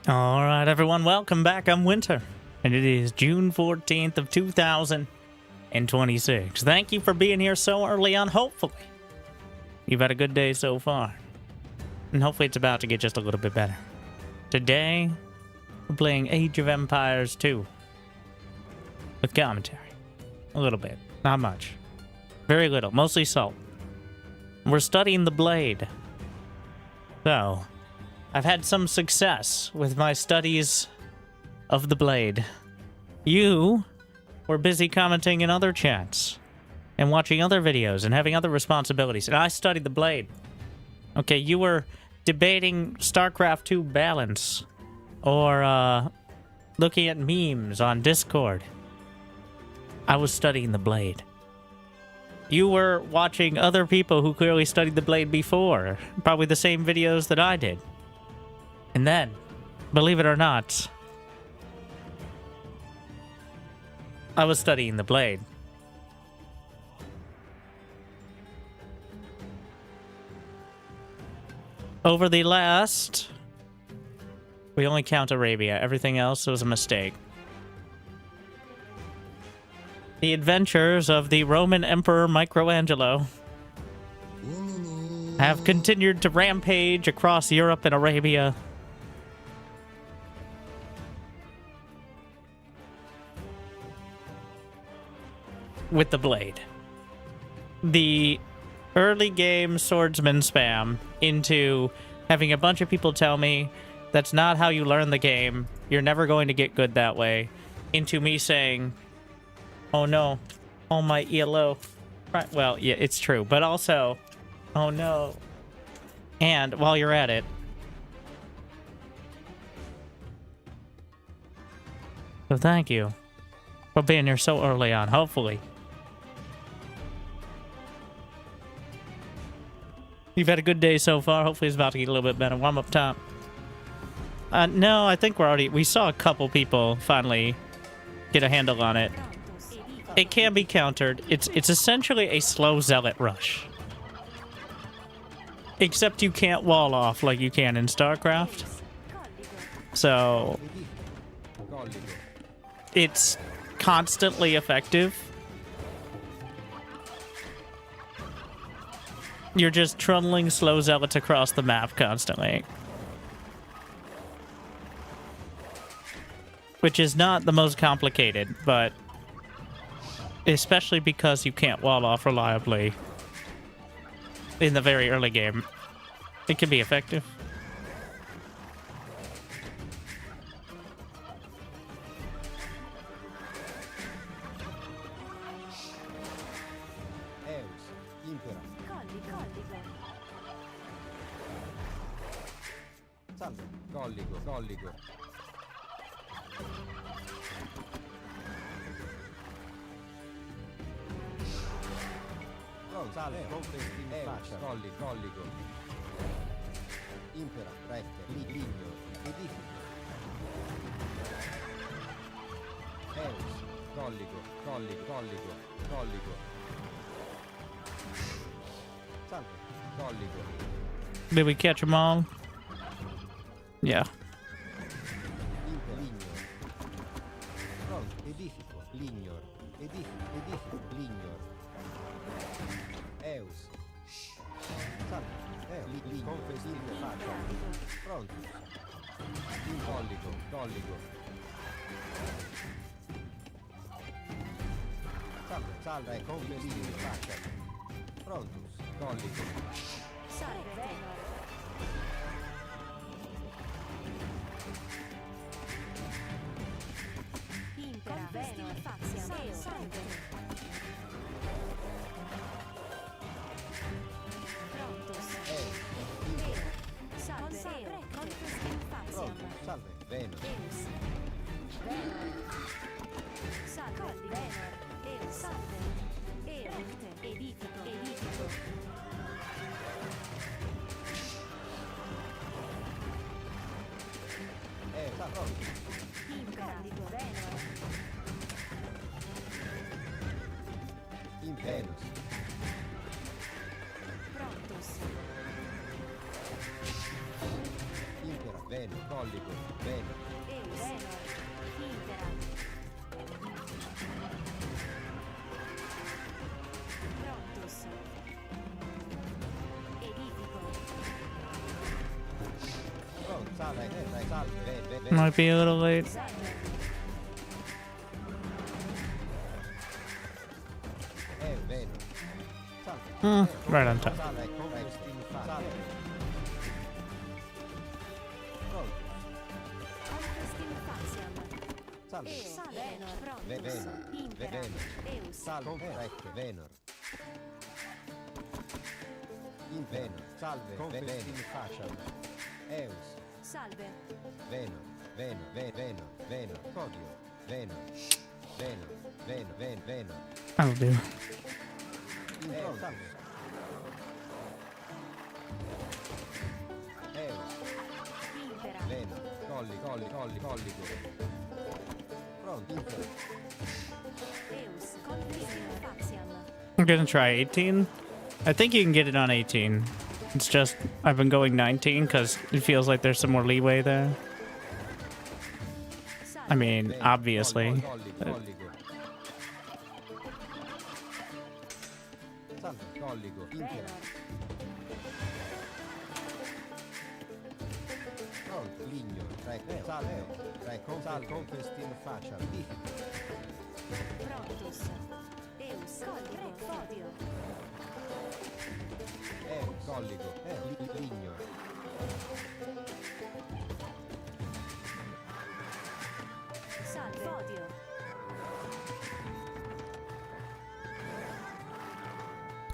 All right, everyone, welcome back. I'm Winter, and it is June 14th of 2026. Thank you for being here so early on. Hopefully, you've had a good day so far, and hopefully it's about to get just a little bit better. Today, we're playing Age of Empires 2 with commentary. A little bit, not much. Very little, mostly salt. We're studying the blade. So, I've had some success with my studies of the blade. You were busy commenting in other chats and watching other videos and having other responsibilities, and I studied the blade. Okay, you were debating StarCraft 2 balance or looking at memes on Discord. I was studying the blade. You were watching other people who clearly studied the blade before, probably the same videos that I did. And then, believe it or not, I was studying the blade. Over the last... We only count Arabia. Everything else was a mistake. The adventures of the Roman Emperor Michelangelo have continued to rampage across Europe and Arabia. With the blade. The early game swordsman spam into having a bunch of people tell me that's not how you learn the game, you're never going to get good that way, into me saying, oh no, oh my ELO. Right, well, yeah, it's true, but also, oh no. And while you're at it, so thank you for being here so early on, hopefully. You've had a good day so far. Hopefully it's about to get a little bit better. Warm up top. No, I think we saw a couple people finally get a handle on it. It can be countered. It's essentially a slow zealot rush. Except you can't wall off like you can in StarCraft. So it's constantly effective. You're just trundling slow zealots across the map constantly. Which is not the most complicated, but especially because you can't wall off reliably in the very early game, it can be effective. Colligo. Salve, in faccia. Colligo. Impera, rette, ligno, edifico. Eus, Colligo. Salve, Colligo. Did we catch them all? Yeah. Edifico, lignor. Edifico, lignor. Eus. Salve. Lignor. Confessino faccia. Pronto. Colligo. Salve. Confessino faccia. Prontus. Colligo. Salve. Salve, Venus. Salve, Venus. Salve, edifico. Salve. Imperico, Venus. Prontus. Impera, Venus, Colligo, Venus. Might be a little late. Right on time. Salve. That'll do. I'm gonna try 18. I think you can get it on 18. It's just I've been going 19 because it feels like there's some more leeway there. I mean, obviously. But... Ligno.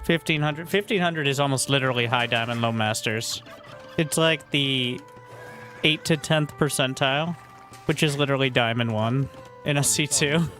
1500. 1500 is almost literally high diamond low masters. It's like the 8th to 10th percentile, which is literally diamond 1 in a C2.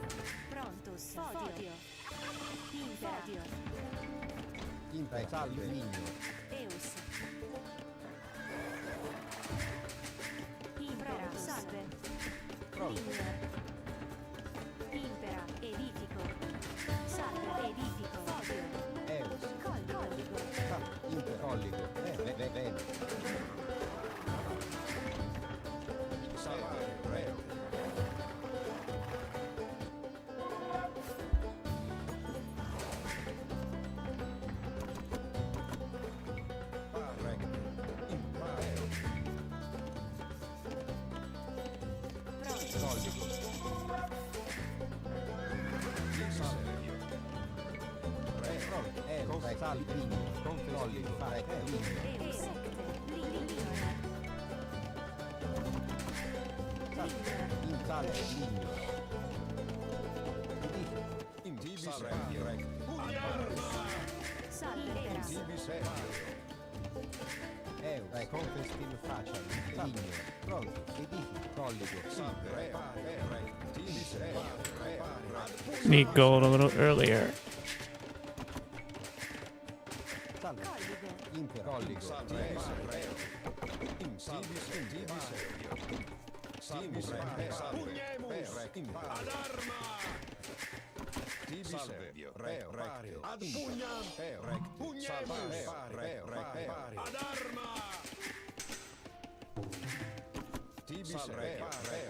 Need gold a little earlier.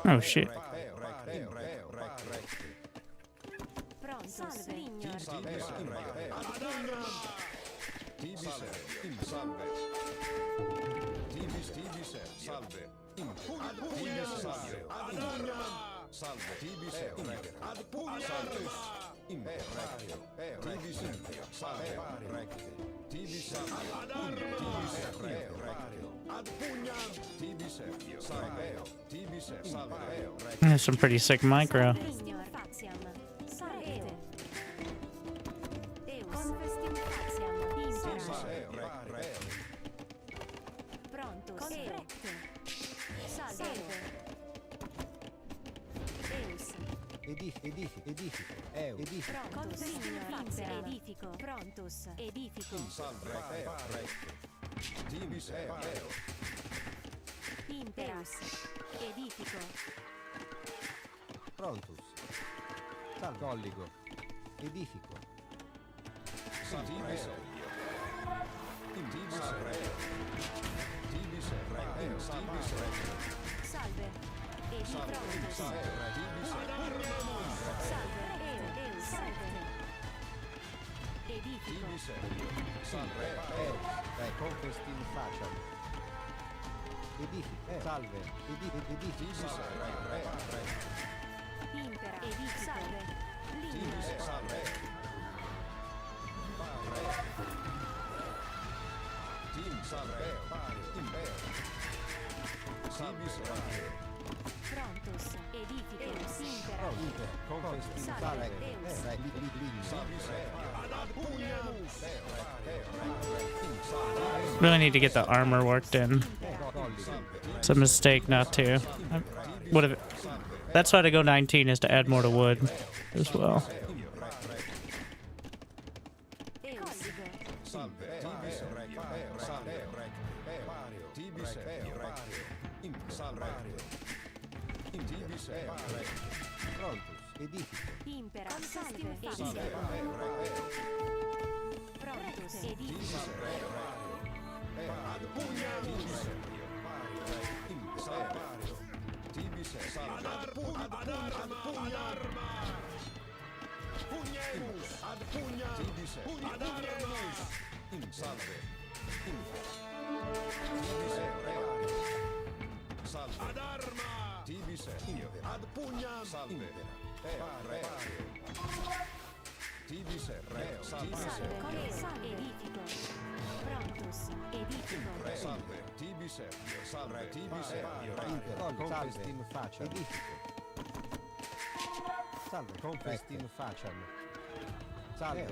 Oh shit. There's some pretty sick micro. Edifico. Salve. Edifico. Impera. Edifico. Salve. Linea. Salve. Team salve. Impero. Salvis Prontus. Edifico. Impera. Confestin Salve. salve. Really need to get the armor worked in. It's a mistake not to. Would have. That's why to go 19 is to add more to wood as well. Impera. Salve. Edifico. Prontus. Edifico. Edifico. Prontus. Edifico. Confestin facem. Salve. Confestin facem. Salve.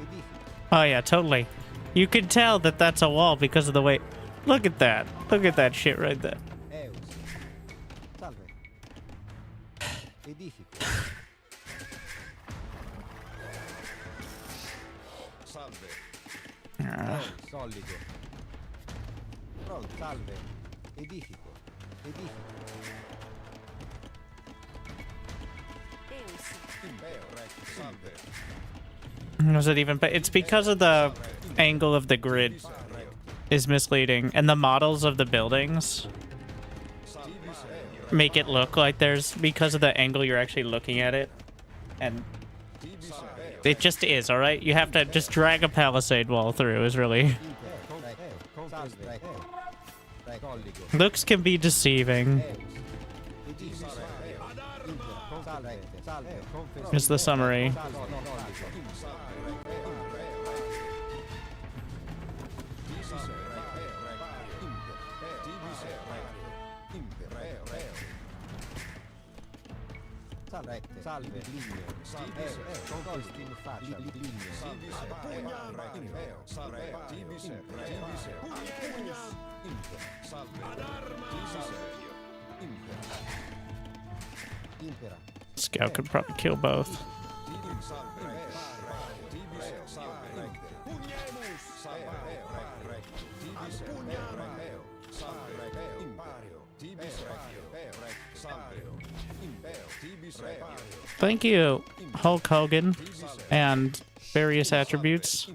Edifico. Oh yeah, totally. You can tell that that's a wall because of the way. Look at that. Look at that shit right there. Eus. Salve. Edifico. Salve. Solido. Pronto. Salve. Edifico. Edifico. Eus. Salve. Was it even? But it's because of the angle of the grid is misleading, and the models of the buildings make it look like there's because of the angle you're actually looking at it, and it just is. All right, you have to just drag a palisade wall through. Is really looks can be deceiving. Is the summary. Salve, linea. Confestin facem. Impera. Scout could probably kill both. Thank you, Hulk Hogan and various attributes,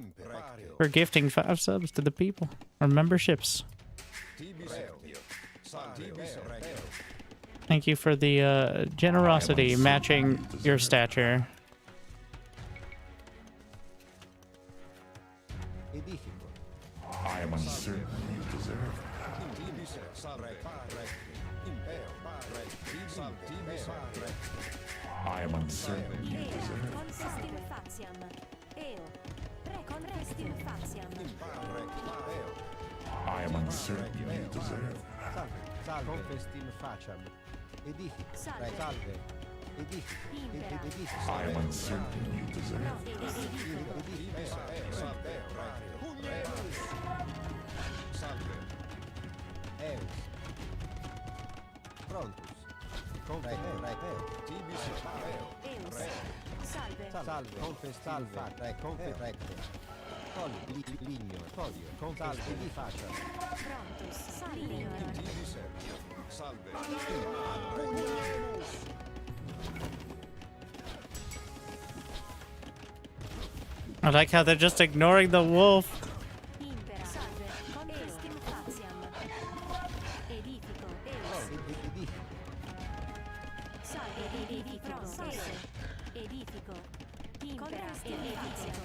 for gifting 5 subs to the people, or memberships. Thank you for the generosity matching your stature. I am uncertain you deserve I am uncertain you deserve Consistim faciam. Eo. Conrestim faciam. I am uncertain you deserve Salve. Confestin facem. Edifico. Salve. Salve. Edifico. Impera. Edifico. I am uncertain you deserve Eus. Prontus. Eus. Salve. Salve. Confestin facem. Confestin. Ligno. Folio. Confestin facem. Prontus. Salve. I like how they're just ignoring the wolf. Impera. Salve. Consistim faciam. Edifico. Eus. Salve. Edifico. Edifico. Impera. Edifico.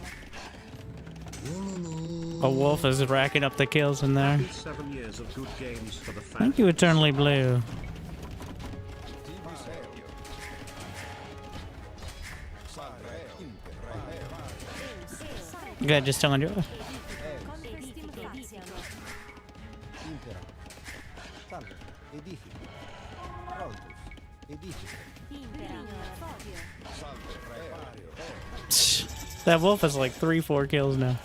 A wolf is racking up the kills in there. 7 years of good games for the Thank you, Eternally Blue. Good, just telling you. Impera. Salve. Edifico. Prontus. Edifico. That wolf has like 3-4 kills now.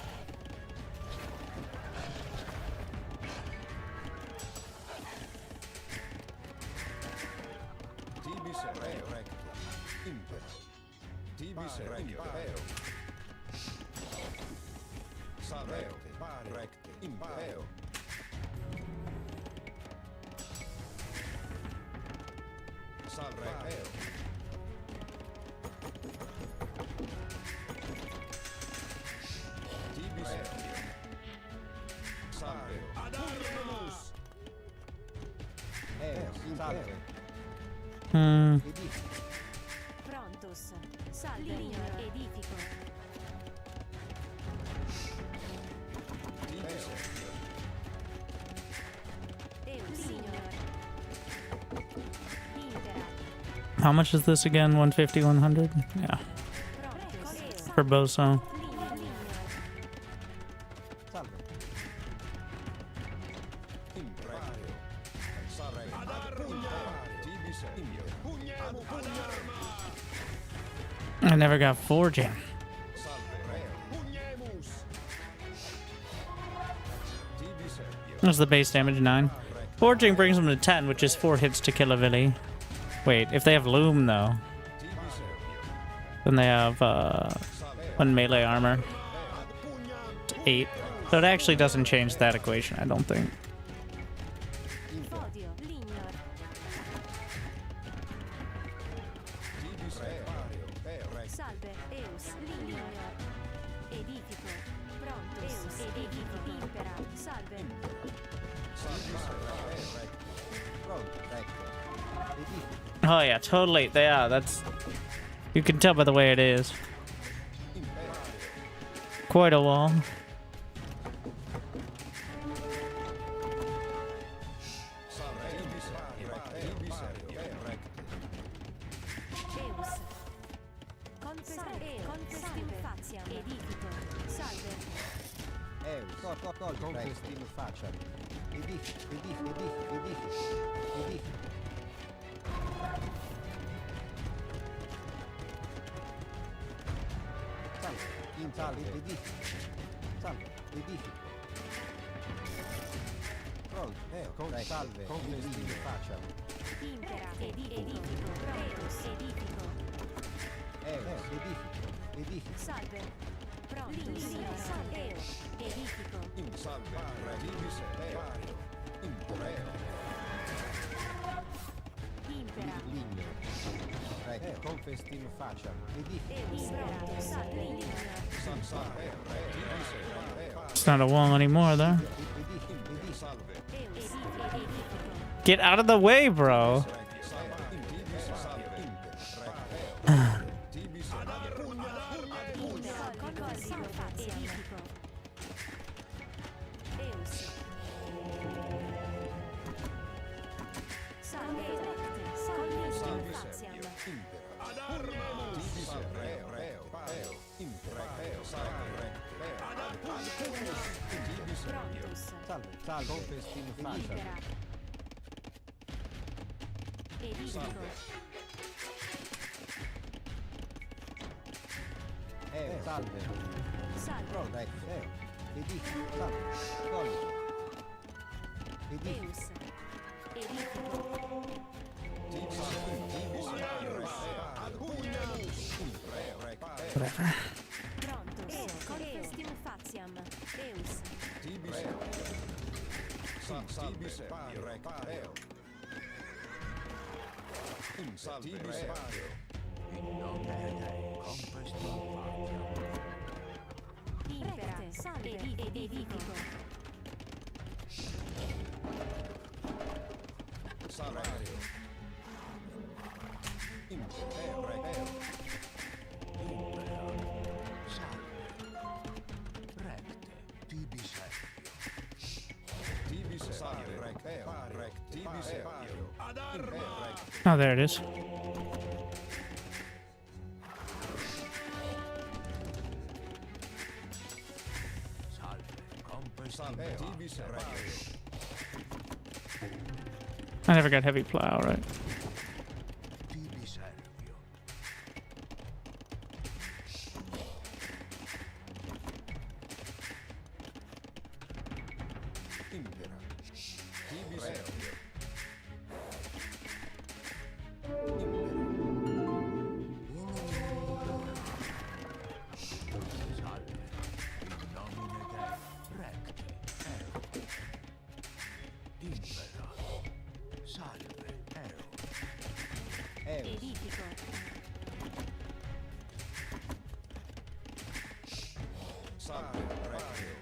Salve. Prontus. Salve. Edifico. How much is this again? 150, 100? Yeah. For Boso. Salve. I never got forging. That's the base damage, 9. Forging brings them to 10, which is 4 hits to kill a Villy. Wait, if they have Loom, though, then they have 1 melee armor. 8. So it actually doesn't change that equation, I don't think. Oh yeah, totally. Yeah, that's... You can tell by the way it is. Quite a wall. Conquesti in faccia. Edifico. Salve, edifico. Salve, edifico. Pronto, salve, conquesti in faccia. Impera. Edifico. Prontus. Edifico. Edifico. Salve. Prontus. Salve. Edifico. Impera. Ligno. Confesti in faccia. Edifico. Prontus. Salve. It's not a wall anymore, though. Get out of the way, bro. Salve, confesti in faccia. Edifico. Salve. Salve. Pronto, edifico. Salve. Solito. Edifico. Deus. Edifico. Whatever. Prontus. Confestim faciam. Deus. Impera. Salve. Edifico. Tibi Serpio. Ad arma! Oh, there it is. Salve, Tibi Serpio. I never got heavy plow, right? Tibi Serpio. Impera. Tibi Serpio. Edifico. Salve, Recchio.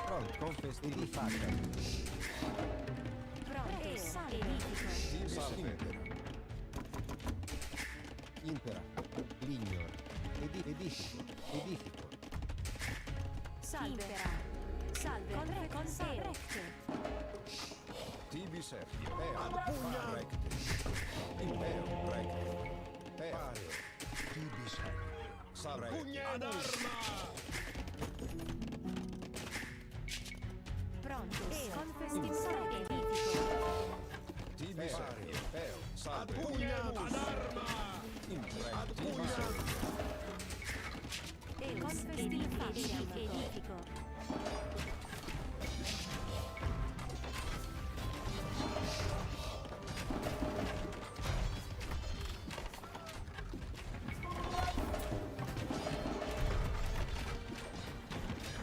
Pronto, confesti di faccia. Pronto. Edifico. Tibi Serpio. Impera. Lignor. Edifico. Edifico. Salve. Salve. Con Tibi Serpio. Ad pugna. Recte. Impero. Recte. Pario. Tibi Serpio. Salve. Ad arma. Pronto. Confestizzare. Edifico. Tibi Serpio. Salve. Ad pugna. Ad arma. Impera. Tibi Serpio. Edifico.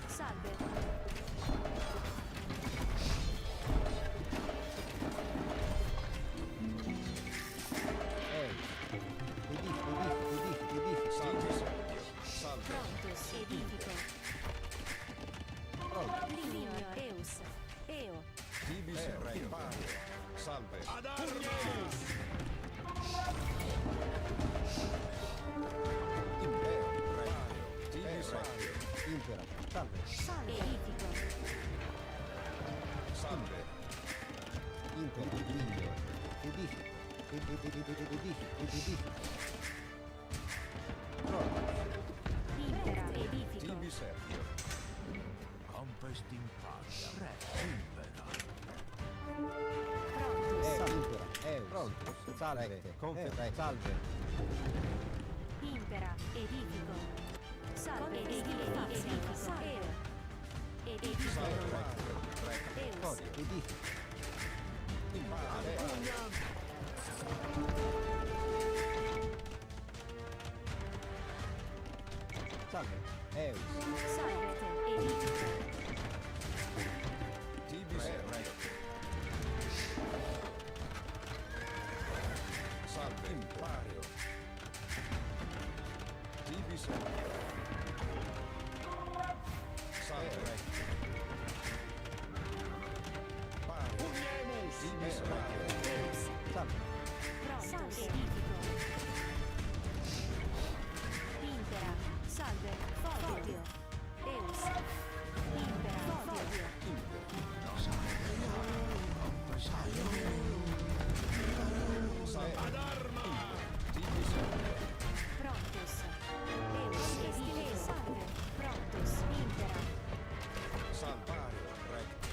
Salve. Tibi Serpio. Salve. Pronto. Edifico. Pronto. Lignor. Eus. Eo. Tibi Serpio. Pario. Salve. Ad arma. Impero. Pario. Tibi Serpio. Impera. Salve. Edifico. Salve. Impero. Lignor. Edifico. Edifico. Pronto. Impera. Edifico. Tibi Serpio. Compassed in faccia. Impera. Pronto. Impera. Pronto. Salve. Salve. Impera. Edifico. Salve. Edifico. Eo. Edifico. Salve. Eus. Edifico. Salve. Eus. Salvete. Edifico. Tibi Serpio. Salve. Impario. Tibi Serpio. Salve. Pario. Tibi Serpio. Eus. Salve. Pronto. Edifico. Impera. Salve. Fodio. Eus. Impera. Fodio. Ad arma. Tibi Serpio. Prontus. Eus. Edifico. Salve. Prontus. Impera. Salvario. Recte.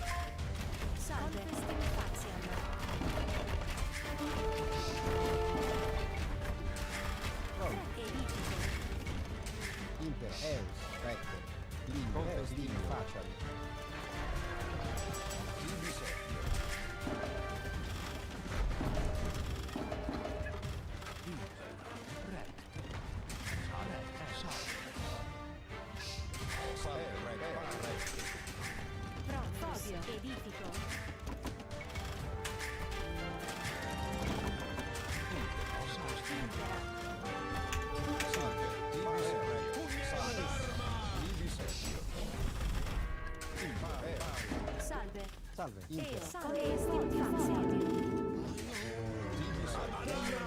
Salve. Faziam. Edifico. Impera. Eus. Recte. Lignor. Faciam. Tibi Serpio. Salve. Recte. Prontus. Edifico. Impera. Salve. Tibi Serpio. Salve. Tibi Serpio. Impero. Salve. Salve. Eo. Salve. Faziam. Tibi Serpio. Salvario.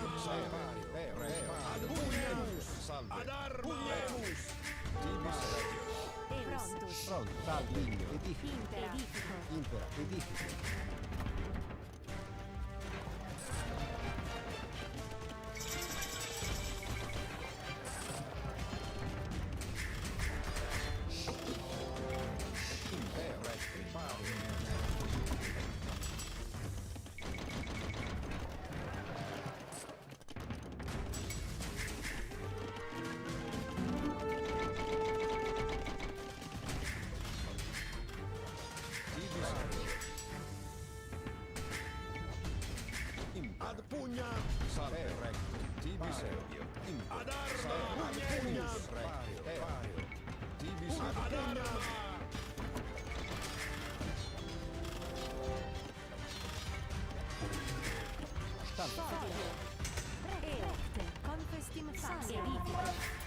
Salve. Ad arma. Tibi Serpio. Eus. Pronto, salve, edifico. Impera. Edifico. Impera, edifico. Ad pugna, salve, recto, tibi servio, ad arma, ad pugna, pario, tibi servio, ad arma. Foglio. Recte. Confestim faciam. Edifico.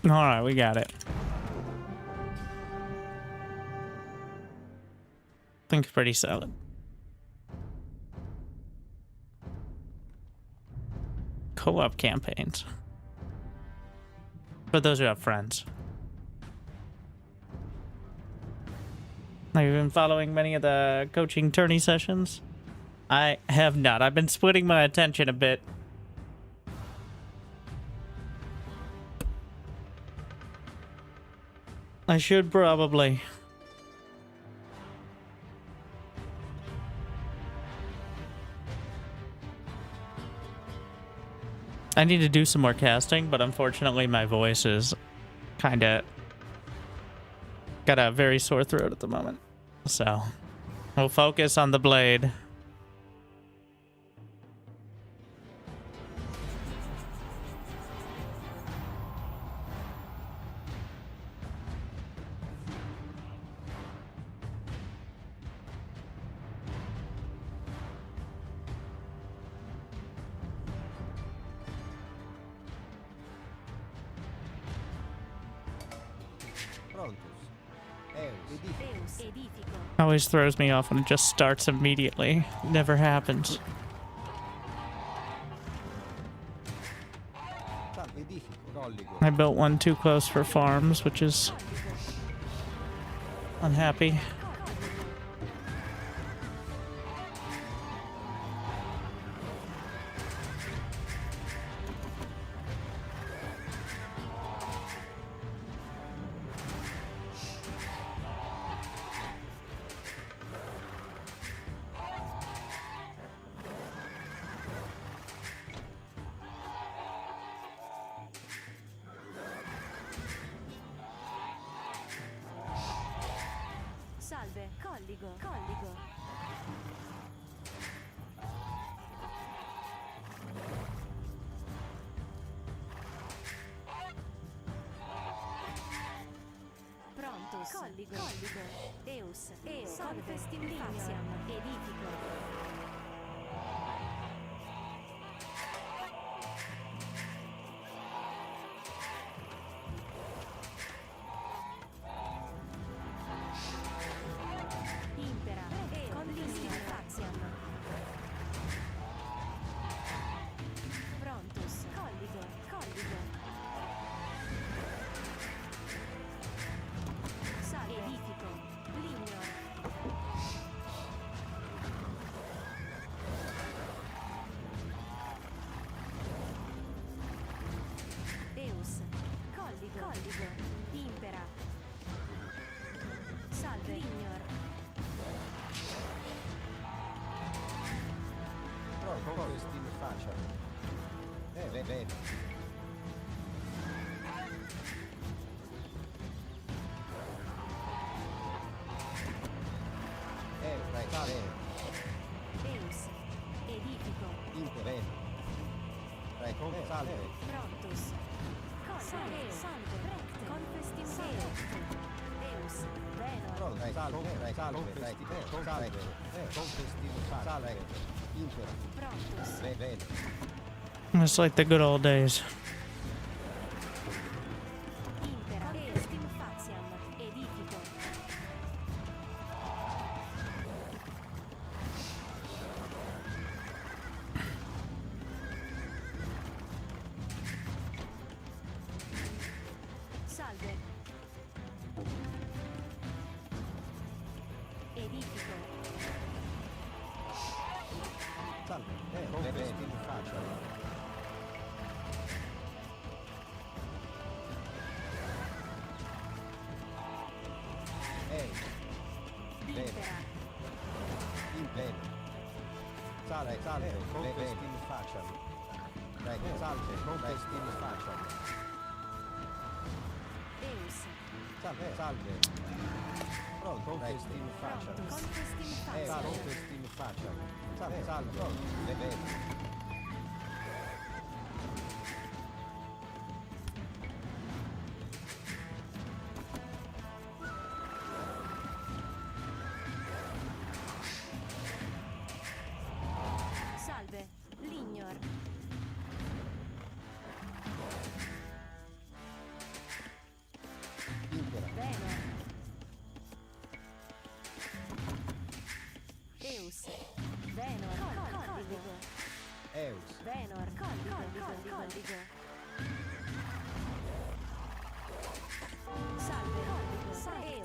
All right, we got it. Think it's pretty solid. Co-op campaigns. For those who have friends. Have you been following many of the coaching tourney sessions? I have not. I've been splitting my attention a bit. I should probably. I need to do some more casting, but unfortunately my voice is kind of got a very sore throat at the moment. So we'll focus on the blade. Prontus, eus, edifico. Deus. Edifico. Always throws me off when it just starts immediately. Never happens. Salve, edifico. Colligo. I built one too close for farms, which is unhappy. Salve. Colligo. Colligo. Prontus. Colligo. Colligo. Eus. Eus. Confestim faciam. Edifico. Impera. Confestim faciam. Prontus. Colligo. Colligo. Salve. Edifico. Lignor. Eus. Colligo. Colligo. Impera. Salve. Lignor. Pronto, confestim faciam. Bene. Salve. Eus. Edifico. Impera. Recto, salve. Prontus. Salve. Salve. Recte. Confestim faciam. Eus. Venor. Pronto, salve, recto, salve. Confestim faciam. Salve. Impera. Prontus. Bene. It's like the good old days. Impera. Confestim faciam. Edifico. Salve, salve, conquest in faciam. Prego, salve, conquest in faciam. Eus. Salve, salve. Pronto, conquest in faciam. Conquest in faciam. Conquest in faciam. Salve, salve, pronto, bene. Salve, Lignor. Impera. Venor. Eus. Venor. Colligo. Eus. Venor. Colligo. Salve.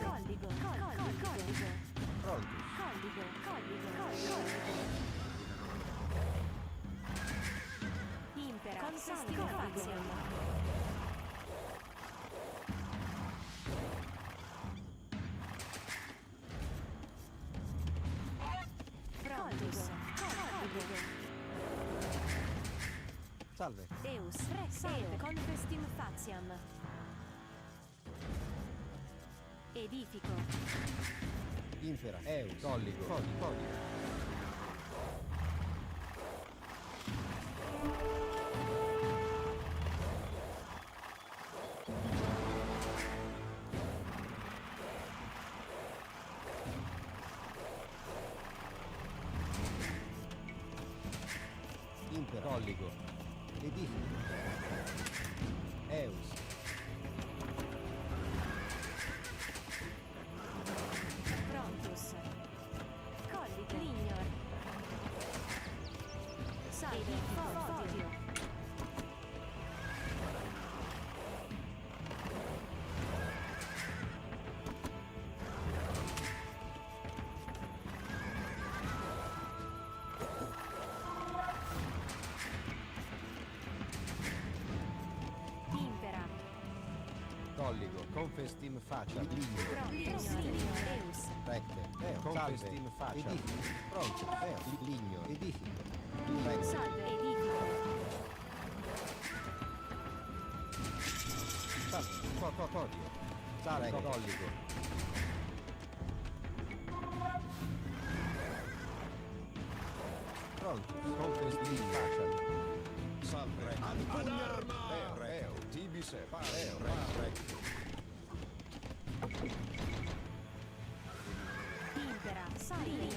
Colligo. Colligo. Pronto. Colligo. Impera. Conquest faciam. Prontus. Colligo. Salve. Eus. Salve. Confestim faciam. Edifico. Impera. Eus. Colligo. Colligo. Impera. Colligo. Edifico. Eus. Prontus. Colligo. Lignor. Salve. Fodio. Impera. Colligo. Confestim faciam. Lignor. Eus. Recte. Confestim faciam. Edifico. Pronto. Lignor. Edifico. Recte. Salve. Edifico. Salve. Podio. Salve. Colligo. Pronto. Confestim faciam. Salve. Ad arma. Tibi ser. Recto. Impera. Salve.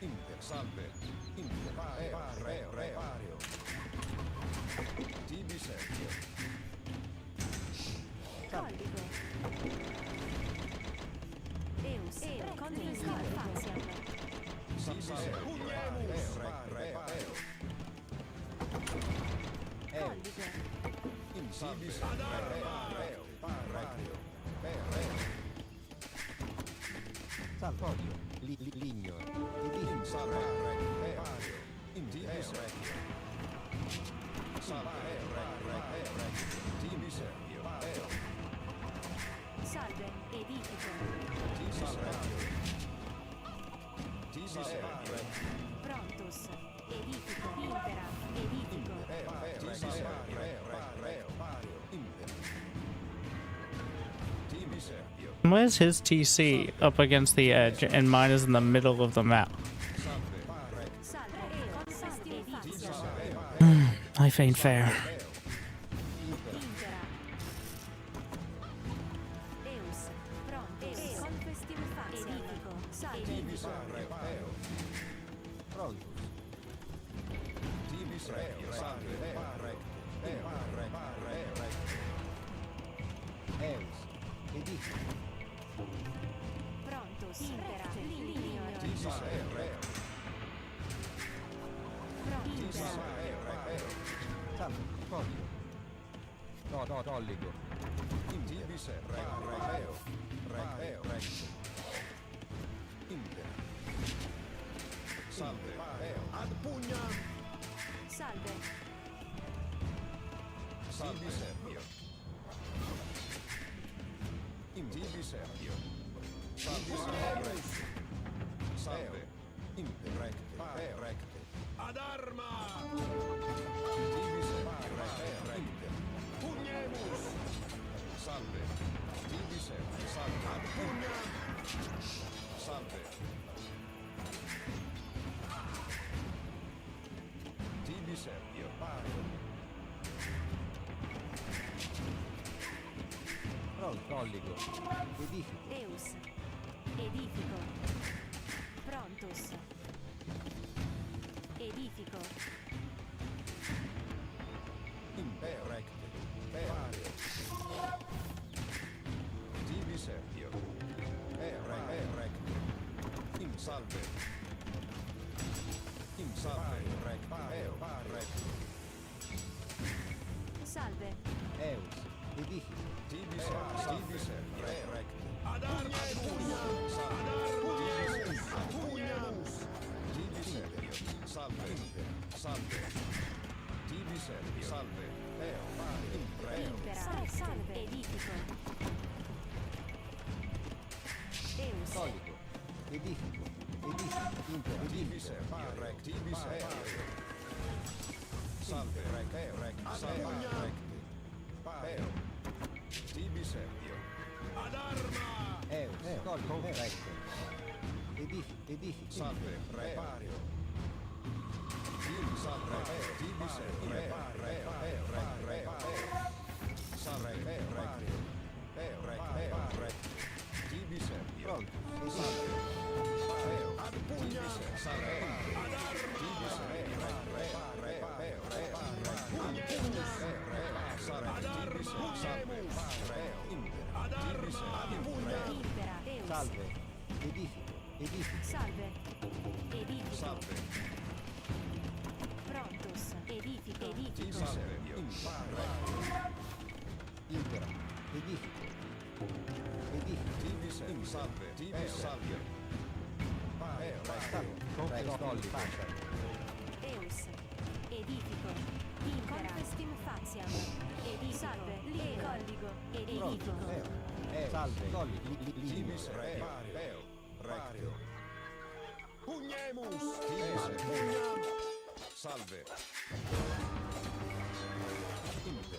Inter. Salve. Inter. Repario. Tibi servio. Colligo. Eus. Confestim faciam. Tibi servio. Repario. Colligo. Tibi servio. Repario. Salpodio. Lignor. Edifico. Salve. Repario. Tibi servio. Salve. Tibi servio. Salve. Edifico. Tibi servio. Tibi servio. Prontus. Edifico. Impera. Edifico. Tibi servio. Tibi servio. Where's his TC up against the edge and mine is in the middle of the map? Salve. Confestim faciam. Life ain't fair. Impera. Eus. Prontus. Confestim faciam. Edifico. Salve. Pronto. Tibi servio. Salve. Eus. Edifico. Prontus. Impera. Lignor. Tibi servio. Impera. Salve. Podio. Colligo. Tibi servio. Recto. Inter. Salve. Ad pugnam. Salve. Tibi servio. Tibi servio. Tibi servio. Salve. Inter. Recte. Ad arma! Tibi serve. Inter. Pugnemus! Salve. Tibi serve. Salve. Ad pugnam! Salve. Tibi serve. Pare. Pronto. Colligo. Edifico. Eus. Edifico. Prontus. Edifico. Imperecte. Pare. Tibi serve. Erecte. In salve. In salve. Recte. Salve. Eus. Edifico. Tibi serve. Recte. Ad arma e pugnam. Pugnamus. Tibi serve. Salve. Salve. Tibi serve. Salve. Impera. Salve. Edifico. Eus. Colligo. Edifico. Edifico. Inter. Tibi Edifico. serve. Recte. Tibi serve. Salve. Recte. Salve. Recte. Tibi serve. Ad arma! Eus. Colligo. Recte. Edifico. Salve, repario. Tibi salve, tibi serve, salve, tibi serve. Pronto. Salve, ad pugna, salve, ad arma, tibi serve, ad arma, ad arma, ad pugna, Impera. Eus. Salve. Edifico. Salve. Edifico. salve, Prontus. Edifico. tibi Edifico. serve, Impera. Edifico. tibi serve, salve, tibi salve, Prego. Colligo. Eus. Edifico. Impera. Confestim faciam. Edifico. Salve. Colligo. Edifico. Salve. Colligo. tibi serve, rectio. Pugnemus, tibi serve, salve.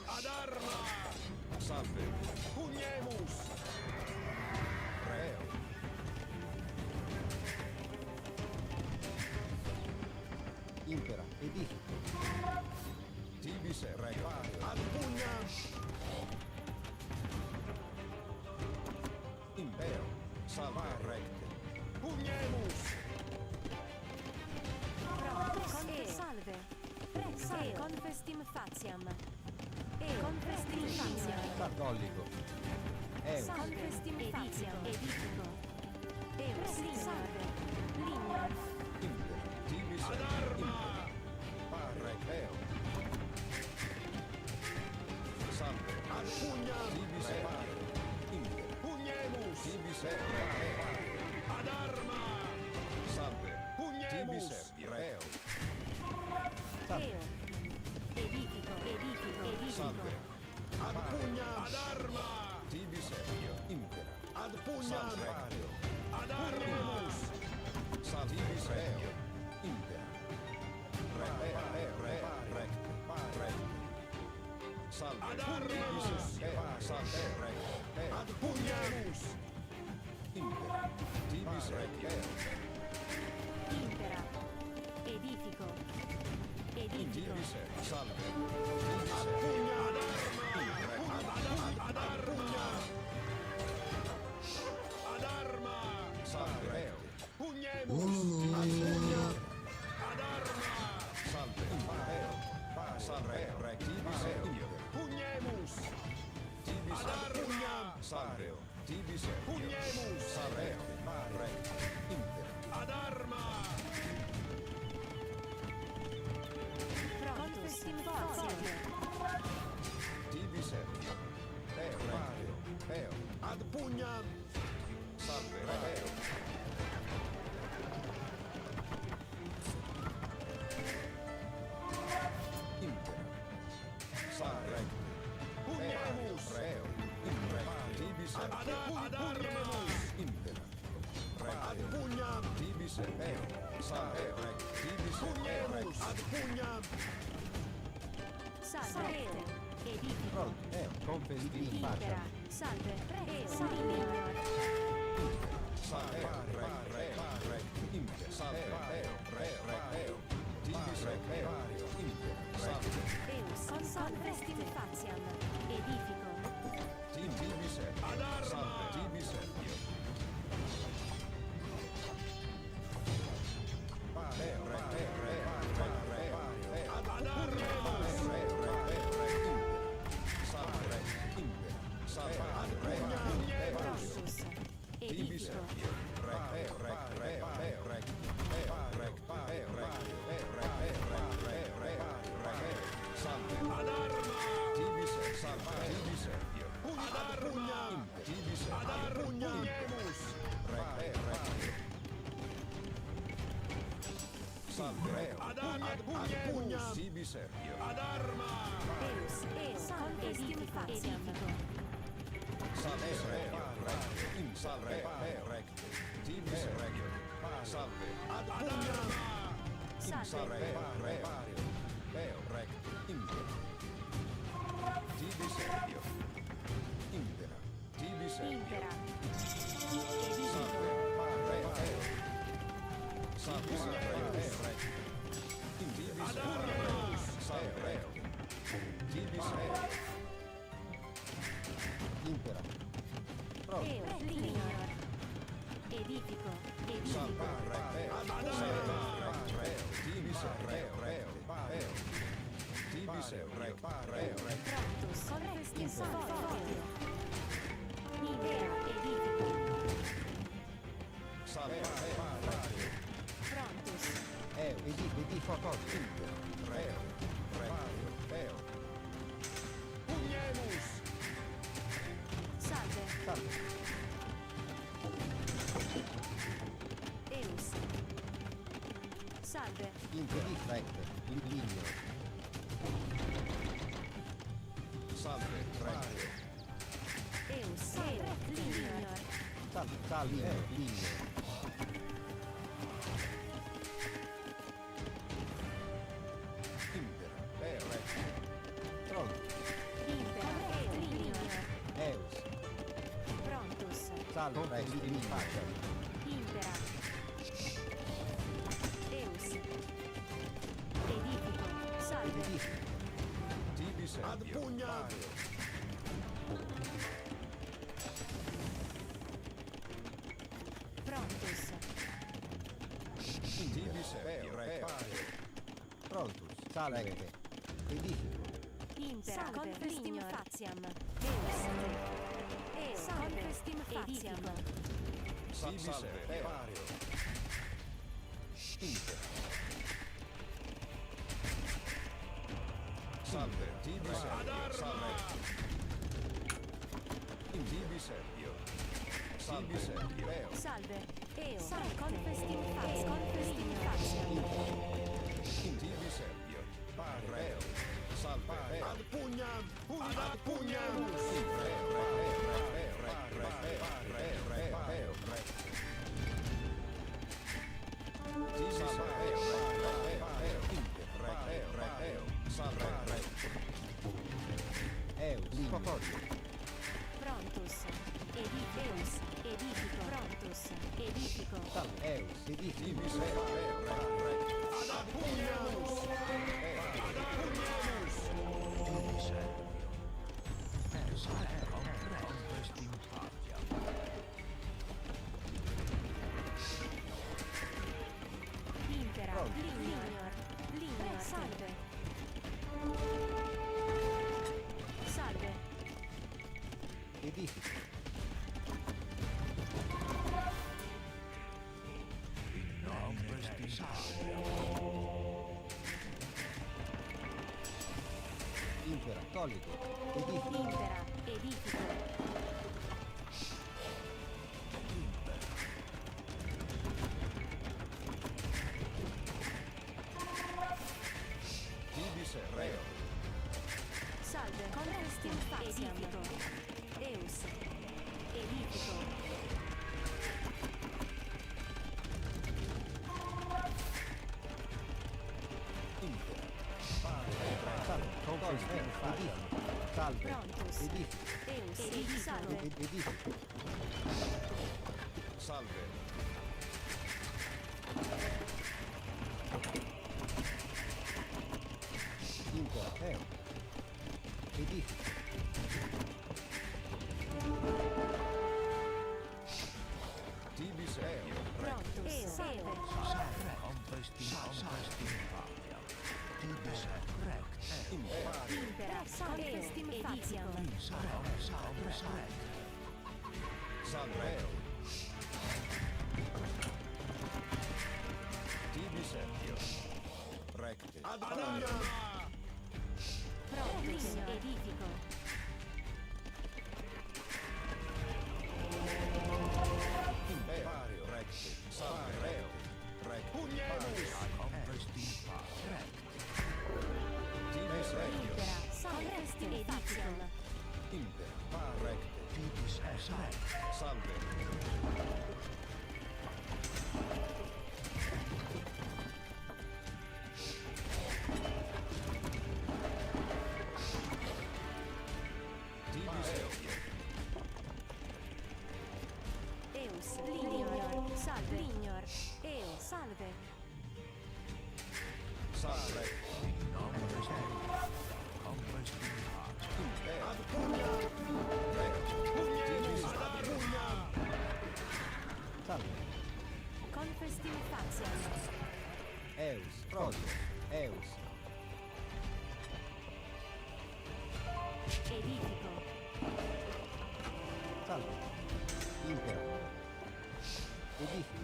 Ad arma, salve. Pugnemus, reo. Impera. Edifico. Tibi serve, ad pugnam. Impero, salve, recte. Pugnemus, Prontus. Salve. Salve. Confestim faciam. Confestim faciam. Colligo. Eus. Confestim faciam. Edifico. Eus. Salve. Lignum. impero, tibi serve, recteo. Salve, ad pugnam, tibi serve, impero, pugnemus, tibi serve, ad arma, salve, pugnemus, tibi serve, reo. Eo. Edifico. Edifico. Salve, ad pugnam, ad arma, tibi serve, impera, ad pugnam, ad arma, salve, tibi serve, impera, recte, salve, ad arma, salve, recte, ad pugnam, impera, tibi serve, Impera. Edifico. Edifico. tibi serve, salve, tibi serve, ad arma, ad arma, salve, reo, pugnemus, ad pugnam, ad arma, salve, reo, salve, reo, tibi serve, pugnemus, tibi serve, pugnam, salve, tibi serve, pugnemus, salve, recte, impera, ad arma, Confestim faciam. tibi serve, reo, ad pugnam, salve, reo, impera, salve, pugnemus, reo, impera, tibi serve, ad arma, impera, ad pugnam, tibi Serpeo, Salve, Tibi Serpeo, ad pugnam, Salve. Edifico. Pronto. Compesti in Libera. faccia. Salve. Salve. Salve, Re, Impe, Salve, Re, Tibi Serpeo, Impe, Salve, Eus. Convestim faciam. Edifico. Tibi Serpeo, Salve, Tibi Serpeo. Prontus. Edifico. Tibi Serpio. Eus. Convestim faciam. Salve, Salve, Tibi Serpio. Salve, ad pugnam. Salve. Tibi Serpio. Impera. Tibi Serpio. Impera. Salve, Salve, Tibi Serpio. Salve, Tibi Serpio. Impera. Pronto. Eus. Linear. Edifico. Edifico. Tibi Serpio. Tibi Serpio. Prontus. Convestim faciam. Impera. Edifico. Salve, Prontus. Edifico così. Salve. Salve. Eus. Salve. Impedisco recte. Lineo. Salve, Eus. Linear. Salve. Lineo. Pronto. Impera. Linear. Eus. Prontus. Salve. In faccia. Impera. Eus. Edifico. Salve. Edifico. Tibi Serpio. Prontus. Tibi Serpio. Prontus. Salve. Edifico. Impera. Convestim faciam. Eus. Eus. Convestim faciam. Tibi Serpio. Salve, Tibi Serpio. Salve. Tibi Serpio. Tibi Serpio. Salve. Eus. Convestim faciam. Convestim faciam. Tibi Serpio. Reo. Salve. Ad pugnam. Ad pugnam. Eus. Cocorio. Prontus. Eus. Edifico. Prontus. Edifico. Salve. Eus. Edifico. Tibi Serpio. Ad pugnam. Convestim faciam. Impera. Pronto. Linear. Linear. Salve. Salve. Edifico. Convestim faciam. Impera. Collico. Edifico. Impera. Edifico. Tibi Serpio. Salve. Convestim faciam. Eus. Edifico. facciam. Salve. Prontus. Edifico. Eus. Salve. Edifico. Salve. Impera. Edifico. Tibi serio. Prontus. Eus. Salve. Conquesting faciam. Tibis rect. Impera. Conquestim faciam. Salve. Tibi serio. Recte. Ad arma! Prontus. Edifico. Imperio. Recte. Salve. Recte. Pugnemus. Conquesting rect. Tibi serio. Impera. Conquestim faciam. Impera. Recte. Tibis rect. Salve. Tibi serio. Eus. Lignor. Salve. Lignor. Eus. Salve. Salve. Conquesting heart. Impera. Ad pugna. Recte. Pugnemus. Ad pugna. Salve. Conquestim faciam. Eus. Prodio. Eus. Edifico. Salve. Impera. Edifico.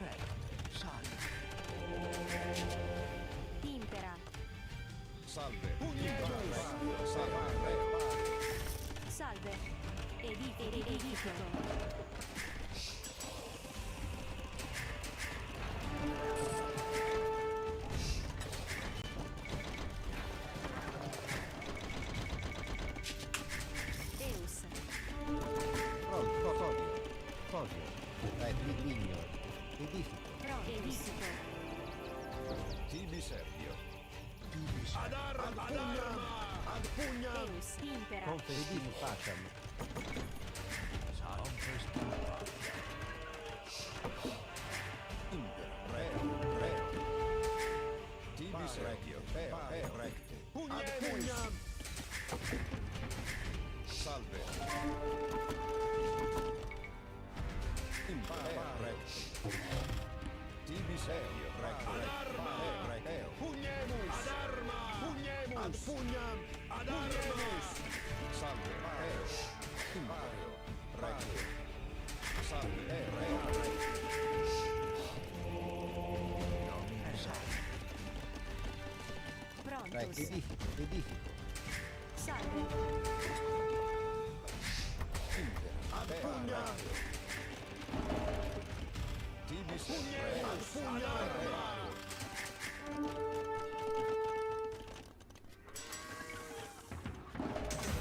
Rect. Salve. Impera. Salve. Pugnemus. Salve. Salve. Edifico. Eus. Prodio. Prodio. Ligno. Edifico. Edifico. Tibi serio. Tibis Ad arma. Ad arma. Ad pugna. Eus. Impera. Edifico facciam. conquesting heart. Re. Tibi serio. Recte. Pugnemus. Salve. Impera. Recte. Tibi serio. Recte. Ad arma. Recte. Pugnemus. Ad arma. Pugnemus. Ad pugnam. Ad arma. Salve. Imperio. Recte. Salve. Prontus. Edifico. Salve. Ad pugnam. Tibi serio. Ad pugnam.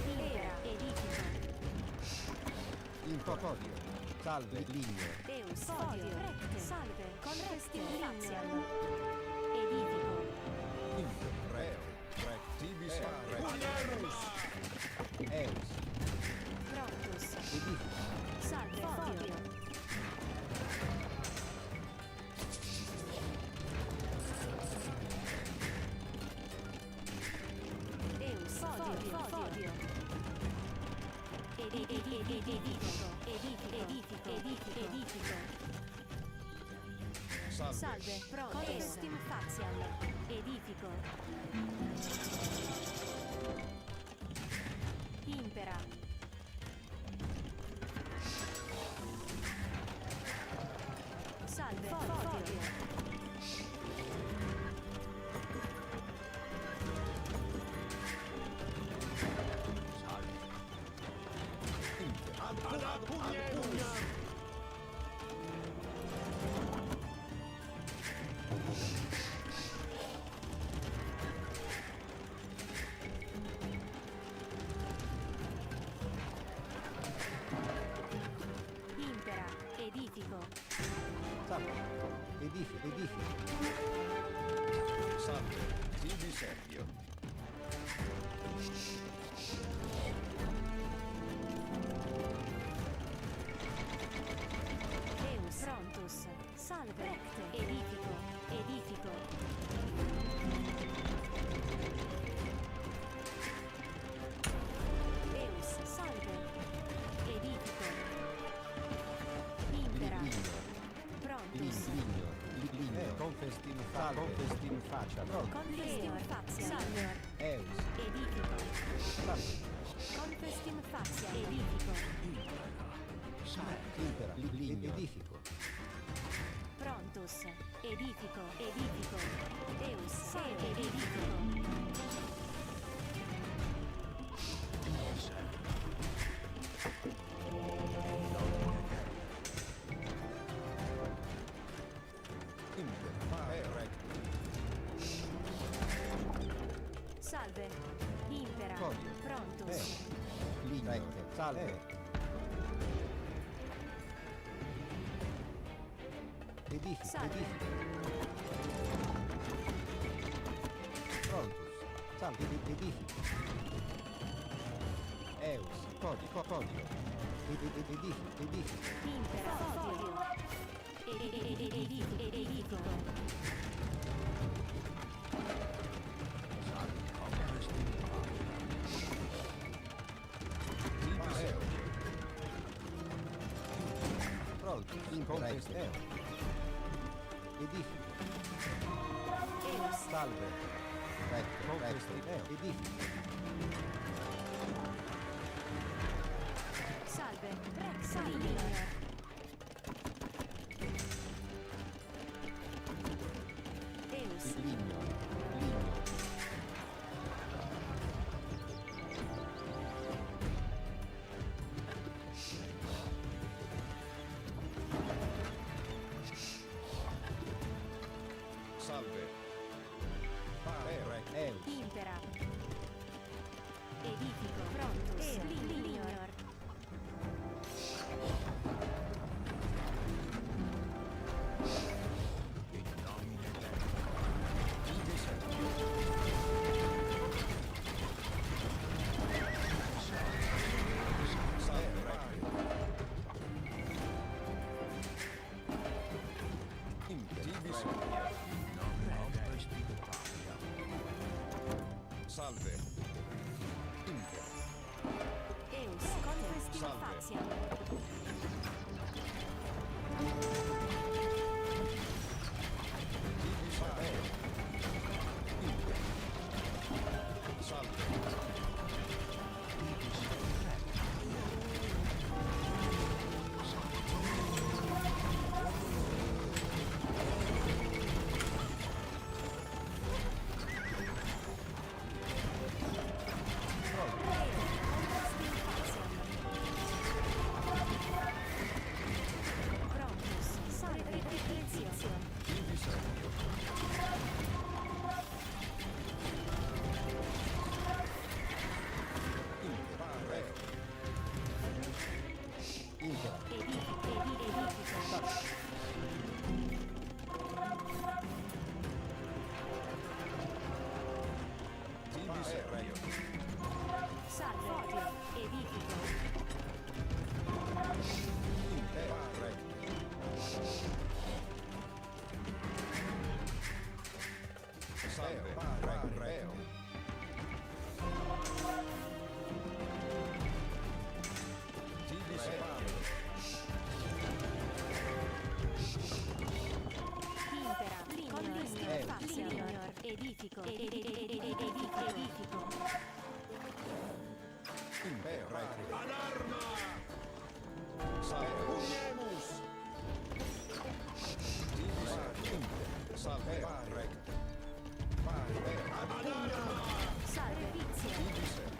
Impera. Edifico. Prodio. Salve. Ligno. Eus. Fodio. Recte. Salve. Conquestim faciam. Edifico. Re. Tibi serio. Pugnemus. Eus. Prontus. Edifico. Salve. Fodio. Eus. Fodio. Edifico. Salve. Conquestim faciam. Edifico. Impera. Salve. Fodio. Ad pugnam. Impera. Edifico. Salve. Edifico. Salve, tibi servio. Deus. Prontus. Salve. Recte. Edifico. Edifico. Deus. Salve. Edifico. Impera. Ligno. Prontus. Ligno. Confestin faccia. Confestin faccia. Confestim facia. Salve. Eus. Edifico. Salve. Confestim facia. Edifico. Impera. Ligno. Edifico. Prontus. Edifico. Edifico. Deus. Salve. Edifico. Salve. Impera. Codio. Prontus. Ligno. Salve. Edifico. Salve. Edifico. Prontus. Salve. Edifico. Eus. Codio. Edifico. Edifico. Impera. Fodio. Edifico. Pronto. Impera. Edifico. Eus. Salve. Recto. Edifico. Salve. Rex. Salve. Deus. Ligno. Salve. Eus. Impera. Edifico. Prontus. Lignor. Salve. Impera. Eus. Confestim Salve. facia. Prontus. Salve. Edificio. Impera. Edifico. Tibi servio. Salve. Edifico. Salve. Reo. Tibi servio. Impera. Confestim facia. Edifico. Edifico. Impera. Alarma! Salve. Ungemus! Tibi servio. Salve. Recte. Salve. Vizio. Tibi servio.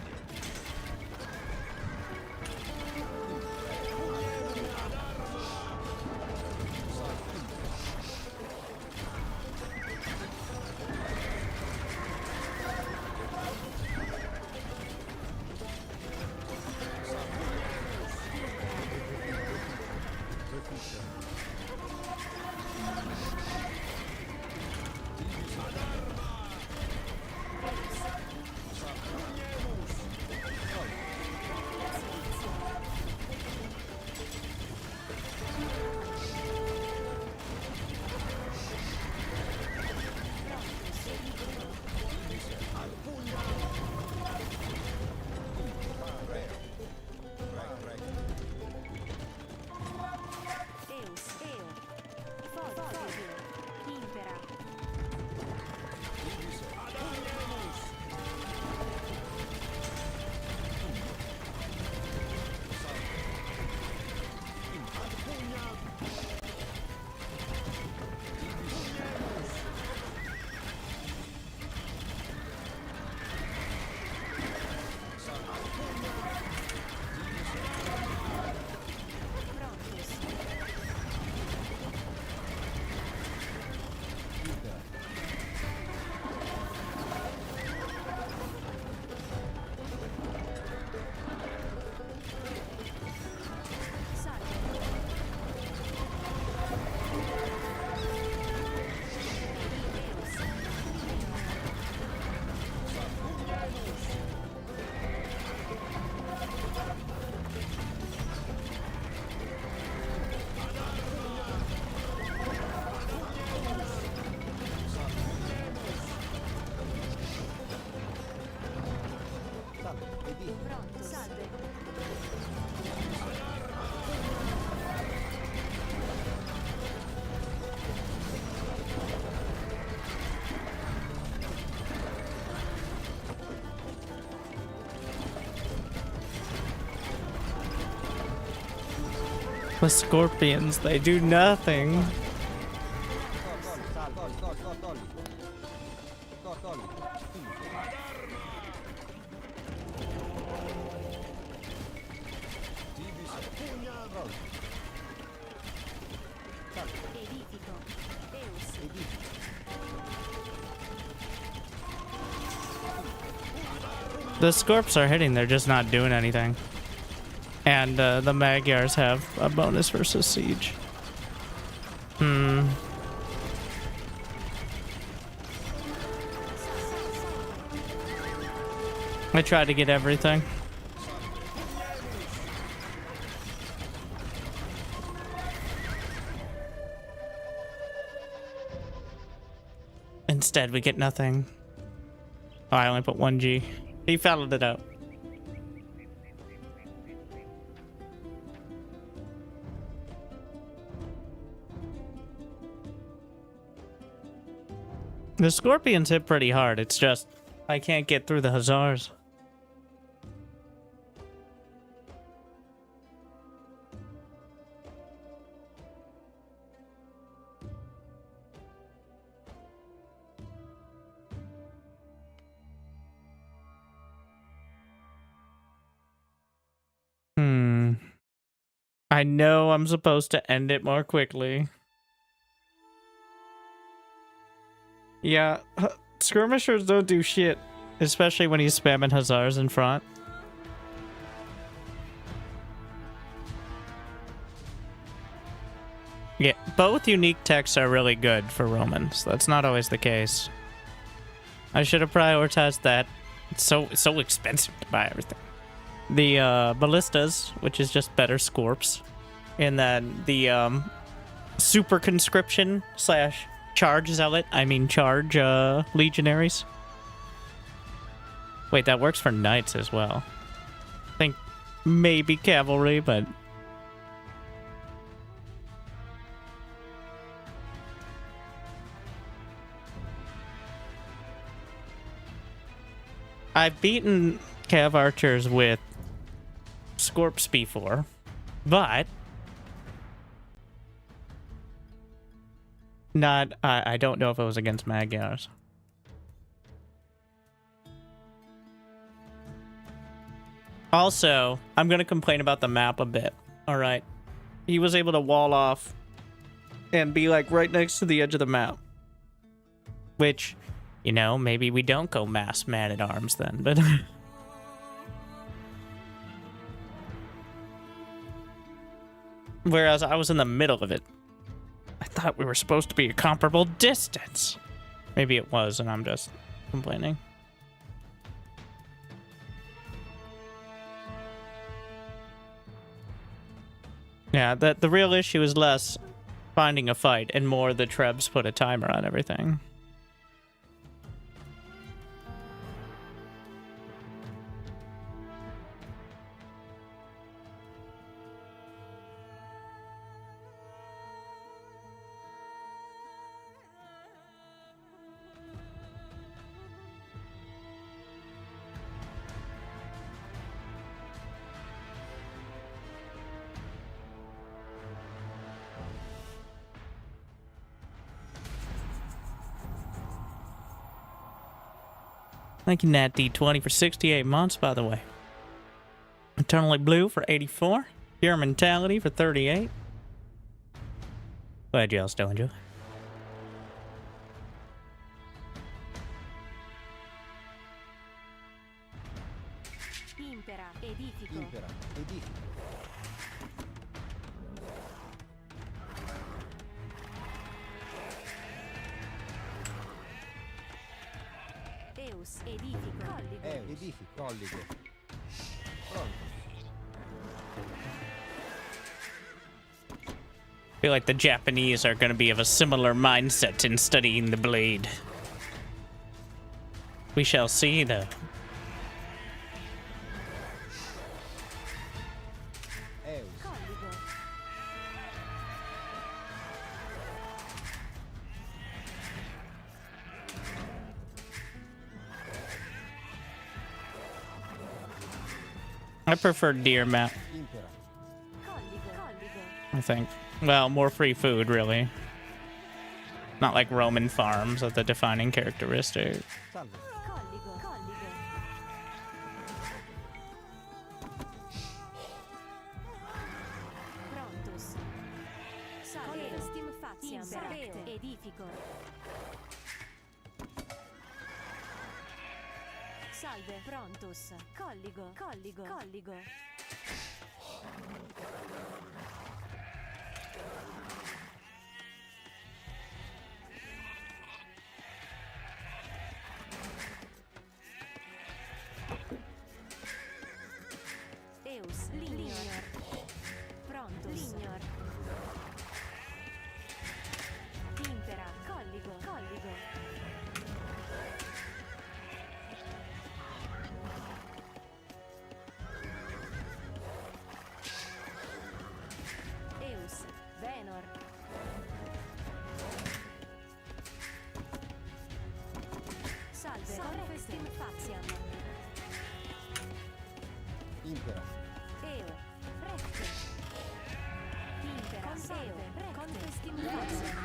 Salve, vedi? Pronto. Salve. The scorpions, they do nothing. Tolli, salve, tolli. Tolli. Edifico. Deus. The Scorps are hitting, they're just not doing anything. And the Magyars have a bonus versus Siege. I tried to get everything. Instead, we get nothing. Oh, I only put 1G. He followed it out. The Scorpions hit pretty hard. It's just, I can't get through the Hussars. I know I'm supposed to end it more quickly. Yeah, skirmishers don't do shit, especially when he's spamming Hussars in front. Yeah, both unique techs are really good for Romans. That's not always the case. I should have prioritized that. It's so expensive to buy everything. The ballistas, which is just better Scorps, and then the super conscription / charge zealot. I mean charge legionaries. Wait, that works for knights as well. I think maybe cavalry, but I've beaten cav archers with Scorps before, but not. I don't know if it was against Magyars. Also, I'm gonna complain about the map a bit. All right, he was able to wall off and be like right next to the edge of the map, which, you know, maybe we don't go mass man-at-arms then, but. Whereas I was in the middle of it. I thought we were supposed to be a comparable distance. Maybe it was, and I'm just complaining. Yeah, the real issue is less finding a fight and more the Trebs put a timer on everything. Thank you, Nat D20 for 68 months, by the way. Eternally Blue for 84. Pure Mentality for 38. Glad y'all still enjoy. Impera, edifico. Impera, edifico. Eus, edifico. Colligo. Edifico, colligo. Pronto. I feel like the Japanese are going to be of a similar mindset in studying the blade. We shall see, though. Eus, Colligo. I prefer deer map, impera. Colligo. Colligo. I think. Well, more free food, really. Not like Roman farms are the defining characteristic. Salve. Colligo. Colligo. Prontus. Salve. Confestim faciam. Impera. Edifico. Salve. Prontus. Colligo. Colligo. Colligo. Eus. Lignor. Prontus. Lignor. Impera. Colligo. Colligo. Eus. Venor. Salve. Confestim faciam. Impera. Eo. Recte. Impera. Eo. Confestim faciam.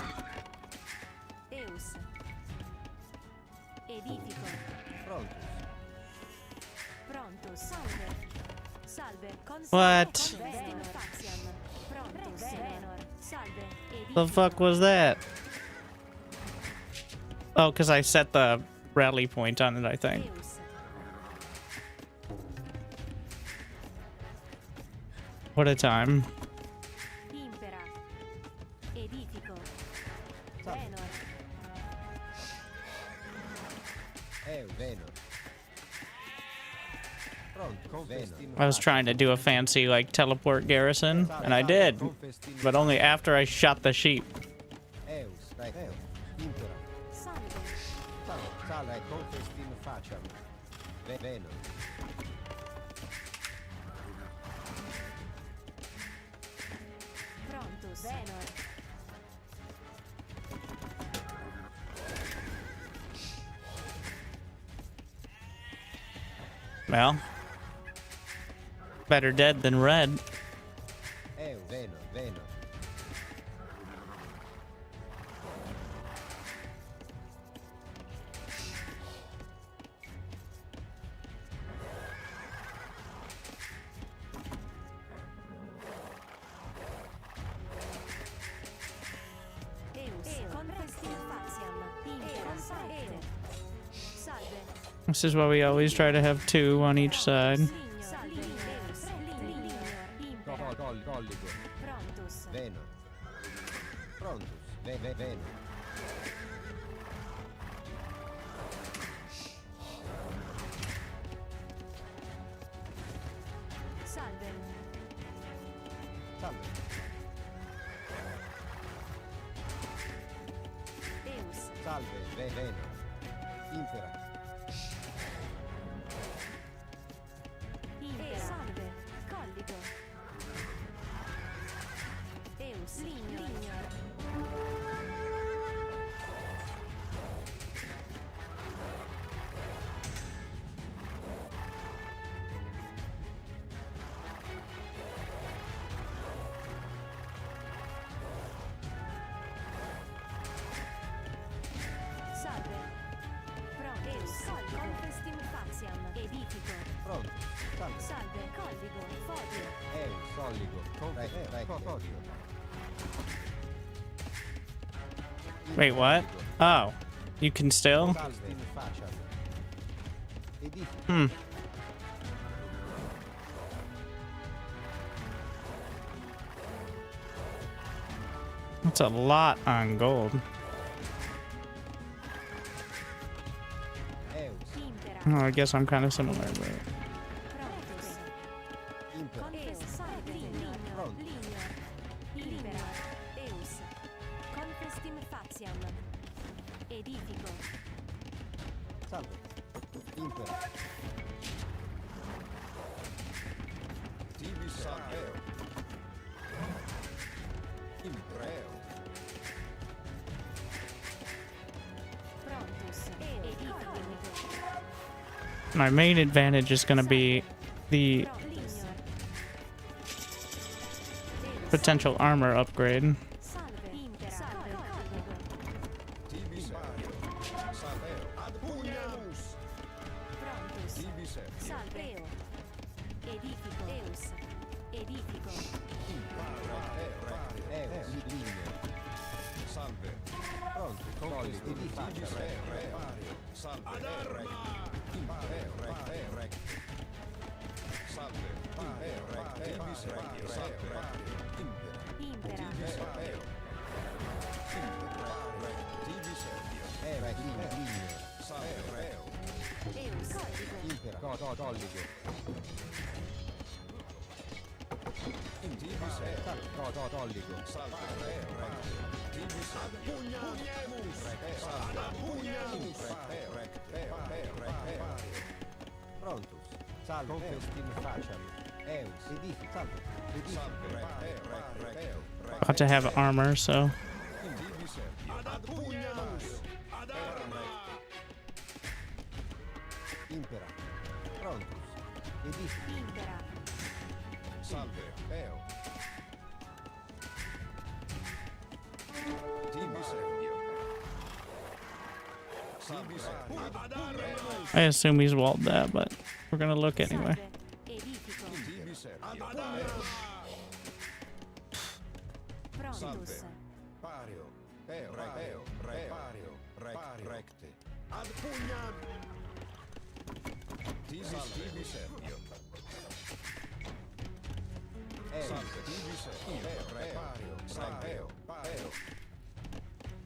Eus. Edifico. Pronto. Pronto. Salve. Salve. What? Venor. Faciam. Prontus. Venor. Salve. The fuck was that? Oh, because I set the rally point on it, I think. Eus. What a time. Impera. Edifico. Venor. Venor. Pronto. Venor. I was trying to do a fancy, like, teleport garrison, and I did. But only after I shot the sheep. Eus. Recte. Impera. Salve. Salve. Salve. Confestim faciam. Venor. Prontus. Venor. Well, better dead than red. Venor. Venor. Eus. Confestim faciam. Impera. Salve. Salve. This is why we always try to have two on each side. Salve. Eus. Lignor. Impera. Colligo. Prontus. Venor. Prontus. Venor. Salve. Salve. Eus. Salve. Venor. Impera. Impera. Salve. Colligo. Eus. Lignor. Salve. Pronto. Eus. Colligo. Confestim faciam. Edifico. Pronto. Salve. Salve. Colligo. Fodio. Solligo. Fodio. Wait, what? Oh, you can still? Salve. Faciam. Edifico. Hmm. That's a lot on gold. Eus. Impera. Oh, I guess I'm kind of similar, but Prontus. Impera. Confes salve. Lignor. Pronto. Lignor. Impera. Eus. Confestim faciam. Edifico. Salve. Impera. Tibi serveo. Impreo. Prontus. Edifico. my main advantage is going to be the Lignor. potential armor upgrade. Salve. Impera. Salve. Tibi serveo. Salveo. Ad pugnamus. Prontus. Tibi serveo. Salveo. Edifico. Eus. Edifico. Eus. Ligneo. Salve. Pronto. Colli. Tibi facciam. Salve. Ad arma. Impareo. Rec. Salve. Tibi serveo. Salve. Impera. Impera. Tibi serveo. Tibi serveo. Eus. Ligneo. Salveo. Eus. Codigo. Impera. Colligo. Tibi serveo. Colligo. Salve. Tibi serveo. Pugnamus. Salve. Pugnamus. Prontus. Salve. Confestim faciam. Eus. Edifico. Salve. Edifico. Ought to have armor, so Tibi serveo. Ad pugnamus. Ad arma. Impera. Prontus. Edifico. Impera. Salve. Eo. Tibi serveo. Tibi serveo. Ad arma. I assume he's walled that, but we're gonna look anyway. Salve. Edifico. Tibi serveo. Ad arma. Prontus. Pario. Eo. Pario. Recte. Ad pugnam. Tibi serveo. Eus. Salve. Tibi serveo. Pario. Salveo.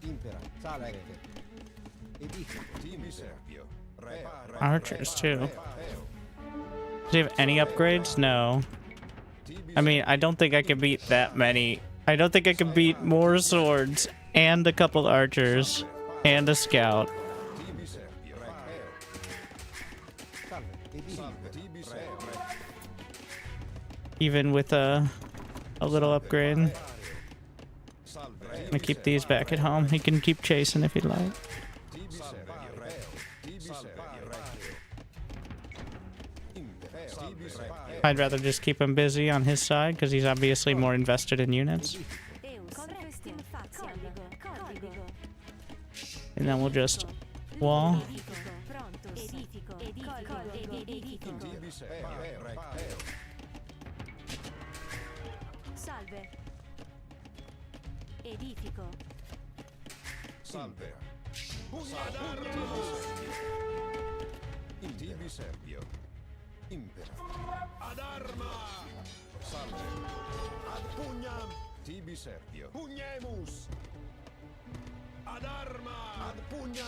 Impera. Salve. Edifico. Tibi serveo. Archers too. Do you have any upgrades? No. I mean, I don't think I can beat that many. I don't think I can beat more swords and a couple archers and a scout. Tibi serveo. Salve. Edifico. Tibi serveo. Even with a little upgrade. Salve. I'm gonna keep these back at home. He can keep chasing if he'd like. Tibi serveo. Tibi serveo. Tibi serveo. I'd rather just keep him busy on his side because he's obviously more invested in units. Eus. Confestim faciam. Codigo. And then we'll just wall. Edifico. Prontus. Edifico. Edifico. Tibi serveo. Salve. Edifico. Salve. Tibi serveo. Impera. Ad arma. Salve. Ad pugnam. Tibi serveo. Pugnemus. Ad arma. Ad pugnam.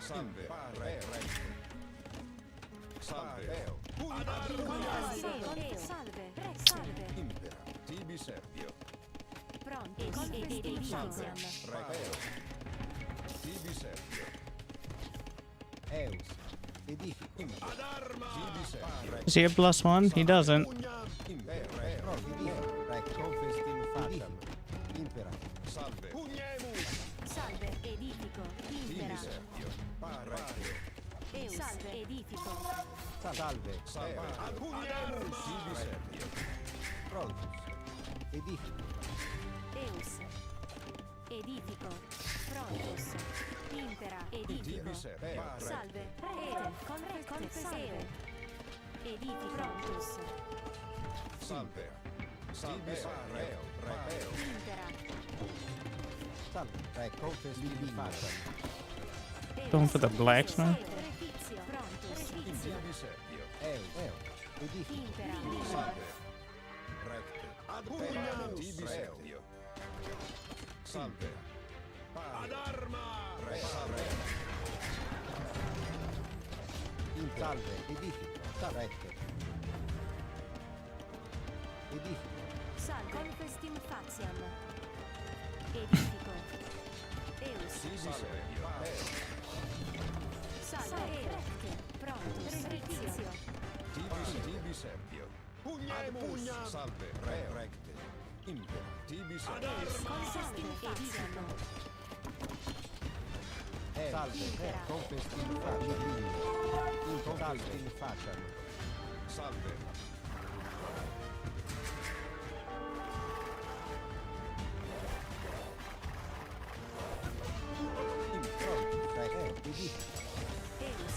Salve. Salve. Ad arma. Salve. Salve. Impera. Tibi serveo. Prontus. Edifico. Tibi serveo. Eus. Edifico. Ad arma. Tibi serveo. Does he have +1? He doesn't. Pugnam. Impera. Pronto. Edifico. Rec. Confestim faciam. Impera. Salve. Pugnemus. Salve. Edifico. Tibi Impera. serveo. Eus. Salve. Edifico. Salve. Salve. Ad pugnemus. Tibi serveo. Prontus. Edifico. Eus. Edifico. Prontus. Impera. Edifico. Tibi serveo. Salve. Confesseo. Edifico. Prontus. Salve. Tibi serveo. Impera. Salve. Rec. Confestim faciam. Eus. Going for the blacksmith. Refizio. Prontus. Refizio. Tibi serveo. Eus. Edifico. Impera. Salve. Recte. Ad pugnam. Tibi servio. Salve. Ad arma. Re, salve. In salve, edifico, salvette. Edifico, Salve. Confestim faciam. Edifico. Eus. Tibi servio. Salve. Recte. Pronto. Servizio. Tibi servio. Pugnemus. Salve. Re, recte. Impera. Tibi servio. Confestim faciam. salve, confestim faciam. In confestim faciam. Salve. Edifico. Eus.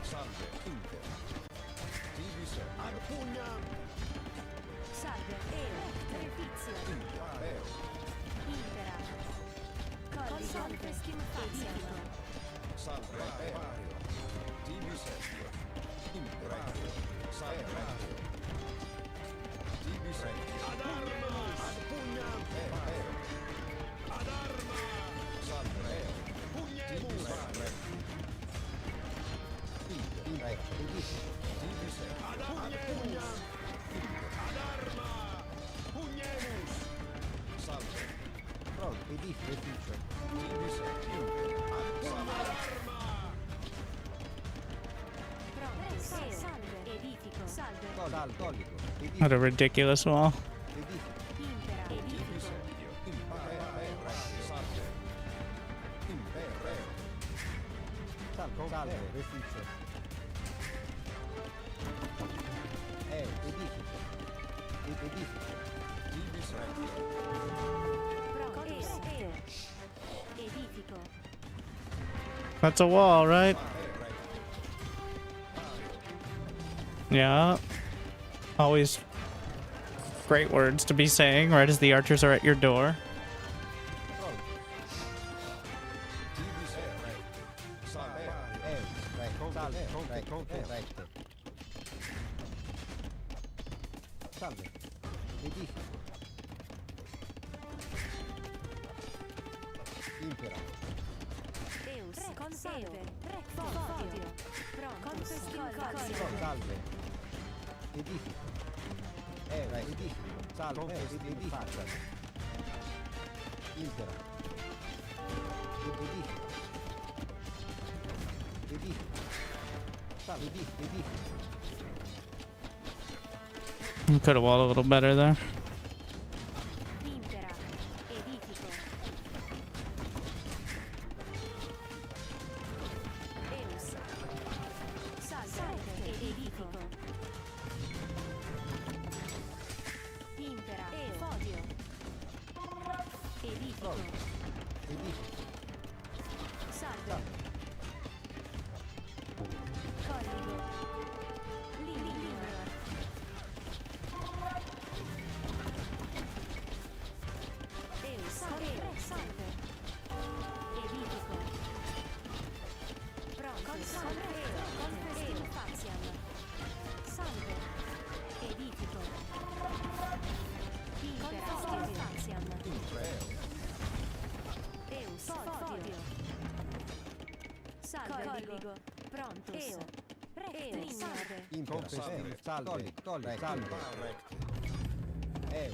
Salve. Impera. Tibi servio. Ad pugnam. Salve. Servizio. Impera. Impera. Confestim faciam. Salve. Tibi servio. Impera. Salve. Tibi servio. Ad arma. Ad pugnam. Ad arma. Salve. Pugnemus. Edifico. Tibi servio. Ad pugnam. Ad arma. Pugnemus. Salve. Pronto, edificio. Tibi servio. Ad arma. Pronto. Salve. Edifico. Salve. Cattolico. Edifico. What a ridiculous wall. Edifico. Impera. Tibi Edifico. servio. Impera. Salve. Impera. Salve, edificio. Edifico. Edifico. Tibi servio. Pronto. Edifico. That's a wall, right? Yeah. Always great words to be saying right as the archers are at your door. Tibi servio. Salve. Recte. Salve. Edifico. Impera. Eus. Consalve. Fodio. Pronto. Confestim faciam. Salve. Edifico. Edifico. Salve. Edifico. Impera. Edifico. Edifico. Salve. Edifico. You could have walled a little better there. Impera. Edifico. Eus. Salve. Edifico. Impera. Fodio. Edifico. Edifico. Salve. Colligo. Linea. Eus. Salve. Edifico. Pronto. Confestim faciam. Salve. Edifico. Impera. Faciam. Eus. Fodio. Salve. Colligo. Prontus. Salve. Impera. Salve. Salve.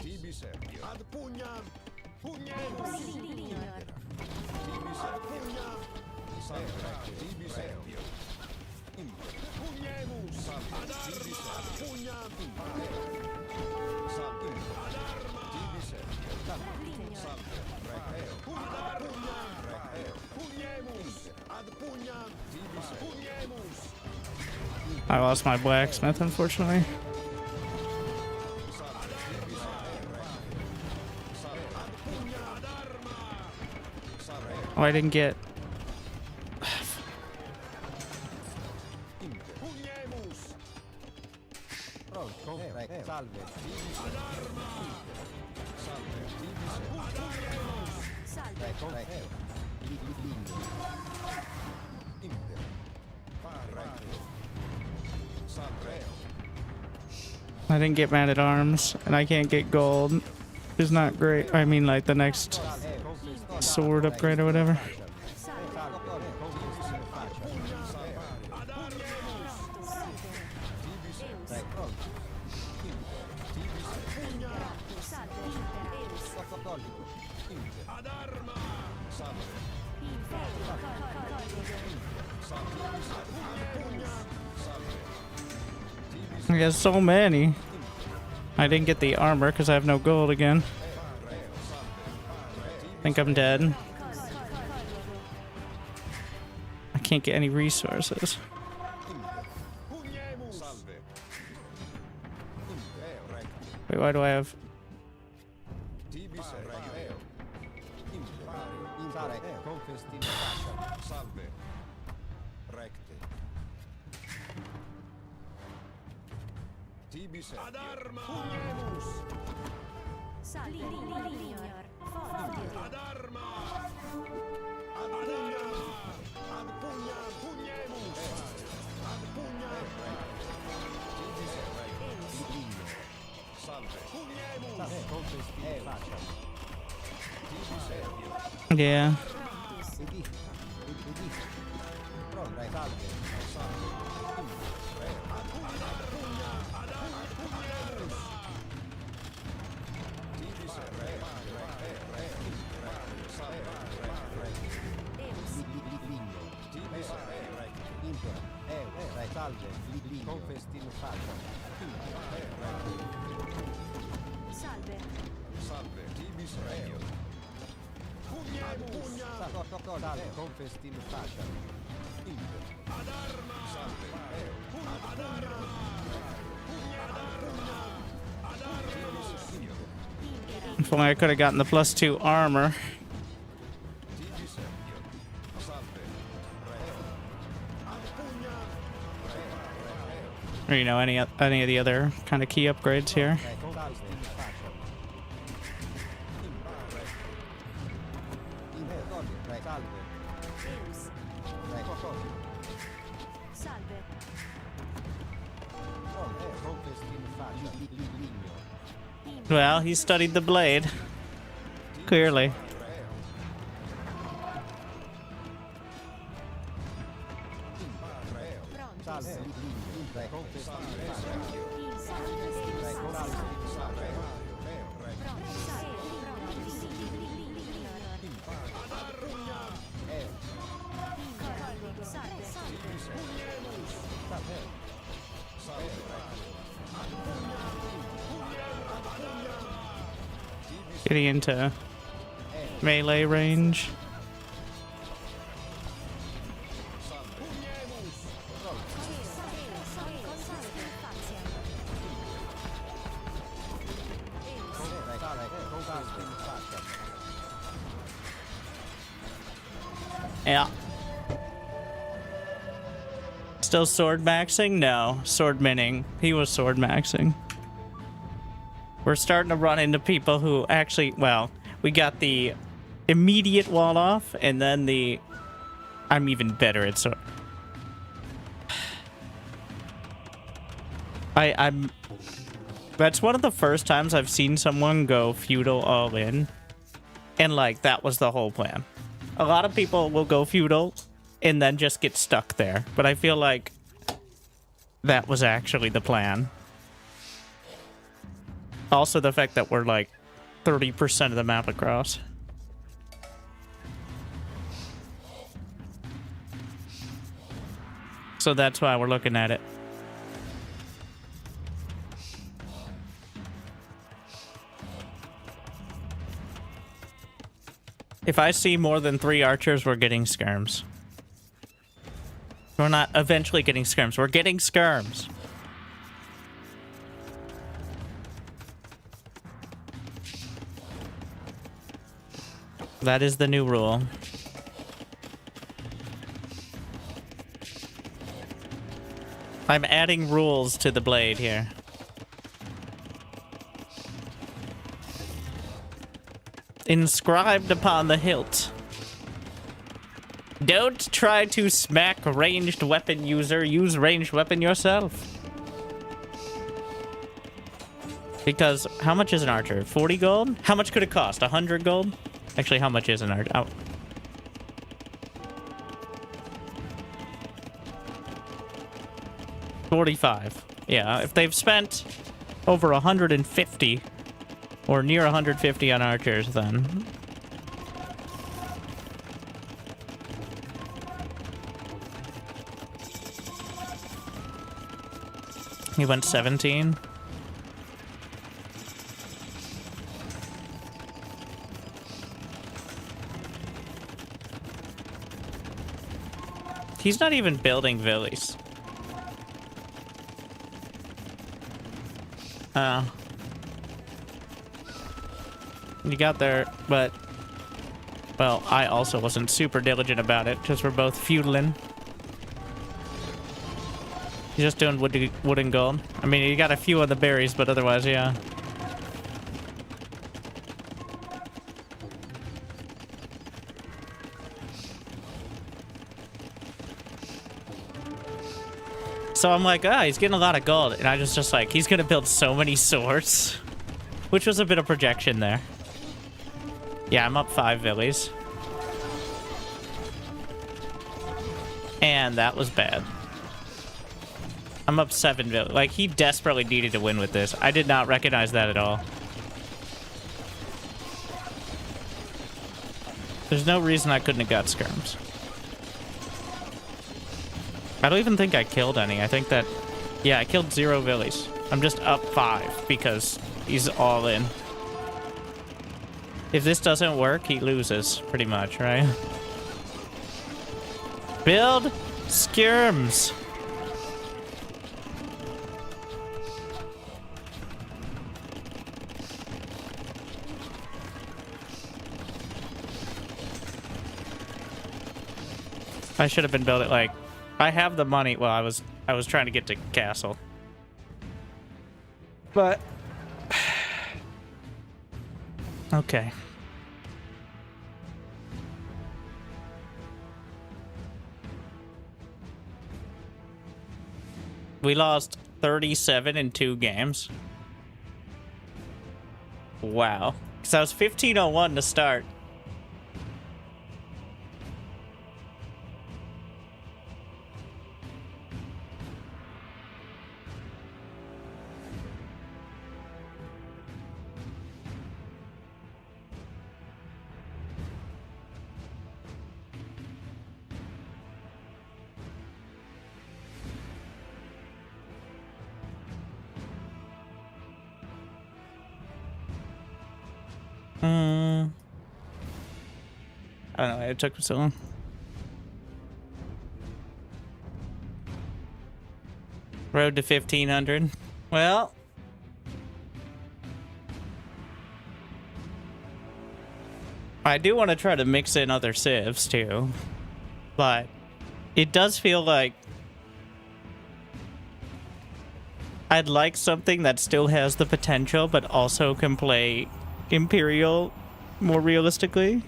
Tibi servio. Ad pugnam. Pugnemus. Linea. Tibi servio. Salve. Tibi servio. Pugnemus. Ad arma. Ad pugnam. Salve. Ad arma. Tibi servio. Salve. Ad arma. Pugnemus. Ad pugnam. Tibi servio. Pugnemus. I lost my blacksmith, unfortunately. Oh, I didn't get... Pugnemus. Pronto. Salve. Salve. Impera. Salve. I didn't get mad at arms, and I can't get gold. It's not great. I mean, like the next sword upgrade or whatever. I got so many. I didn't get the armor because I have no gold again. Think I'm dead. I can't get any resources. Wait, why do I have... Ad arma! Pugnemus! Ad arma! Ad pugna! Ad pugna! Pugnemus! Ad pugna! Salve! Pugnemus! Yeah. Salve, confesti in faccia. Salve. Salve! Tibis regio! Pugnemus! Salve, confesti in faccia. Ad arma! Salve! Ad arma! Ad arma! If only I could have gotten the +2 armor. Or, you know, any of the other kind of key upgrades here. Salve. Well, he studied the blade. Clearly. Getting into melee range. Yeah. Still sword maxing? No. Sword minning. He was sword maxing. We're starting to run into people who actually, well, we got the immediate wall off, and then the... I'm even better at sword. I'm... That's one of the first times I've seen someone go feudal all in. And, like, that was the whole plan. A lot of people will go feudal and then just get stuck there. But I feel like that was actually the plan. Also, the fact that we're like 30% of the map across. So that's why we're looking at it. If I see more than 3 archers, we're getting skirms. We're not eventually getting skirms. We're getting skirms. That is the new rule. I'm adding rules to the blade here. Inscribed upon the hilt. Don't try to smack ranged weapon user. Use ranged weapon yourself. Because how much is an archer? 40 gold? How much could it cost? 100 gold? Actually, how much is an archer? Oh. $45. Yeah, if they've spent over 150 or near 150 on archers, then he went 17. He's not even building villas. You got there, but well, I also wasn't super diligent about it because we're both feudling. You're just doing wood and gold. I mean, you got a few of the berries, but otherwise, yeah. So I'm like, he's getting a lot of gold. And I was just like, he's going to build so many swords. Which was a bit of projection there. Yeah, I'm up 5 villies. And that was bad. I'm up 7 villies. Like, he desperately needed to win with this. I did not recognize that at all. There's no reason I couldn't have got skirms. I don't even think I killed any. I think that... Yeah, I killed 0 villies. I'm just up 5 because he's all in. If this doesn't work, he loses, pretty much, right? Build skirms. I should have been building, like... I have the money. Well, I was trying to get to castle. But... Okay. We lost 37 in 2 games. Wow. Because I was 1501 to start. I don't know why it took so long. Road to 1500. Well, I do want to try to mix in other civs too, but it does feel like I'd like something that still has the potential, but also can play Imperial more realistically.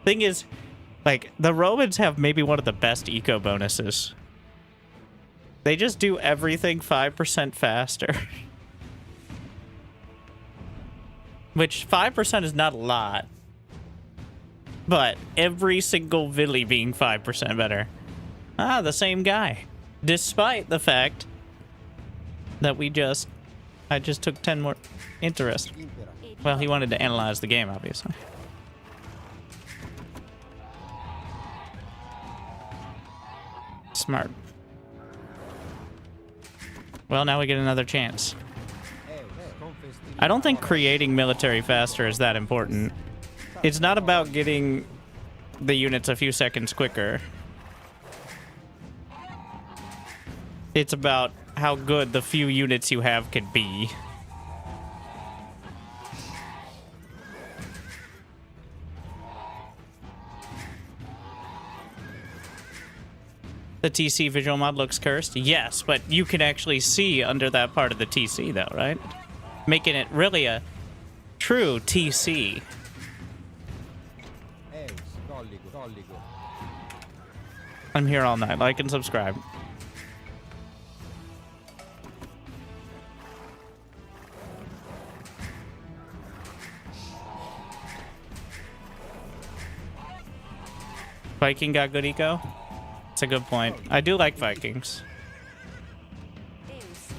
Thing is, like, the Romans have maybe one of the best eco bonuses. They just do everything 5% faster. Which 5% is not a lot. But every single Villi being 5% better. Ah, the same guy. Despite the fact that I just took 10 more interest. Well, he wanted to analyze the game, obviously. Smart. Well, now we get another chance. I don't think creating military faster is that important. It's not about getting the units a few seconds quicker. It's about how good the few units you have can be. The TC visual mod looks cursed? Yes, but you can actually see under that part of the TC, though, right? Making it really a true TC. I'm here all night. Like and subscribe. Viking got good eco? That's a good point. I do like Vikings. Eus.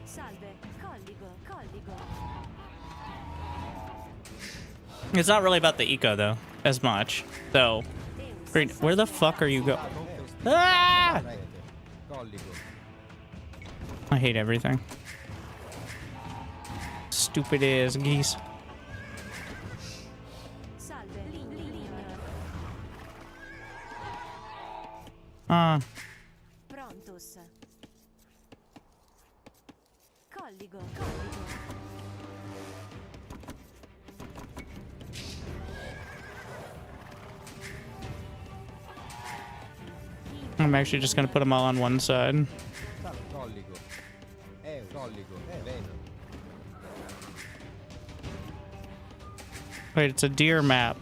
Salve. Colligo. Colligo. It's not really about the eco, though, as much. So, Eus. where the fuck are you going? Ah! Rete. Colligo. I hate everything. Stupid ass geese. Salve. Lignor. Prontus. Colligo. Colligo. I'm actually just gonna put them all on one side. Salve. Colligo. Colligo. Veno. Wait, it's a deer map.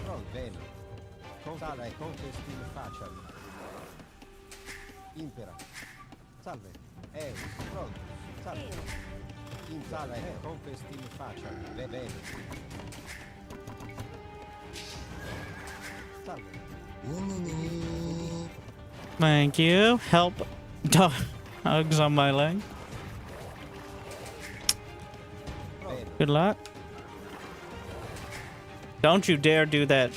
Pronto. Veno. Salve. Contestino facciam. Impera. Salve. Pronto. Salve. In salve. Confestino facciam. Veno. Salve. Thank you. Help. Dogs on my leg. Veno. Good luck. Don't you dare do that.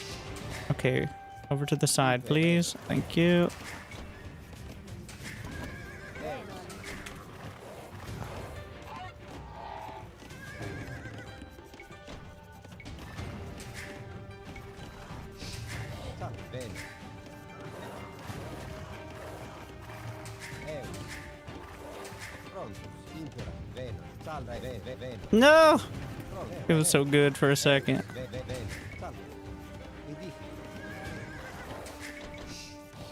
Okay. Over to the side, please. Thank you. Salve. Veno. Pronto. Impera. Veno. Salve. Veno. No! Pronto. It was so good for a second. Veno. Salve. Edifico.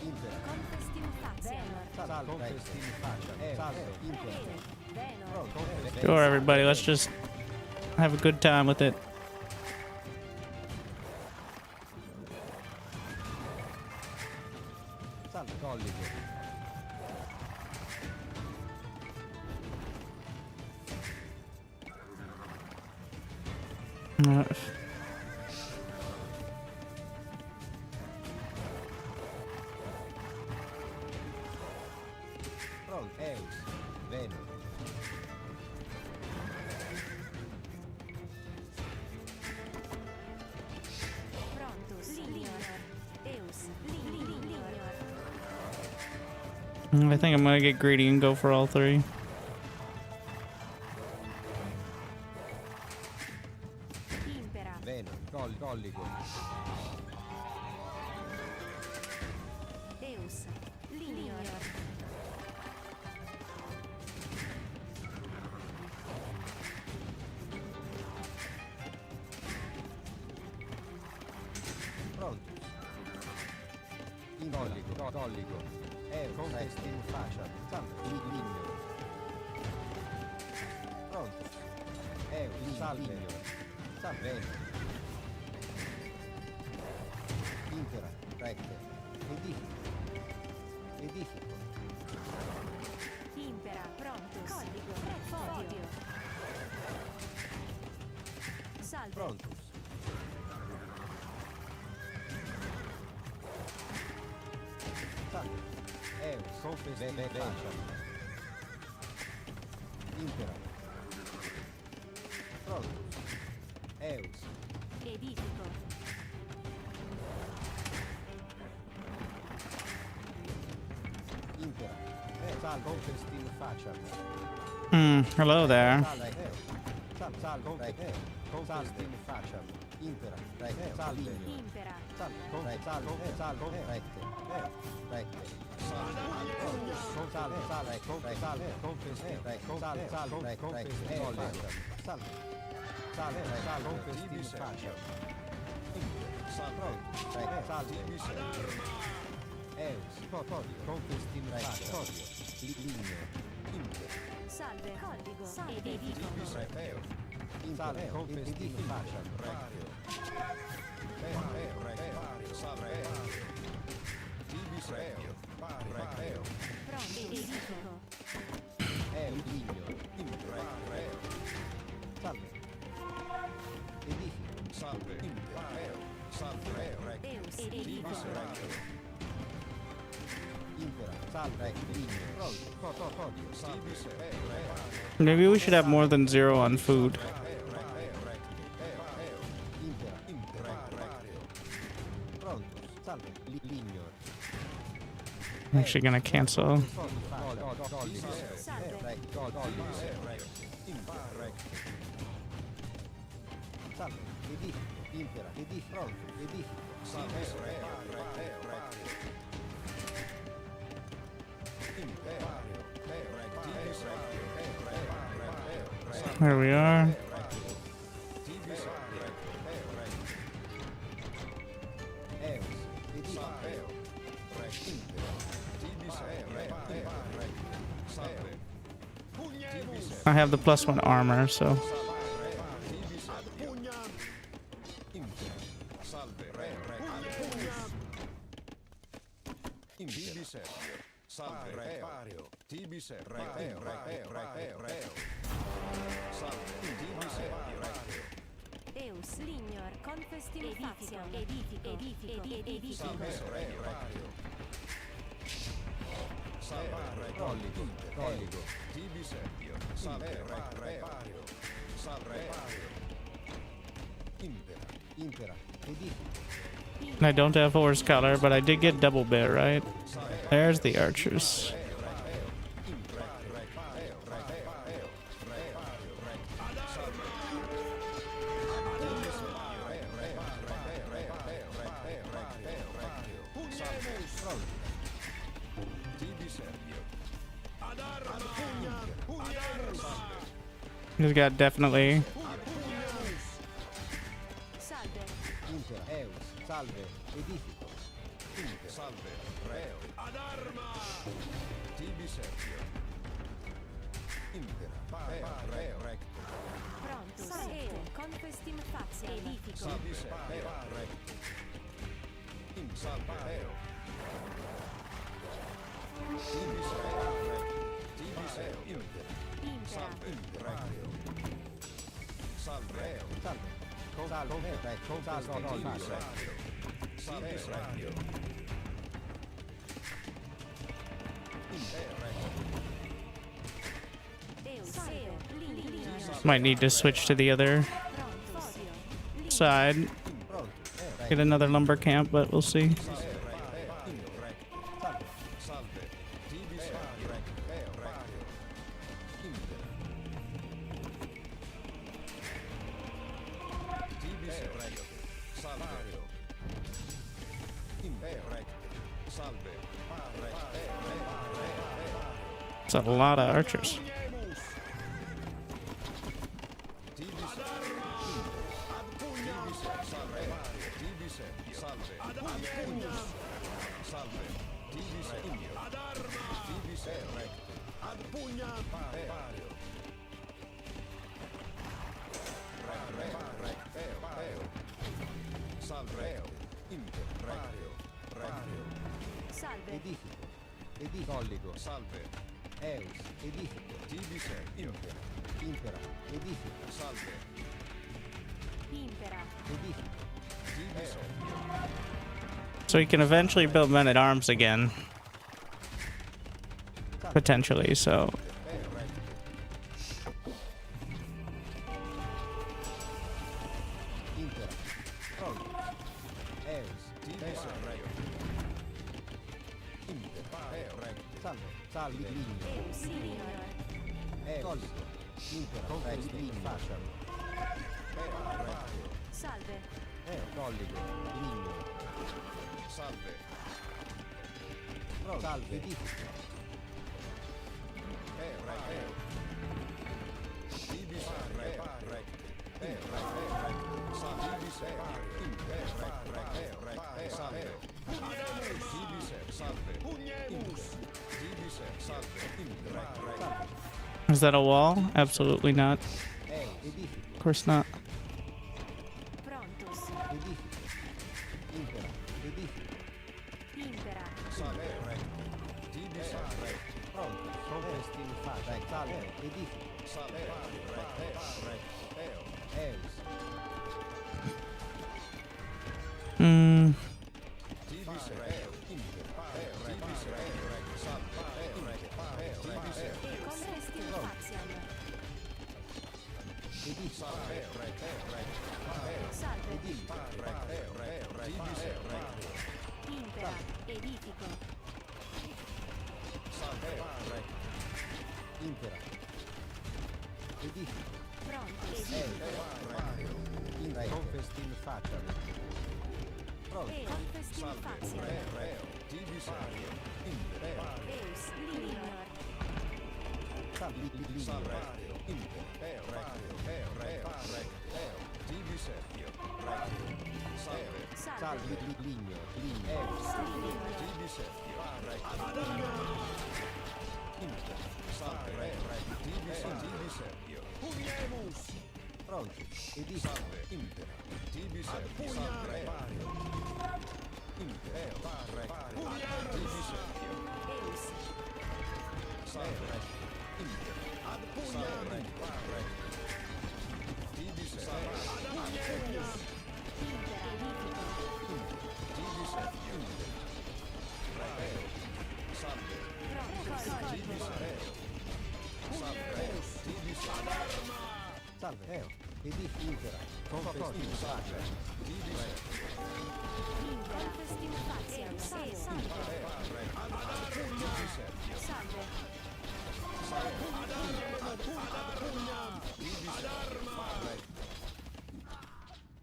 Impera. Confestim faciam. Salve. Confestino facciam. Salve. Impera. Veno. Pronto. Sure, everybody. Let's just have a good time with it. Salve. Colligo. Uh, Pronto. Veno. Prontus. Lignor. Eus. Lignor. I think I'm gonna get greedy and go for all three. Impera. Veno. Colligo. Eus. Lignor. Pronto. In colligo. Confestino facciam. Salve. Ligno. Pronto. Salve. Salve. Impera. Recte. Edifico. Impera. Prontus. Colligo. Fodio. Salve. Prontus. Salve. Confestino facciam. Impera. Prontus. Edifico. Impera. Salve. Confestino facciam. Hello there. Salve. Confestino facciam. Impera. Salve. Impera. Salve. Recte. Salve. Colligo. Edifico. Pronto. Edifico. Salve. Impera, salve, ligno, pronto, podio, salve, Maybe we should have more than 0 on food. impera, pronto, salve, ligno, I'm actually gonna cancel. salve, edifico, impera, edifico, pronto, edifico, There we are. I have the +1 armor, so Deus, Lignor, Confestim Faciam, Edifico. impera, edifico, I don't have horse color, but I did get double bear, right? There's the archers. He's got definitely Salve, impera, eus, salve, edifico, pronto, salve, Confestim Faciam, Edifico. Impera, Deus, Lignor, might need to switch to the other pronto, podio, side. Get another lumber camp, but we'll see. It's a lot of archers. salve, edifico, edicollico, salve, eus, edifico, tibise, impera, impera, edifico, salve, impera, edifico, tibise, So you can eventually build men at arms again. Potentially, so. impera, pronto, eus, tibise, impera, salve, salve, ligno, Deus, Lignor, collico, impera, ligno, fasciam, salve, collico, ligno, salve, salve, edifico, Is that a wall? Absolutely not. edifico, Of course not. prontus, edifico, impera, edifico, impera, pronto, sovresti in faccia, salve, edifico, eus, Salve. Impera. Edifico. Impera. Edifico. Pronto. Edifico. Confest in facem. Pronto. Confest in faziam. Eus. Lignor. Salve. Ligno. Eus. Lignor. Pronto. Edifico. Eus. Impera. Salve. Edifico. Impera. Confest in facem. Confest in faziam. Salve.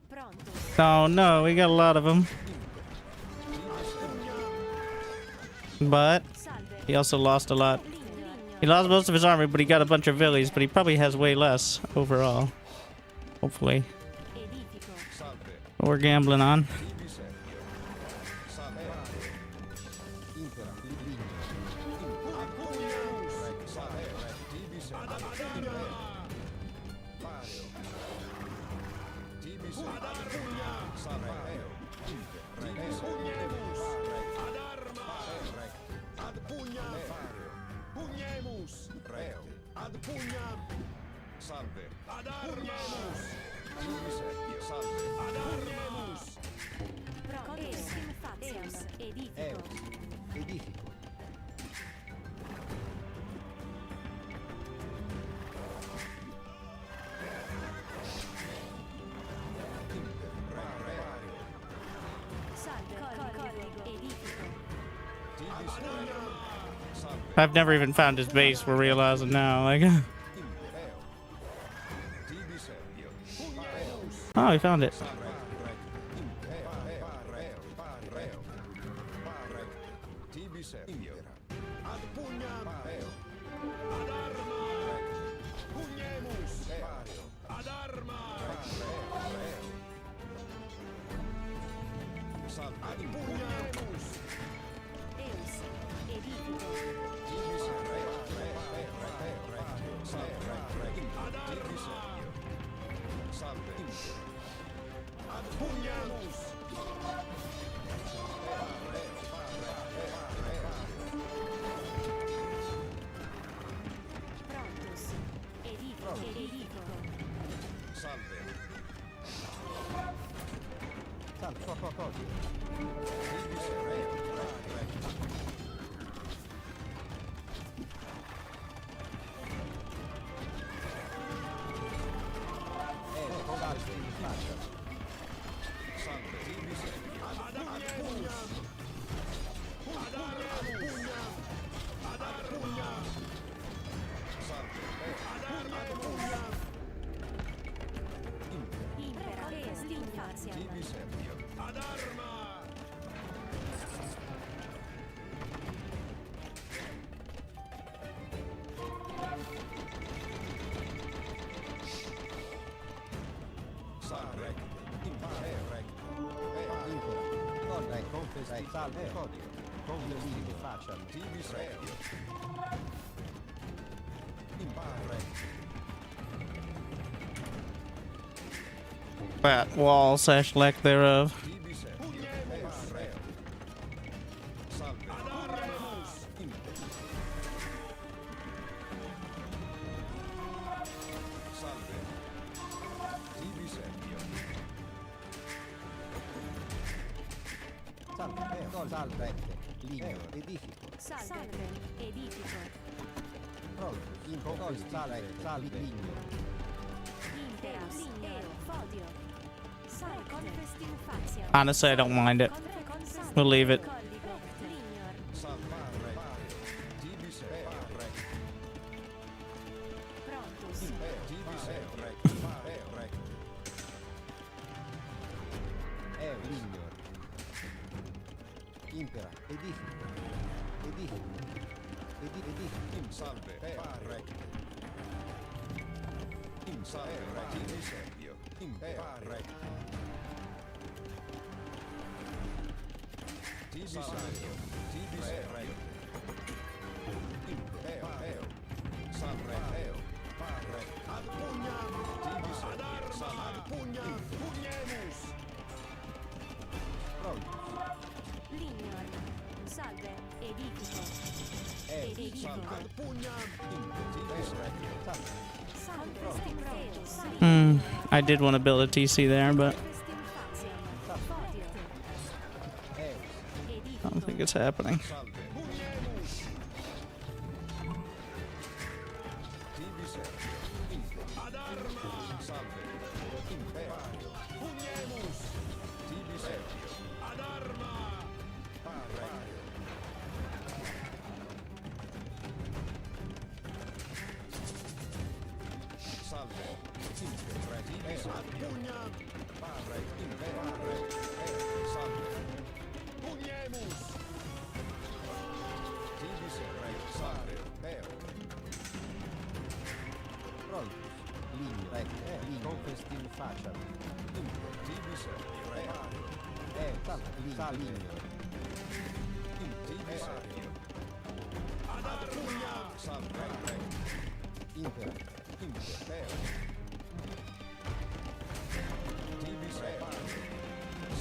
Pronto. Oh no, we got a lot of them. But Salve. he also lost a lot. Lignor. He lost most of his army, but he got a bunch of villies, but he probably has way less overall. Hopefully. Edifico. What we're gambling on. Impera. Pronto. Eus. In faziam. Edifico. Edifico. Salve. Codigo. Edifico. I've never even found his base. We're realizing now, like. Oh, we found it. Eus. Edifico. Prontos. Edifico. Edifico. Salve. Codigo. Confest in facem. Impera. Eus. In faziam. Confest. Salve. Codigo. Confest in facem. That wall / lack thereof. Salve. Ligno. Edifico. Salve. Edifico. Pronto. Salve. Ligno. Honestly, I don't mind it. We'll leave it. Lignor. Impera. Edifico. Edifico. Edifico. Salve, rec. Salve, rec. Divisio. Rec. Divisio. Divisio. Salve, rec. Ad pugnam. Divisio. Salve, pugnam. Pugnemus. Pronto. Lignor. Salve. Edifico. Edifico. Ad pugnam. Divisio. I did want to build a TC there, but I don't think it's happening. Salve. Pugnemus. Divisio. Ad arma. Salve. Imperio. Pugnemus. Divisio. Ad arma. Salve. Impere. Divisio. Ad pugnam. Impere. Salve. Pugnemus. Divisio. Salve. Pronto. Lignor. Confestin faciam. Divisio. Lignor. Divisio. Ad arma. Salve. Impera. Impero. Divisio.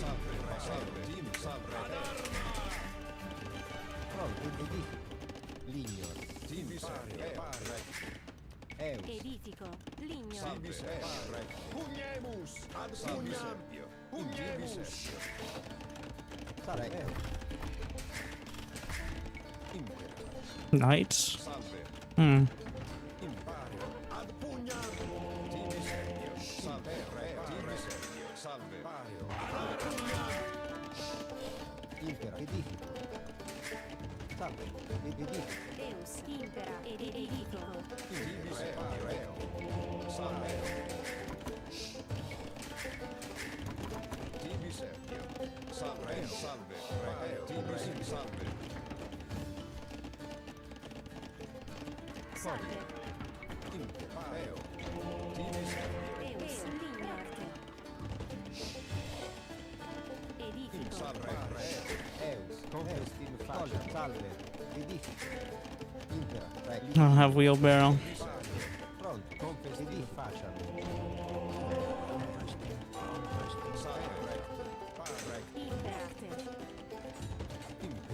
Salve. Salve. Salve. Pronto. Edifico. Lignor. Divisio. Edifico. Lignor. Divisio. Pugnemus. Ad pugnam. Pugnemus. Salve. Impero. Knights. Salve. Impario. Ad pugnam. Divisio. Salve. Divisio. Salve. Ad pugnam. Impera. Edifico. Salve. Edifico. Deus. Impera. Edifico. Divisio. Salve. Divisio. Salve. Salve. Divisio. Salve. Salve. Impero. Divisio. Deus. Lignor. Edifico. Salve. Confestin faciam. Salve. Edifico. Impera. I don't have wheelbarrow. Pronto. Confestin faciam. Imperate.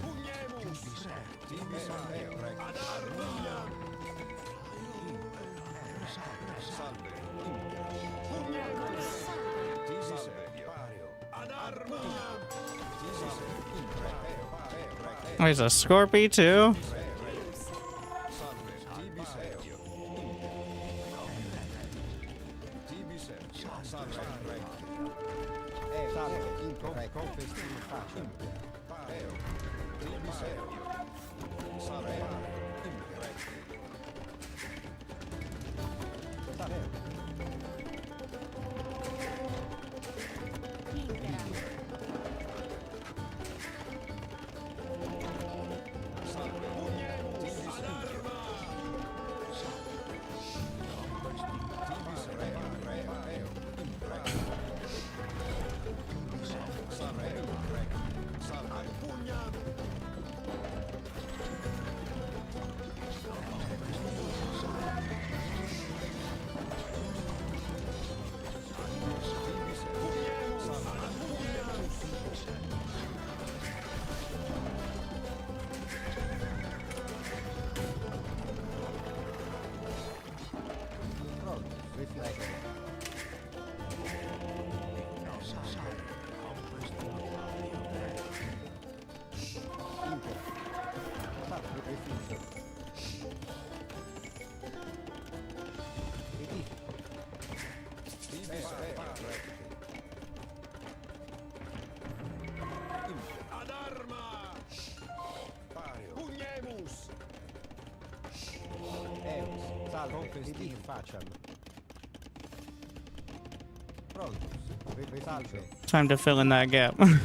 Pugnemus. Divisio. Ad arma. Salve. Pugnemus. Divisio. Ad arma. Divisio. There's a Scorpy too. Salve. Divisio. Divisio. Salve. Salve. Impera. Confestin faciam. Divisio. Salve. Salve. Impera. Ad arma! Pario. Pugnemus! Eus, salve, vedi facciam. Prontus, salve. Time to fill in that gap. Tempest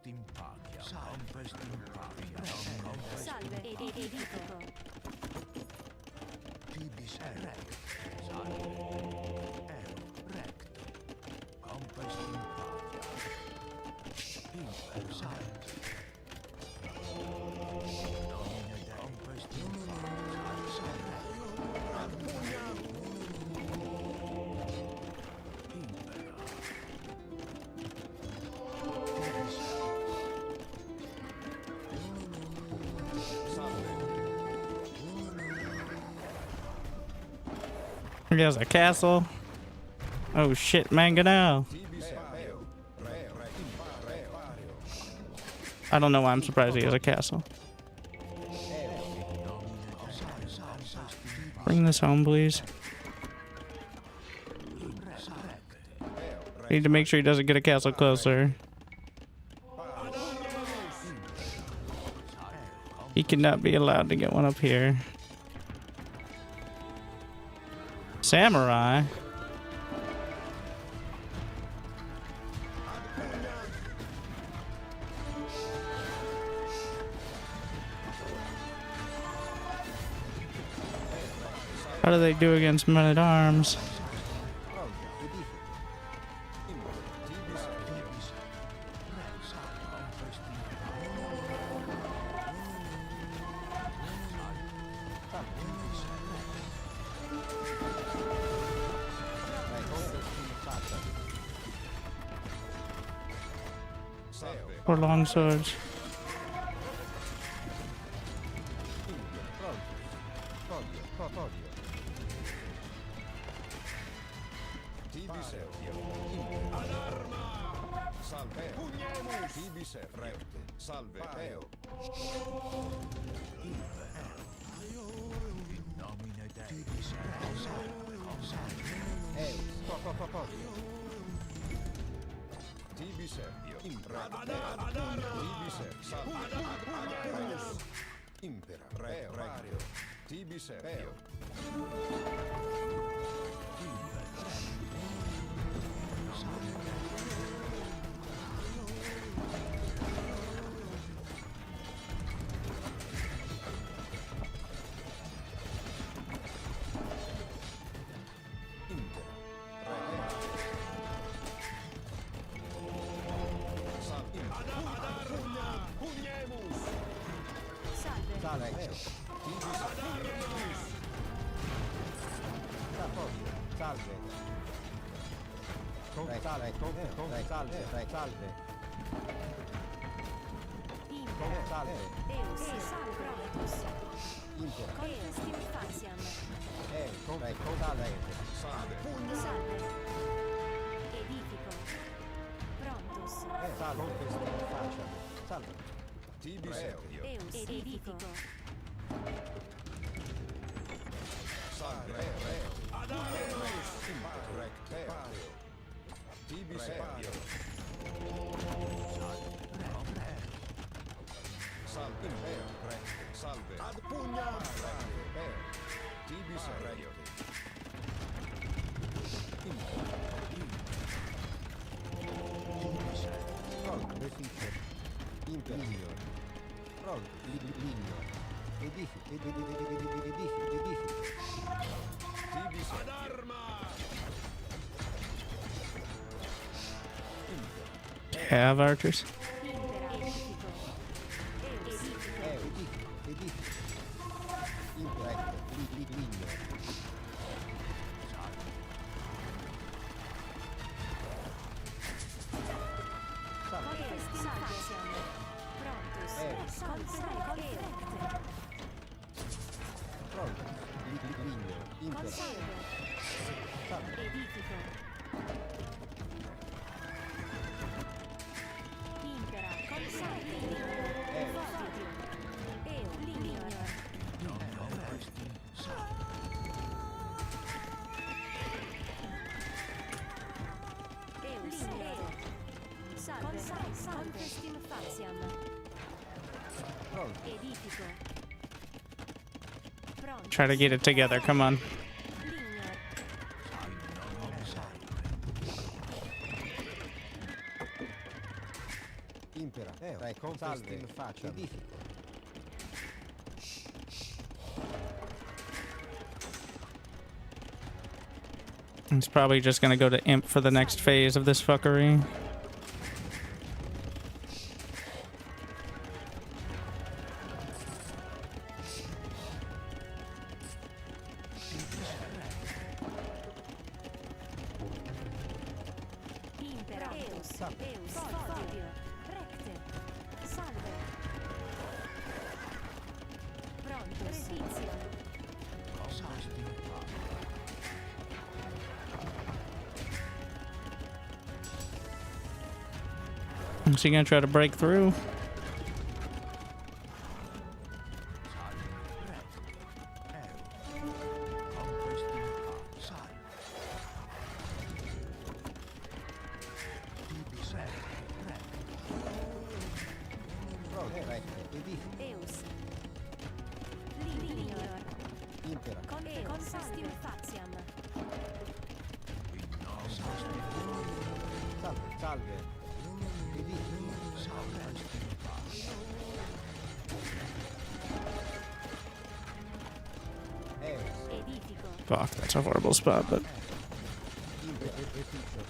in pace. Tempest in pace. Salve, edifico. Tibis erect. Salve. Erect. Tempest in pace. Imper salve. Domine tempest in pace. Salve. He has a castle. Oh shit, Mangonel. I don't know why I'm surprised he has a castle. Bring this home, please. Need to make sure he doesn't get a castle closer. He cannot be allowed to get one up here. Samurai? How do they do against men-at-arms? Or long swords? Tibi servio. Ad arma! Salve. Pugnemus! Tibi servio. Salve. Eo. Nomine Tibis erect. Salve. Tibi servio. Ad arma! Tibi servio. Salve. Pugnemus! Impera. Re. Vario. Tibi servio. Salve. Salve. Deus, salve. Confesti faciam. Salve. Edifico. Prontus. Salve. Tibi servio. Deus, edifico. Salve. Ad arma! Recte. Vario. Tibi servio. Salve. Recte. Salve. Ad pugnam! Recte. Tibi servio. Impegno. Pronto. Ligno. Edifico. Tibi servio. Ad arma! Have archers. Edifico. Edifico. Ligno. Confesti faciam. Prontus. Salve. Pronto. Ligno. Consalvo. Edifico. Impera. Consalve. Fortitude. Eo. Lignor. faziam. Edifico. Pronto. Try to get it together. Come on. Lignor. Impera. Salve. Faccia. Edifico. He's probably just gonna go to imp for the next phase of this fuckery. Impera. Eus. Fodio. Recte. Salve. Pronto. Retizio. Is he gonna try to break through? Eus. Lignor. Impera. Confestim faziam. Salve. Edifico. Edifico. Fuck, that's a horrible spot, but Impera. Edificio.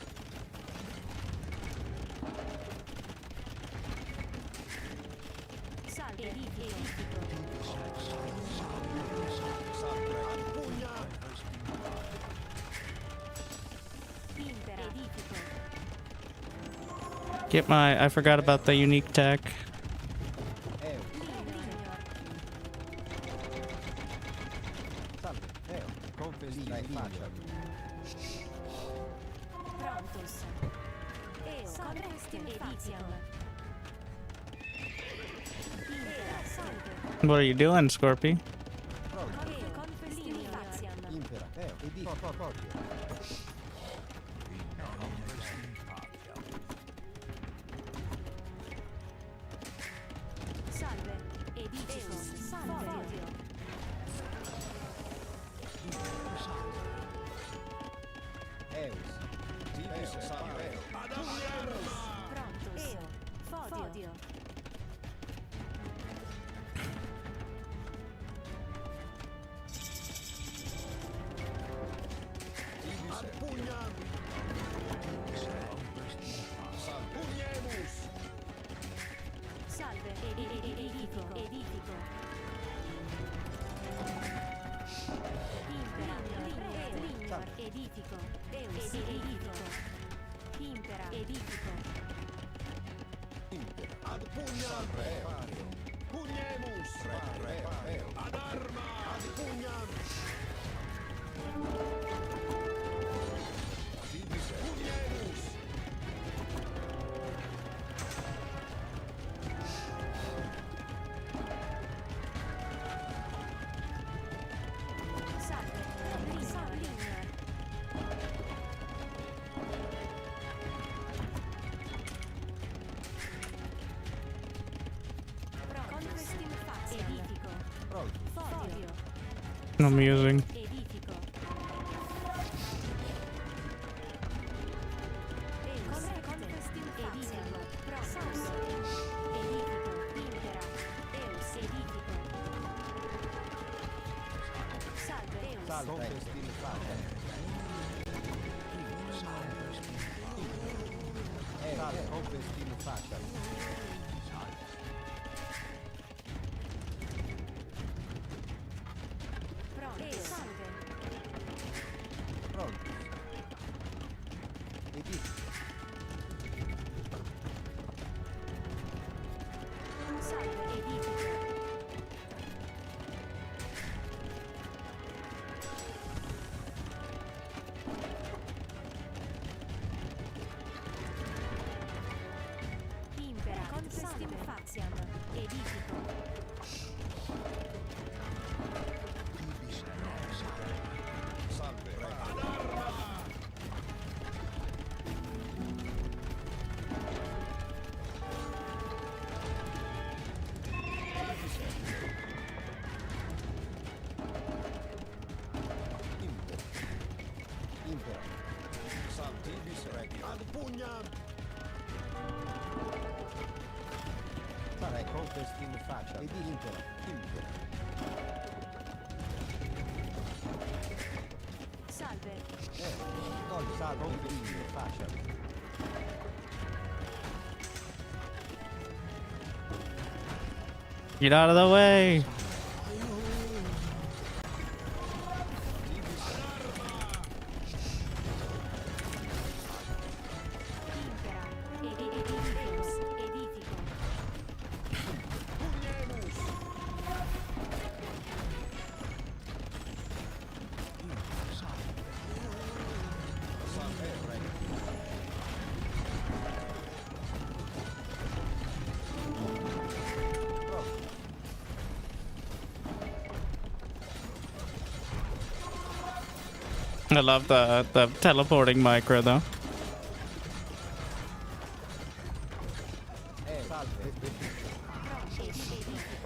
Salve. Edifico. Impera. Edifico. get my... I forgot about the unique tech. Lignor. Salve. Confestina in faccia. Prontus. Confestim faziam. Impera. Salve. What are you doing, Scorpy? Confestim faziam. Impera. Edifico. Fodio. Salve. Edifico. Salve. Prontus. Fodio. Salve. Edifico. Edifico. Impera. Lignor. Edifico. Eus. Edifico. Impera. Edifico. Ad pugnam. Pugnemus. Ad arma. Ad pugnam. Pugnemus. Salve. Lignor. Confestim faziam. Edifico. Fodio. I'm using. Edifico. Confestim faziam. Prontus. Edifico. Impera. Eus. Edifico. Salve. Eus. Confestina in faccia. Confestina in faccia. Pronto. Salve. Pronto. Edifico. Salve. Edifico. Impera. Tibi servio. Ad pugnam. Sarei conquest in faccia. Ed impera. Impera. Salve. Togli salvo. Conquest in faccia. Get out of the way. Impera. Edificus. Edifico. I love the teleporting micro though. Salve. Edifico.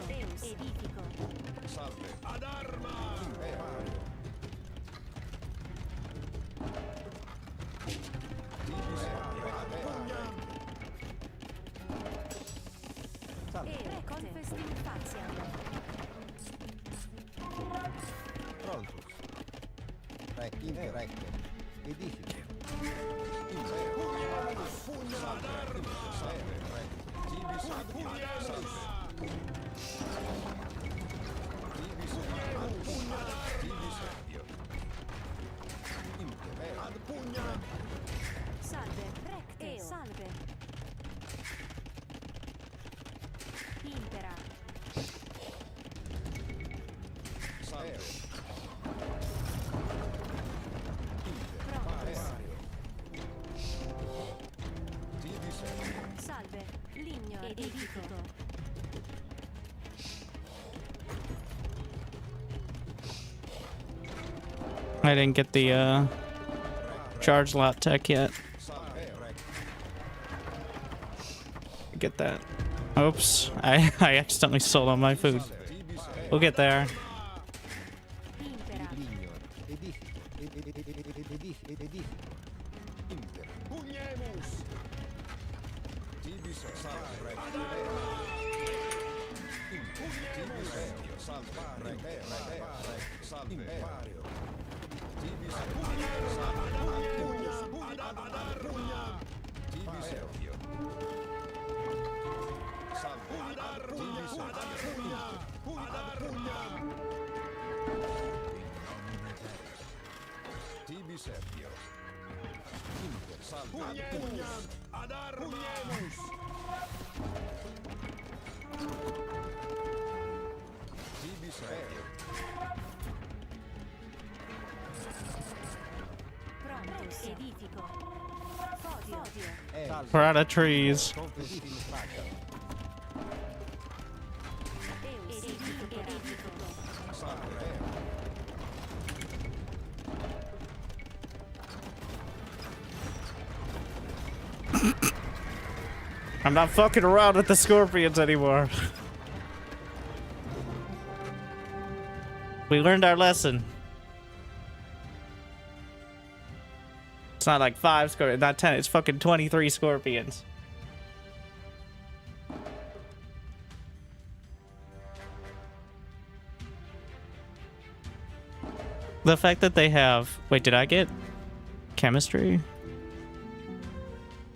Deus. Edifico. Salve. Ad arma. Tibi servio. Ad pugnam. Eo. Confest in faciam. Prontus. Recte. Impera. Edifico. Salve. Recte. Eo. Salve. Impera. Prontus. Salve. Ligno. Edifico. I didn't get the charge lot tech yet. Get that. Oops, I accidentally sold all my food. We'll get there. Impera. Ligno. Edifico. Edifico. Impera. Pugnemus. Tibi servio. Tibi servio. Salve. Salve. Imperio. Tibi servio. Salve. Ad arma. Tibi servio. Salve. Ad arma. Ad arma. Tibi servio. Salve. Pugnam. Ad arma. Tibi servio. Prontus. Edifico. Fodio. Salve. We're out of trees. Conquest in faccia. Deus. Edifico. Edifico. Salve. I'm not fucking around with the scorpions anymore. We learned our lesson. It's not like 5 scorpions, not 10, it's fucking 23 scorpions. The fact that they have... Wait, did I get chemistry?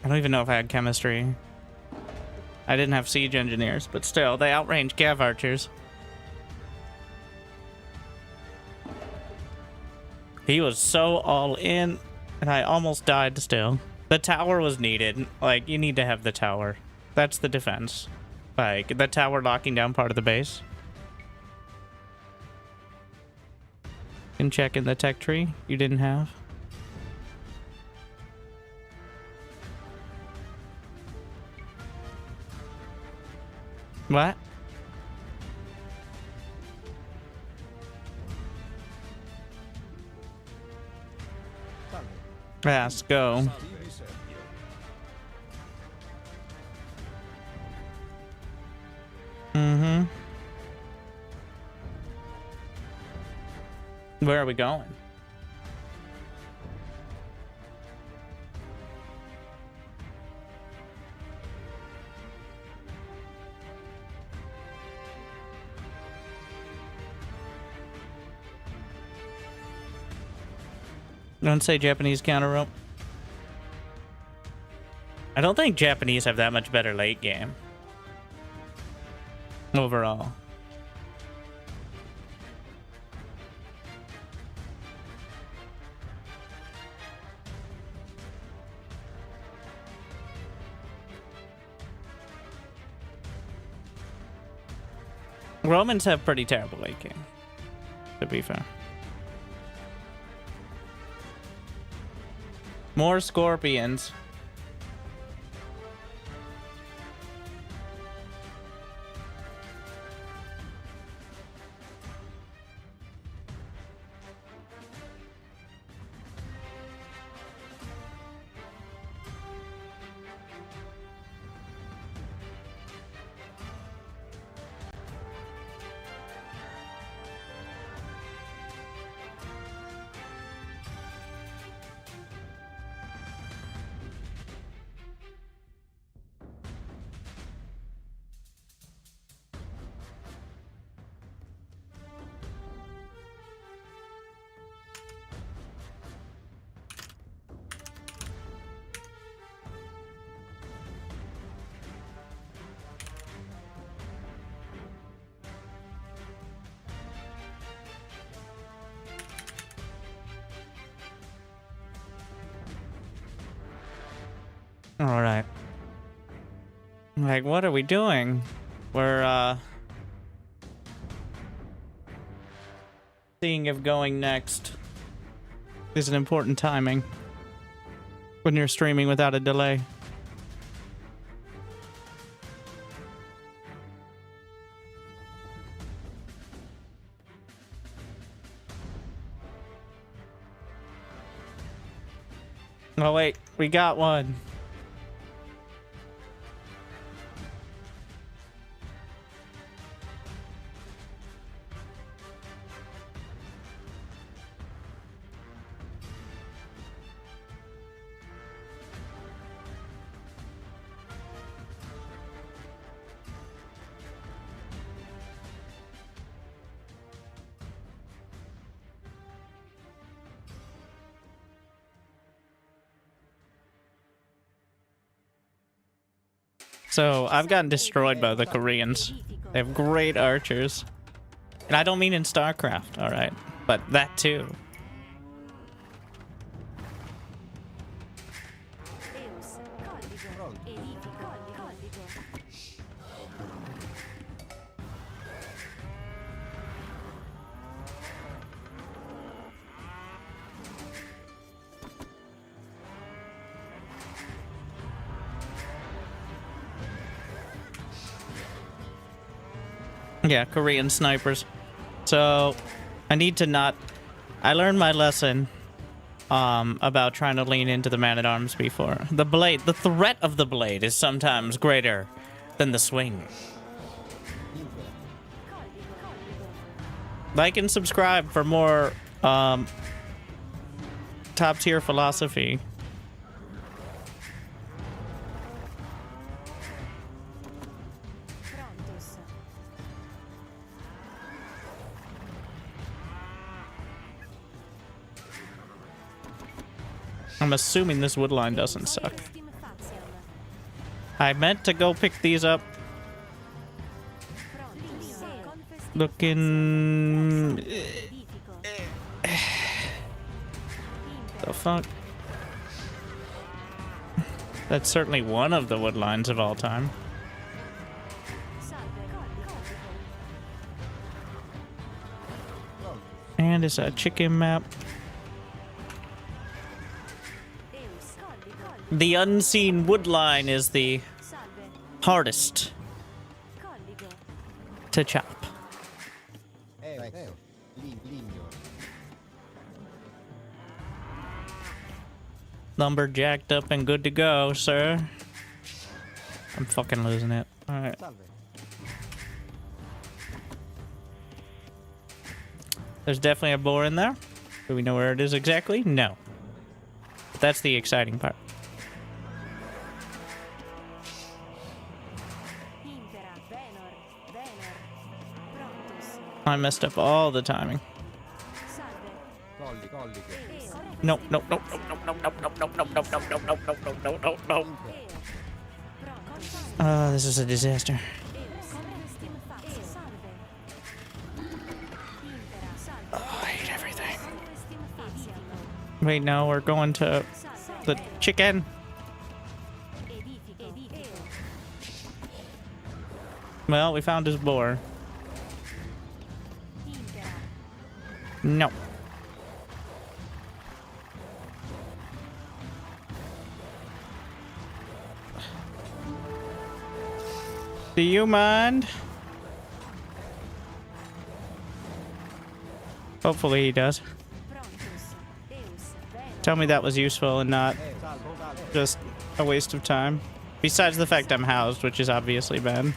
I don't even know if I had chemistry. I didn't have siege engineers, but still, they outrange cav archers. He was so all in, and I almost died still. The tower was needed. Like, you need to have the tower. That's the defense. Like, the tower locking down part of the base. And check in the tech tree you didn't have. What? Let's go. Mm-hmm. Where are we going? Don't say Japanese counter rope. I don't think Japanese have that much better late game. Overall. Romans have pretty terrible late game, to be fair. More scorpions. All right. Like, what are we doing? We're, seeing if going next is an important timing when you're streaming without a delay. Oh, wait. We got one. So, I've gotten destroyed by the Koreans. They have great archers. And I don't mean in StarCraft, alright? But that too. Deus, colligo, edifico, colligo. Yeah, Korean snipers. So, I need to not... I learned my lesson about trying to lean into the man-at-arms before. The blade, the threat of the blade is sometimes greater than the swing. Like and subscribe for more top-tier philosophy. Prontos. I'm assuming this wood line doesn't suck. Estim faciam. I meant to go pick these up. Prontos. Confestim Looking... edifico. The fuck? That's certainly one of the wood lines of all time. Salve, colligo. And it's a chicken map. Deus, colligo. The unseen wood line is the Salve, hardest colligo. to chop. Ligno. Lumber jacked up and good to go, sir. I'm fucking losing it. Alright. Salve. There's definitely a boar in there. Do we know where it is exactly? No. But that's the exciting part. Impera, venor, venor. Prontos. I messed up all the timing. Salve, No, no, no, no, no, no, no, no, no, no, no, no, no, no, no, no, no, no. Oh, this is a disaster. Oh, I hate everything. Wait, no, we're going to the chicken. Well, we found his boar. No. Do you mind? Hopefully he does. Tell me that was useful and not just a waste of time. Besides the fact I'm housed, which is obviously bad.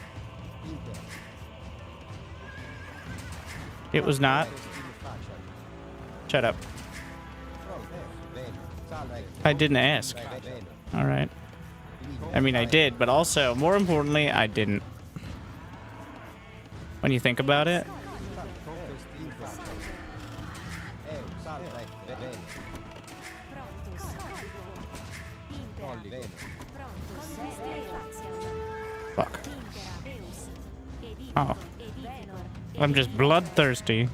It was not. Shut up. I didn't ask. Alright. I mean, I did, but also, more importantly, I didn't. When you think about it. Fuck. Oh. I'm just bloodthirsty.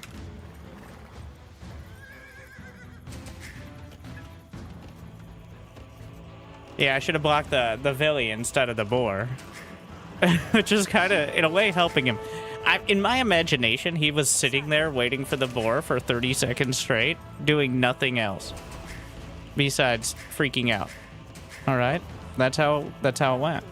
Yeah, I should have blocked the Villy instead of the boar. Which is kind of, in a way, helping him. In my imagination, he was sitting there waiting for the boar for 30 seconds straight, doing nothing else. Besides freaking out. Alright? That's how it went.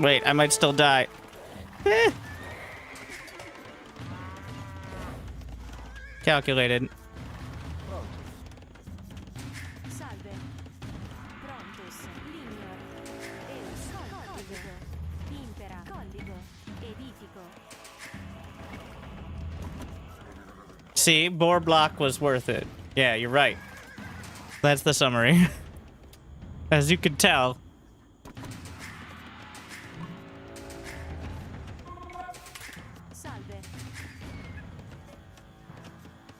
Wait, I might still die. Calculated. See, boar block was worth it. Yeah, you're right. That's the summary. As you can tell.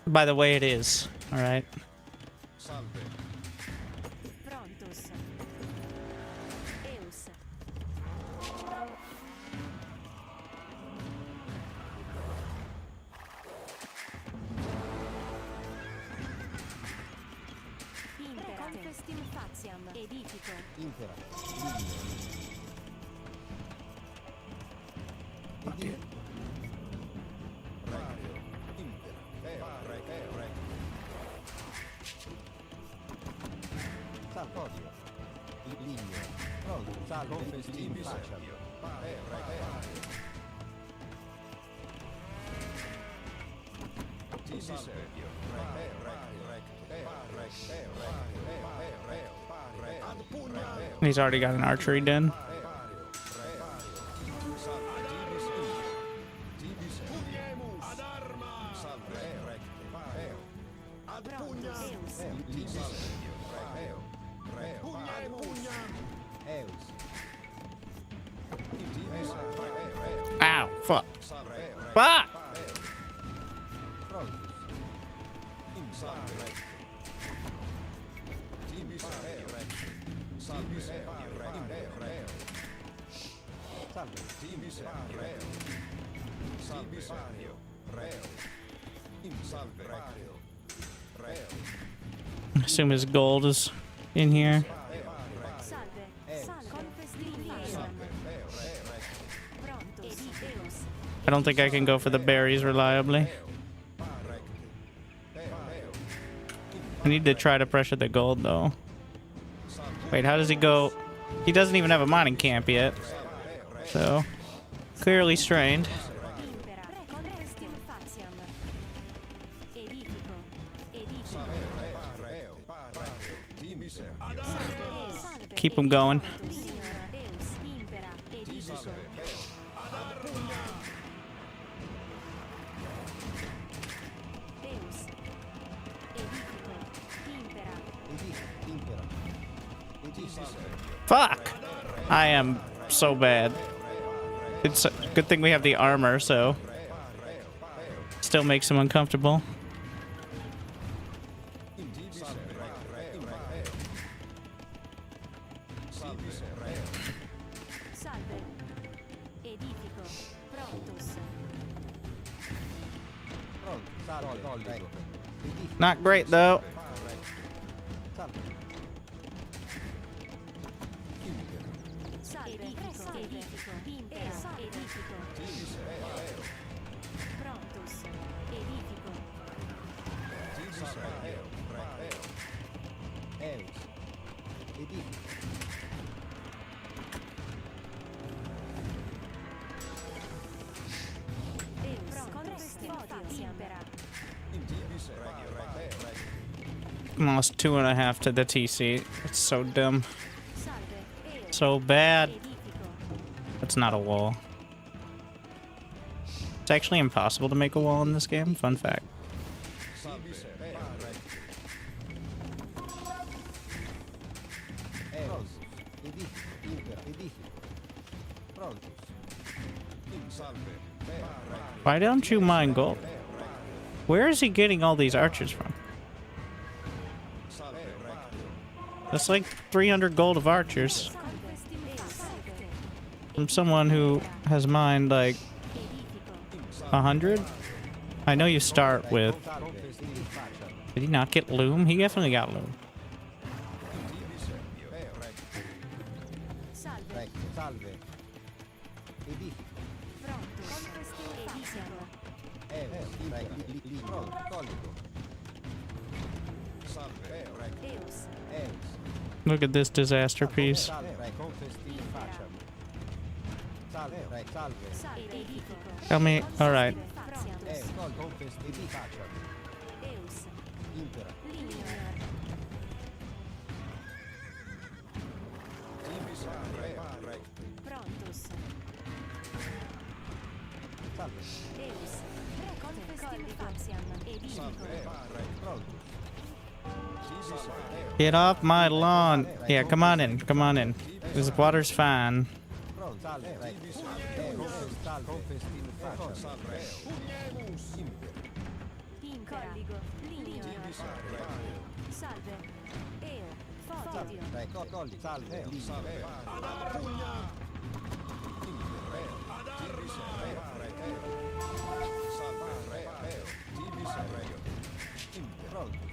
By the way, it is. All right. He's already got an archery den. Ow, fuck. Fuck! I assume his gold is in here. I don't think I can go for the berries reliably. I need to try to pressure the gold, though. Wait, how does he go? He doesn't even have a mining camp yet. So, clearly strained. Impera. Conquestim faciam. Edifico. Edifico. Salve. Keep him going. Deus. Impera. Edifico. Deus. Edifico. Impera. Impera. Fuck! I am so bad. It's a good thing we have the armor, so still makes him uncomfortable. Salve. Edifico. Prontus. Pronto. Salve. Prego. Edifico. Not great though. Salve. Salve. Edifico. Edifico. Impera. Edifico. Prontus. Edifico. Eus. Edifico. Deus. Conquestim faciam. Lost 2.5 to the TC. It's so dumb. Salve. Eus. So bad. Edifico. It's not a wall. It's actually impossible to make a wall in this game. Fun fact. Eus. Edifico. Impera. Edifico. Prontus. Why don't you mine gold? Where is he getting all these archers from? That's like 300 gold of archers Conquestim faciam. from someone who has mined like Edifico. 100. I know you start with. Salve. Edifico. Facciam. Did he not get loom? He definitely got loom. Salve. Prego. Salve. Edifico. Prontus. Conquestim faciam. Eus. Prego. Pronto. Collico. Deus. Eus. Look at this disaster piece. Salve. Confestim facciam. Salve. Salve. Salve. Edifico. Tell me. All right. Faciam. Eus. Confestim facciam. Deus. Impera. Linear. Prontus. Salve. Deus. Conquestim faciam. Edifico. Prontus. Get off my lawn. Yeah, come on in. Come on in. This water's fine. Pronto. Salve. Eus. Salve. Confestim facciam. Impera. Linear. Salve. Eo. Fodio. Prego. Colli. Salve. Pronto. Edifico.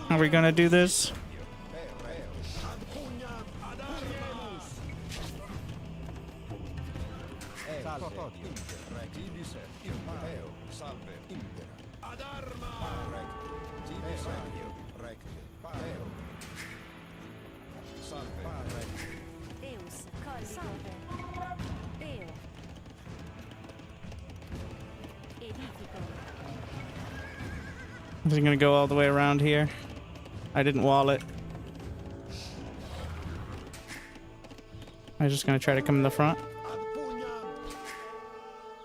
Are we gonna do this? Deus. Collico. Eo. Edifico. Is he gonna go all the way around here? I didn't wall it. I'm just gonna try to come in the front.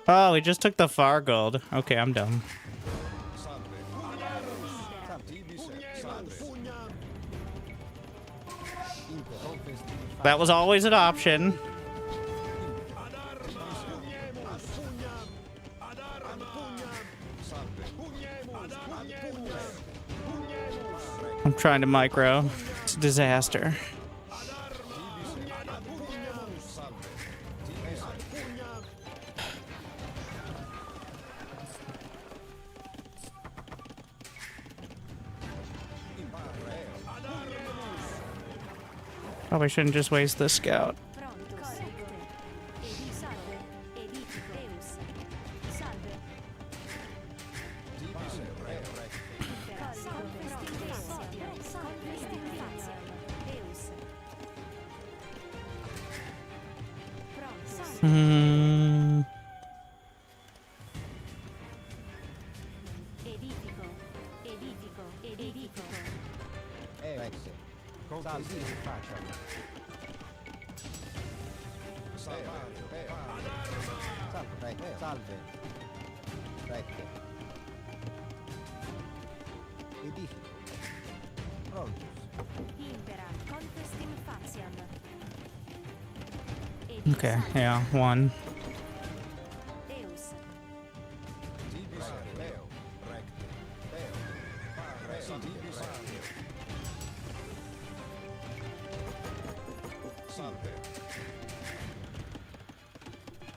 Oh, he just took the far gold. Okay, I'm dumb. That was always an option. I'm trying to micro. It's a disaster. Probably shouldn't just waste this scout. Pronto. Corrette. Edi salve. Edifico. Deus. Salve. Impera. Confestim faciam. Deus. Pronto. Hmm. Edifico. Edifico. Edifico. Rette. Conquistim facem. Salvario. Salve. Rette. Salve. Rette. Edifico. Prontus. Impera. Confestim faciam. Okay, yeah, 1. Deus. Tibi serveo. Recte. Deo. Pare. Tibi serveo. Salve.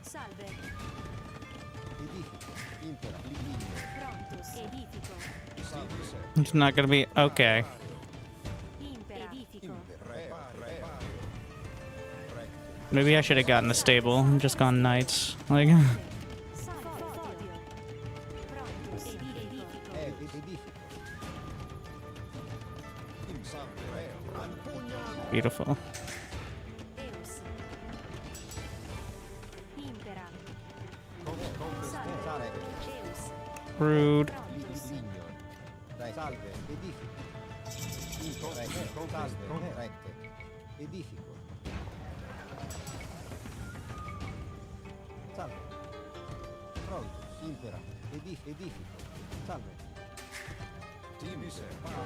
Salve. Edifico. Impera. Lignio. Prontus. Edifico. Tibi serveo. It's not gonna be okay. Impera. Edifico. Maybe I should have gotten the stable and just gone knights. Like, Salve. Prontus. Edifico. Edifico. In salveo. Ad pugnam. beautiful. Deus. Impera. Salve. Salve. Deus. Rude. Prontus. Lignio. Dai. Salve. Edifico. Rette. Salve. Rette. Edifico. Salve. Prontus. Impera. Edifico. Salve. Tibi serveo.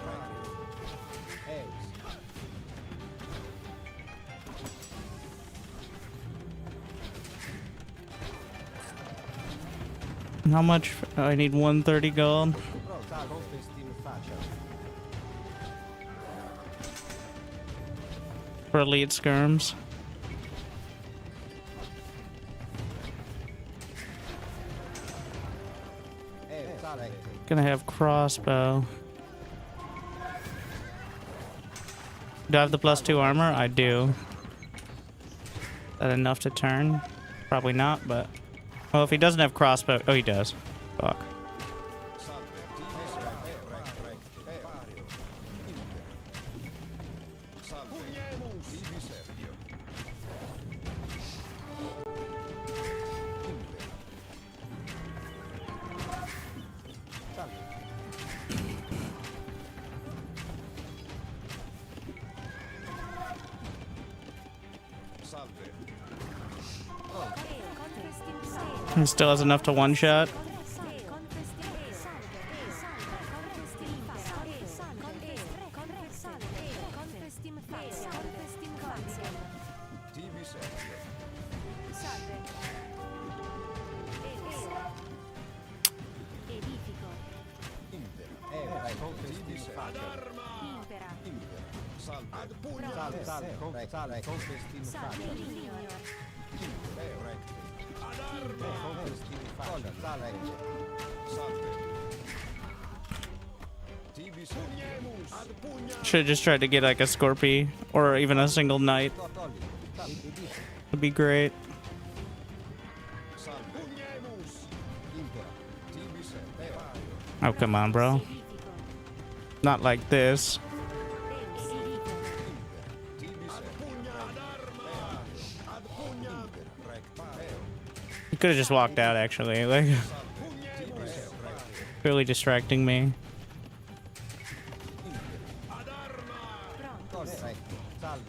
Eus. How much? I need 130 gold. Pronto. Salve. Confestim facem. For elite skirms. Eus. Salve. Gonna have crossbow. Do I have the +2 armor? I do. Is that enough to turn? Probably not, but... Well, if he doesn't have crossbow... Oh, he does. Fuck. He still has enough to one-shot. Salve. Confestim facem. Confestim facem. Salve. Should have just tried to get like a Scorpy or even a single knight. Would be great. Oh, come on, bro. Not like this. He could have just walked out, actually. Like, clearly distracting me. Salve.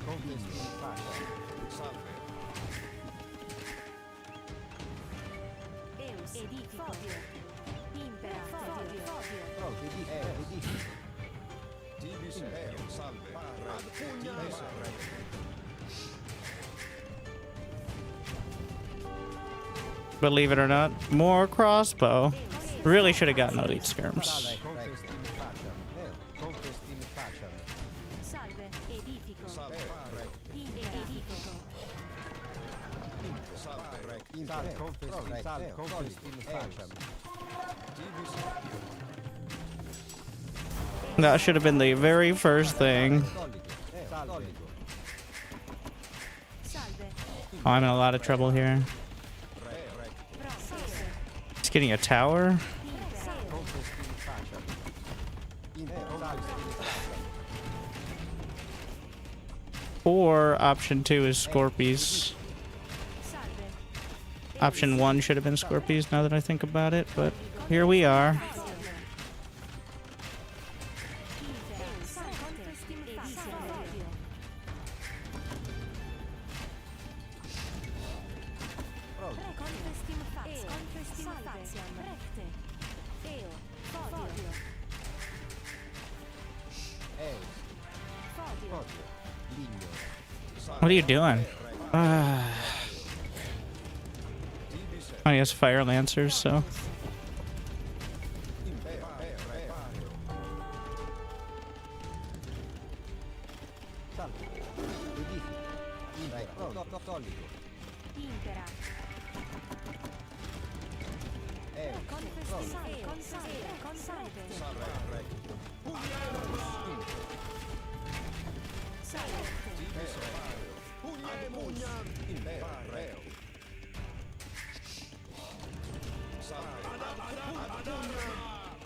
Confestim facem. Deus. Edifico. Impera. Pronto. Edifico. Believe it or not, more crossbow. Really should have gotten elite skirms. Salve. Confestim facem. Confestim facem. Salve. Edifico. Edifico. Salve. Confestim facem. That should have been the very first thing. Solito. Salve. Oh, I'm in a lot of trouble here. Pronto. He's getting a tower. Conquest in faccia. Or option 2 is Scorpies. Salve. Option 1 should have been Scorpies now that I think about it, but here we are. What are you doing? Oh, he has fire lancers, so.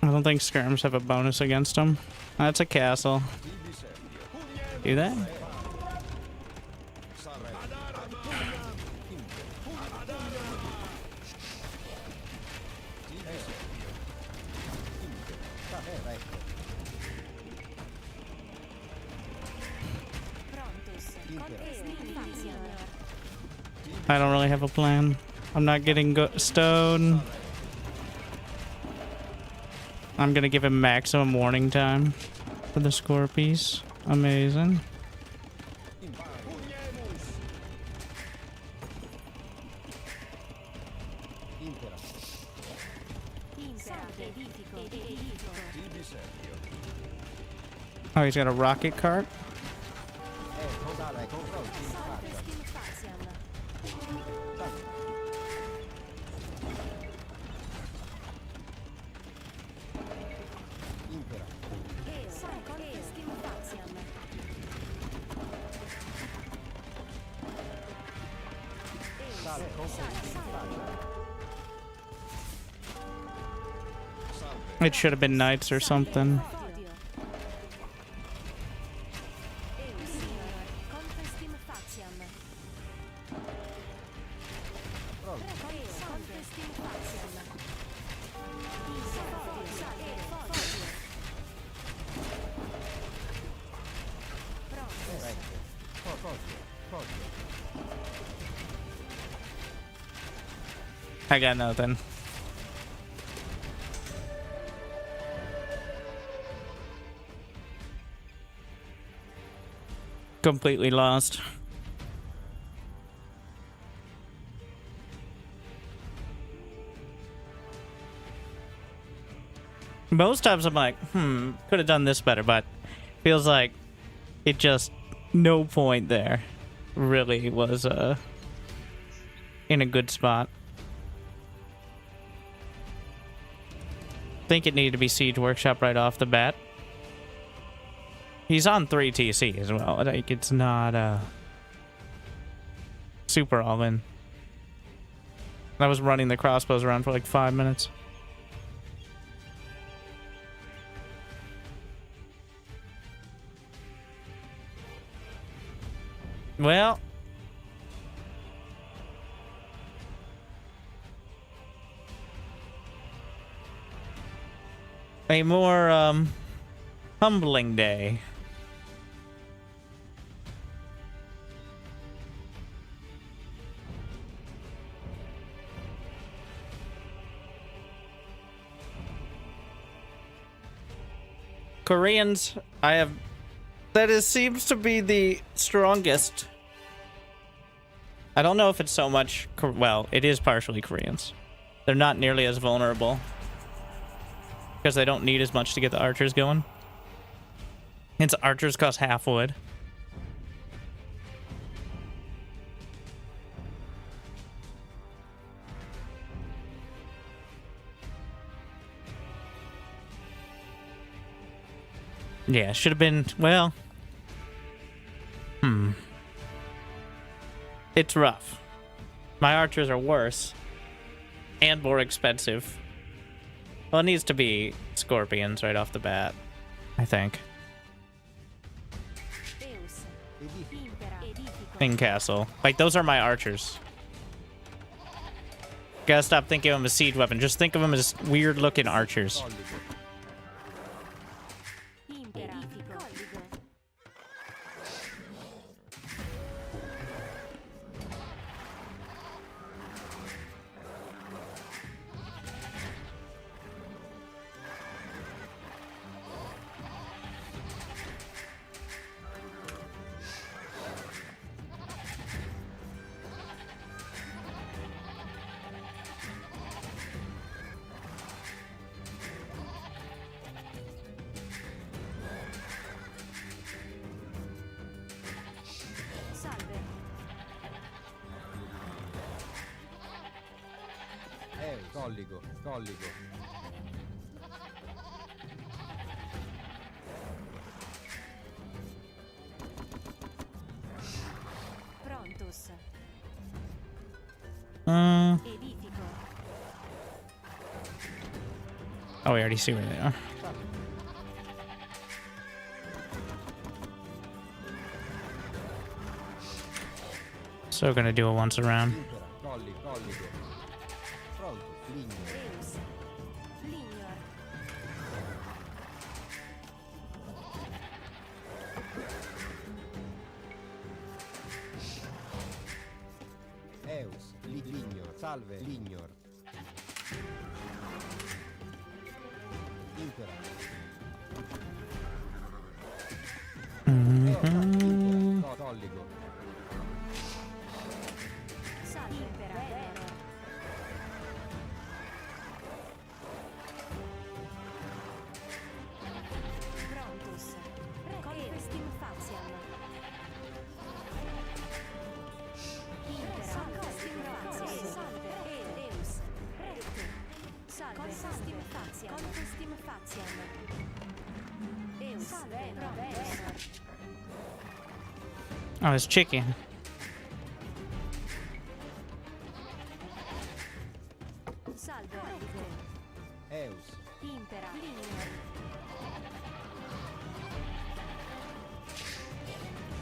I don't think skirms have a bonus against them. That's a castle. Do they? I don't really have a plan. I'm not getting stone. I'm gonna give him maximum warning time for the Scorpies. Amazing. Oh, he's got a rocket cart? It should have been knights or something. I got nothing. Completely lost. Most times I'm like, could have done this better, but feels like it just, no point there really was in a good spot. Think it needed to be Siege Workshop right off the bat. He's on 3 TC as well. Like, it's not super all in. I was running the crossbows around for like 5 minutes. Well, a more humbling day. Koreans, seems to be the strongest. I don't know if it's so much, well, it is partially Koreans. They're not nearly as vulnerable because they don't need as much to get the archers going. Hence, archers cost half wood. Yeah, should have been, well... It's rough. My archers are worse. And more expensive. Well, it needs to be scorpions right off the bat, I think. Deus. Impera. Edifico. King Castle. Like, those are my archers. Gotta stop thinking of them as siege weapon. Just think of them as weird-looking archers. Impera. Edifico. Colligo. Salve. Colligo, colligo. Prontus. Edifico. Oh, we already see where they are. So gonna do it once around. Impera. Colligo, colligo. Pronto, ligno. Deus. Lignor. Eus, lignor. Salve, lignor. Impera. Impera. Colligo. Salve. Impera. Venero. Prontus. Confestim faciam. Impera. Confestim faciam. Salve. Deus. Recte. Salve. Confestim faciam. Confestim faciam. Deus. Venor. Venor. Oh, it's chicken. Salve. Recte. Eus. Impera. Lignor.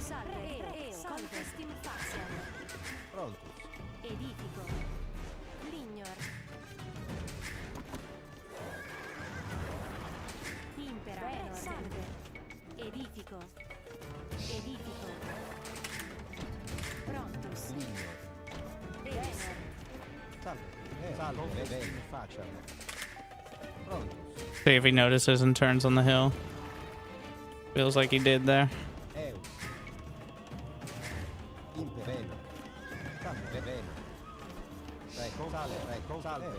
Salve. Eo. Confestim faciam. Prontus. Edifico. Lignor. Impera. Venor. Salve. Edifico. Edifico. Prontus. Lignor. Venor. Salve. Salve. Bene, facciam. Prontus. See if he notices and turns on the hill. Feels like he did there. Eus. Impera. Venor. Salve. Venor. Ecco, salve. Ecco, salve.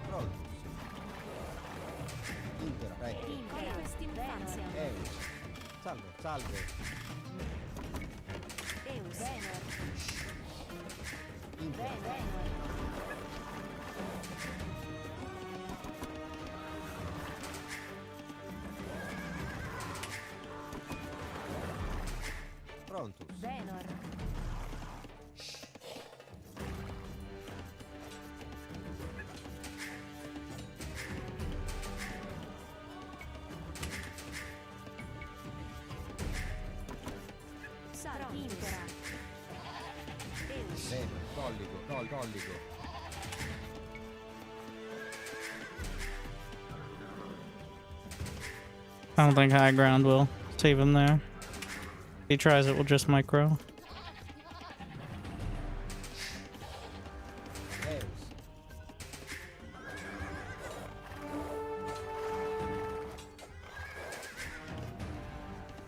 Prontus. Impera. Ecco. Impera. Confestim faciam. Eus. Salve. Salve. Deus. Venor. Impera. Venor. Prontus. Venor. Salve. Impera. Deus. Venor. Colligo. Colligo. I don't think high ground will save him there. If he tries it, we'll just micro. Eus.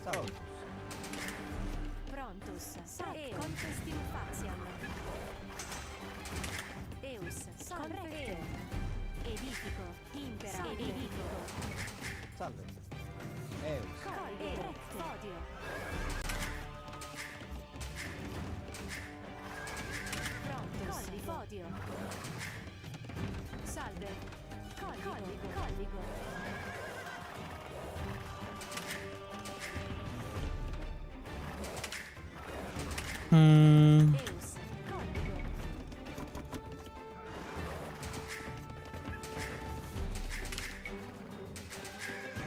Prontus. Prontus. Salve. Confestim faciam. Deus. Salve. Edifico. Impera. Edifico. Salve. Eus. Colligo. Fodio. Prontus. Fodio. Salve. Codigo. Hmm. Eus. Codigo.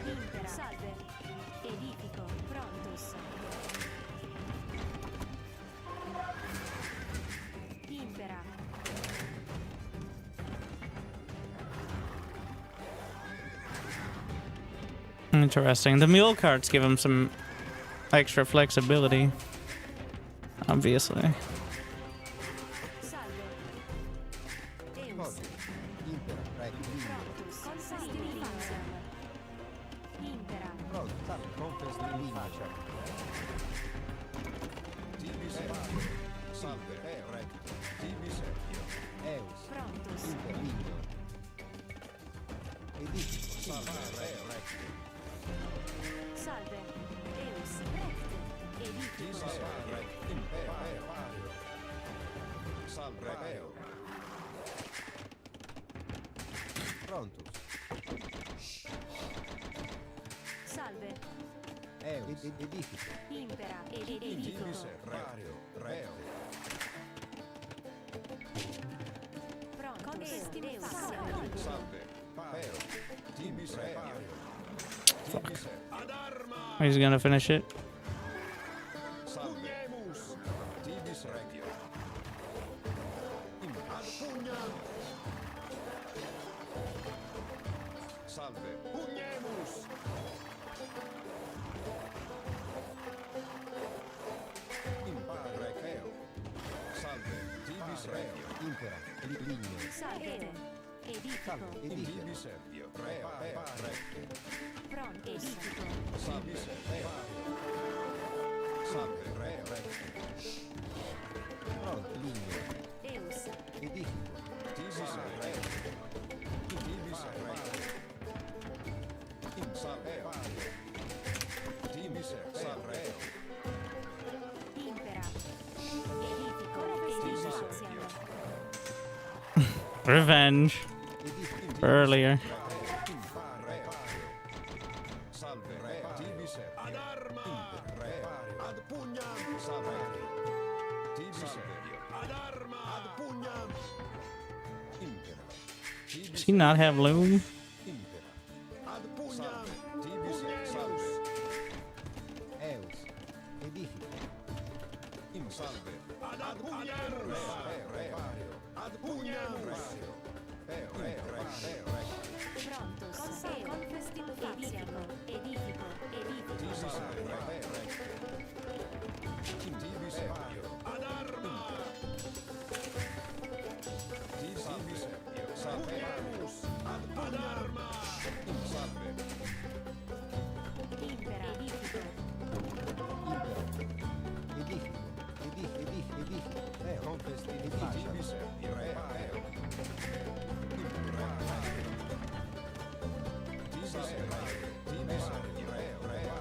Impera. Salve. Edifico. Prontus. Impera. Interesting. The mule carts give him some extra flexibility. Obviously. Salve. Eus. Impera, prego, linea. Prontus. Confesti facem. Impera. Pronto, salve, confesti linea. Tibi servio. Salve, recto. Tibi servio. Eus. Prontus. Inter, linea. Edifico. Salve, recto. Salve. Eus. Recte. Edifico. Tibi servio. Impero. Salve, reo. Prontus. Salve. Eus. Edifico. Impera. Tibi Edifico. servio. Reo. Prontus. Confesti facem. Salve, pero. Tibi servio. Tibi servio. Ad arma. He's gonna finish it. Salve. Tibi servio. Ad pugnam. Salve. Pugnemus. Impare reo. Salve. Tibi servio. Impera. Linea. Salve. Edifico. Salve, edifico. Tibi servio. Reo. Recte. Prontus. Salve. Reo. Salve. Reo. Recte. Pronto, linea. Eus. Edifico. Tibi servio. Tibi servio. In salveo. Tibi servio. Impera. Edifico. Confesti facem. Revenge. Edifico. Earlier. Salve. Reo. Tibi servio. Ad arma. Reo. Ad pugnam. Salve. Tibi servio. Ad arma. Ad pugnam. Impera. Tibi Does he not have loom? Impera. Ad pugnam. Tibi servio. Eus. Edifico. In salve. Ad pugnam. Reo. Ad pugnam. Reo. Prontus. Confesti facem. Edifico. Edifico. Tibi servio. Ad arma. Tibi servio. Salve. Ad arma. In salve. Impera. Edifico. Edifico. Edifico. Confesti Tibi facem. servio. Reo. Tibi servio. Tibi servio. Reo.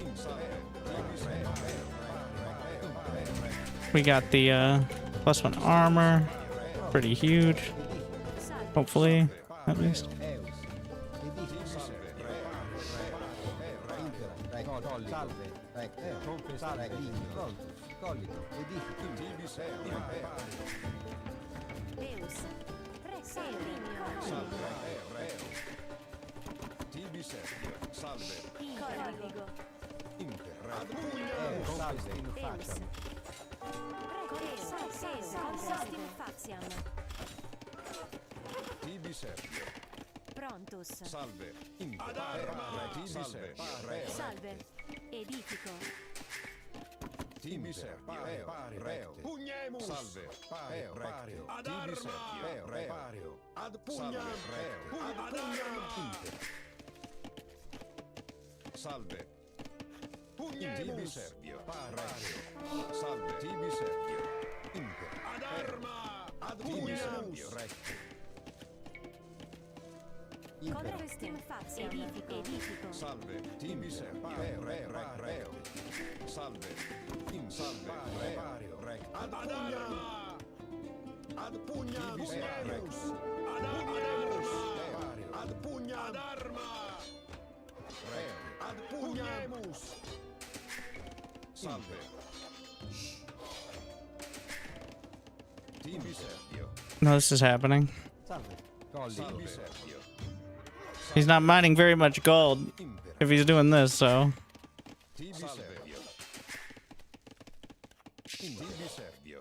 In salve. Tibi servio. We got the +1 armor. Pretty huge. Salve. Hopefully, at least. Eus. Edifico. Impera. Prego. Salve. Prego. Confessare. Linea. Pronto. Collito. Edifico. Tibi servio. Eus. Salve. Reo. Tibi servio. Salve. Codigo. Impera. Ad Eus. Salve. Eus. Facem. Confesti facem. Tibi servio. Prontus. Salve. Ad arma. Tibi servio. Reo. Salve. Edifico. Tibi servio. Reo. Pugnemus. Salve. Recto. Tibi servio. Reo. Ad pugnam. Reo. Ad pugnam. Salve. Tibi servio. Recto. Salve. Tibi servio. Ad arma. Ad tibi servio. Recto. Impera. Confesti facem. Edifico. Salve. Tibi servio. Reo. Salve. In salve. Reo. Recto. Ad arma. Ad pugnam. Tibi servio. Ad arma. Ad pugnam. Ad arma. Ad pugnemus. Salve. Tibi Sergio. No, this is happening. Salve. Colli. Tibi Sergio. He's not mining very much gold if he's doing this, so. Tibi Sergio. Tibi Sergio.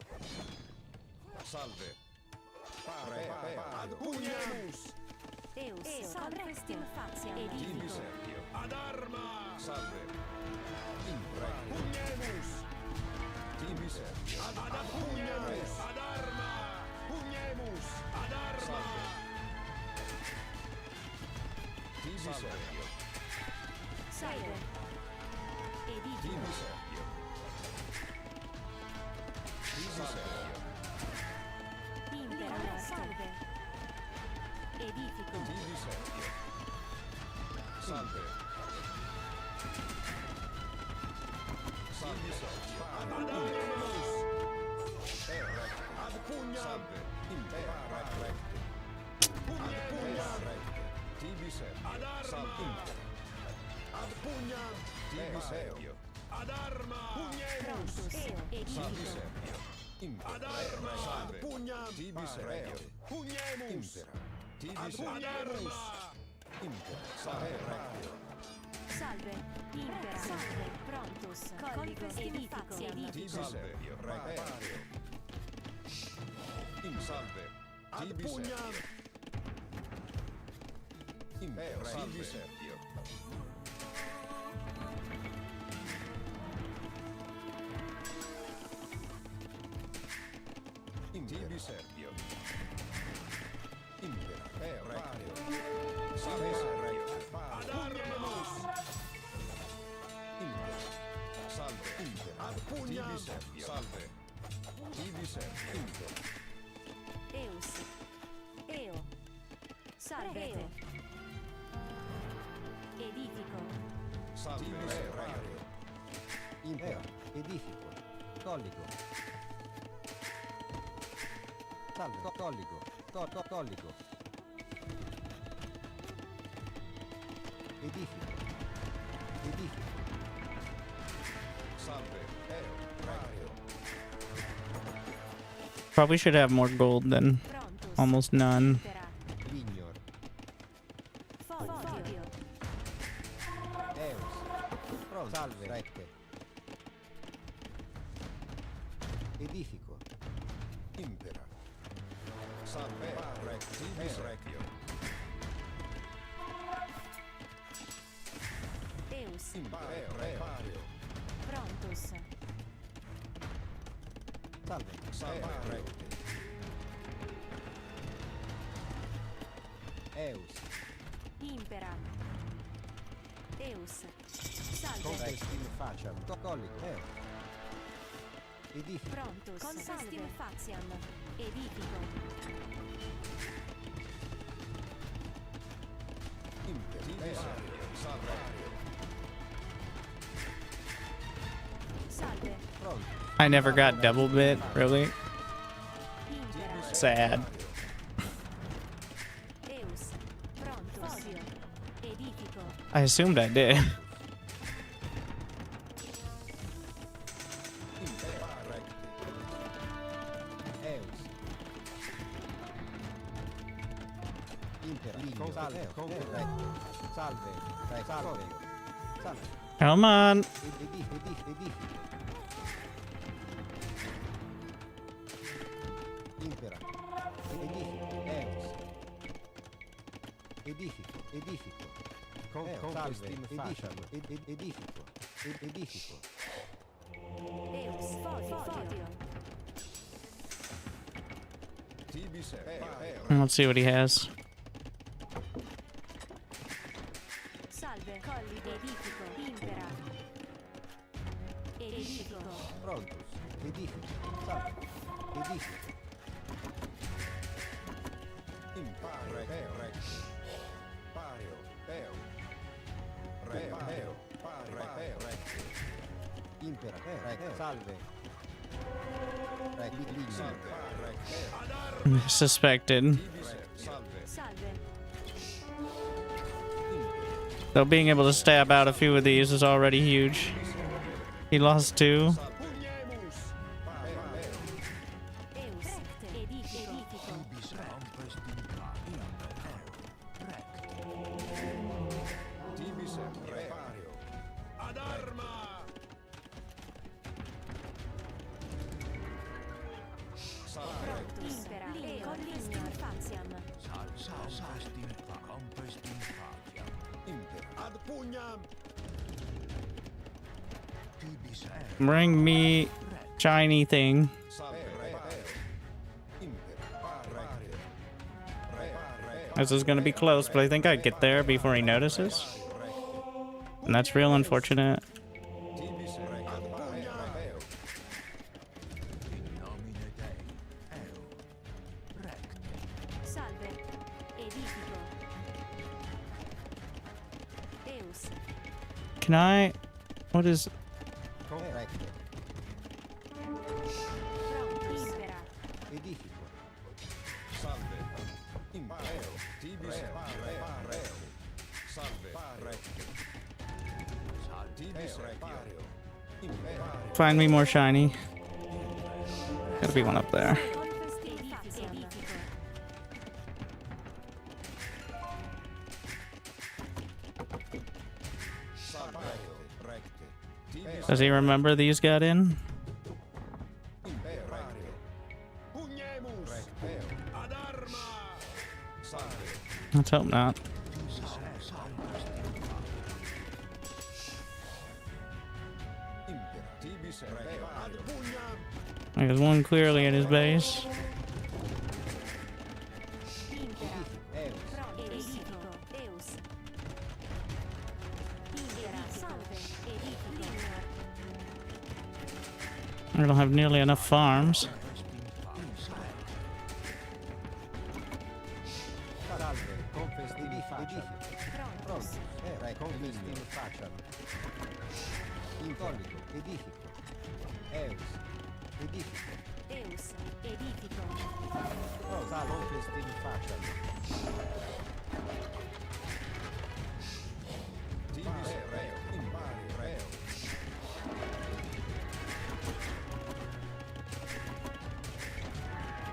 Salve. Pare. Ad pugnemus. Eus, convestim faciam. Tibi Edifico. Sergio. Ad arma. Salve. Pugnemus. Tibi Sergio. Ad pugnemus. Ad arma. Pugnemus. Ad arma. Salve. Tibi Sergio. Salve. Edifico. Tibi Sergio. Tibi Sergio. Impera. Salve. Edifico. Tibi Sergio. Salve. Salve Sergio. Ad armus. Ad pugnam. Salve. Impera. Ad pugnam. Tibi Sergio. Ad arma. Ad pugnam. Tibi Sergio. Ad arma. Pugnemus. Salve Edifico. Sergio. Ad arma. Salve. Pugnam. Tibi Sergio. Pugnemus. Tibi Sergio. Impera. Salve. Salve. Impera. Salve. Prontus. Convestim faciam. Tibi Sergio. In salve. Tibi Sergio. Impera. Tibi Sergio. Tibi Sergio. Impera. Salve Sergio. Ad armus. Impera. Salve. Impera. Ad pugnam. Tibi Sergio. Salve. Tibi Sergio. Impera. Eus. Eo. Salvete. Edifico. Salve Sergio. Impera. Edifico. Collico. Salve. Collico. Collico. Edifico. Edifico. Salve. Regio. Probably should have more gold than Prontus. almost none. Impera. Lignor. Fodio. Eus. Pronto. Salve. Rette. Edifico. Impera. Salve. Tibi Sergio. Eus. Impera. Prontus. Salve. Salve. Eus. Impera. Eus. Salve. Convestim faciam. Collico. Eus. Edifico. Prontus. Convestim faciam. Edifico. Impera. Tibi Sergio. Salve. Salve. Pronto. I never got double bit, really. Impera. Sad. Eus. Prontus. Fodio. Edifico. I assumed I did. Eus. Impera. Lignor. Salve. Salve. Salve. Salve. Come on. Edifico. Impera. Edifico. Edifico. Salve. Edifico. Edifico. Eus. Fodio. Tibi Sergio. Let's see what he has. Salve. Colli. Edifico. Impera. Edifico. Prontus. Edifico. Salve. Edifico. Impare. Pario. Reo. Pare. Impera. Salve. Lignor. Salve. Suspected. Salve. Salve. Though being able to stab out a few of these is already huge. He lost 2. Eus, edifico. Ibis conquest in Pavia. Rect. Tibis repario. Ad arma! Impera, conquest in faciam. Conquest in Pavia. Impera. Ad pugnam! Ibis Bring me shiny thing. Salve repario. Impera. Repario. Repario. This is gonna be close, but I think I'd get there before he notices. And that's real unfortunate. Tibis ad pugnam! in nomine Dei. Eo. Rect. Salve, edifico. Eus, Can I? What is? Corretto. pronto. Impera, Edifico. Salve. Impero. Tibis repario. Salve. Recte. Tibis repario. Impero. Find me more shiny. Gotta be one up there. conquest in faciam. Edifico. Salve. Recte. Tibis Does he remember these got in? imperario. Pugnemus. Recteo. Ad arma! Salve. Let's hope not. Impera. Tibis repario. Ad pugnam! There's one clearly at his base. Impera, Eus. pronto. Edifico. Eus. Impera, salve, edifico. I don't have nearly enough farms. Salve. Confest in faciam. Prontos. Confest in faciam. Incollico. Edifico. Eus. Edifico. Eus, edifico. Confest in faciam. Tibis reo. Impari reo.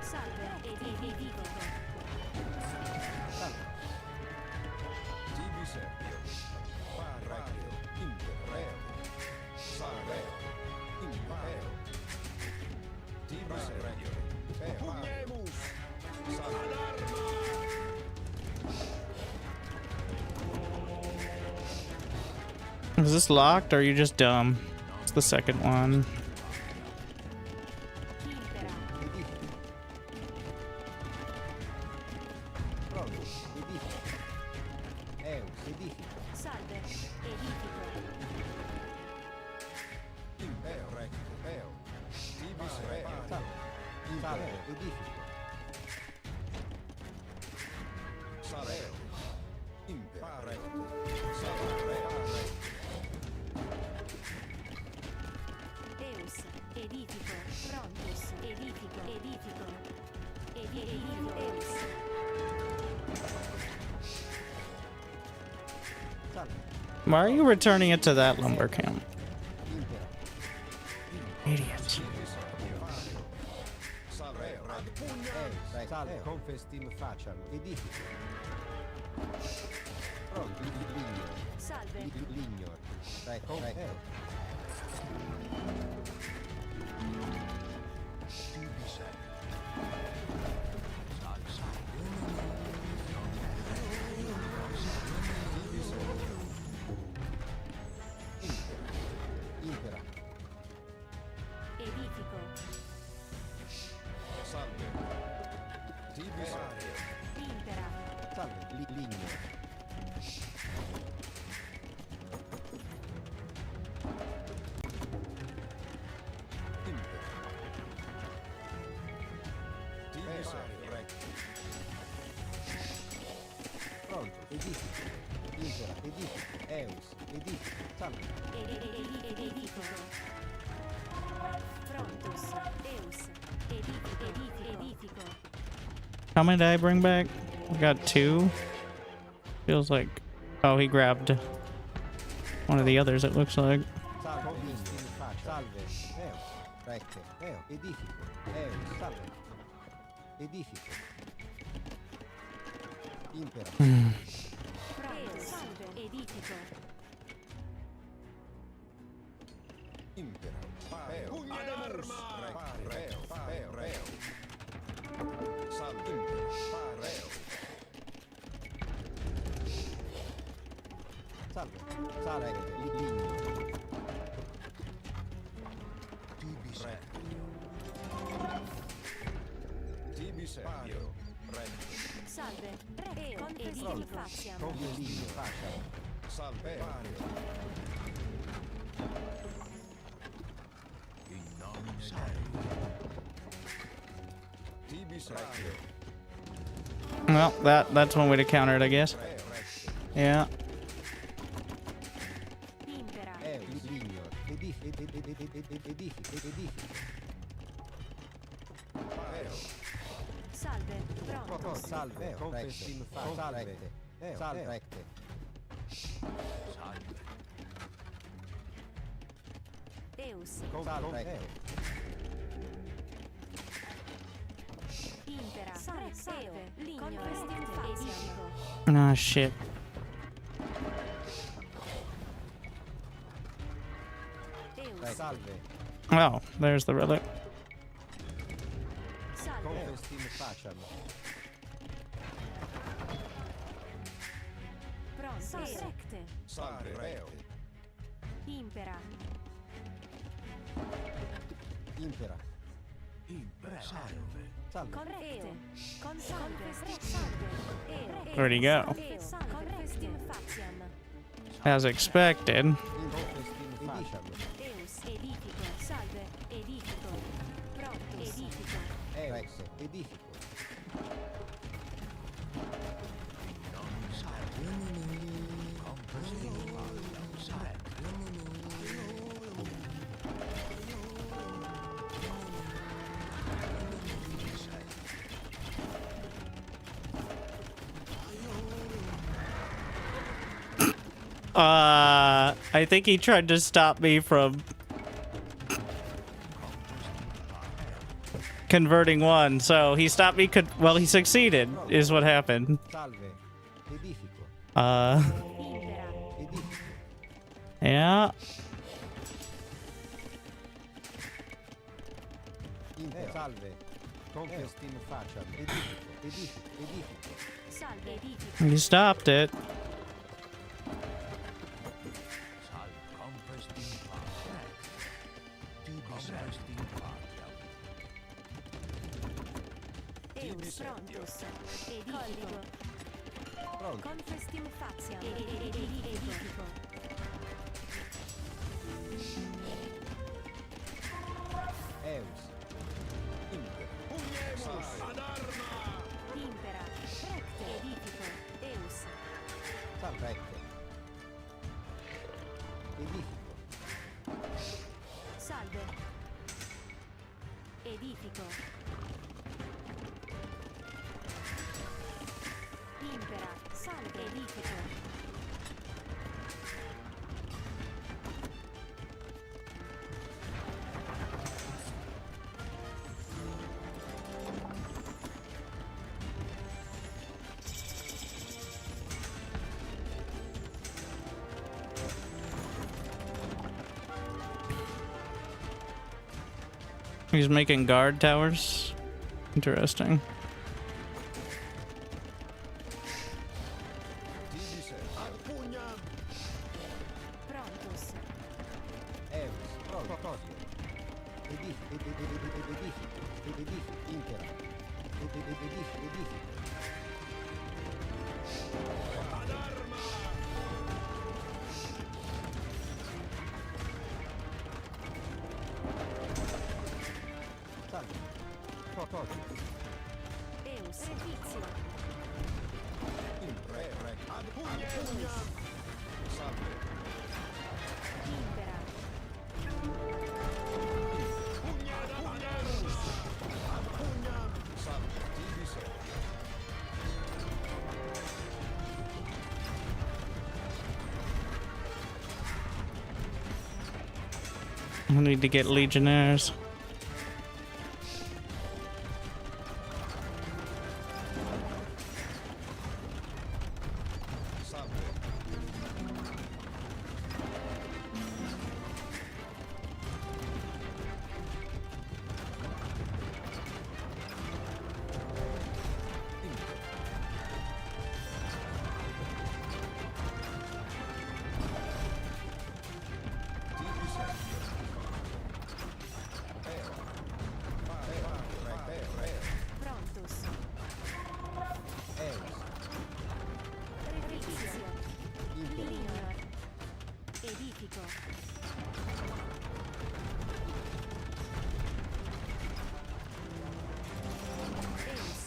Salve, edifico. Tibis reo. Parrario. Impereo. Salve. Impero. Tibis reo. Pugnemus. Salve. Ad arma! Is this locked or are you just dumb? It's the second one. Impera, Edifico. Pronto. Edifico. Eus. Edifico. salve, edifico. Impero recte. Peo. Tibis reo. Salve. Salve. Edifico. Salve. Impero recte. Salve reo. Eus, edifico. Prontus, edifico. Edifico. Edifico. Eus. Salve. Why are you returning it to that lumber camp? Impera. Idiot. Salve. Ad pugnam! Eus. Salve. Confest in faciam. Edifico. Pronto. Ligno. Salve, Ligno. Recto. Ibis Impera. edifico. Salve. Tibis reo. Impera, Salve. Ligno. Impero. Tibis recte. Pronto. Edifico. Impera. Edifico. Eus. Edifico. Salve. edifico. Prontus, Eus, edifico. How many did I bring back? I got 2. Feels like Oh, he grabbed one of the others, it looks like. Salve, confesti in faccia. Salve, recte, edifico, salve, edifico, impera, Pronto. Salve. Edifico. Impera. Pugnamus. Reo. Salve. Reo. salve, salve, ligno, Tibi serpio. Tibi serpio. Salve. Confesti faciam. confesti in faccia, Salve. In nomine Dei. Tibi serpio. Well, that's one way to counter it, I guess. Yeah. Impera. ligno, edifico, Salve. Pronto. salve, confesti in faccia, salve, recte, Salve. Deus. salve, Impera. Salve. Ligno. Confesti faciam. Ah, shit. Deus. salve, Oh, there's the relic. Salve. confesti in faccia, Pronto. Recte. Salve. Reo. Impera. impera, Salve. salve, Corrette. Consalve. Salve. Where'd he go? Confesti faciam. As expected. confesti in faccia, Deus. Edifico. Salve. Edifico. Pronto. Edifico. recte, edifico, Confesti in faccia. Salve. I think he tried to stop me from converting one, so he stopped me. Well, he succeeded, is what happened. salve, edifico, Impera. edifico, Yeah. salve, confesti in faccia, edifico, Salve. Edifico. He stopped it. Salve. Confesti in faccia. Tibi confesti in faccia. Deus. Prontus. Edifico. pronto, Confestim faciam. Edifico. eus, Impera. Recte. Edifico. Deus. salve, recte, edifico, Salve. Edifico. Impera. Salve. Edifico. He's making guard towers. Interesting. Tibi serpio. Pugnam. Prontus. eus, pronto, edifico, impera, edifico, salve, prototipo, Deus. Refixio. Ad pugnam. Salve. Impera. Salve. Tibi serpio. We need to get legionnaires. Prontus. Eus. Repetizio. Linear. Edifico. Eus.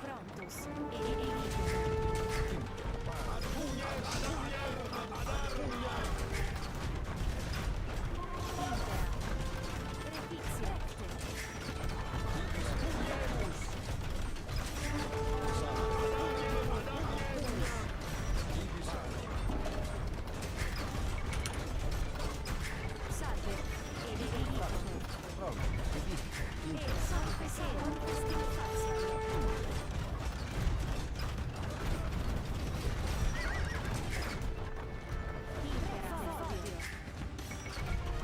Prontus. Edifico. Repetizio. Salve. Edifico. Pronto. Edifico. Eus. Conquestiamo. Eus. Eus.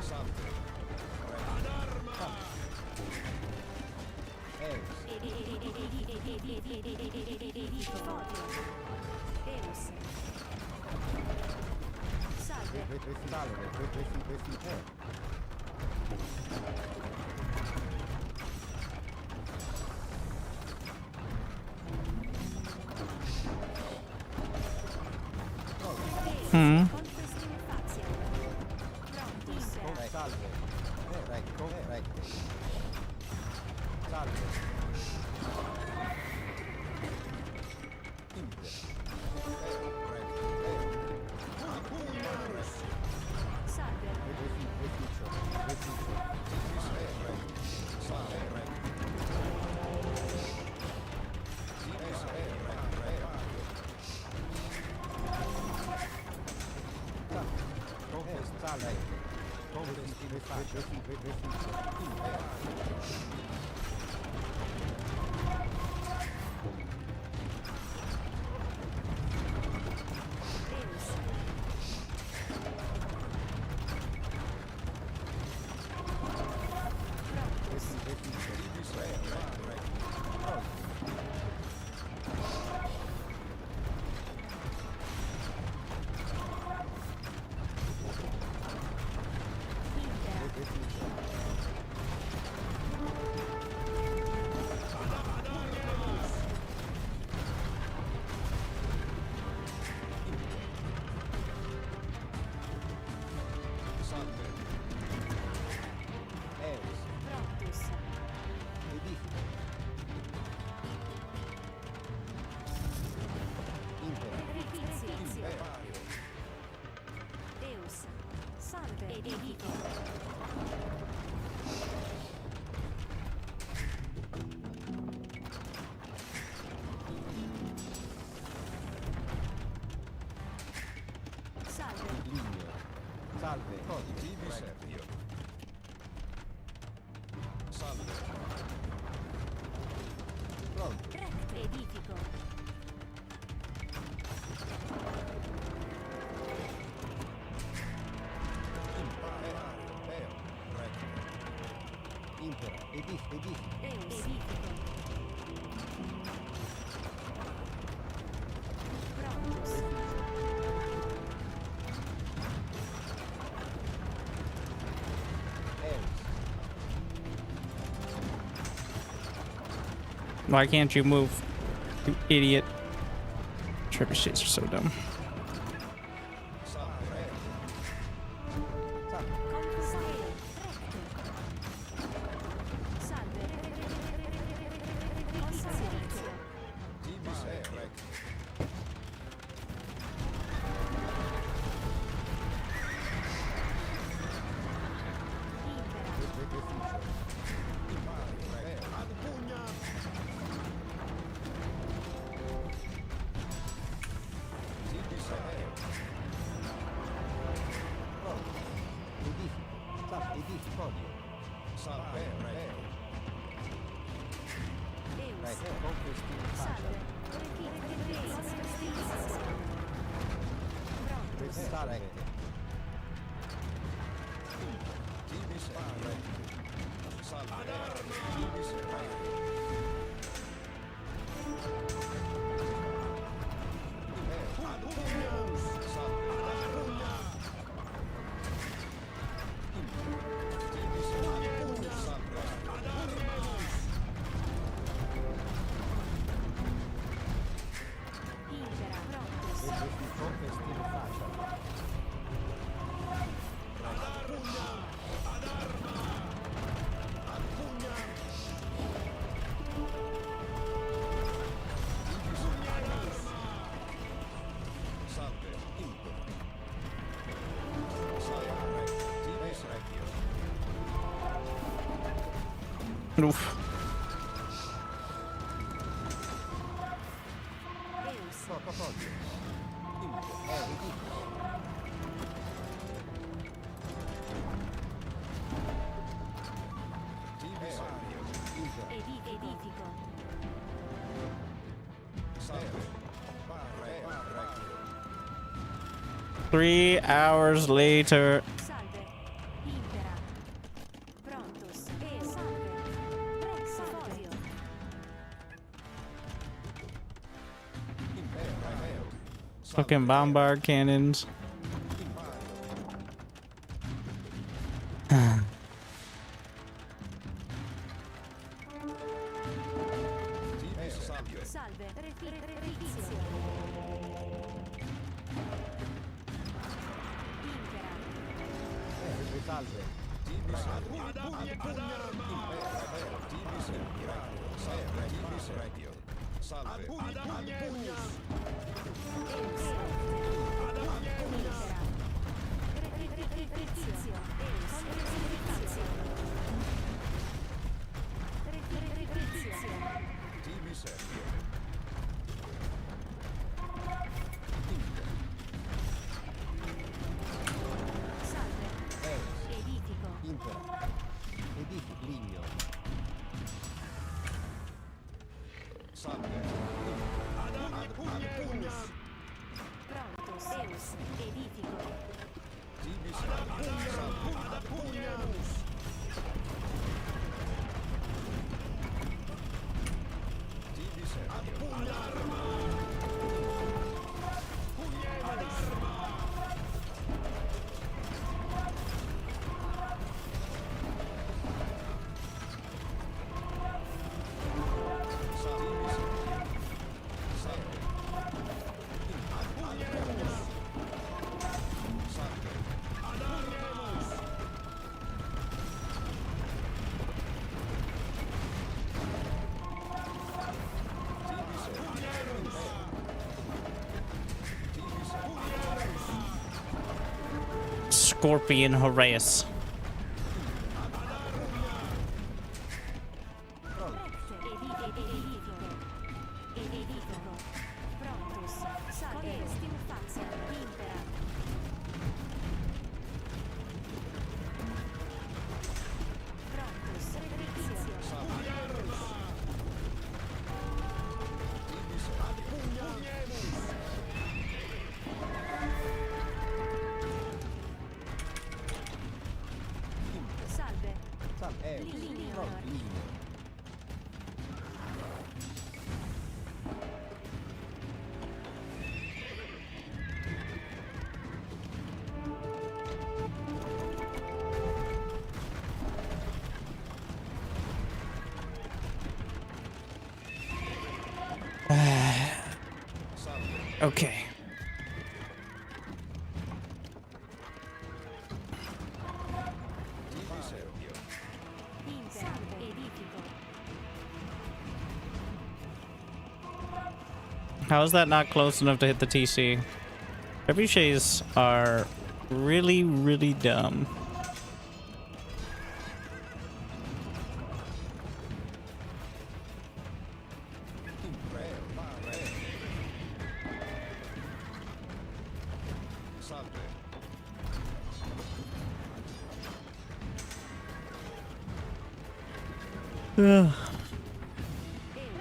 Salve. Hmm. Conquestiamo Fazia. Prontus. Salve. Recco. Salve. Salve. Eus. Prontus. Repetizio. Eus. Salve. Edifico. Salve. Salve. Tibi Servio. Salve. Pronto. Recte. Edifico. Impera. Edifico. Eus. Edifico. Prontus. Why can't you move? You idiot. Trebuchets are so dumb. Confiscare. Recte. Salve. Repetizio. Tibi Servio. Salve, prego. Eus. Prego, confestino Salve. faccia. Salve. Tibi serve. Salve. Tibi serve. Ad pugnam. Salve. Ad pugnam. Tibi serve. Ad pugnam. Salve. Ad armas. Impera. Prontus. Confestino faccia. Salve. Impero. Salve. Tibi serve. Oof. Eus. Proprio. Ridicolo. Tibi serve. Edifico. Salve. Prego. 3 hours later. Salve. Impera. Prontus. Eus. Salve. Prexifosio. Impero. Fucking bombard cannons. Tibi salve. Salve. Refizio. Impera. Salve. Tibi serve. Ad pugnam. Impero. Tibi serve. Salve. Tibi serve. Salve. Ad pugnam. Refizio. Eus. Refizio. Tibi serve. Salve. Edifico. Impera. Ligno. Salve. Ad pugnam. Prontus. Eus. Edifico. Tibi serve. Salve. Ad pugnam. Tibi serve. Ad pugnam. Scorpion Horace. Edifico. Prontus. Salve. Faccia. Impera. Prontus. Refizio. Salve. Salve. Ligno. Ligno. Okay. Impera. Edifico. How is that not close enough to hit the TC? Trebuchets are really, really dumb. Ugh.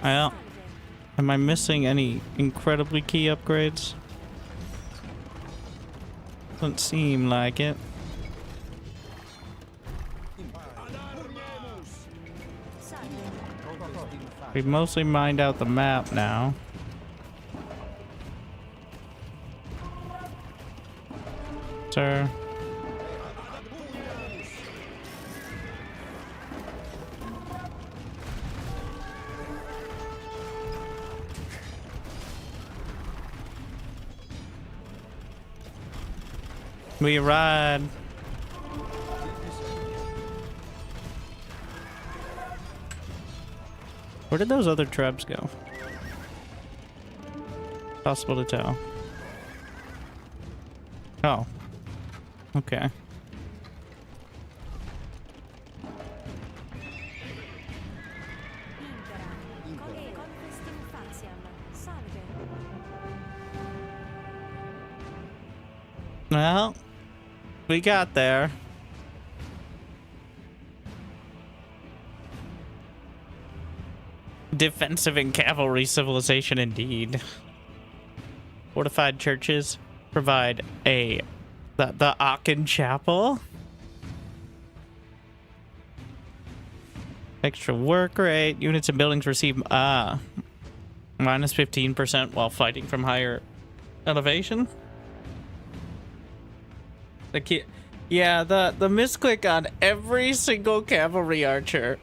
Well, am I missing any incredibly key upgrades? Doesn't seem like it. We've mostly mined out the map now. Sir. We ride. Where did those other trebs go? Possible to tell. Oh. Okay. Well, we got there. Defensive and cavalry civilization indeed. Fortified churches provide the Aachen Chapel. Extra work rate. Units and buildings receive minus 15% while fighting from higher elevation. Yeah, the misclick on every single cavalry archer.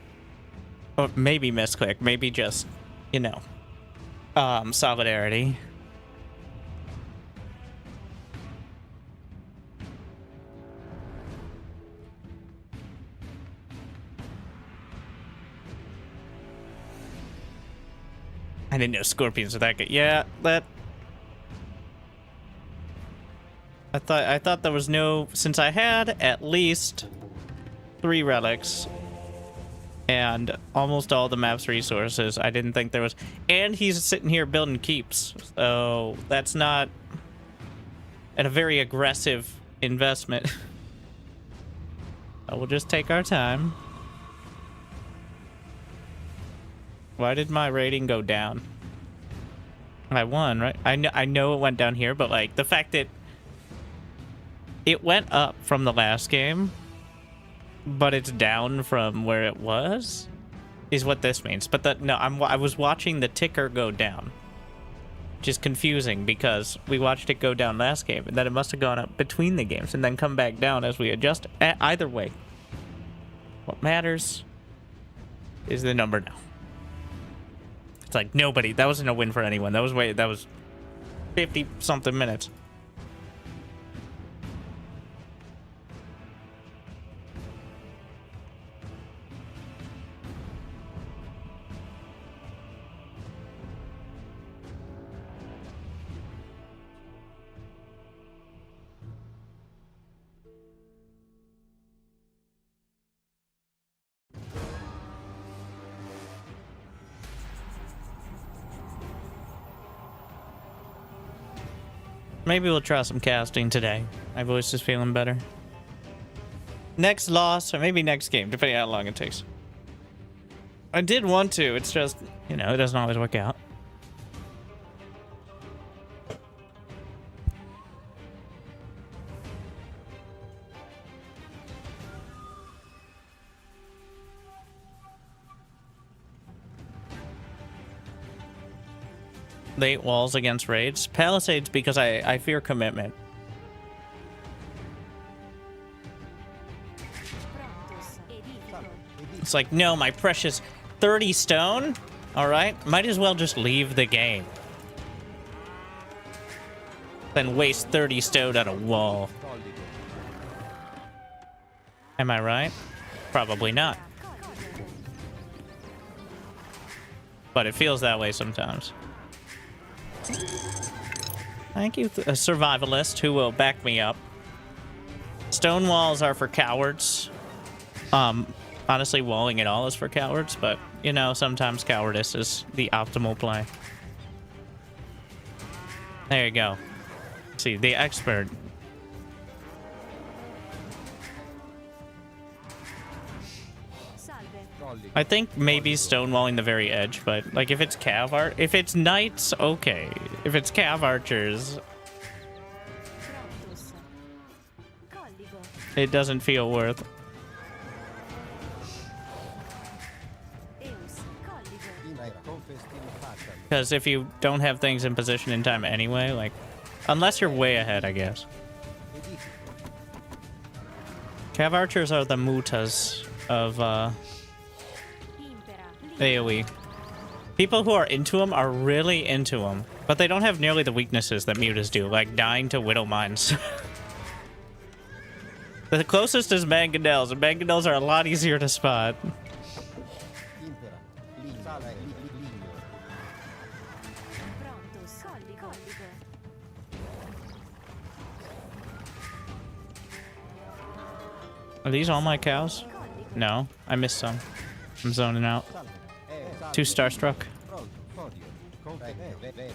Or maybe misclick, maybe just, you know, solidarity. I didn't know scorpions were that good. Yeah, that. I thought there was no, since I had at least 3 relics and almost all the map's resources, I didn't think there was, and he's sitting here building keeps, so that's not a very aggressive investment. So we'll just take our time. Why did my rating go down? I won, right? I know it went down here, but like the fact that it went up from the last game, but it's down from where it was, is what this means. But no, I was watching the ticker go down, which is confusing because we watched it go down last game, and then it must have gone up between the games and then come back down as we adjust. Either way, what matters is the number now. It's like nobody. That wasn't a win for anyone. That was 50 something minutes. Maybe we'll try some casting today. My voice is feeling better. Next loss, or maybe next game, depending on how long it takes. I did want to, it's just, you know, it doesn't always work out. Late walls against raids. Palisades because I fear commitment. It's like, no, my precious 30 stone? Alright, might as well just leave the game than waste 30 stone on a wall. Am I right? Probably not. But it feels that way sometimes. Thank you, a survivalist who will back me up. Stone walls are for cowards. Honestly, walling at all is for cowards, but, you know, sometimes cowardice is the optimal play. There you go. See, the expert. I think maybe stonewalling the very edge, but like if it's cav art, if it's knights, okay. If it's cav archers, Prontus. Colligo. it doesn't feel worth. Eus. Colligo. Impera. Confestin facem. Because if you don't have things in position in time anyway, like, unless you're way ahead, I guess. Edifico. Cav archers are the mutas of Impera. AoE. People who are into them are really into them, but they don't have nearly the weaknesses that mutas do, like dying to widow mines. The closest is mangonels, and mangonels are a lot easier to spot. Impera. Ligno. Sala. Ligno. Prontus. Colligo. Are these all my cows? No, I missed some. I'm zoning out. Salve. Salve. Too starstruck. Pronto. Podio. Veno.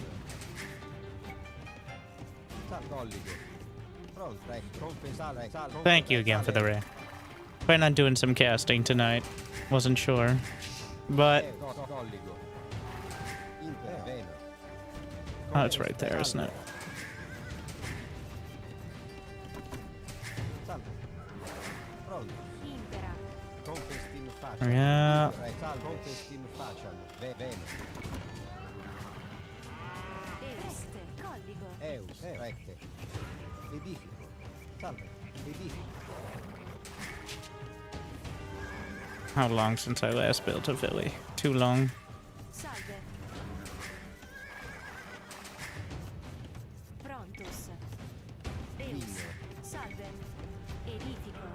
Sal. Colligo. Pronto. Confessale. Sal. Thank you again for the ray. Plan on doing some casting tonight. Wasn't sure. But, Colligo. Impera. Veno. oh, it's right there, isn't it? Salve. Pronto. Impera. Confestin facem. Yeah. Sal. Confestin facem. Veno. Este. Colligo. Eus. Recte. Edifico. Salve. Edifico. How long since I last built a Philly? Too long. Salve. Prontus. Eus. Salve. Edifico.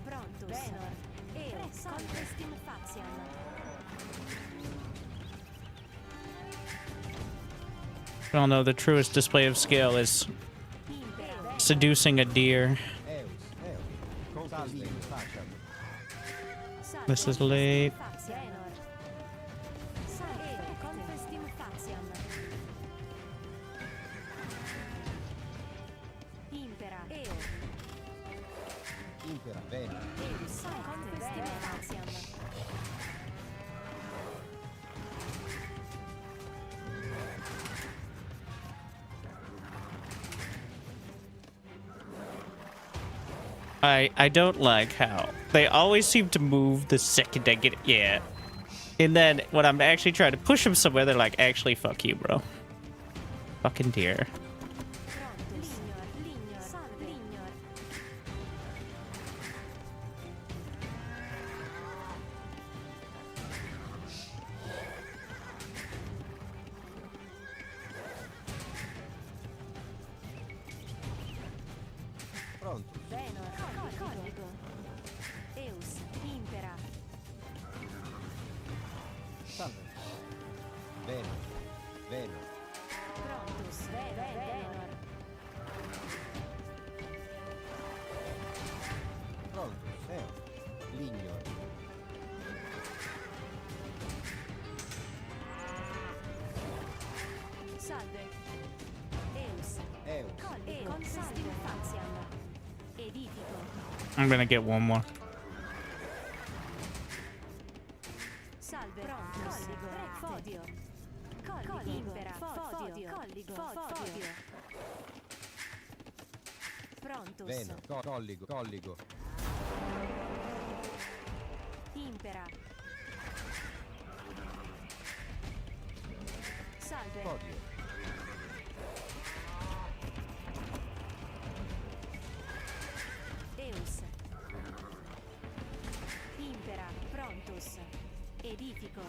Prontus. Venor. Eus. Confestim faciam. We all know the truest display of skill is Impera. seducing a deer. Eus. Confestin facem. Salve. This is late. Venor. Salve. Confestim faciam. Impera. Eo. Impera. Veno. Eus. Confestim faciam. I don't like how they always seem to move the second I get it. Yeah. And then when I'm actually trying to push them somewhere, they're like, actually, fuck you, bro. Fucking deer. Prontus. Lignor. Salve. Lignor. Pronto. Venor. Colligo. Eus. Impera. Salve. Veno. Veno. Prontus. Venor. Pronto. Ligno. Salve. Eus. Eus. Colligo. Confestim faciam. Edifico. I'm gonna get one more. Salve. Prontus. Colligo. Fodio. Colligo. Impera. Fodio. Colligo. Fodio. Prontus. Veno. Colligo. Colligo. Impera. Salve. Podio. Eus. Impera. Prontus. Edifico.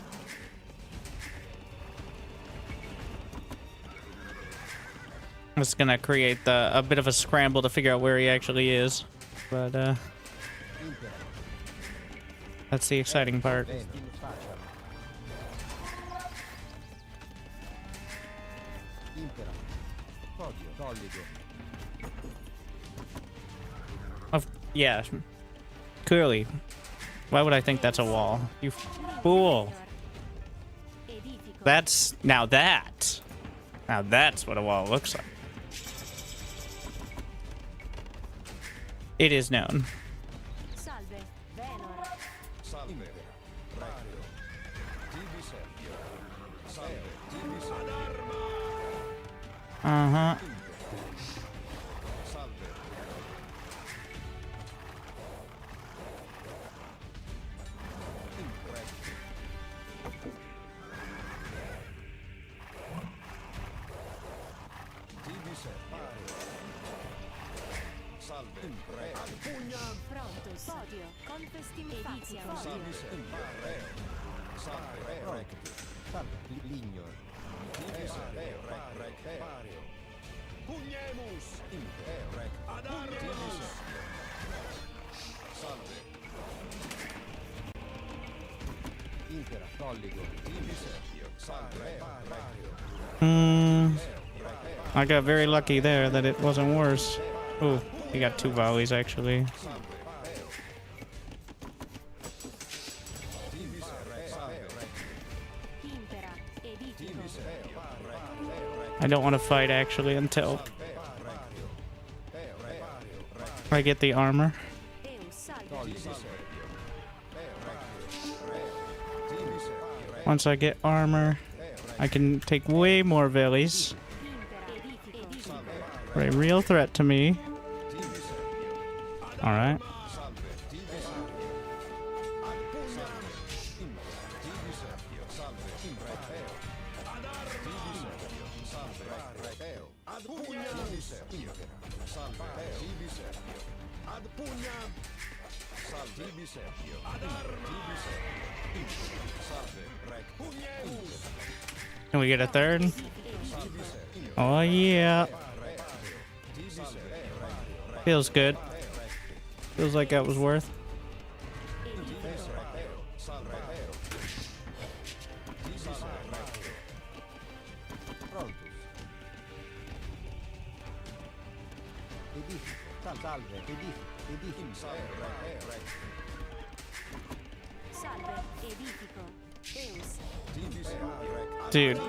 It's gonna create a bit of a scramble to figure out where he actually is. But, Impera. that's the exciting part. Veno. Facem. Impera. Podio. Colligo. Yeah. Clearly. Why would I think that's a wall? You fool. Edifico. Now that's what a wall looks like. It is known. Salve, Venor. Salve. Recto. Tibi Sergio. Salve. Tibi Sergio. Uh-huh. Salve. Recto. Tibi Sergio. Salve. Ad pugnam. Prontos. Podio. Confestim Edizia. Tibi Sergio. Salve. Recto. Salve. Ligno. Tibi Sergio. Recto. Pugnemus. Recto. Ad armas. Salve. Impera. Colligo. Tibi Sergio. Salve. Recto. I got very lucky there that it wasn't worse. Oh, he got 2 volleys actually. Impera. Edifico. I don't want to fight actually until I get the armor. Eus. Salve. Once I get armor, I can take way more villies. Impera. Edifico. For a real threat to me. Alright. Can we get a third? Oh yeah. Feels good. Feels like that was worth. Prontus. Edifico. Salve. Edifico. Salve. Edifico. Eus. Dude.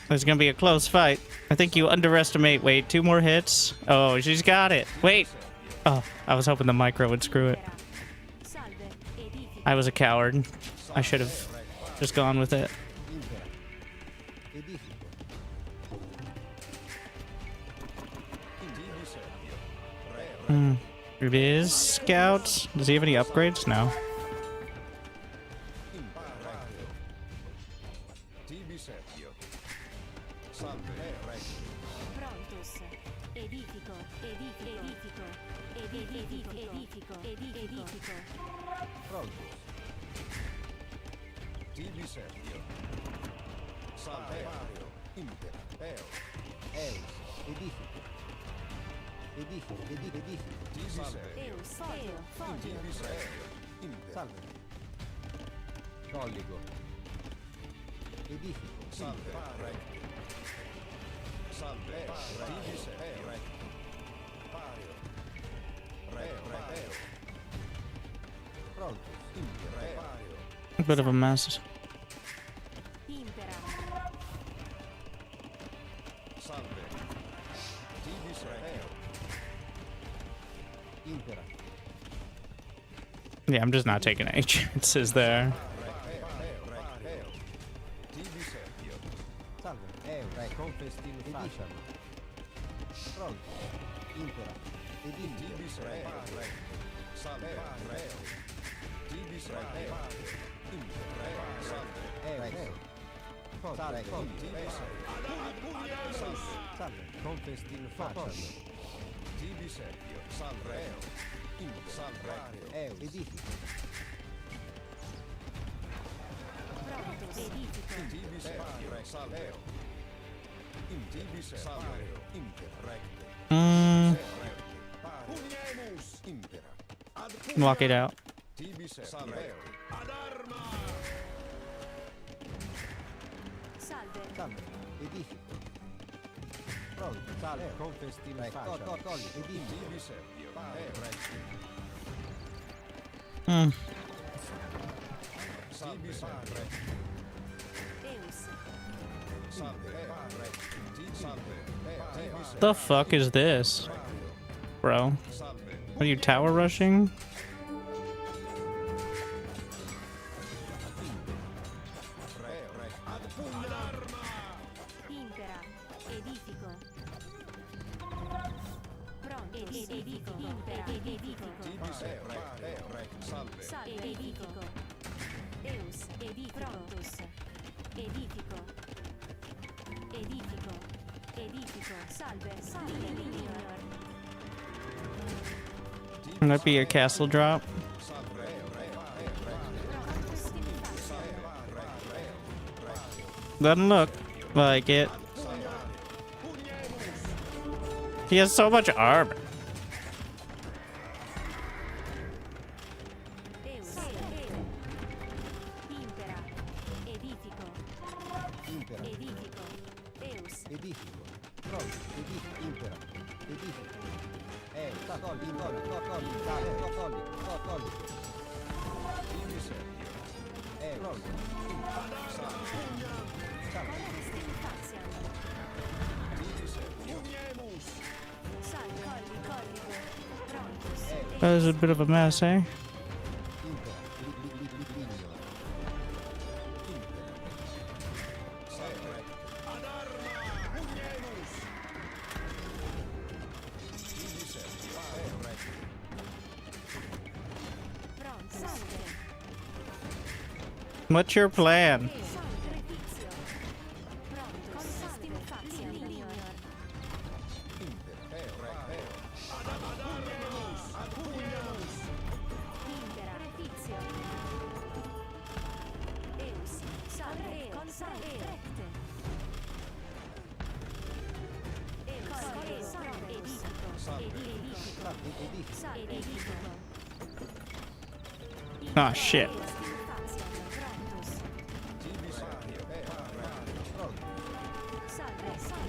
It's gonna be a close fight. I think you underestimate. Wait, 2 more hits. Oh, she's got it. Wait. Oh, I was hoping the micro would screw it. Salve. Edifico. I was a coward. I should have just gone with it. Impera. Edifico. It is scouts. Does he have any upgrades? No. Prontus. Edifico. Edifico. Edifico. Edifico. Edifico. Prontus. Tibi Sergio. Salve. Impera. Eus. Edifico. Edifico. Tibi Sergio. Eus. Podio. Podio. Tibi Sergio. Impera. Salve. Colligo. Edifico. Salve. Recto. Salve. Tibi Sergio. Recto. Prontus. Impera. A bit of a mess. Impera. Salve. Tibi Sergio. Impera. Yeah, I'm just not taking any chances there. Tibi Sergio. Salve. Eus. Confestim facem. Prontus. Impera. Edifico. Tibi Sergio. Salve. Recto. Tibi Sergio. Impera. Salve. Eus. Salve. Tibi Sergio. Salve. Confestim facem. Tibi Sergio. Salve. Salve. Eus. Edifico. Prontus. Edifico. Tibi Sergio. Salve. Tibi Sergio. Impera. Recto. Pugnemus. Impera. Ad Walk it out. Tibi Sergio. Ad arma. Salve. Salve. Edifico. Pronto. Salve. Confestim facem. Edifico. Tibi Sergio. Recto. Tibi Sergio. Eus. Salve. Recto. Tibi Sergio. The fuck is this? bro. Are you tower rushing? Impera. Edifico. Pronto. Edifico. Impera. Edifico. Salve. Edifico. Deus. Prontus. Edifico. Edifico. Edifico. Salve. Salve. Miglior. Might be a castle drop. Prontus in fazione. Doesn't look like it. He has so much armor. Deus. Impera. Edifico. Impera. Edifico. Deus. Edifico. Pronto. Edifico. Impera. Edifico. Tolli. Pronto. Conquest in fazione. Salve. Colligo. Prontus. That was a bit of a mess, eh? Impera. Pronto. Salve. What's your plan? Retizio. Pronto. Conquest in fazione. Miglior. Impera. Retizio. Deus. Salve. Consalve. Recte. Deus. Edifico. Edifico. Salve. Edifico. Ah, shit.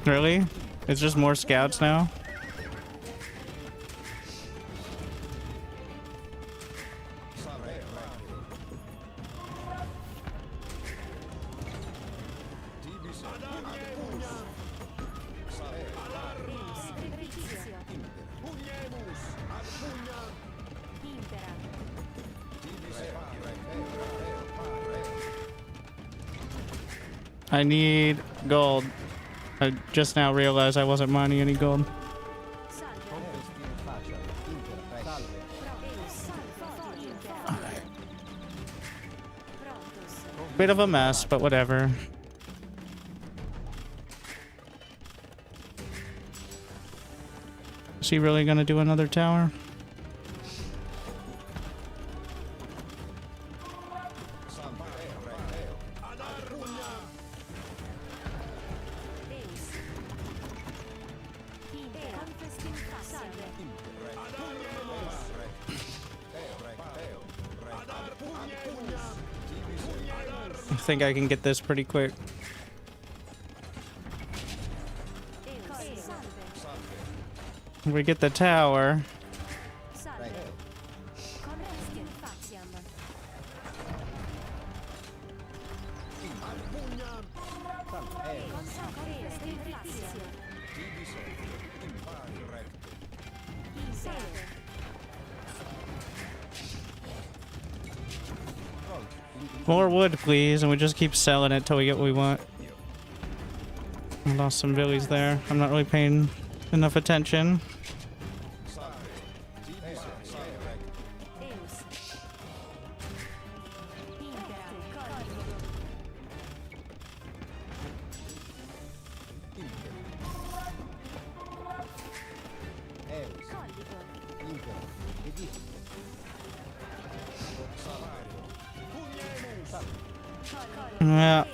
Really? It's just more scouts now? I need gold. I just now realized I wasn't mining any gold. Bit of a mess, but whatever. Is he really gonna do another tower? I think I can get this pretty quick. We get the tower. More wood, please, and we just keep selling it till we get what we want. I lost some villies there. I'm not really paying enough attention. Yeah.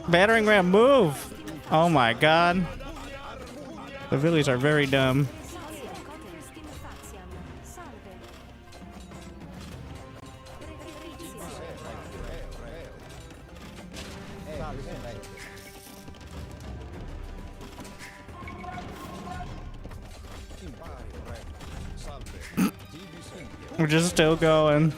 Battering ram, move! Oh my god. The villies are very dumb. We're just still going.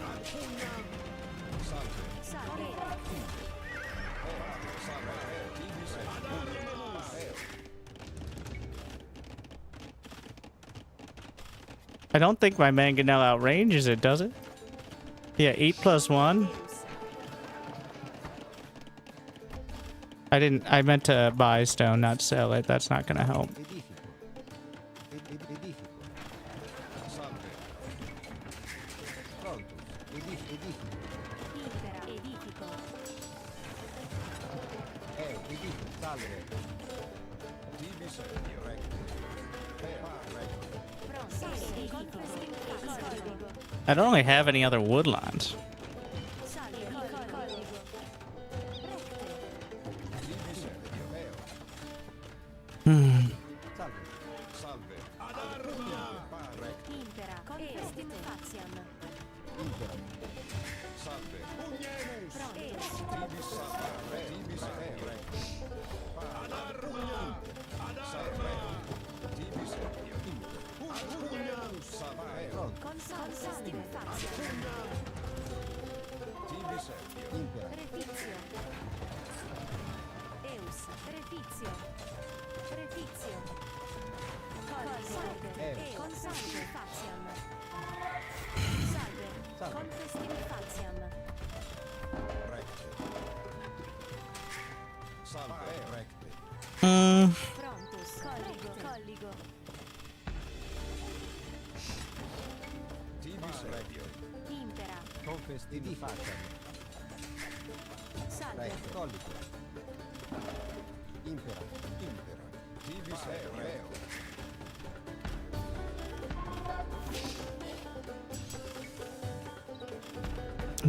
I don't think my mangonel outranges it, does it? Yeah, 8+1. I meant to buy stone, not sell it. That's not gonna help. I don't really have any other woodlands.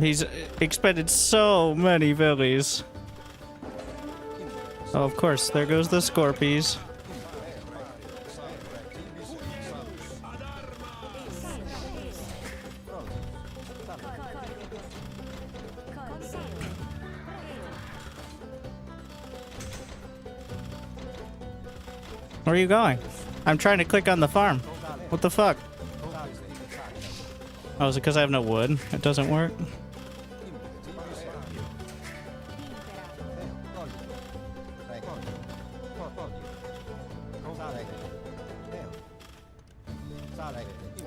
He's expended so many villies. Oh, of course, there goes the Scorpies. Where are you going? I'm trying to click on the farm. What the fuck? Oh, is it because I have no wood? It doesn't work?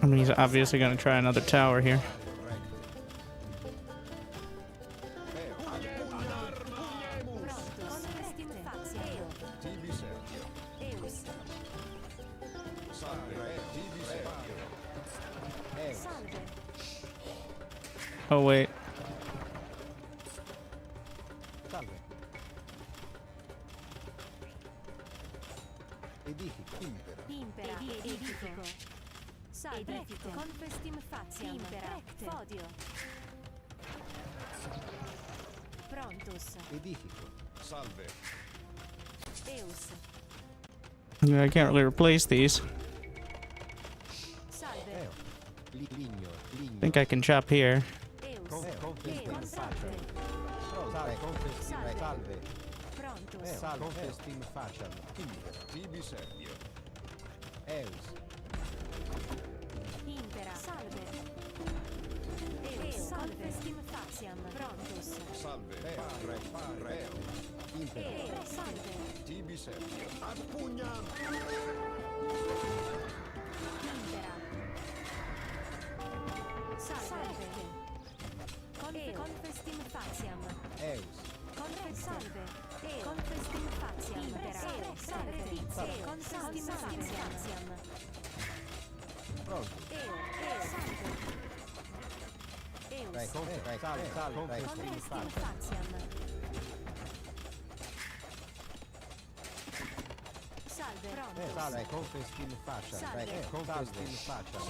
I mean, he's obviously going to try another tower here. Oh, wait. Yeah, I can't really replace these. I think I can chop here.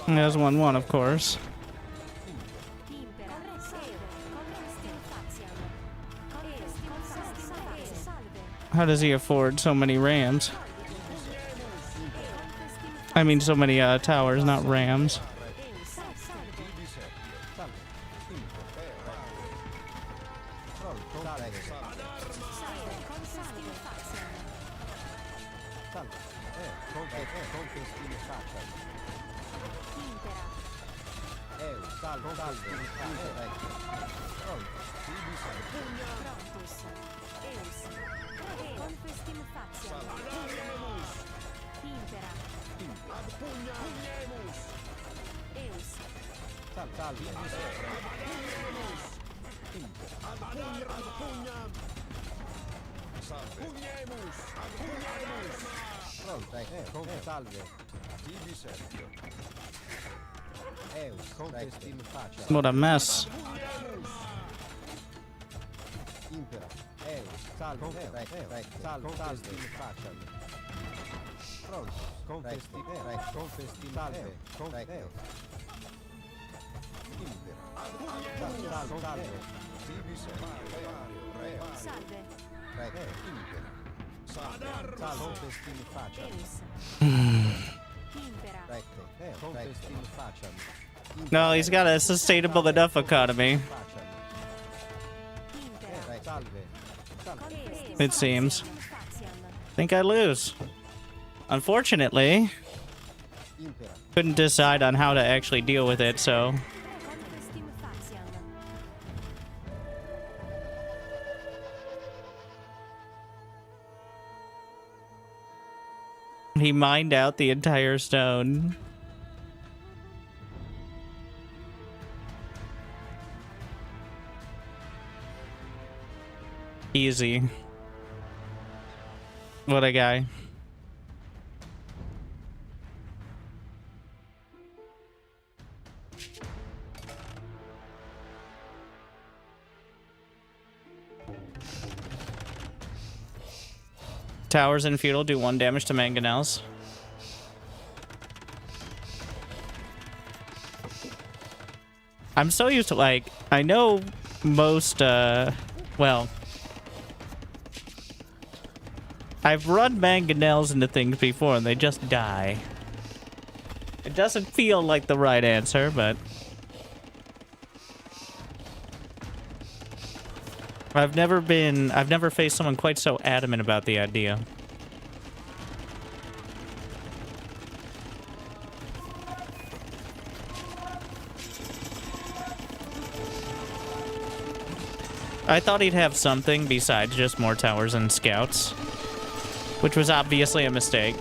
There's 1-1, of course. How does he afford so many rams? I mean, so many towers, not rams. salve, salve, ecco. Pronto. Prontus. Eus. Confestim faciam. Impera. Eus. Salve. Pronto, ecco. Salve. Tibi Sergio. Eus, confestim faciam. What a mess. Impera. Eus, salve, salve, confestim faciam. Pronto, confestim, confestim, salve, ecco. Impera. Salve. Tibi Sergio. Salve. Ecco. Impera. Salve, confestim faciam. Eus. Impera. Ecco. Confestim faciam. No, he's got a sustainable enough economy, Faciam. Impera. Salve. Confestim it seems. faciam. Think I lose. Unfortunately, Impera. couldn't decide on how to actually deal with it, so Confestim faciam. he mined out the entire stone. Easy. What a guy. Towers and Feudal do 1 damage to mangonels. I'm so used to, like, I know most, well, I've run mangonels into things before and they just die. It doesn't feel like the right answer, but I've never faced someone quite so adamant about the idea. I thought he'd have something besides just more towers and scouts, which was obviously a mistake.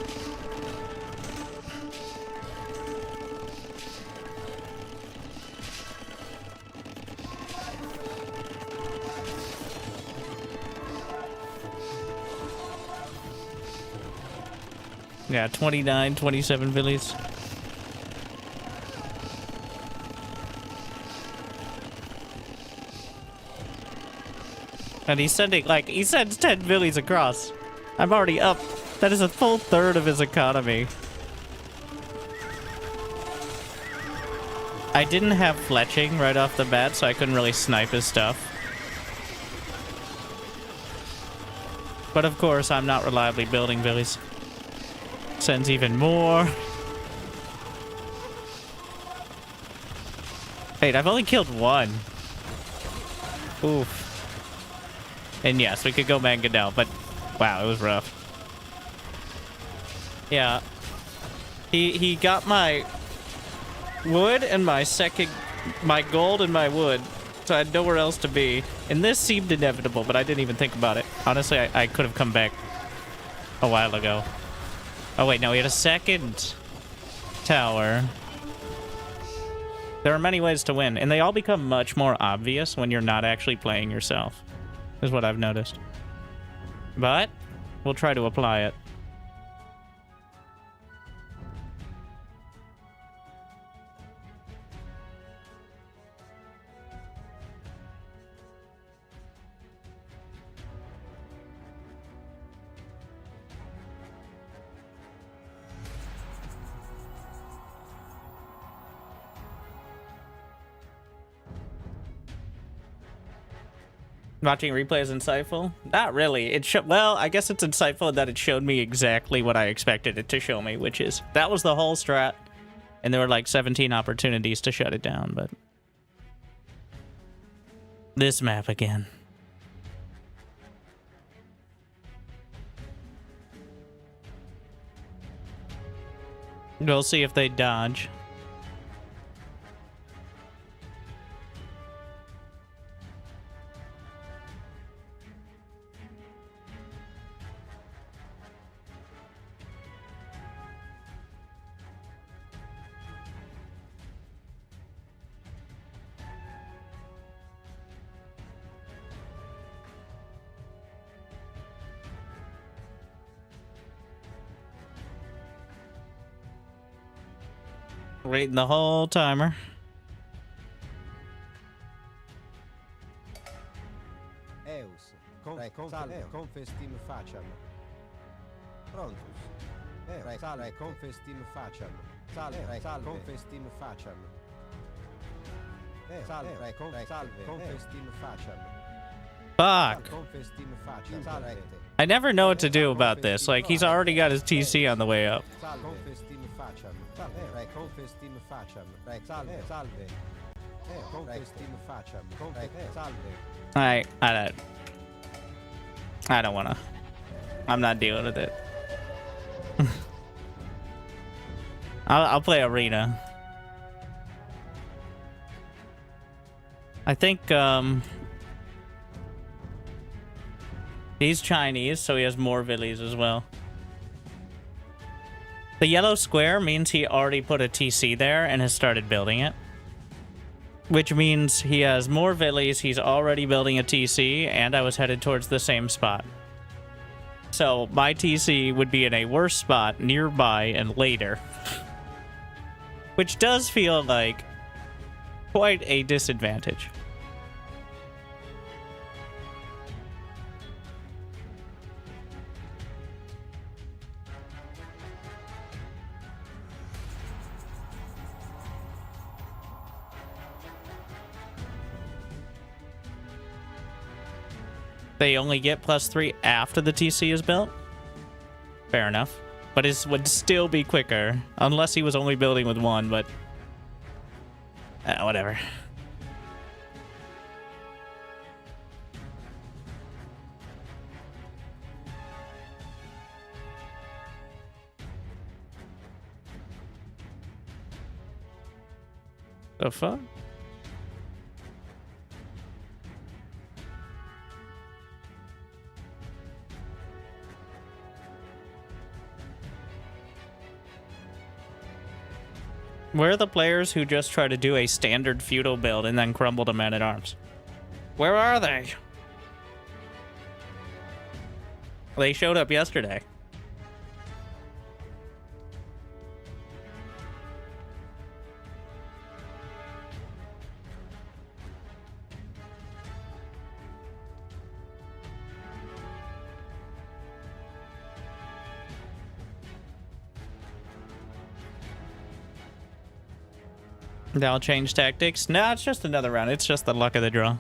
Yeah, 29, 27 villies. And he's sending, like, he sends 10 villies across. I'm already up. That is a full third of his economy. I didn't have fletching right off the bat, so I couldn't really snipe his stuff. But of course, I'm not reliably building villies. Sends even more. Wait, I've only killed one. Oof. And yes, we could go mangonel, but wow, it was rough. Yeah. He got my wood and my gold and my wood, so I had nowhere else to be. And this seemed inevitable, but I didn't even think about it. Honestly, I could have come back a while ago. Oh wait, no, he had a second tower. There are many ways to win, and they all become much more obvious when you're not actually playing yourself, is what I've noticed. But we'll try to apply it. Watching replay is insightful? Not really. It well, I guess it's insightful that it showed me exactly what I expected it to show me, which is that was the whole strat, and there were like 17 opportunities to shut it down, but this map again. We'll see if they dodge. Waiting the whole timer. Eus. Salve. Confestim facem. Prontus. Salve. Confestim facem. Salve. Confestim facem. Salve. Confestim facem. Fuck. Confestim facem. Salve. I never know what to do about this. Like, he's already got his TC on the way up. Confestim facem. Salve. Confestim facem. Salve. Salve. Confestim facem. Salve. I don't wanna. I'm not dealing with it. I'll play arena. I think he's Chinese, so he has more villies as well. The yellow square means he already put a TC there and has started building it. Which means he has more villies, he's already building a TC, and I was headed towards the same spot. So my TC would be in a worse spot nearby and later. Which does feel like quite a disadvantage. They only get +3 after the TC is built? Fair enough. But it would still be quicker. Unless he was only building with one, but... whatever. The fuck? Where are the players who just try to do a standard feudal build and then crumble to man-at-arms? Where are they? They showed up yesterday. They'll change tactics? No, it's just another round. It's just the luck of the draw.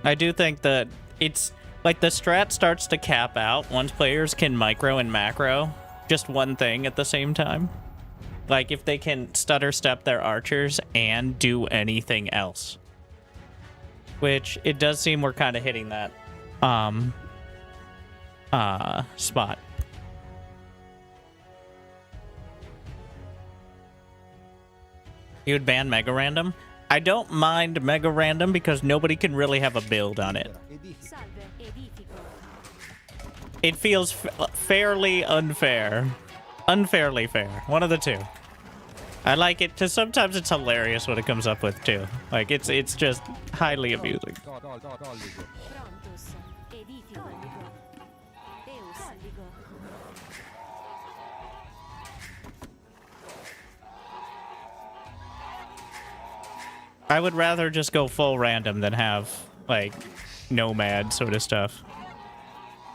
I do think that it's like the strat starts to cap out once players can micro and macro just one thing at the same time. Like if they can stutter step their archers and do anything else. Which it does seem we're kind of hitting that spot. You would ban Mega Random? I don't mind Mega Random because nobody can really have a build on it. It feels fairly unfair. Unfairly fair. One of the two. I like it because sometimes it's hilarious what it comes up with too. Like it's just highly amusing. I would rather just go full random than have, like, nomad sort of stuff.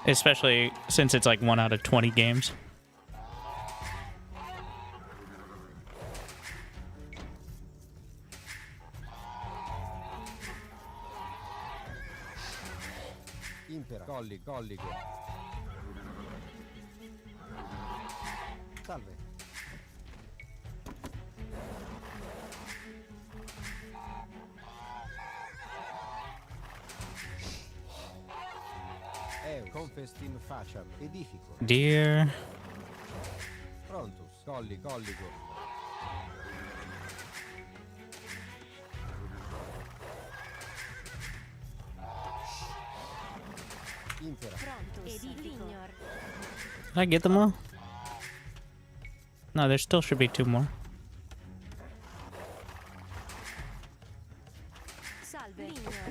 Especially since it's like 1 out of 20 games. Impera. Colligo. Salve. Confestim facem. Edifico. Dear. Prontus. Colligo. Impera. Did I get them all? No, there still should be 2 more.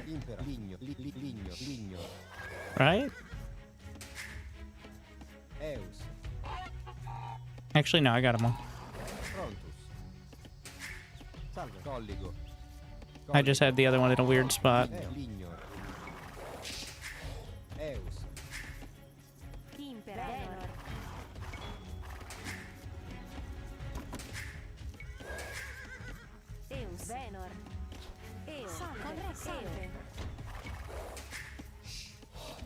Impera. Ligno. Right? Eus. Actually, no, I got them all. Prontus. Salve. Colligo. I just had the other one in a weird spot. Lignor. Eus. Impera. Venor. Eus. Venor. Eus. Salve.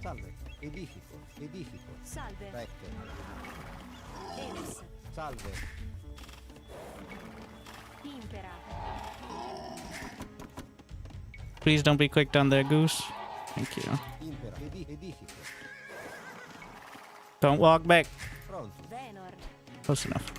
Salve. Edifico. Edifico. Salve. Recte. Eus. Salve. Impera. Please don't be quick down there, Goose. Thank you. Impera. Edifico. Don't walk back. Pronto. Venor. Close enough.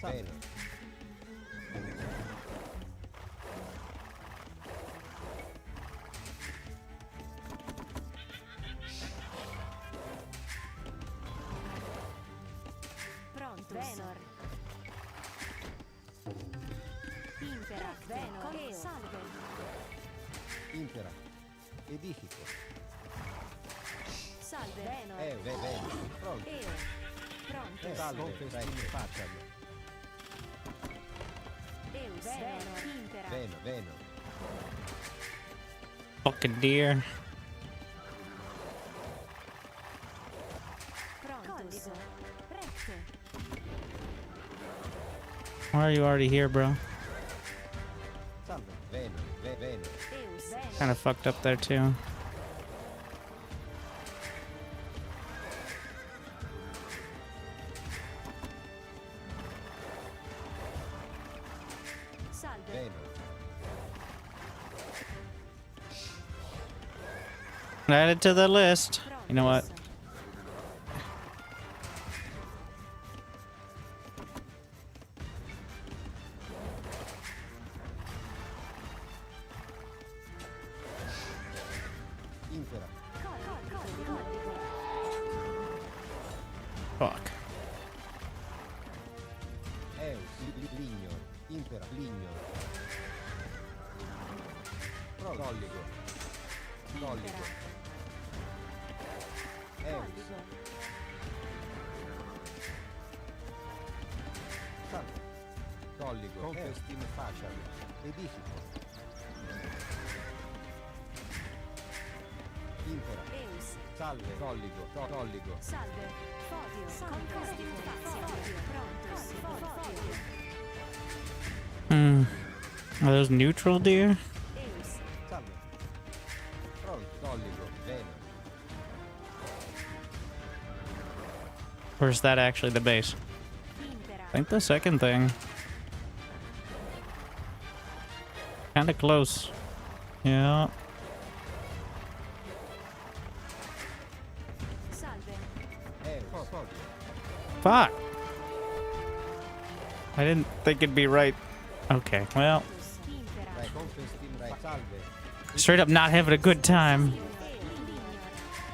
Bene. Pronto. Venor. Impera. Venor. Eus. Salve. Impera. Edifico. Salve. Venor. Bene. Pronto. Eus. Pronto. Salve. Recte. Facciali. Eus. Venor. Impera. Bene. Fucking deer. Prontus. Recte. Why are you already here, bro? Salve. Bene. Eus. Venor. Kind of fucked up there, too. Salve. Bene. Add it to the list. You know what? Prontus. Impera. Colligo. Fuck. Eus. Lignor. Impera. Lignor. Pronto. Colligo. Colligo. Eus. Colligo. Salve. Colligo. Confestim facciali. Edifico. Impera. Eus. Salve. Colligo. Colligo. Salve. Fodio. Conquesti. Fodio. Prontus. Fodio. Are those neutral deer? Eus. Salve. Pronto. Colligo. Bene. Or is that actually the base? Impera. I think the second thing. Kind of close. Yeah. Salve. Eus. Fodio. Fuck. I didn't think it'd be right. Okay, well, Impera. Confestim. Salve. straight up not having a good time.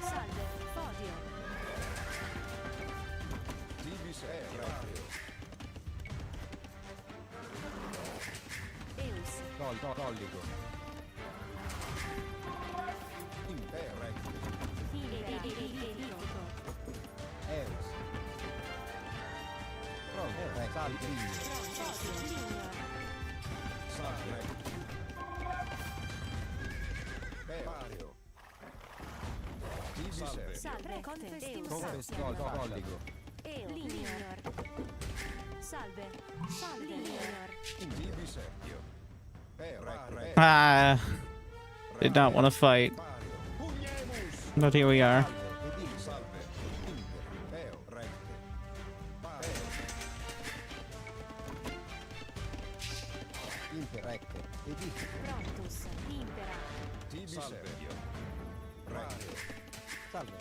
Salve. Fodio. Tibis recteo. Eus. Colligo. Impera recteo. Edifico. Eus. Pronto. Salve. Lignor. Salve recteo. Pario. Tibis recteo. Salve. Confestim. Colligo. Lignor. Salve. Salve. Lignor. Tibis recteo. Recteo. Ah, did not want to fight, Pugnemus. but here we are. Salve. Impera. Recte. Pario. Impera. Recte. Edifico. Prontus. Impera. Tibis recteo. Recteo. Salve.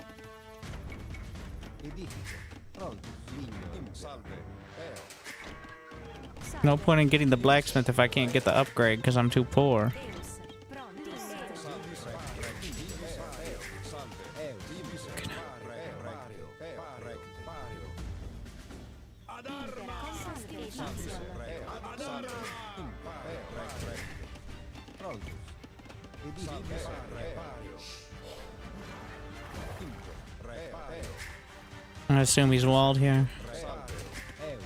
Edifico. Pronto. Lignor. Salve. Peo. No point in getting the blacksmith if I can't get the upgrade because I'm too poor. Eus. Prontus. Tibis recteo. Tibis recteo. Salve. Eus. Tibis recteo. Pario. Peo. Recte. Pario. Prontus. Edifico. I assume he's walled here.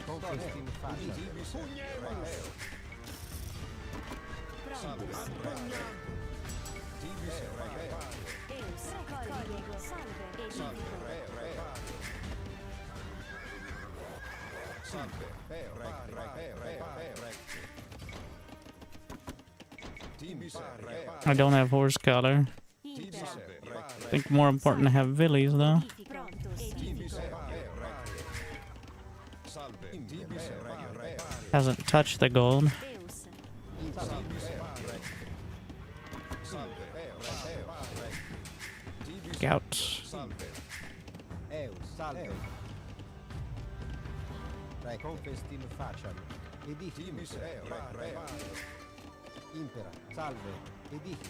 Confestim facem. I don't have horse color. I think more important to have villies though. Hasn't touched the gold. Scout. Eus, salve. Confestim facem. Edifico. Impera, salve. Edifico.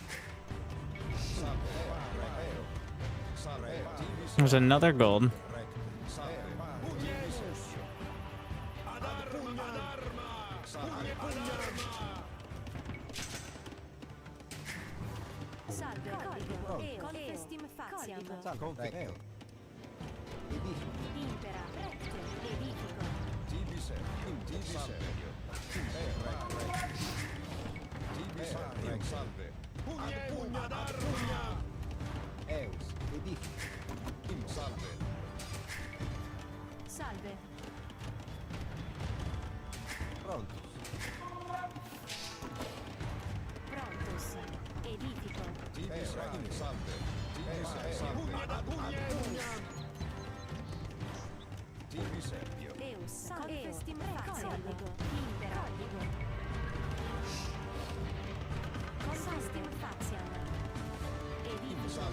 There's another gold. Salve, colico. Confestim faciam. Confestim. Edifico. Impera, recte, edifico. Eus, edifico. Salve. Prontus. Prontus. Edifico. Eus, confestim faciam. Impera. Confestim faciam. Edifico.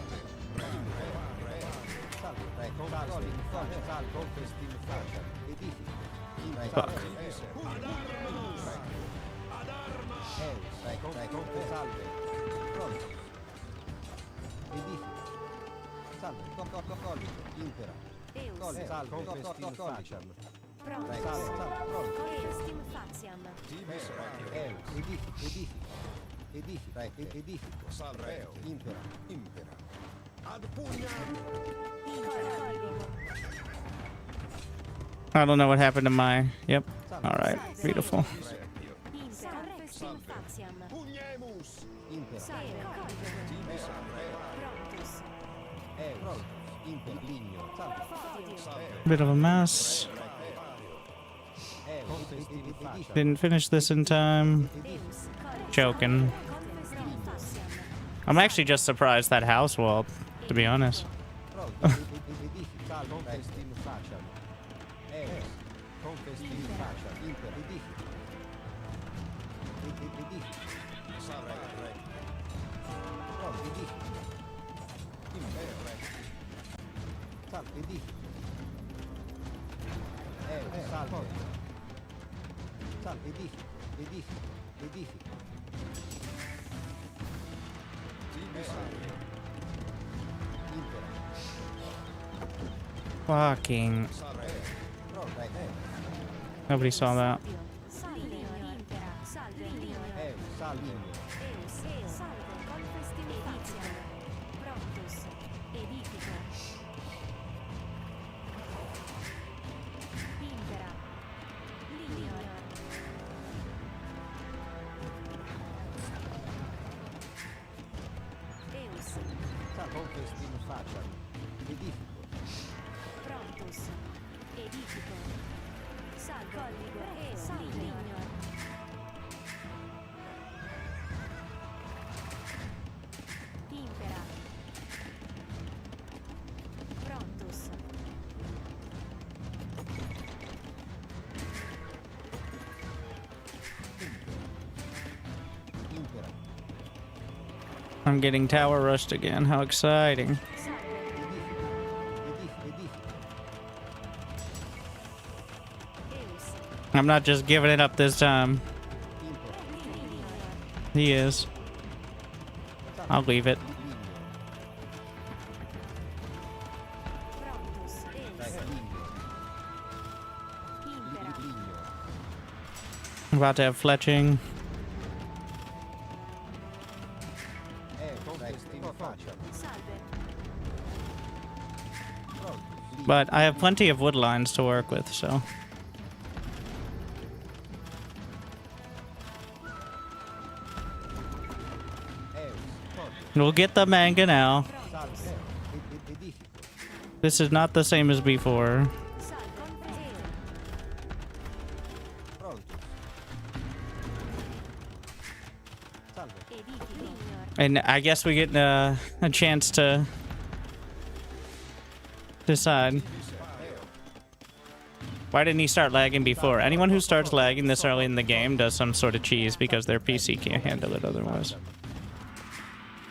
Salve, confestim facem. Edifico. Fuck. Eus, salve. Pronto. Edifico. Salve, colico. Impera. Eus. Salve, confestim facem. Prontus. Pronto. Confestim faciam. Eus, edifico. Edifico. Salve. Impera. I don't know what happened to my... Yep. Alright. Beautiful. Impera. Confestim faciam. Impera. Salve, colico. Prontus. Prontus. Impera. Ligno. Salve. Bit of a mess. Confestim facem. Didn't finish this in time. Eus. Joking. Confestim faciam. I'm actually just surprised that house walled, to be honest. Pronto. Edifico. Salve. Confestim facem. Eus. Confestim facem. Impera. Edifico. Edifico. Salve. Pronto. Edifico. Impera. Salve. Edifico. Salve. Salve. Edifico. Edifico. Impera. Fucking... Pronto. Nobody saw that. Salve, impera. Salve, ligno. Salve. Eus. Salve, confestim faciam. Prontus. Edifico. Impera. Ligno. Eus. Confestim facem. Edifico. Prontus. Edifico. Salve, colico. Eus. Ligno. Impera. Prontus. Impera. I'm getting tower rushed again. How exciting. Salve. Edifico. Eus. I'm not just giving it up this time. Impera. Ligno. He is. I'll leave it. Ligno. Prontus. Eus. Ligno. Impera. About to have fletching. Confestivo faccia. Salve. But I have plenty of wood lines to work with, so. We'll get the manganelle. Salve. Edifico. This is not the same as before. Salve. Confestivo. Pronto. Salve. Edifico. And I guess we get a chance to decide. Why didn't he start lagging before? Anyone who starts lagging this early in the game does some sort of cheese because their PC can't handle it otherwise.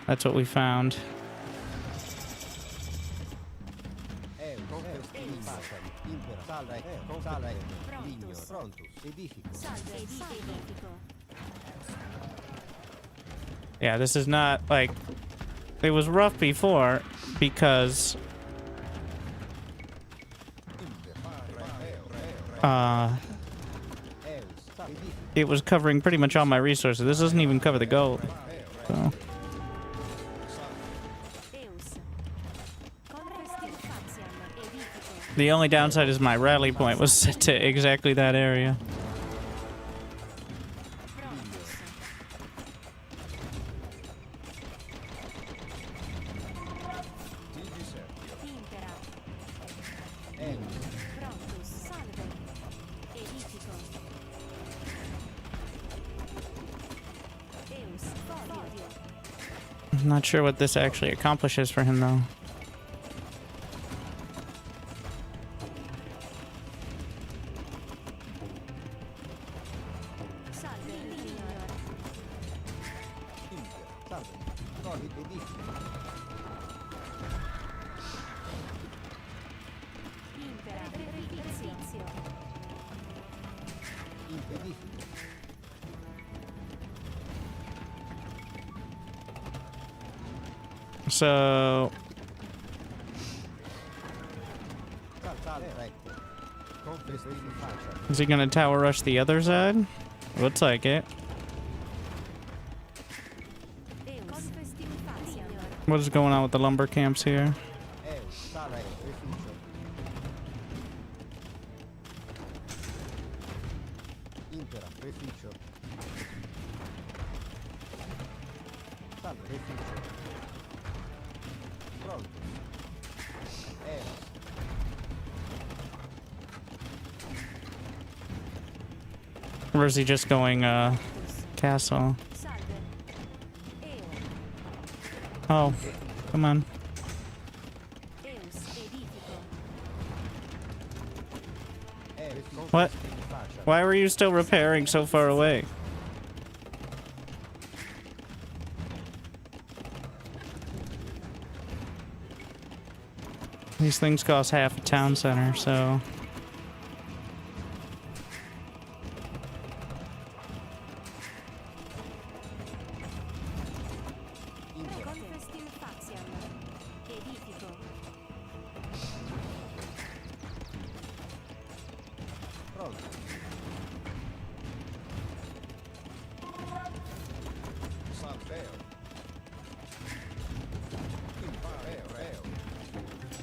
That's what we found. Confestivo faccia. Impera. Salve. Salve. Ligno. Pronto. Edifico. Salve. Edifico. Yeah, this is not like... It was rough before because... it was covering pretty much all my resources. This doesn't even cover the gold. So. Eus. Confestivo faciam. Edifico. The only downside is my rally point was set to exactly that area. Prontus. Impera. Prontus. Salve. Edifico. Eus. Fodio. I'm not sure what this actually accomplishes for him, though. Salve. Lignor. Salve. Pronto. Edifico. Impera. Prefizio. Edifico. So... Salve. Recto. Confestivo faccia. Is he gonna tower rush the other side? Looks like it. Eus. Confestivo faciam. What is going on with the lumber camps here? Salve. Reficio. Impera. Reficio. Salve. Reficio. Pronto. Or is he just going, castle? Salve. Eo. Oh, come on. Eus. Edifico. What? Why were you still repairing so far away? These things cost half a town center, so... Confestim faciam. Edifico. Pronto. Salveo. Impareo. Lignor.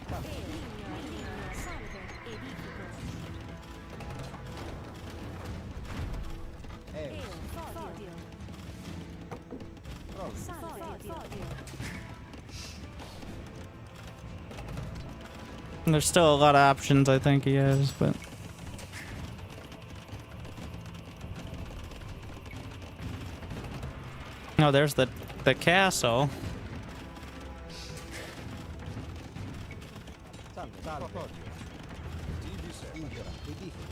Salve. Edifico. Eo. Fodio. Salve. Fodio. There's still a lot of options I think he has, but... No, there's the castle. Salve. Salve. Impera. Edifico.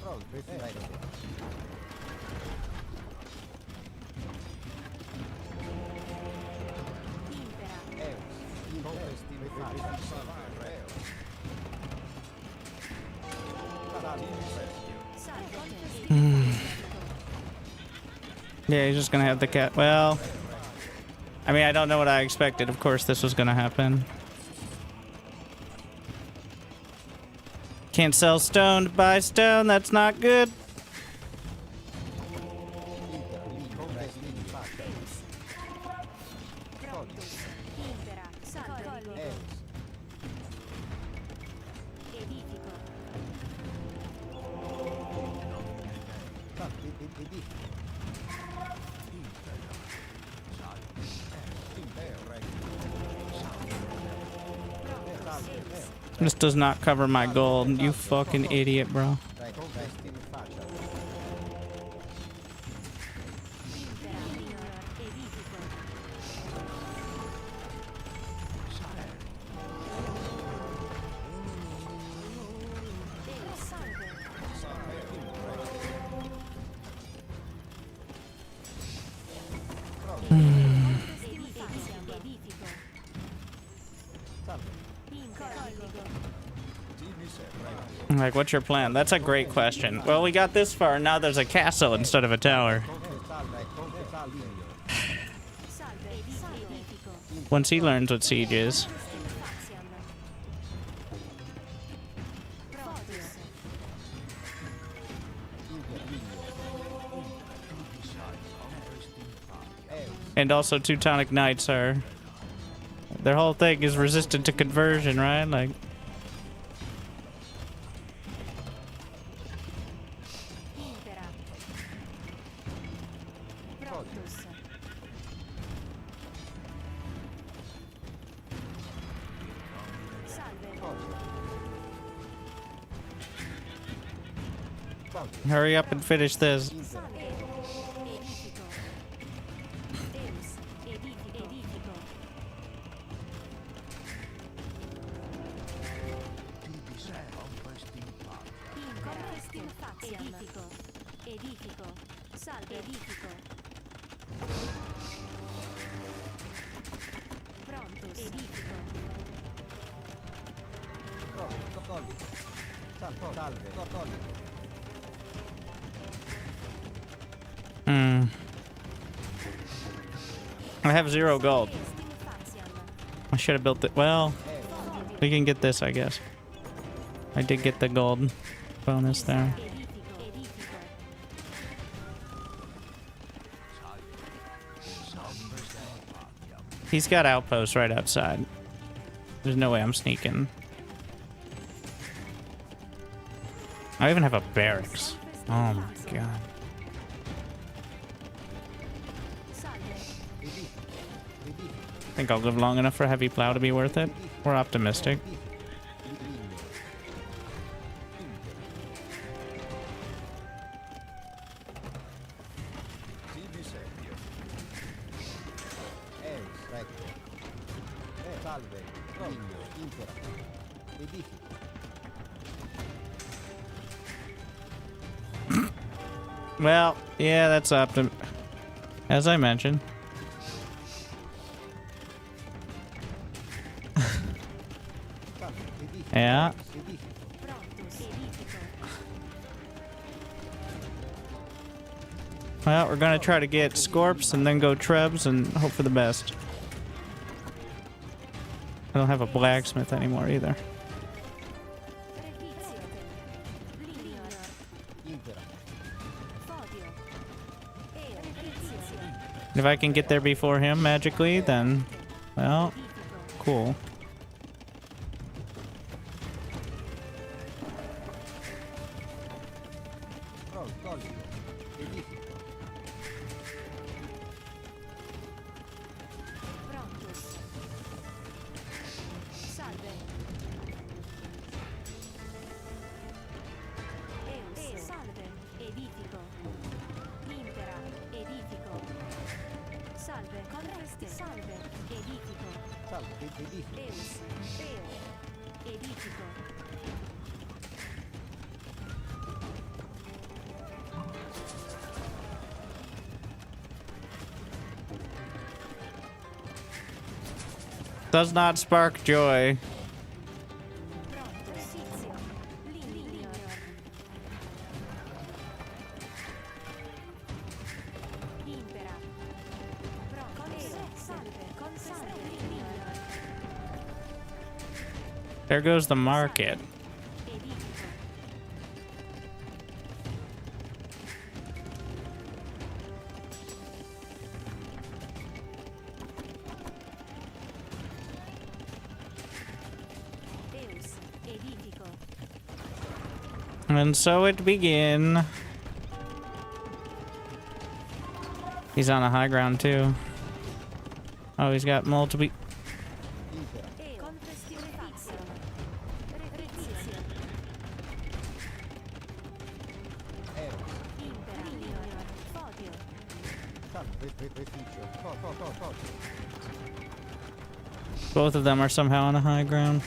Pronto. Recto. Impera. Confestivo faccia. Yeah, he's just gonna have the cat. Well, I mean, I don't know what I expected. Of course, this was gonna happen. Can't sell stone to buy stone. That's not good. This does not cover my gold. You fucking idiot, bro. Like, what's your plan? That's a great question. Well, we got this far, now there's a castle instead of a tower. Once he learns what siege is. And also Teutonic Knights are... Their whole thing is resistant to conversion, right? Like... Hurry up and finish this. I have 0 gold. I should have built it. Well, we can get this, I guess. I did get the gold bonus there. He's got outposts right outside. There's no way I'm sneaking. I even have a barracks. Oh my god. I think I'll live long enough for a heavy plow to be worth it. We're optimistic. Well, yeah, that's as I mentioned. Yeah. Well, we're gonna try to get Scorps and then go Trebs and hope for the best. I don't have a blacksmith anymore either. If I can get there before him magically, then, well, cool. Does not spark joy. There goes the market. Deus, edifico. And so it begin. He's on a high ground too. Oh, he's got multiple. Eo. Confestione pazzo. Requisitio. Eros. Impera. Minor. Fodio. Refugio. To. Both of them are somehow on a high ground.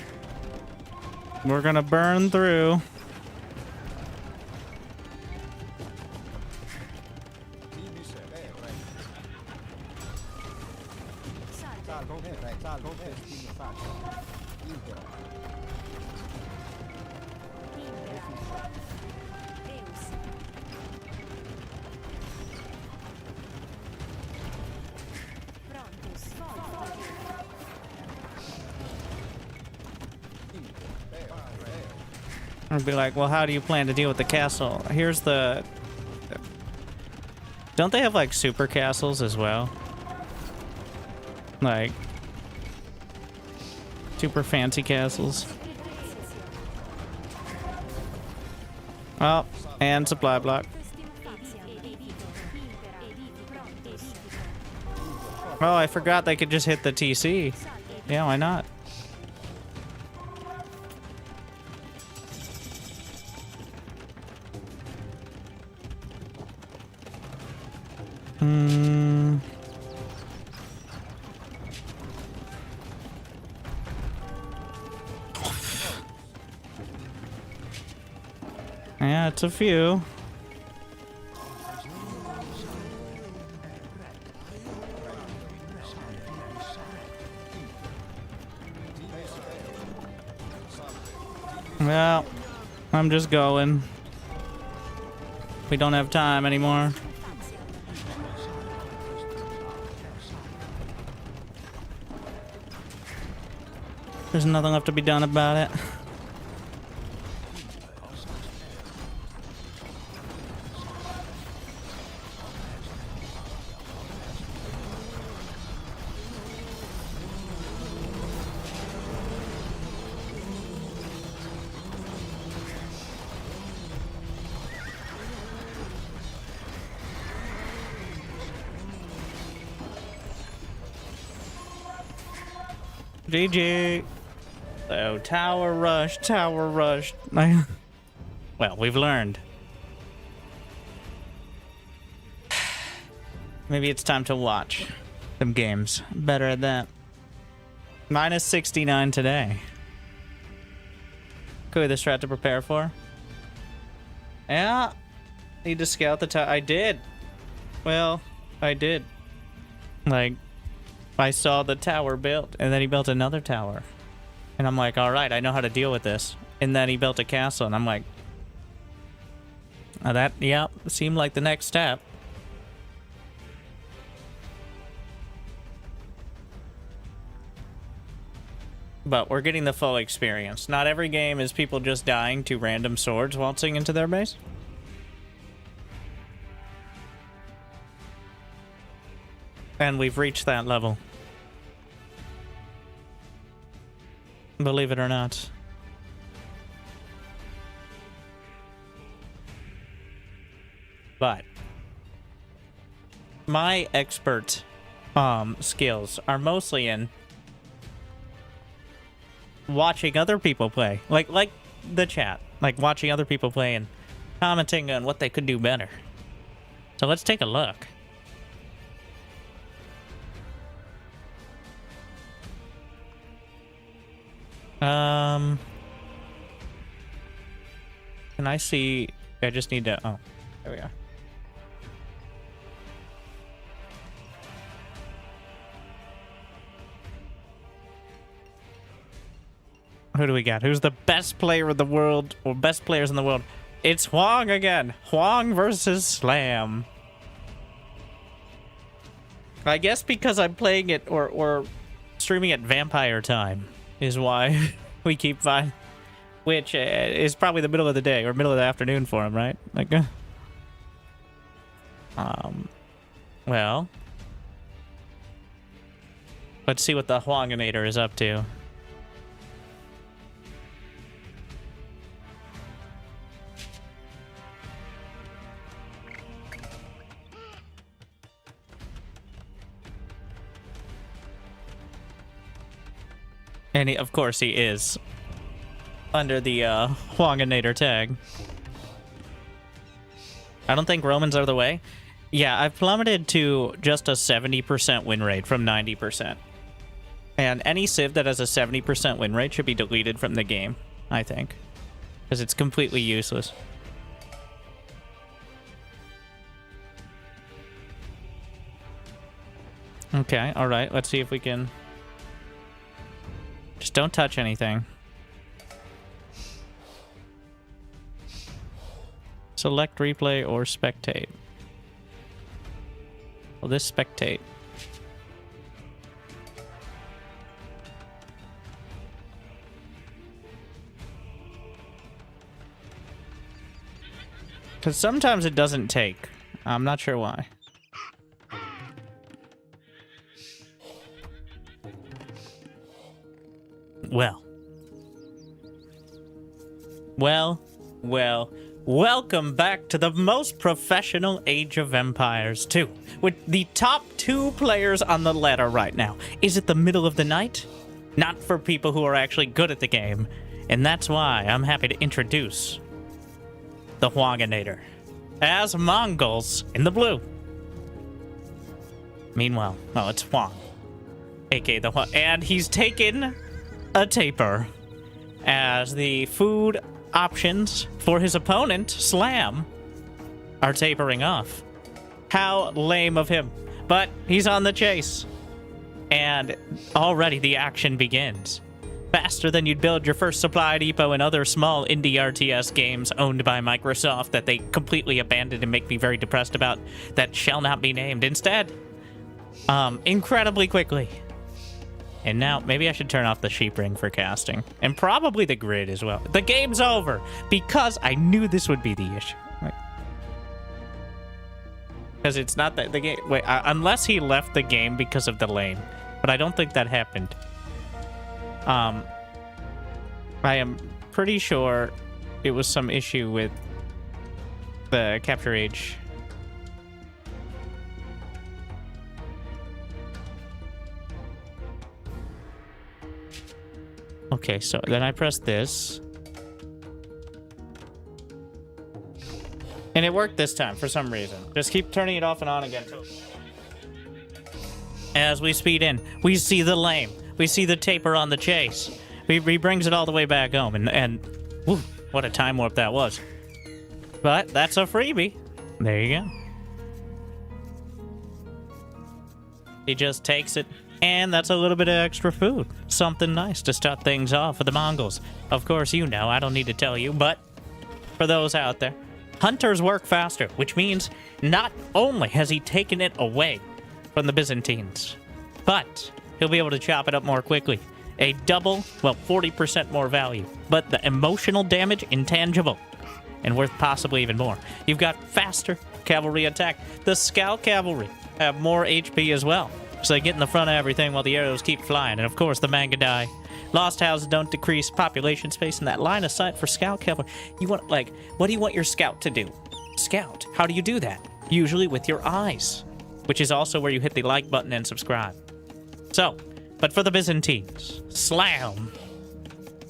We're gonna burn through. Salvo festino faccia. Impera. Impera. Deus. Prontus. Fodio. I'd be like, well, how do you plan to deal with the castle? Here's the... Don't they have, like, super castles as well? Like... super fancy castles. Oh, and supply block. Oh, I forgot they could just hit the TC. Yeah, why not? Yeah, it's a few. Well, I'm just going. We don't have time anymore. There's nothing left to be done about it. GG. So, tower rush, tower rush. Well, we've learned. Maybe it's time to watch some games. Better at that. Minus 69 today. Could be the strat to prepare for. Yeah. Need to scout the tower. I did. Well, I did. Like... I saw the tower built, and then he built another tower. And I'm like, alright, I know how to deal with this. And then he built a castle, and I'm like... that, yeah, seemed like the next step. But we're getting the full experience. Not every game is people just dying to random swords waltzing into their base. And we've reached that level. Believe it or not. But my expert skills are mostly in watching other people play. Like the chat. Like watching other people play and commenting on what they could do better. So let's take a look. Can I see? I just need to. Oh, there we are. Who do we got? Who's the best player in the world, or best players in the world? It's Huang again. Huang versus Slam. I guess because I'm playing it or streaming at vampire time is why we keep finding. Which is probably the middle of the day or middle of the afternoon for him, right? Like, well, let's see what the Huanganator is up to. And he, of course he is under the Huanganator tag. I don't think Romans are the way. Yeah, I've plummeted to just a 70% win rate from 90%. And any civ that has a 70% win rate should be deleted from the game, I think. Because it's completely useless. Okay, alright, let's see if we can... Just don't touch anything. Select replay or spectate. Well, this spectate. Because sometimes it doesn't take. I'm not sure why. Well. Welcome back to the most professional Age of Empires 2, with the top 2 players on the ladder right now. Is it the middle of the night? Not for people who are actually good at the game, and that's why I'm happy to introduce the Huanganator as Mongols in the blue. Meanwhile, oh, it's Huang, aka the Huang, and he's taken a taper as the food options for his opponent, Slam, are tapering off. How lame of him. But he's on the chase. And already the action begins. Faster than you'd build your first supply depot in other small indie RTS games owned by Microsoft that they completely abandoned and make me very depressed about, that shall not be named. Instead, incredibly quickly. And now, maybe I should turn off the sheep ring for casting. And probably the grid as well. The game's over! Because I knew this would be the issue. Because it's not that the game... Wait, unless he left the game because of the lane. But I don't think that happened. I am pretty sure it was some issue with the capture age. Okay, so then I press this. And it worked this time for some reason. Just keep turning it off and on again. As we speed in, we see the lame. We see the taper on the chase. He brings it all the way back home. And whew, what a time warp that was. But that's a freebie. There you go. He just takes it. And that's a little bit of extra food. Something nice to start things off for the Mongols. Of course, you know, I don't need to tell you, but for those out there, hunters work faster, which means not only has he taken it away from the Byzantines, but he'll be able to chop it up more quickly. A double, well, 40% more value, but the emotional damage intangible and worth possibly even more. You've got faster cavalry attack. The scout cavalry have more HP as well. So they get in the front of everything while the arrows keep flying. And of course, the Mangadai. Lost houses don't decrease population space, and that line of sight for scout cavalry. You want, like, what do you want your scout to do? Scout. How do you do that? Usually with your eyes, which is also where you hit the like button and subscribe. So, but for the Byzantines, Slam.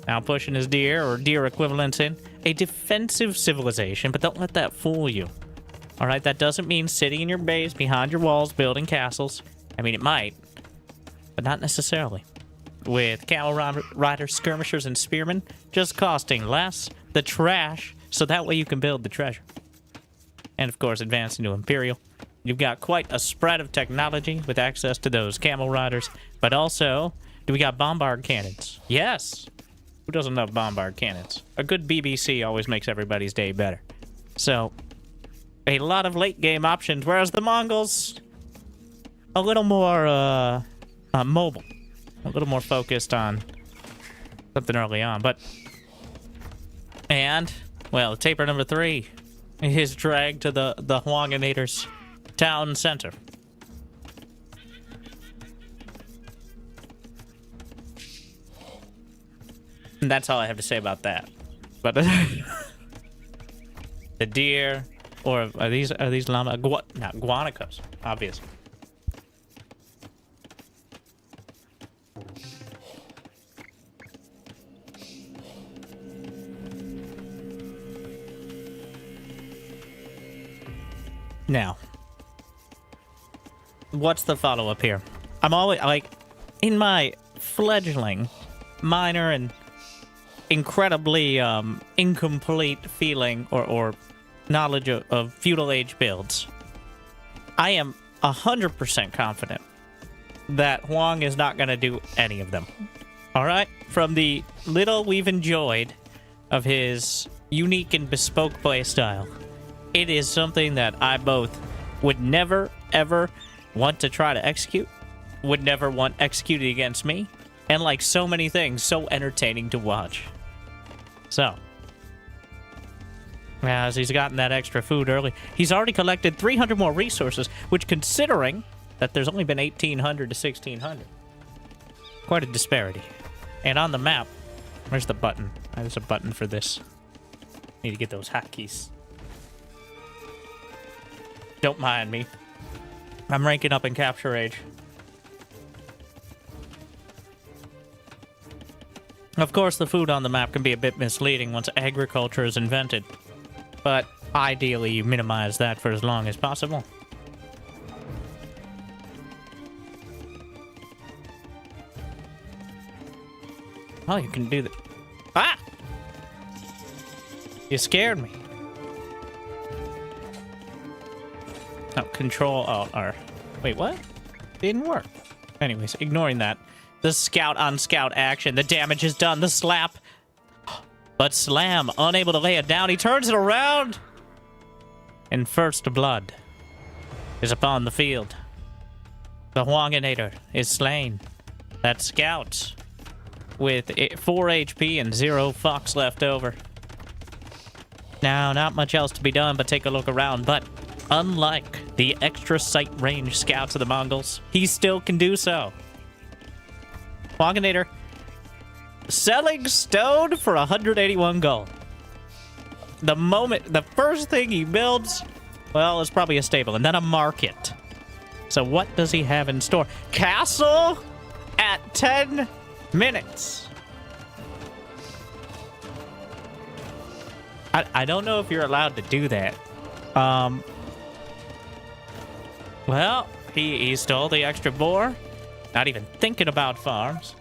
Now pushing his deer or deer equivalents in. A defensive civilization, but don't let that fool you. All right, that doesn't mean sitting in your base behind your walls building castles. I mean, it might, but not necessarily. With camel riders, skirmishers, and spearmen just costing less, the trash, so that way you can build the treasure. And of course, advance into Imperial. You've got quite a spread of technology with access to those camel riders, but also, do we got bombard cannons? Yes! Who doesn't love bombard cannons? A good BBC always makes everybody's day better. So, a lot of late game options, whereas the Mongols... a little more mobile, a little more focused on something early on, but... And, well, taper number 3 is dragged to the Huanginator's town center. And that's all I have to say about that. But the deer, or are these llama? Not guanacos, obviously. Now, what's the follow-up here? I'm always, like, in my fledgling, minor, and incredibly incomplete feeling or knowledge of feudal age builds, I am 100% confident that Huang is not going to do any of them. Alright? From the little we've enjoyed of his unique and bespoke playstyle, it is something that I both would never, ever want to try to execute, would never want executed against me, and like so many things, so entertaining to watch. So, as he's gotten that extra food early, he's already collected 300 more resources, which, considering that there's only been 1,800 to 1,600, quite a disparity. And on the map, where's the button? There's a button for this. Need to get those hotkeys. Don't mind me. I'm ranking up in capture age. Of course, the food on the map can be a bit misleading once agriculture is invented, but ideally you minimize that for as long as possible. Oh, you can do that. Ah! You scared me. Oh, control alt R. Wait, what? Didn't work. Anyways, ignoring that. The scout on scout action. The damage is done. The slap. But Slam, unable to lay it down, he turns it around. And first blood is upon the field. The Huanginator is slain. That scout with 4 HP and 0 fox left over. Now, not much else to be done but take a look around, but unlike the extra sight range scouts of the Mongols, he still can do so. Huanginator selling stone for 181 gold. The first thing he builds, well, is probably a stable and then a market. So what does he have in store? Castle at 10 minutes. I don't know if you're allowed to do that. Well, he stole the extra boar. Not even thinking about farms.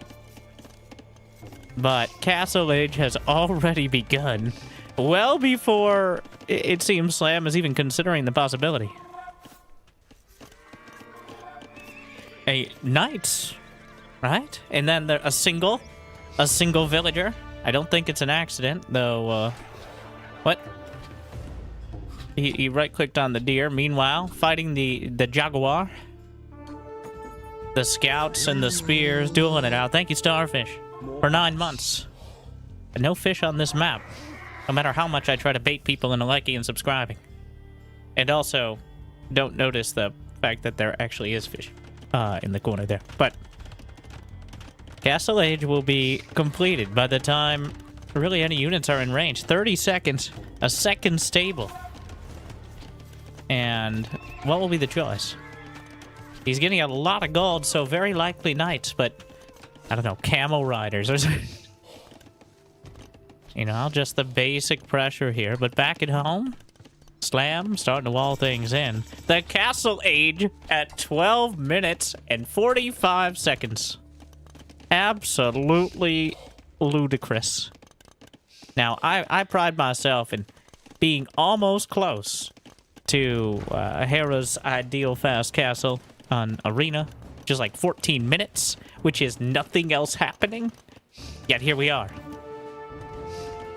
But Castle Age has already begun. Well before it seems Slam is even considering the possibility. Knights, right? And then a single villager. I don't think it's an accident, though. What? He right-clicked on the deer. Meanwhile, fighting the jaguar. The scouts and the spears dueling it out. Thank you, Starfish, for 9 months. And no fish on this map, no matter how much I try to bait people into liking and subscribing. And also, don't notice the fact that there actually is fish in the corner there. But Castle Age will be completed by the time really any units are in range. 30 seconds, a second stable. And what will be the choice? He's getting a lot of gold, so very likely knights, but I don't know, camel riders or something. You know, just the basic pressure here. But back at home, Slam starting to wall things in. The Castle Age at 12 minutes and 45 seconds. Absolutely ludicrous. Now, I pride myself in being almost close to Hera's ideal fast castle on Arena, which is like 14 minutes, which is nothing else happening. Yet here we are.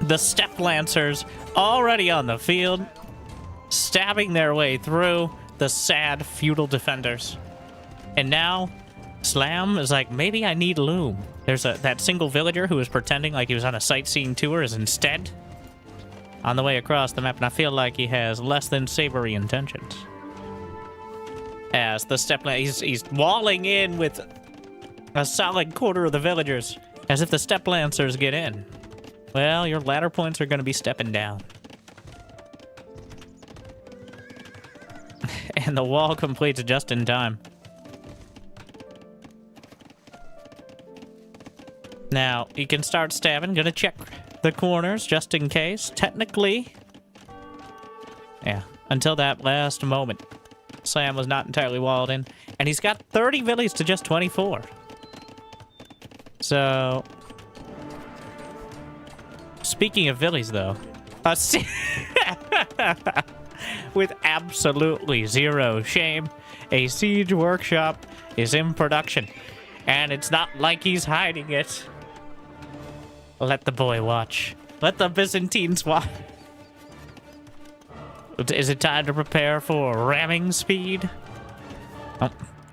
The Step Lancers already on the field, stabbing their way through the sad feudal defenders. And now, Slam is like, maybe I need loom. There's that single villager who was pretending like he was on a sightseeing tour is instead on the way across the map, and I feel like he has less than savory intentions. As the he's walling in with a solid quarter of the villagers, as if the step lancers get in. Well, your ladder points are going to be stepping down. And the wall completes just in time. Now, you can start stabbing. Gonna check the corners just in case. Technically, yeah, until that last moment, Slam was not entirely walled in. And he's got 30 villies to just 24. So, speaking of villies, though, with absolutely zero shame, a siege workshop is in production. And it's not like he's hiding it. Let the boy watch. Let the Byzantines watch. Is it time to prepare for ramming speed? Oh,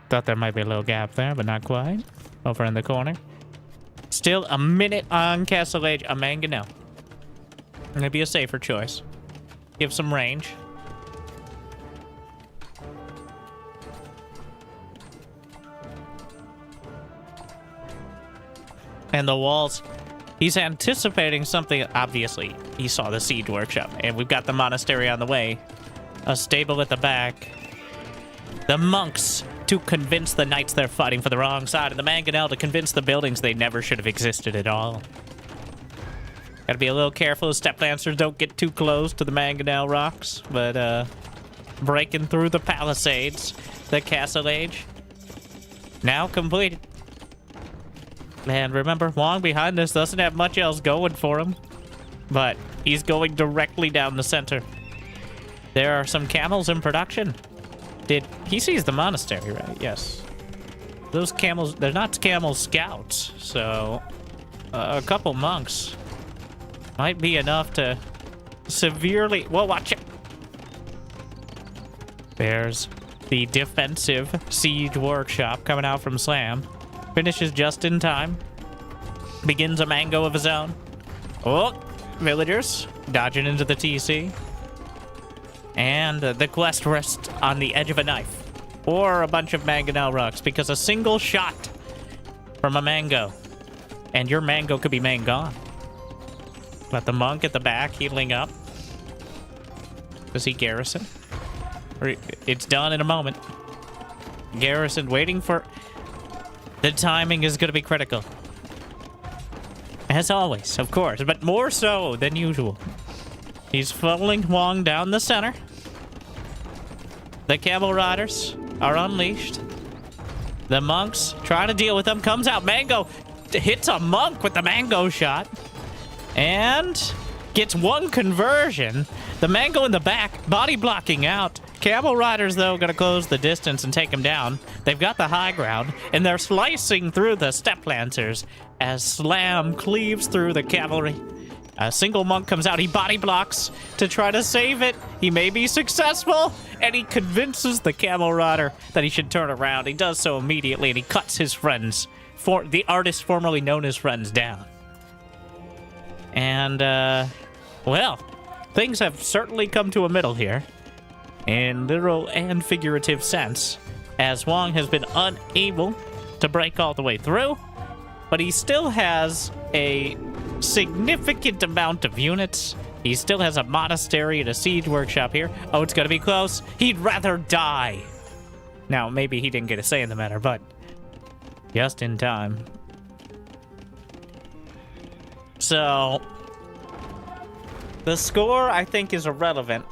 thought there might be a little gap there, but not quite. Over in the corner. Still a minute on Castle Age. A Mangonel. Maybe a safer choice. Give some range. And the walls. He's anticipating something. Obviously, he saw the siege workshop. And we've got the monastery on the way. A stable at the back. The monks to convince the knights they're fighting for the wrong side. And the Mangonel to convince the buildings they never should have existed at all. Gotta be a little careful. Step lancers don't get too close to the Mangonel rocks. But, breaking through the palisades. The Castle Age. Now completed. And remember, Wong behind this doesn't have much else going for him. But he's going directly down the center. There are some camels in production. He sees the monastery, right? Yes. Those camels, they're not camel scouts. So, a couple monks might be enough to severely... Well, watch it. There's the defensive siege workshop coming out from Slam. Finishes just in time. Begins a mango of his own. Oh, villagers dodging into the TC. And the quest rests on the edge of a knife. Or a bunch of mangonel rocks, because a single shot from a mango, and your mango could be gone. Got the monk at the back healing up. Does he garrison? It's done in a moment. Garrison waiting for... The timing is going to be critical. As always, of course, but more so than usual. He's funneling Wong down the center. The camel riders are unleashed. The monks trying to deal with them. Comes out. Mango hits a monk with the mango shot. And gets one conversion. The mango in the back, body blocking out. Camel riders, though, going to close the distance and take him down. They've got the high ground, and they're slicing through the step lancers as Slam cleaves through the cavalry. A single monk comes out. He body blocks to try to save it. He may be successful, and he convinces the camel rider that he should turn around. He does so immediately, and he cuts his friends, the artist formerly known as friends, down. And, well, things have certainly come to a middle here. In literal and figurative sense, as Wong has been unable to break all the way through, but he still has a significant amount of units. He still has a monastery and a siege workshop here. Oh, it's gonna be close. He'd rather die. Now, maybe he didn't get a say in the matter, but just in time. So, the score, I think, is irrelevant.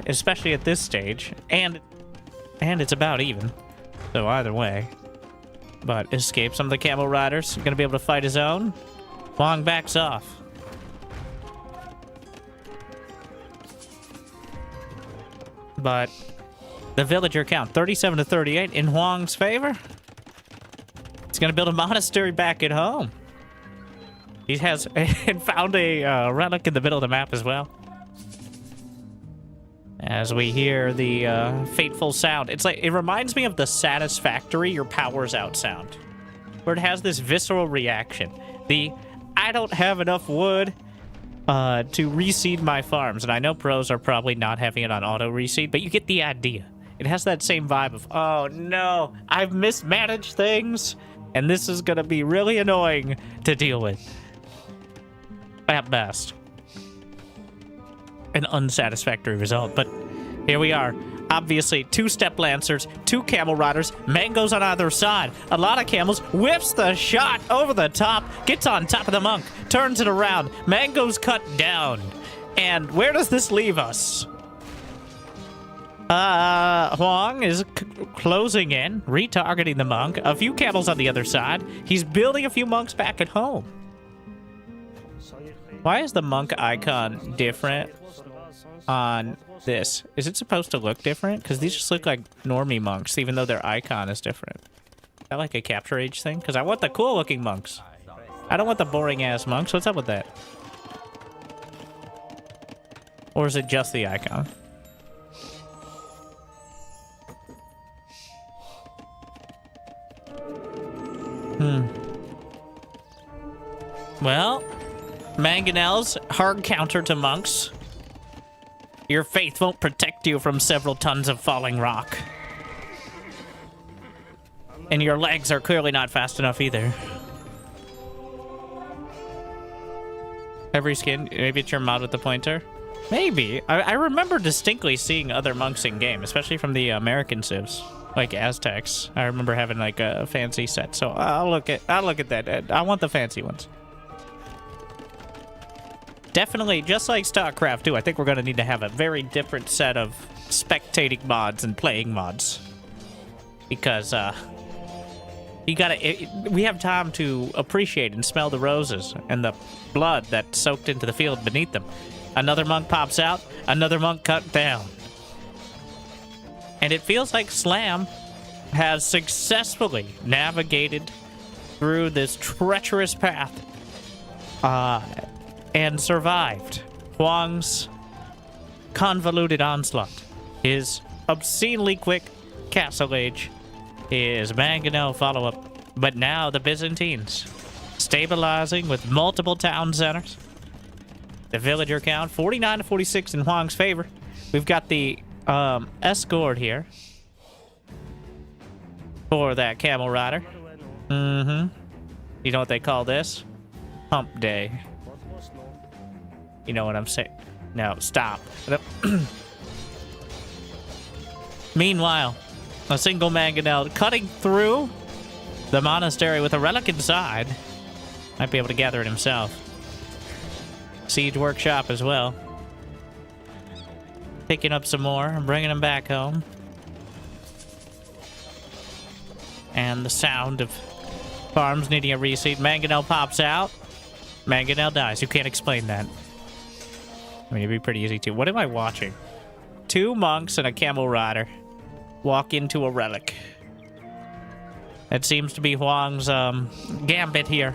Especially at this stage, and it's about even, so either way. But escape some of the camel riders. Gonna be able to fight his own. Wong backs off. But the villager count 37 to 38 in Wong's favor. He's gonna build a monastery back at home. He has and found a relic in the middle of the map as well. As we hear the fateful sound. It's like, it reminds me of the Satisfactory, your power's out sound. where it has this visceral reaction. The, I don't have enough wood to reseed my farms. And I know pros are probably not having it on auto reseed, but you get the idea. It has that same vibe of, oh no, I've mismanaged things, and this is gonna be really annoying to deal with. At best. An unsatisfactory result, but here we are. Obviously, 2 step lancers, 2 camel riders, mangoes on either side. A lot of camels, whips the shot over the top, gets on top of the monk, turns it around, mangoes cut down. And where does this leave us? Huang is closing in, retargeting the monk. A few camels on the other side. He's building a few monks back at home. Why is the monk icon different on this? Is it supposed to look different? Because these just look like normie monks, even though their icon is different. Is that like a capture age thing? Because I want the cool looking monks. I don't want the boring ass monks. What's up with that? Or is it just the icon? Well, mangonels, hard counter to monks. Your faith won't protect you from several tons of falling rock. And your legs are clearly not fast enough either. Every skin, maybe it's your mod with the pointer? Maybe. I remember distinctly seeing other monks in game, especially from the American civs, like Aztecs. I remember having like a fancy set, so I'll look at that. I want the fancy ones. Definitely, just like StarCraft 2, I think we're going to need to have a very different set of spectating mods and playing mods. Because, we have time to appreciate and smell the roses and the blood that soaked into the field beneath them. Another monk pops out, another monk cut down. And it feels like Slam has successfully navigated through this treacherous path. And survived Huang's convoluted onslaught, his obscenely quick castle age, his mangonel follow-up, but now the Byzantines, stabilizing with multiple town centers. The villager count, 49 to 46 in Huang's favor. We've got the escort here for that camel rider. You know what they call this? Hump day. You know what I'm saying? No, stop. Meanwhile, a single mangonel cutting through the monastery with a relic inside. Might be able to gather it himself. Siege workshop as well. Picking up some more and bringing them back home. And the sound of farms needing a reseed. Mangonel pops out. Mangonel dies. You can't explain that. I mean, it'd be pretty easy to. What am I watching? 2 monks and a camel rider walk into a relic. That seems to be Huang's gambit here.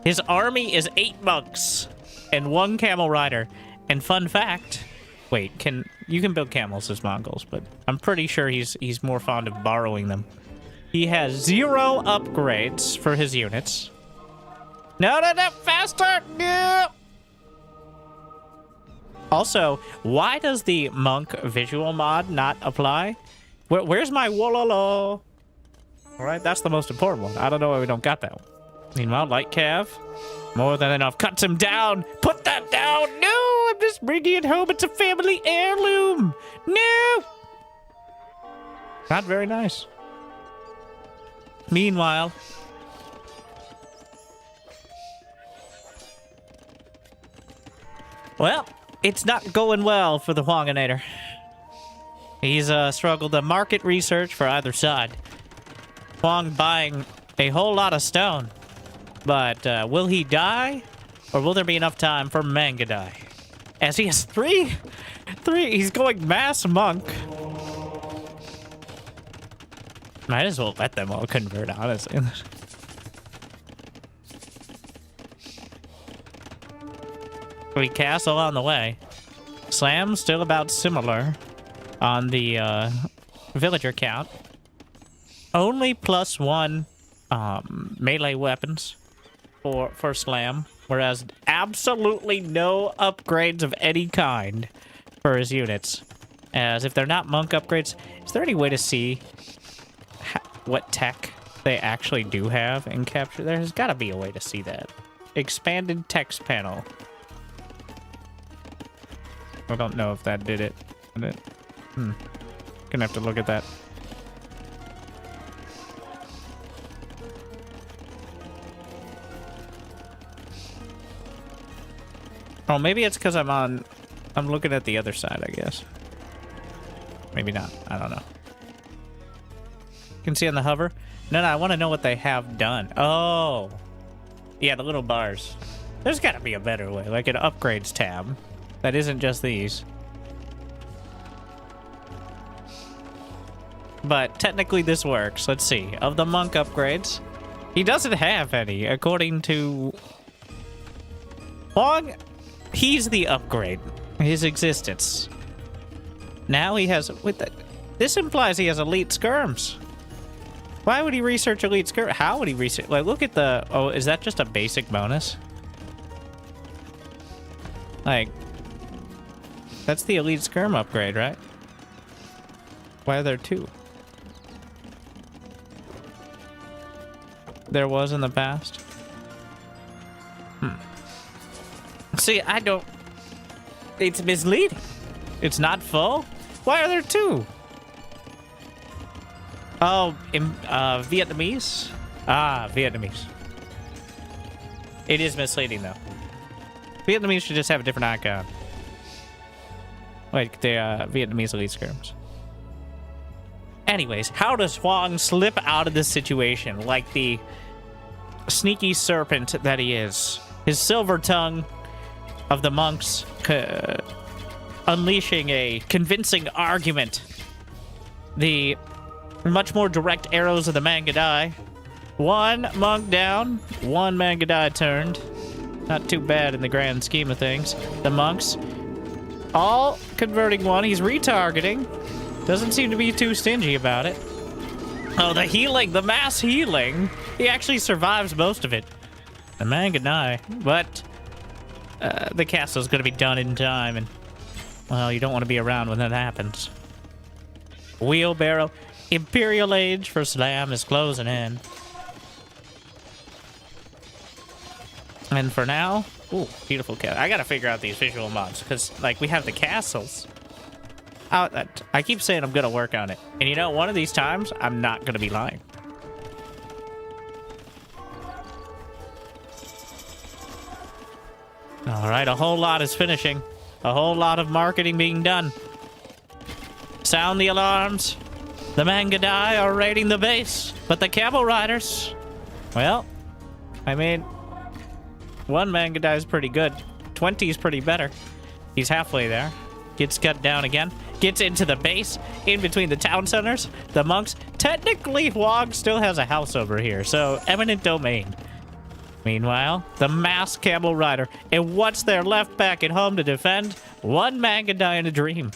His army is 8 monks and 1 camel rider. And fun fact, wait, you can build camels as Mongols, but I'm pretty sure he's more fond of borrowing them. He has 0 upgrades for his units. No, faster! No! Also, why does the monk visual mod not apply? Where's my wololo? Alright, that's the most important one. I don't know why we don't got that one. Meanwhile, light cav. More than enough. Cuts him down. Put that down. No, I'm just bringing it home. It's a family heirloom. No. Not very nice. Meanwhile, well, it's not going well for the Huanganator. He's struggled to market research for either side. Huang buying a whole lot of stone. But will he die? Or will there be enough time for Manga die? As he has three, he's going mass monk. Might as well let them all convert, honestly. We castle on the way. Slam still about similar on the villager count. Only +1 melee weapons for Slam, whereas absolutely no upgrades of any kind for his units. As if they're not monk upgrades, is there any way to see what tech they actually do have in Capture? There's got to be a way to see that. Expanded text panel. I don't know if that did it. Gonna have to look at that. Oh, maybe it's because I'm looking at the other side, I guess. Maybe not. I don't know. You can see on the hover. No, I want to know what they have done. Oh. Yeah, the little bars. There's got to be a better way, like an upgrades tab. That isn't just these. But technically this works. Let's see. Of the monk upgrades, he doesn't have any, according to Huang. He's the upgrade. His existence. Now he has... this implies he has elite skirms. Why would he research elite skirm? How would he research... Like, look at the... Oh, is that just a basic bonus? Like... That's the elite skirm upgrade, right? Why are there two? There was in the past? See, I don't... It's misleading. It's not full? Why are there two? Oh, Vietnamese? Ah, Vietnamese. It is misleading, though. Vietnamese should just have a different icon. Like the Vietnamese elite skirms. Anyways, how does Huang slip out of this situation like the sneaky serpent that he is? His silver tongue of the monks unleashing a convincing argument. The much more direct arrows of the Mangadai. One monk down, one Mangadai turned. Not too bad in the grand scheme of things. The monks all converting one. He's retargeting. Doesn't seem to be too stingy about it. Oh, the healing, the mass healing. He actually survives most of it. The Mangadai, but the castle's going to be done in time, and well, you don't want to be around when that happens. Wheelbarrow. Imperial Age for Slam is closing in. And for now... Ooh, beautiful castle. I gotta figure out these visual mods, because, like, we have the castles. I keep saying I'm gonna work on it. And you know, one of these times, I'm not gonna be lying. Alright, a whole lot is finishing. A whole lot of marketing being done. Sound the alarms. The Mangadai are raiding the base. But the Camel Riders... Well, I mean... One Mangadai is pretty good. 20 is pretty better. He's halfway there. Gets cut down again. Gets into the base. In between the town centers. The monks. Technically, Huang still has a house over here. So, eminent domain. Meanwhile, the masked Camel Rider. And what's there left back at home to defend? One Mangadai in a dream.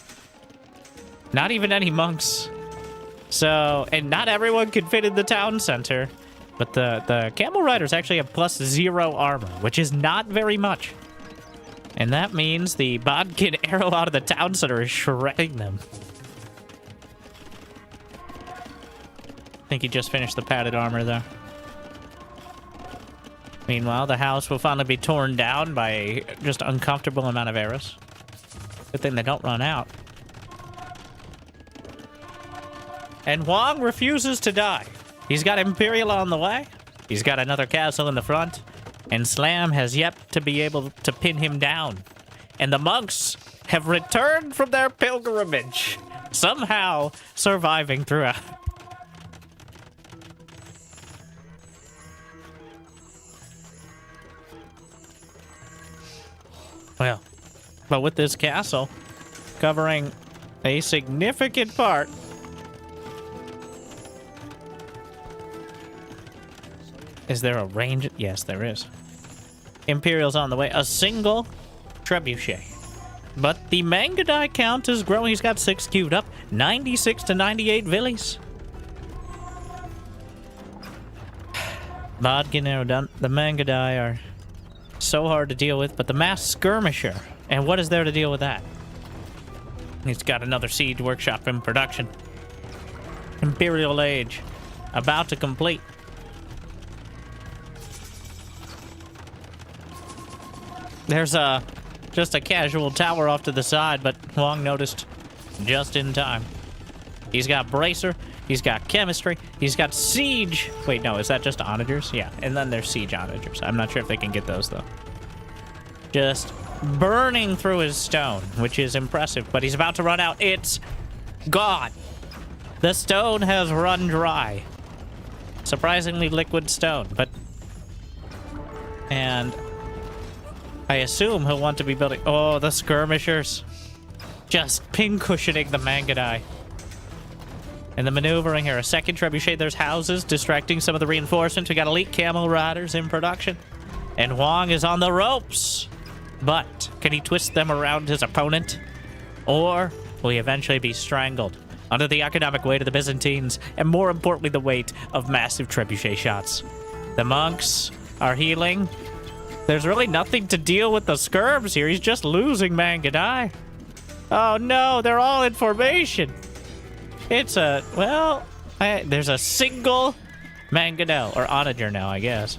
Not even any monks. So, and not everyone can fit in the town center. But the Camel Riders actually have +0 armor, which is not very much. And that means the Bodkin arrow out of the town center is shredding them. I think he just finished the padded armor there. Meanwhile, the house will finally be torn down by a just uncomfortable amount of arrows. Good thing they don't run out. And Huang refuses to die. He's got Imperial on the way. He's got another castle in the front. And Slam has yet to be able to pin him down. And the monks have returned from their pilgrimage. Somehow surviving throughout. Well, but with this castle covering a significant part. Is there a range? Yes, there is. Imperial's on the way. A single trebuchet. But the Mangadai count is growing. He's got 6 queued up. 96 to 98 villies. Vodka narrow done. The Mangadai are so hard to deal with, but the mass skirmisher. And what is there to deal with that? He's got another siege workshop in production. Imperial Age. About to complete. There's just a casual tower off to the side, but Huang noticed just in time. He's got Bracer, he's got Chemistry, he's got Siege. Wait, no, is that just Onagers? Yeah, and then there's Siege Onagers. I'm not sure if they can get those, though. Just burning through his stone, which is impressive, but he's about to run out. It's gone. The stone has run dry. Surprisingly liquid stone, but... And... I assume he'll want to be building... Oh, the skirmishers. Just pincushioning the Mangadai. And the maneuvering here. A second trebuchet. There's houses distracting some of the reinforcements. We got elite camel riders in production. And Huang is on the ropes. But can he twist them around his opponent? Or will he eventually be strangled under the economic weight of the Byzantines, and more importantly, the weight of massive trebuchet shots? The monks are healing. There's really nothing to deal with the skirms here. He's just losing Mangadai. Oh no, they're all in formation. It's a, well, there's a single Mangadel, or Onager now, I guess.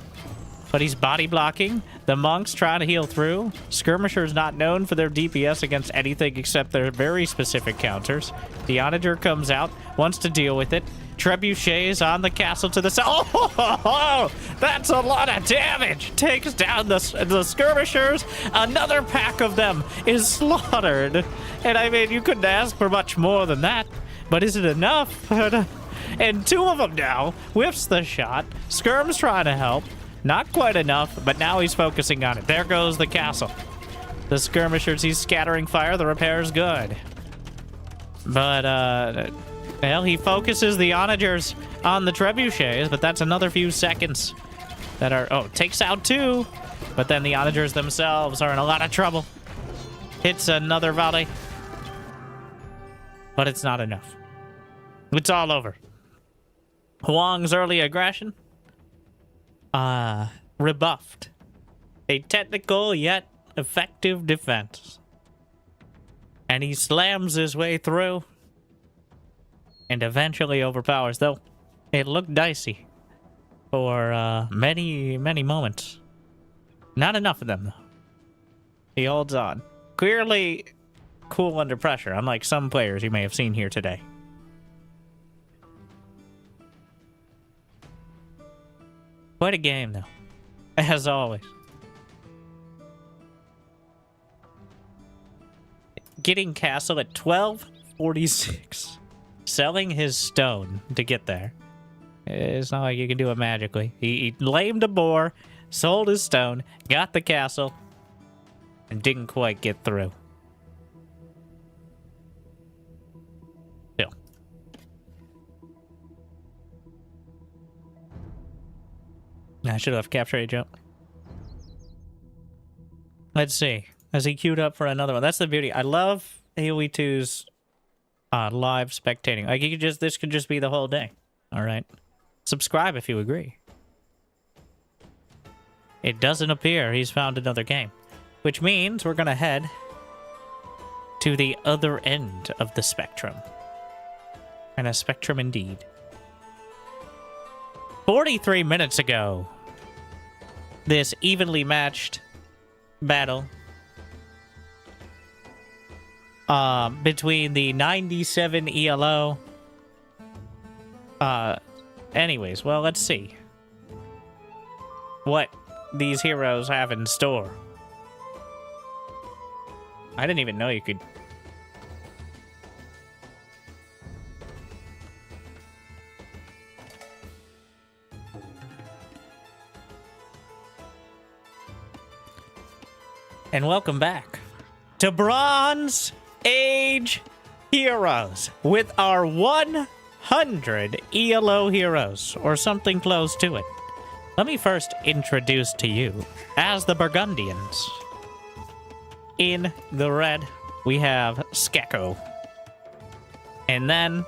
But he's body blocking. The monks trying to heal through. Skirmishers not known for their DPS against anything except their very specific counters. The Onager comes out, wants to deal with it. Trebuchets on the castle to the south. Oh, that's a lot of damage. Takes down the skirmishers. Another pack of them is slaughtered. And I mean, you couldn't ask for much more than that. But is it enough? And two of them now. Whiffs the shot. Skirm's trying to help. Not quite enough, but now he's focusing on it. There goes the castle. The skirmishers, he's scattering fire. The repair's good. But, well, he focuses the onagers on the trebuchets, but that's another few seconds that are... Oh, takes out two. But then the onagers themselves are in a lot of trouble. Hits another volley. But it's not enough. It's all over. Huang's early aggression... rebuffed. A technical yet effective defense. And he slams his way through and eventually overpowers, though it looked dicey for many moments. Not enough of them, though. He holds on. Clearly cool under pressure, unlike some players you may have seen here today. Quite a game, though, as always. Getting castle at 1246. Selling his stone to get there. It's not like you can do it magically. He lamed a boar, sold his stone, got the castle, and didn't quite get through. Still. I should have captured a jump. Let's see. Has he queued up for another one? That's the beauty. I love AoE 2's live spectating. Like, you could just, this could just be the whole day. All right. Subscribe if you agree. It doesn't appear he's found another game, which means we're going to head to the other end of the spectrum. And a spectrum indeed. 43 minutes ago, this evenly matched battle between the 97 ELO. Anyways, well, let's see what these heroes have in store. I didn't even know you could... And welcome back to Bronze Age Heroes with our 100 ELO heroes, or something close to it. Let me first introduce to you as the Burgundians. In the red, we have Skeko. And then,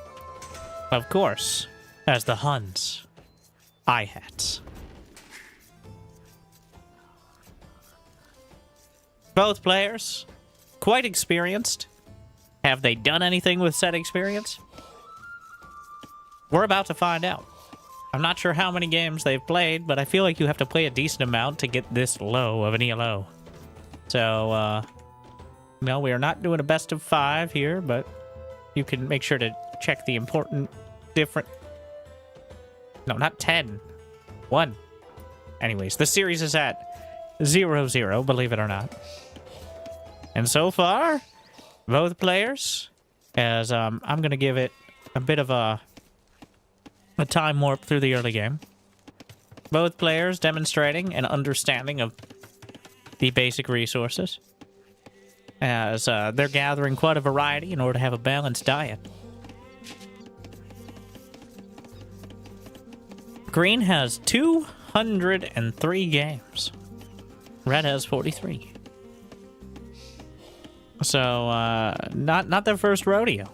of course, as the Huns, Ihats. Both players, quite experienced. Have they done anything with said experience? We're about to find out. I'm not sure how many games they've played, but I feel like you have to play a decent amount to get this low of an ELO. So, no, we are not doing a best of 5 here, but you can make sure to check the important different... No, not 10. 1. Anyways, the series is at 0-0, believe it or not. And so far, both players, as I'm going to give it a bit of a time warp through the early game. Both players demonstrating an understanding of the basic resources, as they're gathering quite a variety in order to have a balanced diet. Green has 203 games. Red has 43. So, not their first rodeo.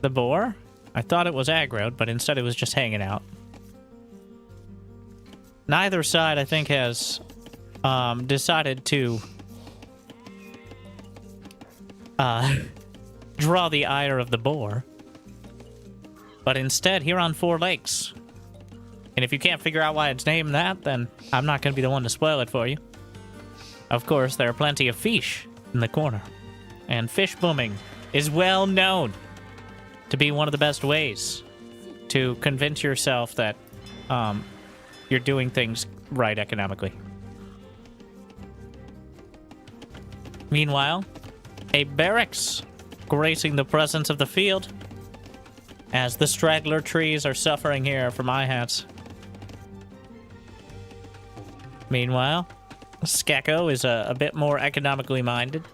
The boar, I thought it was aggroed, but instead it was just hanging out. Neither side, I think, has decided to draw the ire of the boar. But instead, here on 4 Lakes. And if you can't figure out why it's named that, then I'm not going to be the one to spoil it for you. Of course, there are plenty of fish in the corner. And fish booming is well known to be one of the best ways to convince yourself that you're doing things right economically. Meanwhile, a barracks gracing the presence of the field, as the straggler trees are suffering here for my hats. Meanwhile, Skeko is a bit more economically minded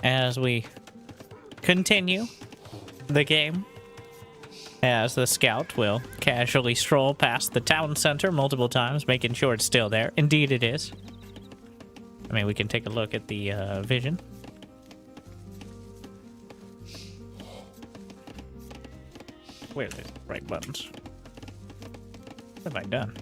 as we continue the game, as the scout will casually stroll past the town center multiple times, making sure it's still there. Indeed it is. I mean, we can take a look at the vision. Where are the right buttons? What have I done?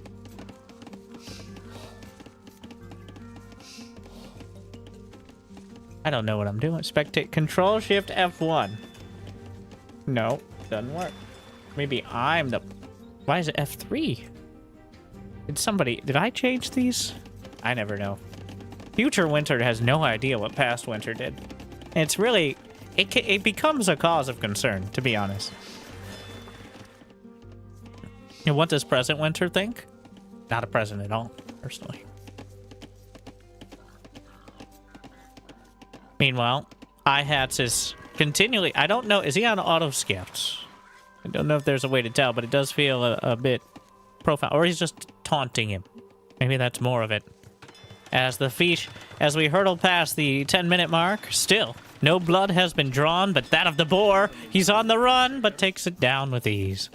I don't know what I'm doing. Spectate. Control Shift F1. No, doesn't work. Maybe I'm the... Why is it F3? Did I change these? I never know. Future Winter has no idea what past Winter did. It's really... It becomes a cause of concern, to be honest. And what does present Winter think? Not a present at all, personally. Meanwhile, iHats is continually... I don't know... Is he on auto scouts? I don't know if there's a way to tell, but it does feel a bit profound. Or he's just taunting him. Maybe that's more of it. As we hurtle past the 10-minute mark, still, no blood has been drawn, but that of the boar. He's on the run, but takes it down with ease.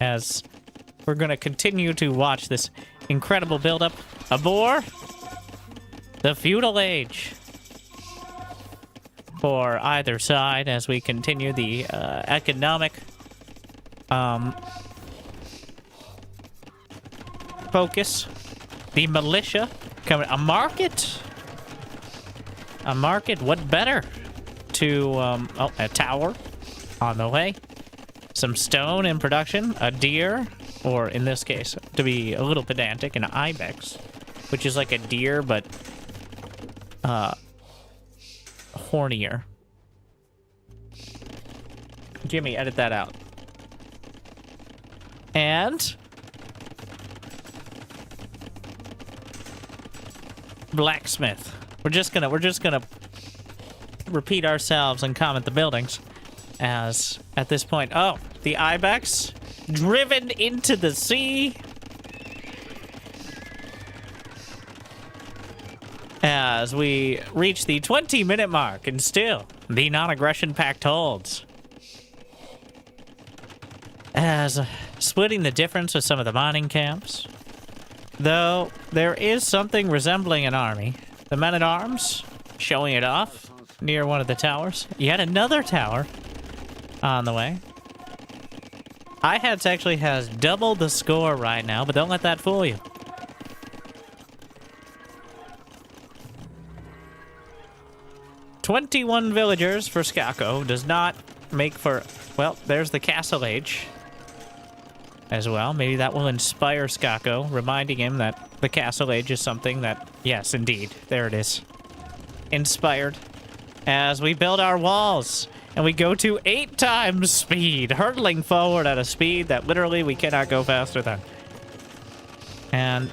As we're going to continue to watch this incredible buildup. A boar. The feudal age. For either side, as we continue the economic focus. The militia coming. A market. A market. What better to a tower on the way. Some stone in production. A deer, or in this case, to be a little pedantic, an ibex, which is like a deer but hornier. Jimmy, edit that out. And blacksmith. We're just gonna repeat ourselves and comment the buildings, as at this point, oh, the ibex driven into the sea. As we reach the 20-minute mark, and still, the non-aggression pact holds. As splitting the difference with some of the mining camps. Though, there is something resembling an army. The men-at-arms showing it off near one of the towers. Yet another tower on the way. iHats actually has double the score right now, but don't let that fool you. 21 villagers for Skako does not make for... Well, there's the Castle Age as well. Maybe that will inspire Skako, reminding him that the Castle Age is something that... Yes, indeed. There it is. Inspired. As we build our walls, and we go to 8 times speed, hurtling forward at a speed that literally we cannot go faster than. And...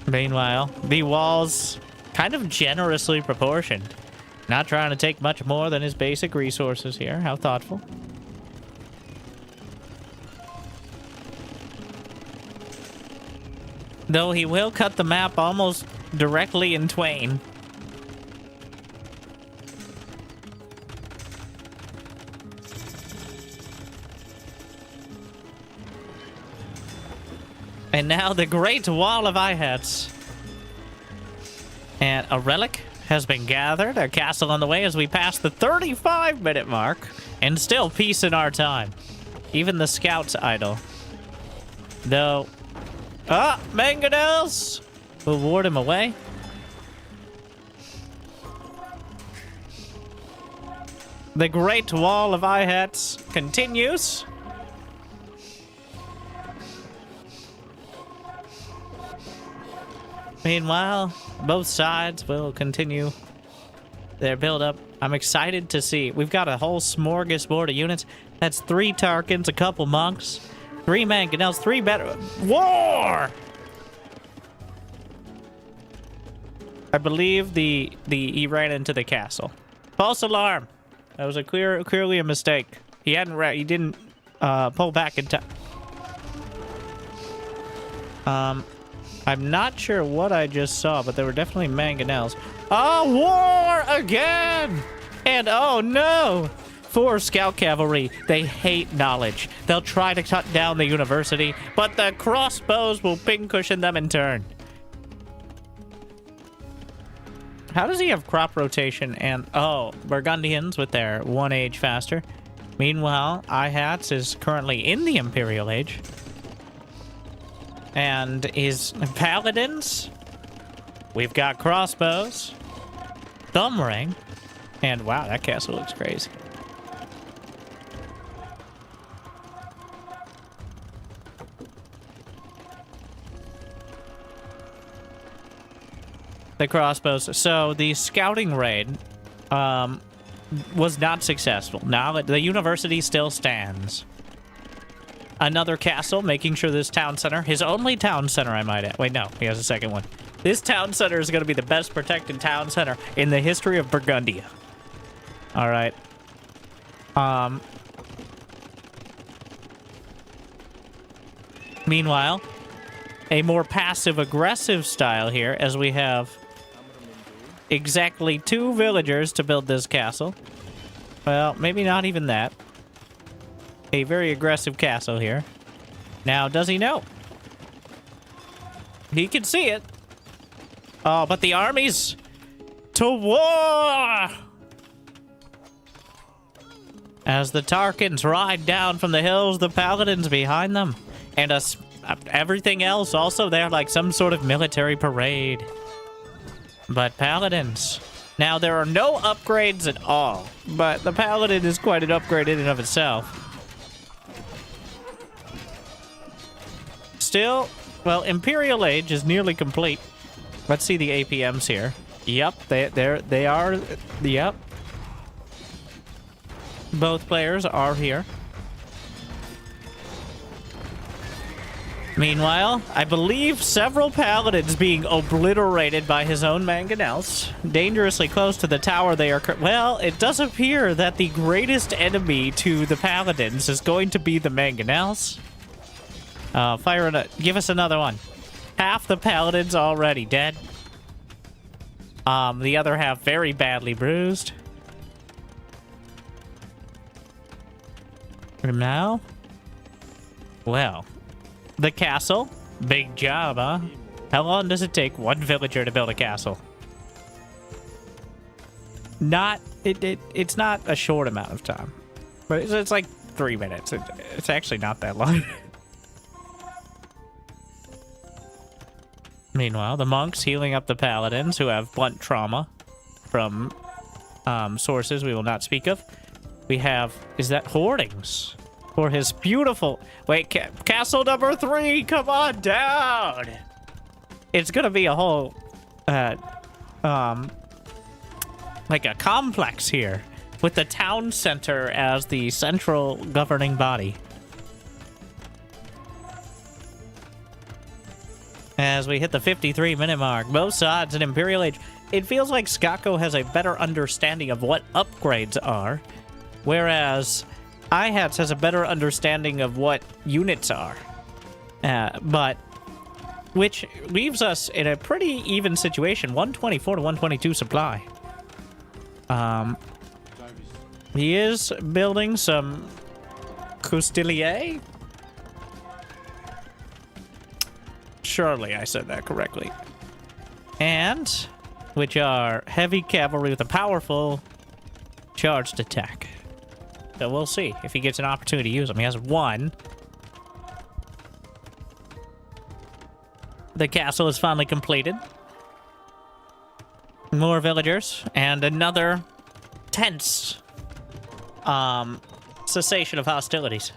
Meanwhile, the walls kind of generously proportioned. Not trying to take much more than his basic resources here. How thoughtful. Though he will cut the map almost directly in twain. And now the Great Wall of Ihats. And a relic has been gathered. A castle on the way as we pass the 35-minute mark. And still peace in our time. Even the scouts idle. Though... Ah! Mangonels! We'll ward him away. The Great Wall of Ihats continues. Meanwhile, both sides will continue their build-up. I'm excited to see. We've got a whole smorgasbord of units. That's 3 Tarkans, a couple monks, 3 Mangonels, 3 better... War! I believe he ran into the castle. False alarm. That was clearly a mistake. He didn't pull back in time. I'm not sure what I just saw, but there were definitely mangonels. Oh, war again! And oh no! 4 scout cavalry. They hate knowledge. They'll try to cut down the university, but the crossbows will pincushion them in turn. How does he have crop rotation and... Oh, Burgundians with their 1 age faster. Meanwhile, Ihats is currently in the Imperial Age. And his paladins, we've got crossbows, thumb ring, and wow, that castle looks crazy. The crossbows. So the scouting raid was not successful. Now the university still stands. Another castle, making sure this town center, his only town center, I might add. Wait, no, he has a second one. This town center is going to be the best protected town center in the history of Burgundia. All right. Meanwhile, a more passive-aggressive style here, as we have exactly 2 villagers to build this castle. Well, maybe not even that. A very aggressive castle here. Now, does he know? He can see it. Oh, but the armies to war! As the Tarkans ride down from the hills, the paladins behind them. And everything else also there, like some sort of military parade. But paladins. Now, there are no upgrades at all. But the paladin is quite an upgrade in and of itself. Still, well, Imperial Age is nearly complete. Let's see the APMs here. Yep, they are. Yep. Both players are here. Meanwhile, I believe several paladins being obliterated by his own mangonels. Dangerously close to the tower they are... Well, it does appear that the greatest enemy to the paladins is going to be the mangonels. Give us another one. Half the paladins already dead. The other half very badly bruised. And now? Well, the castle. Big job, huh? How long does it take 1 villager to build a castle? It's not a short amount of time. But it's like 3 minutes. It's actually not that long. Meanwhile, the monks healing up the paladins who have blunt trauma from sources we will not speak of. We have, is that hoardings? For his beautiful, wait, castle number 3, come on down! It's gonna be a whole, like a complex here, with the town center as the central governing body. As we hit the 53-minute mark, both sides in Imperial Age, it feels like Skako has a better understanding of what upgrades are, whereas IHATS has a better understanding of what units are. But which leaves us in a pretty even situation, 124 to 122 supply. He is building some Coustilier. Surely I said that correctly. And which are heavy cavalry with a powerful charged attack. So we'll see if he gets an opportunity to use them. He has one. The castle is finally completed. More villagers and another tense cessation of hostilities.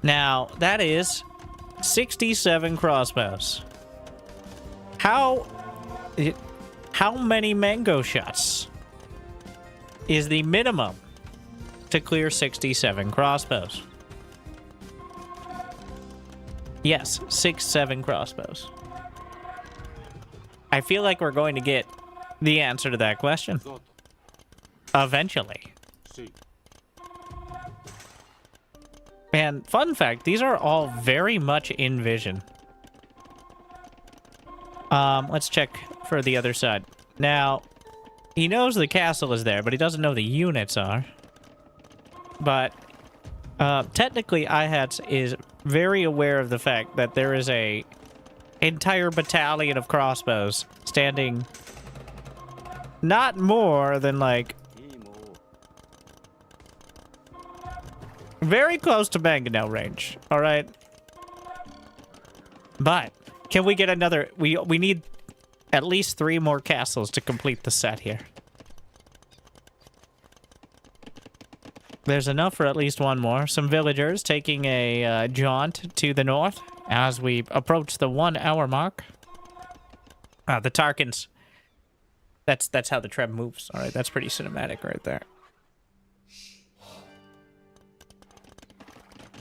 Now, that is 67 crossbows. How many mango shots is the minimum to clear 67 crossbows? Yes, 6-7 crossbows. I feel like we're going to get the answer to that question. Eventually. And fun fact, these are all very much in vision. Let's check for the other side. Now, he knows the castle is there, but he doesn't know the units are. But, technically, IHATS is very aware of the fact that there is a entire battalion of crossbows standing not more than, like, very close to mangonel range, all right? But can we get another? We need at least 3 more castles to complete the set here. There's enough for at least one more. Some villagers taking a jaunt to the north as we approach the 1-hour mark. The Tarkans. That's how the Treb moves. All right, that's pretty cinematic right there.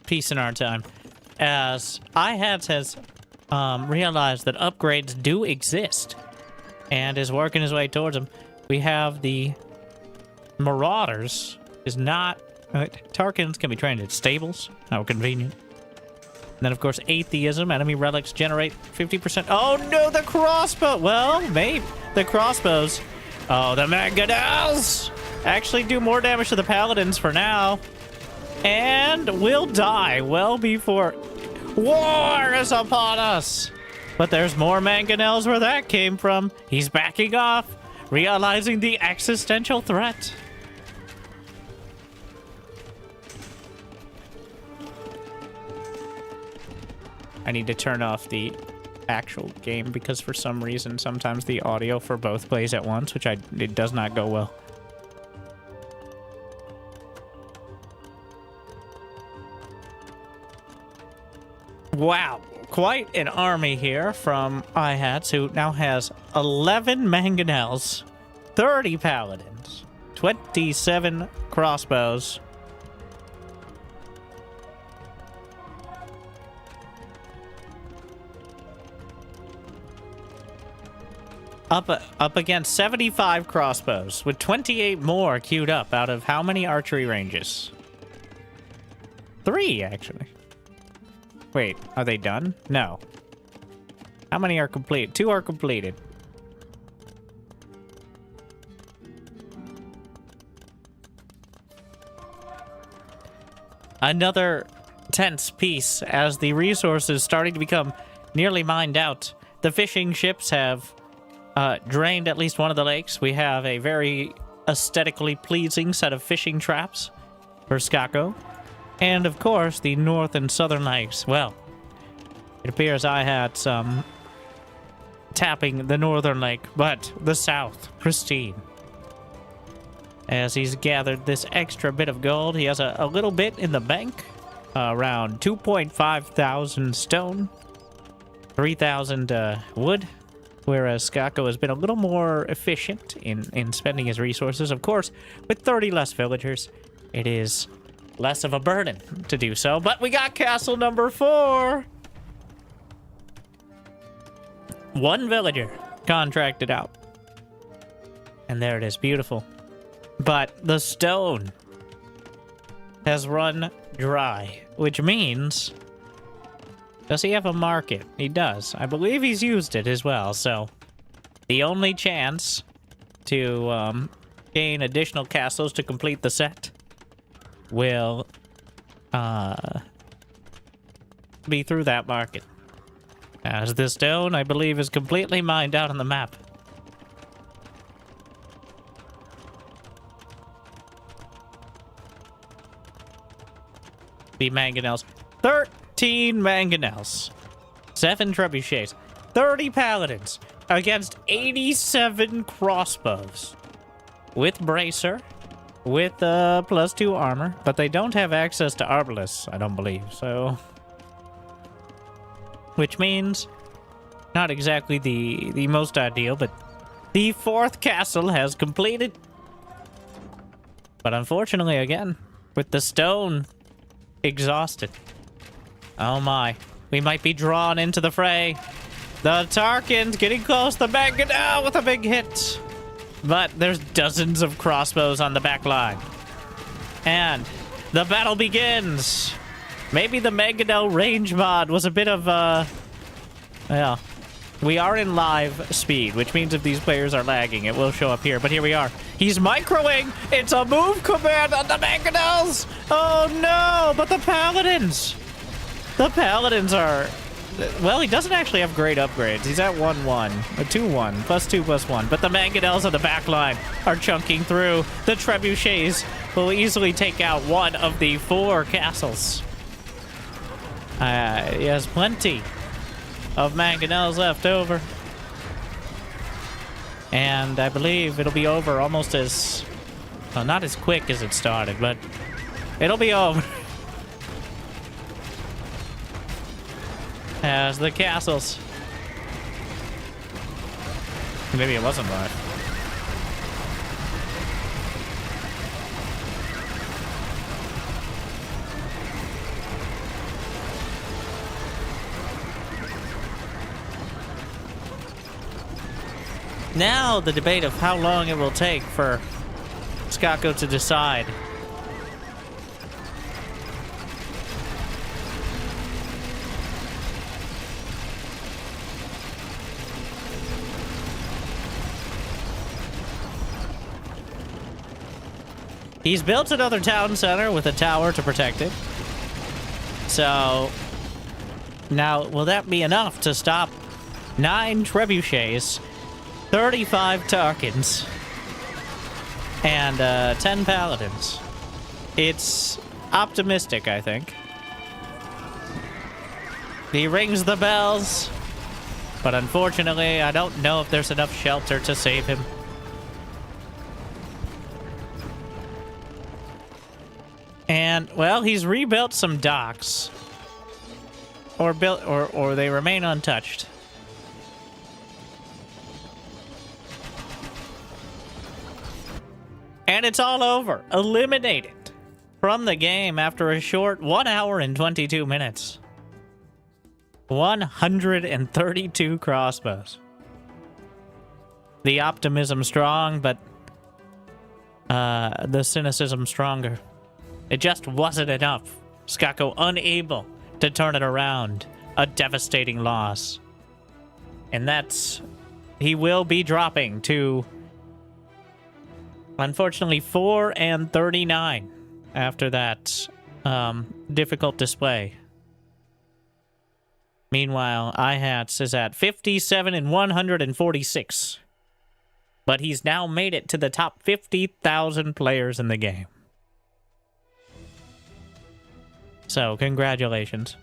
Peace in our time. As IHATS has realized that upgrades do exist and is working his way towards them. We have the Marauders is not... Tarkans can be trained in stables. How convenient. And then, of course, Atheism. Enemy relics generate 50%. Oh, no, the crossbow. Well, maybe. The crossbows. Oh, the mangonels actually do more damage to the paladins for now. And will die well before war is upon us. But there's more mangonels where that came from. He's backing off, realizing the existential threat. I need to turn off the actual game because for some reason sometimes the audio for both plays at once, which it does not go well. Wow, quite an army here from IHATS, who now has 11 mangonels, 30 paladins, 27 crossbows. Up against 75 crossbows, with 28 more queued up out of how many archery ranges? 3, actually. Wait, are they done? No. How many are complete? 2 are completed. Another tense piece as the resources starting to become nearly mined out. The fishing ships have drained at least one of the lakes. We have a very aesthetically pleasing set of fishing traps for Skako. And of course, the North and Southern Lakes. Well, it appears I had some tapping the Northern Lake, but the South, pristine. As he's gathered this extra bit of gold, he has a little bit in the bank. Around 2.5 thousand stone, 3,000 wood. Whereas Skako has been a little more efficient in spending his resources. Of course, with 30 less villagers, it is less of a burden to do so. But we got castle number 4. 1 villager contracted out. And there it is, beautiful. But the stone has run dry, which means... Does he have a market? He does. I believe he's used it as well, so... The only chance to gain additional castles to complete the set will be through that market. As this stone, I believe, is completely mined out on the map. The mangonels. 13 mangonels. 7 trebuchets. 30 paladins. Against 87 crossbows. With bracer. With +2 armor. But they don't have access to arbalists, I don't believe. So... Which means... Not exactly the most ideal, but... The 4th castle has completed. But unfortunately, again, with the stone... exhausted. Oh my. We might be drawn into the fray. The Tarkin's getting close. The Mangonel with a big hit. But there's dozens of crossbows on the back line. And the battle begins. Maybe the Mangonel range mod was a bit of, well, we are in live speed, which means if these players are lagging, it will show up here. But here we are. He's microing. It's a move command on the Mangonels. Oh no, but the Paladins. The Paladins are... Well, he doesn't actually have great upgrades. He's at 1-1, a 2-1, +2/+1. But the Mangonels on the back line are chunking through. The Trebuchets will easily take out one of the 4 castles. He has plenty of Mangonels left over. And I believe it'll be over almost as... Well, not as quick as it started, but it'll be over. As the castles. Maybe it wasn't live. Now the debate of how long it will take for Skako to decide. He's built another town center with a tower to protect it. So, now, will that be enough to stop 9 trebuchets, 35 Tarkins, and 10 paladins? It's optimistic, I think. He rings the bells, but unfortunately, I don't know if there's enough shelter to save him. And, well, he's rebuilt some docks. Or they remain untouched. And it's all over. Eliminated from the game after a short 1 hour and 22 minutes. 132 crossbows. The optimism strong, but the cynicism stronger. It just wasn't enough. Skako unable to turn it around. A devastating loss. And that's... He will be dropping to... Unfortunately, 4 and 39 after that difficult display. Meanwhile, iHats is at 57 and 146. But he's now made it to the top 50,000 players in the game. So, congratulations.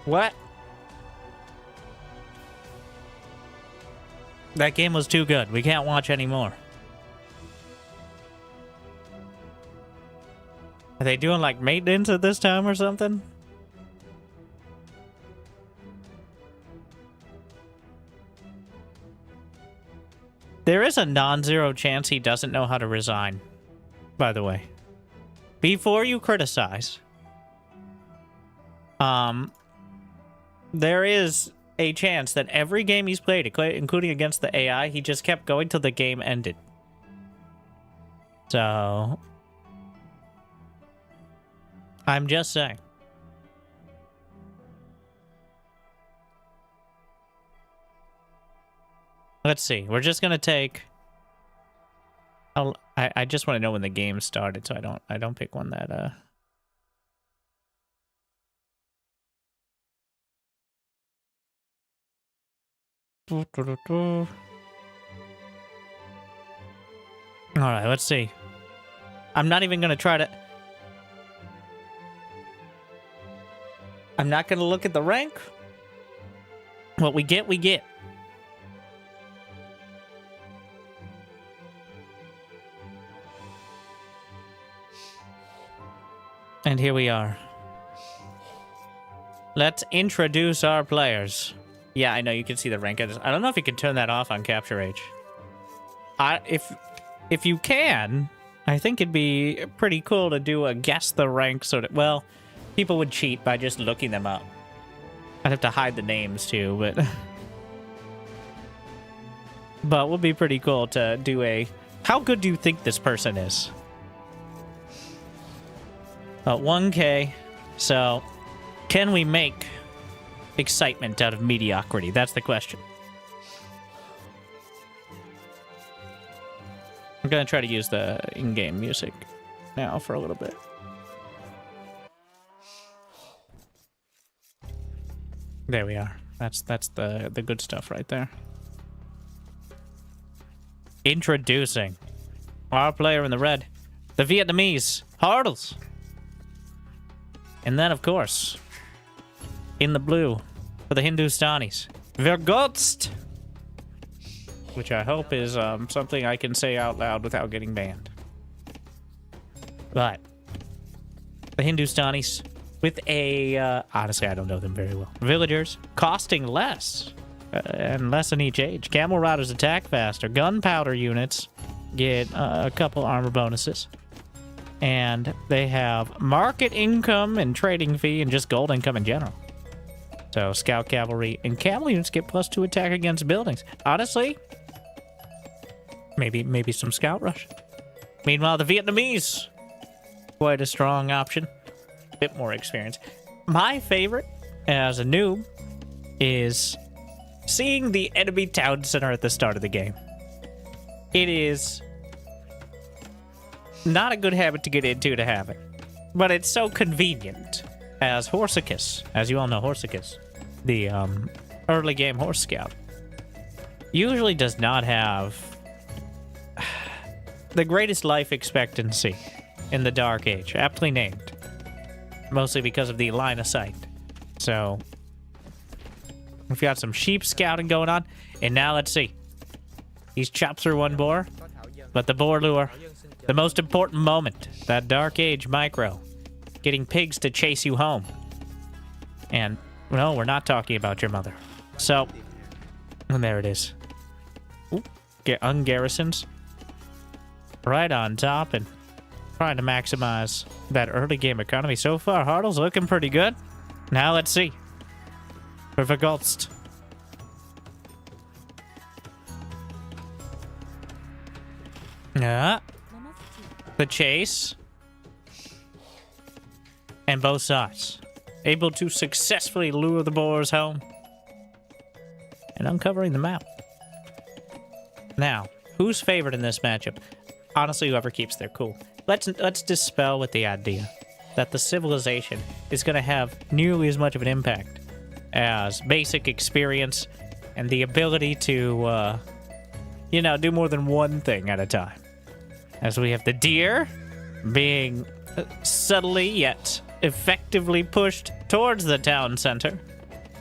What? That game was too good. We can't watch anymore. Are they doing like maintenance at this time or something? There is a non-zero chance he doesn't know how to resign, by the way. Before you criticize, there is a chance that every game he's played, including against the AI, he just kept going till the game ended. So, I'm just saying. Let's see. We're just gonna take. I just want to know when the game started, so I don't pick one that All right, let's see. I'm not even gonna try to. I'm not gonna look at the rank. What we get, we get. And here we are. Let's introduce our players. Yeah, I know you can see the rank. I don't know if you can turn that off on Capture H. If you can, I think it'd be pretty cool to do a guess the rank sort of. Well, people would cheat by just looking them up. I'd have to hide the names too, but but it would be pretty cool to do a. How good do you think this person is? 1K. So, can we make excitement out of mediocrity? That's the question. I'm gonna try to use the in-game music now for a little bit. There we are. That's the good stuff right there. Introducing our player in the red, the Vietnamese Hardles. And then, of course, in the blue, for the Hindustanis, Vergotst, which I hope is something I can say out loud without getting banned. But the Hindustanis with a, honestly, I don't know them very well. Villagers costing less, and less in each age. Camel Riders attack faster. Gunpowder units get a couple armor bonuses. And they have market income and trading fee and just gold income in general. So scout cavalry and camel units get +2 attack against buildings. Honestly, maybe some scout rush. Meanwhile, the Vietnamese, quite a strong option. A bit more experience. My favorite as a noob is seeing the enemy town center at the start of the game. It is not a good habit to get into to have it, but it's so convenient. As Horsicus, as you all know, Horsicus, the early game horse scout, usually does not have the greatest life expectancy in the Dark Age, aptly named, mostly because of the line of sight. So we've got some sheep scouting going on, and now let's see. He's chopped through one boar, but the boar lure. The most important moment, that Dark Age micro. Getting pigs to chase you home. And, no, we're not talking about your mother. So, and there it is. Ooh, get ungarrisons. Right on top and trying to maximize that early game economy. So far, Hardle's looking pretty good. Now let's see. For Vergolst. Yeah. The chase. And both sides. Able to successfully lure the boars home. And uncovering the map. Now, who's favored in this matchup? Honestly, whoever keeps their cool. Let's dispel with the idea that the civilization is going to have nearly as much of an impact as basic experience and the ability to, you know, do more than one thing at a time. As we have the deer being subtly yet effectively pushed towards the town center,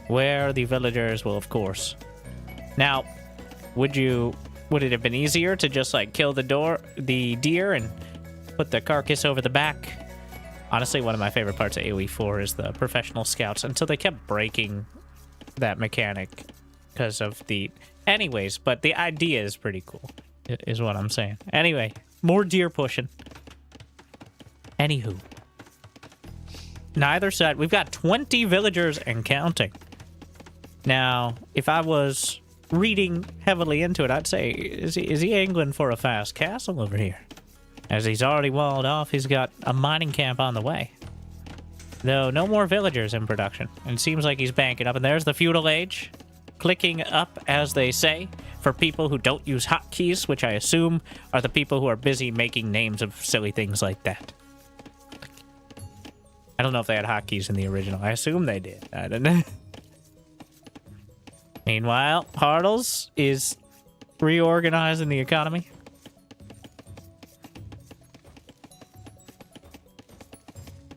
where the villagers will, of course. Now, would it have been easier to just like kill the deer and put the carcass over the back? Honestly, one of my favorite parts of AoE 4 is the professional scouts, until they kept breaking that mechanic because of the... Anyways, but the idea is pretty cool, is what I'm saying. Anyway, more deer pushing. Anywho. Neither side... We've got 20 villagers and counting. Now, if I was reading heavily into it, I'd say, is he angling for a fast castle over here? As he's already walled off, he's got a mining camp on the way. Though, no more villagers in production. And it seems like he's banking up. And there's the feudal age. Clicking up, as they say, for people who don't use hotkeys, which I assume are the people who are busy making names of silly things like that. I don't know if they had hotkeys in the original. I assume they did. I don't know. Meanwhile, Hardles is reorganizing the economy.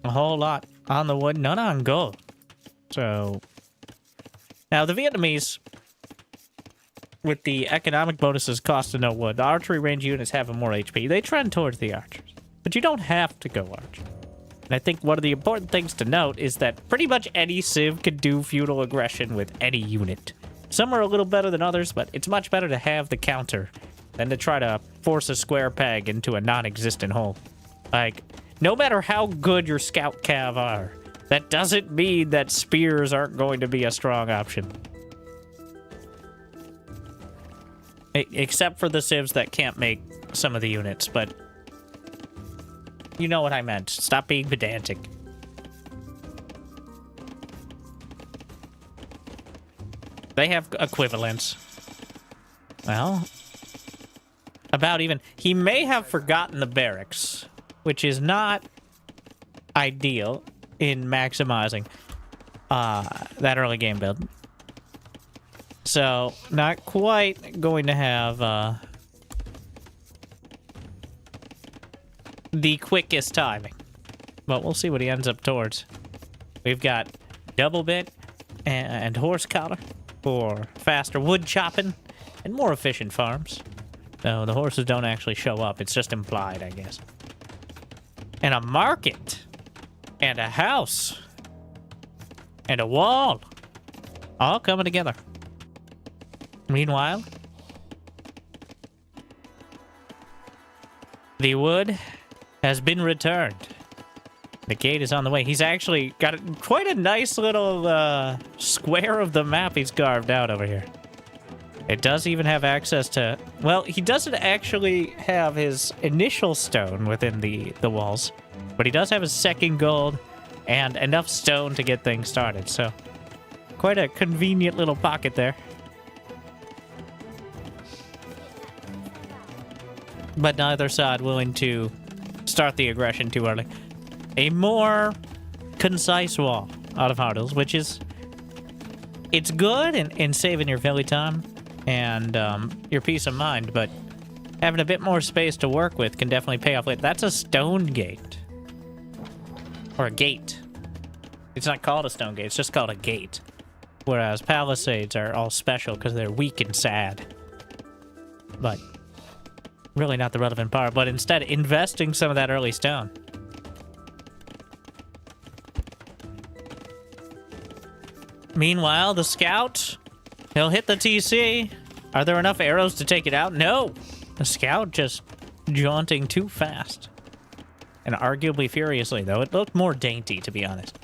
A whole lot on the wood, none on gold. So, now the Vietnamese, with the economic bonuses costing no wood, the archery range units having more HP, they trend towards the archers. But you don't have to go archer. And I think one of the important things to note is that pretty much any civ can do feudal aggression with any unit. Some are a little better than others, but it's much better to have the counter than to try to force a square peg into a non-existent hole. Like, no matter how good your scout cav are, that doesn't mean that spears aren't going to be a strong option. Except for the civs that can't make some of the units, but you know what I meant. Stop being pedantic. They have equivalents. Well, about even. He may have forgotten the barracks, which is not ideal in maximizing that early game build. So, not quite going to have the quickest timing. But we'll see what he ends up towards. We've got double bit and horse collar for faster wood chopping and more efficient farms. So the horses don't actually show up. It's just implied, I guess. And a market. And a house. And a wall. All coming together. Meanwhile, the wood has been returned. The gate is on the way. He's actually got quite a nice little square of the map he's carved out over here. It does even have access to... Well, he doesn't actually have his initial stone within the walls, but he does have his second gold and enough stone to get things started, so quite a convenient little pocket there. But neither side willing to start the aggression too early. A more concise wall out of Hardles, which is... It's good in saving your Philly time and your peace of mind, but having a bit more space to work with can definitely pay off later. That's a stone gate. Or a gate. It's not called a stone gate, it's just called a gate. Whereas palisades are all special because they're weak and sad. But really not the relevant part, but instead investing some of that early stone. Meanwhile, the scout, he'll hit the TC. Are there enough arrows to take it out? No. The scout just jaunting too fast. And arguably furiously, though. It looked more dainty, to be honest.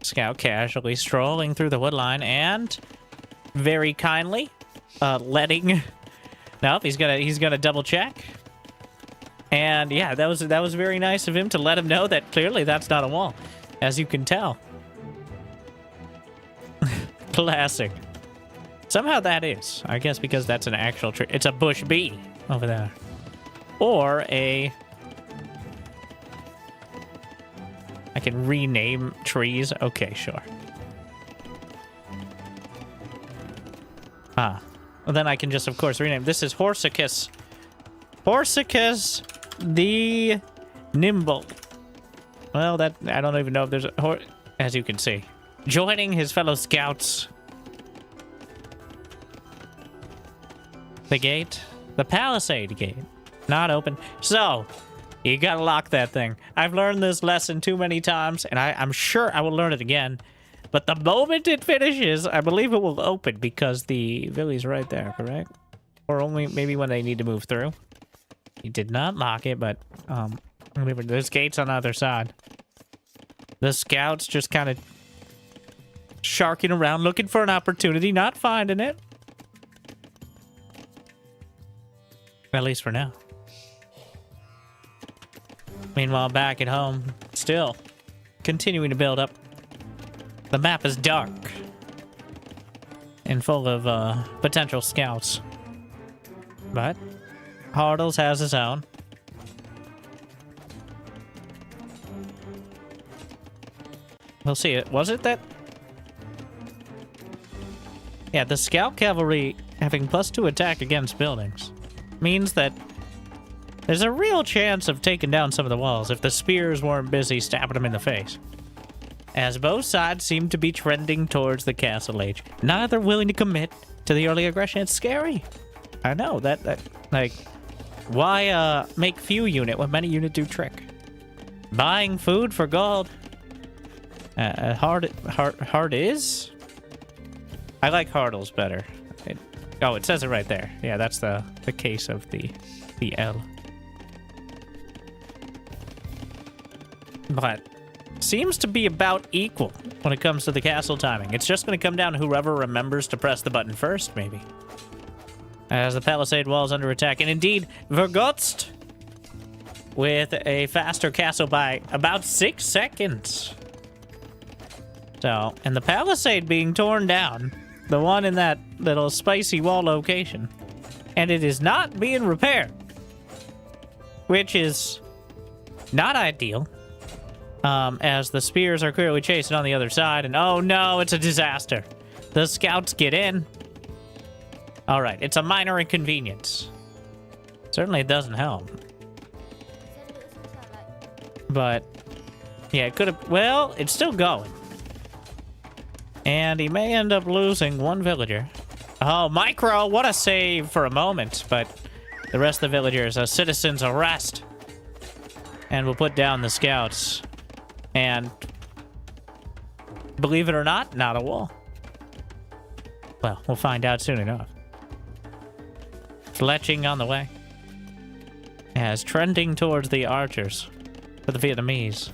Scout casually strolling through the woodline and very kindly letting... Nope, he's gonna double check. And yeah, that was very nice of him to let him know that clearly that's not a wall. As you can tell. Classic. Somehow that is. I guess because that's an actual tree. It's a bush bee over there. Or a can rename trees. Okay, sure. Ah. Well, then I can just, of course, rename. This is Horsicus. Horsicus the Nimble. Well, that I don't even know if there's a... As you can see. Joining his fellow scouts. The gate. The palisade gate. Not open. So, you gotta lock that thing. I've learned this lesson too many times, and I'm sure I will learn it again. But the moment it finishes, I believe it will open because the village right there, correct? Or only maybe when they need to move through. He did not lock it, but remember, there's gates on the other side. The scouts just kind of sharking around, looking for an opportunity, not finding it. At least for now. Meanwhile, back at home, still continuing to build up. The map is dark and full of potential scouts. But Hardles has his own. We'll see. Was it that? Yeah, the scout cavalry having +2 attack against buildings means that there's a real chance of taking down some of the walls if the spears weren't busy stabbing them in the face. As both sides seem to be trending towards the castle age. Neither willing to commit to the early aggression. It's scary. I know, that like, why make few unit when many unit do trick? Buying food for gold. Hard is? I like Hardles better. It says it right there. Yeah, that's the case of the L. But seems to be about equal when it comes to the castle timing. It's just going to come down to whoever remembers to press the button first, maybe. As the palisade wall is under attack. And indeed, Vergotst with a faster castle by about 6 seconds. So, and the palisade being torn down. The one in that little spicy wall location. And it is not being repaired. Which is not ideal. As the spears are clearly chasing on the other side. And oh no, it's a disaster. The scouts get in. Alright, it's a minor inconvenience. Certainly it doesn't help. But, yeah, it could have... Well, it's still going. And he may end up losing one villager. Oh, Micro, what a save for a moment. But the rest of the villagers, a citizen's arrest. And we'll put down the scouts. And, believe it or not, not a wall. Well, we'll find out soon enough. Fletching on the way. As trending towards the archers for the Vietnamese.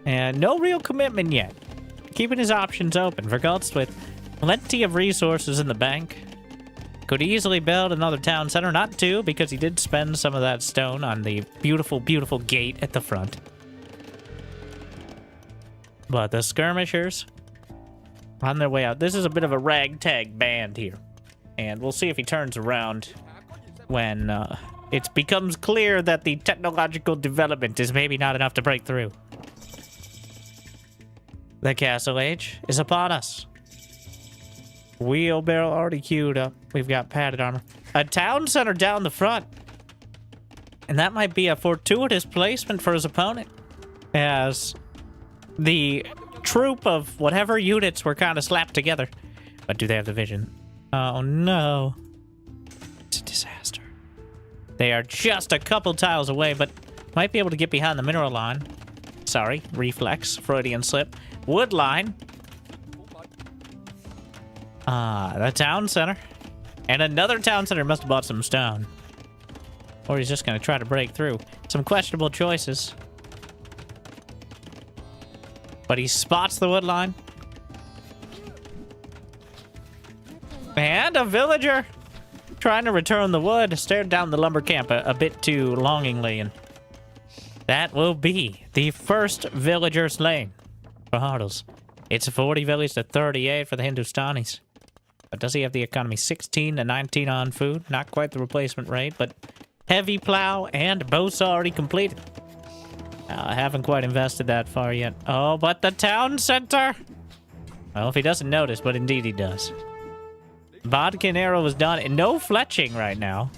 And no real commitment yet. Keeping his options open. Vergotst with plenty of resources in the bank. Could easily build another town center. Not two, because he did spend some of that stone on the beautiful, beautiful gate at the front. But the skirmishers on their way out. This is a bit of a ragtag band here. And we'll see if he turns around when it becomes clear that the technological development is maybe not enough to break through. The castle age is upon us. Wheelbarrow already queued up. We've got padded armor. A town center down the front. And that might be a fortuitous placement for his opponent. As the troop of whatever units were kind of slapped together. But do they have the vision? Oh no. It's a disaster. They are just a couple tiles away, but might be able to get behind the mineral line. Sorry, reflex, Freudian slip. Wood line. The town center. And another town center must have bought some stone. Or he's just going to try to break through. Some questionable choices. But he spots the wood line. And a villager trying to return the wood stared down the lumber camp a bit too longingly. And that will be the first villager slain for Hardles. It's 40 village to 38 for the Hindustanis. But does he have the economy? 16 to 19 on food. Not quite the replacement rate, but heavy plow and both already completed. I haven't quite invested that far yet. Oh, but the town center! Well, if he doesn't notice, but indeed he does. Bodkin arrow is done, and no fletching right now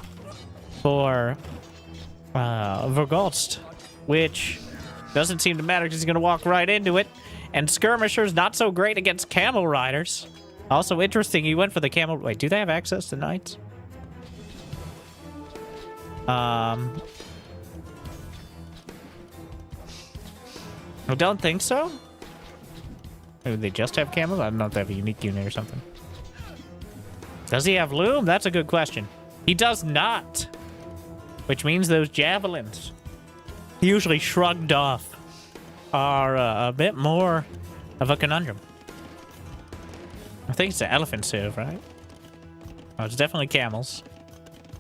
for Vergolst, which doesn't seem to matter because he's going to walk right into it. And Skirmisher's not so great against camel riders. Also interesting, he went for the camel... Wait, do they have access to knights? I don't think so. Maybe they just have camels? I don't know if they have a unique unit or something. Does he have loom? That's a good question. He does not. Which means those javelins, usually shrugged off, are a bit more of a conundrum. I think it's the elephant sieve, right? Oh, it's definitely camels.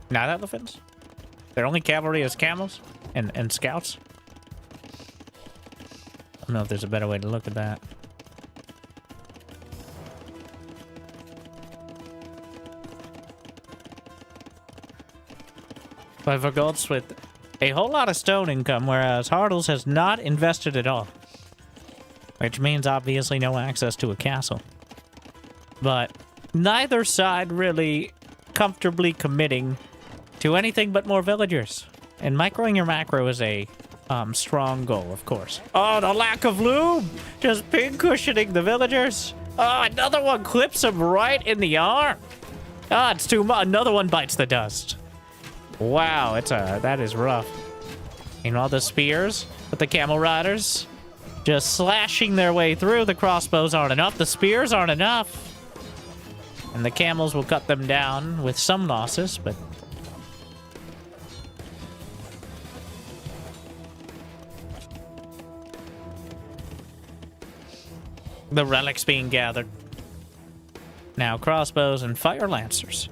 Not elephants? They're only cavalry as camels and scouts? I don't know if there's a better way to look at that. But Vergolds with a whole lot of stone income, whereas Hardles has not invested at all. Which means obviously no access to a castle. But neither side really comfortably committing to anything but more villagers. And microing your macro is a strong goal, of course. Oh, the lack of loom! Just pin cushioning the villagers. Oh, another one clips him right in the arm. Ah, it's too much. Another one bites the dust. Wow, that is rough. And all the spears with the camel riders just slashing their way through. The crossbows aren't enough. The spears aren't enough. And the camels will cut them down with some losses, but... the relics being gathered. Now, crossbows and fire lancers.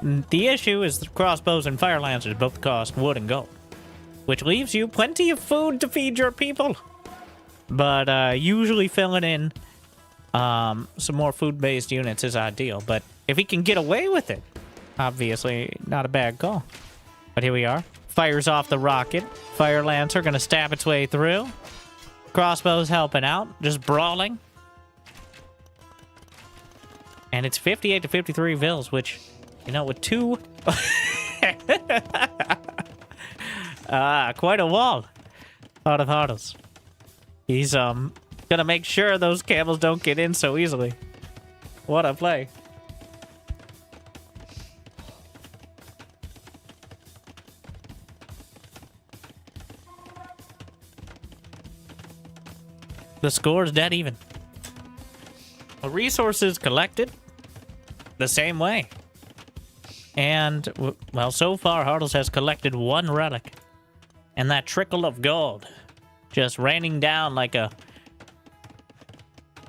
The issue is the crossbows and fire lancers both cost wood and gold, which leaves you plenty of food to feed your people. But usually filling in some more food-based units is ideal. But if he can get away with it, obviously not a bad call. But here we are. Fires off the rocket. Fire lancer gonna stab its way through. Crossbows helping out, just brawling. And it's 58 to 53 vills, which, you know, with two... quite a wall out of Hardles. He's, gonna make sure those camels don't get in so easily. What a play. The score's dead even. The resources collected the same way. And, well, so far, Hardles has collected one relic. And that trickle of gold just raining down like a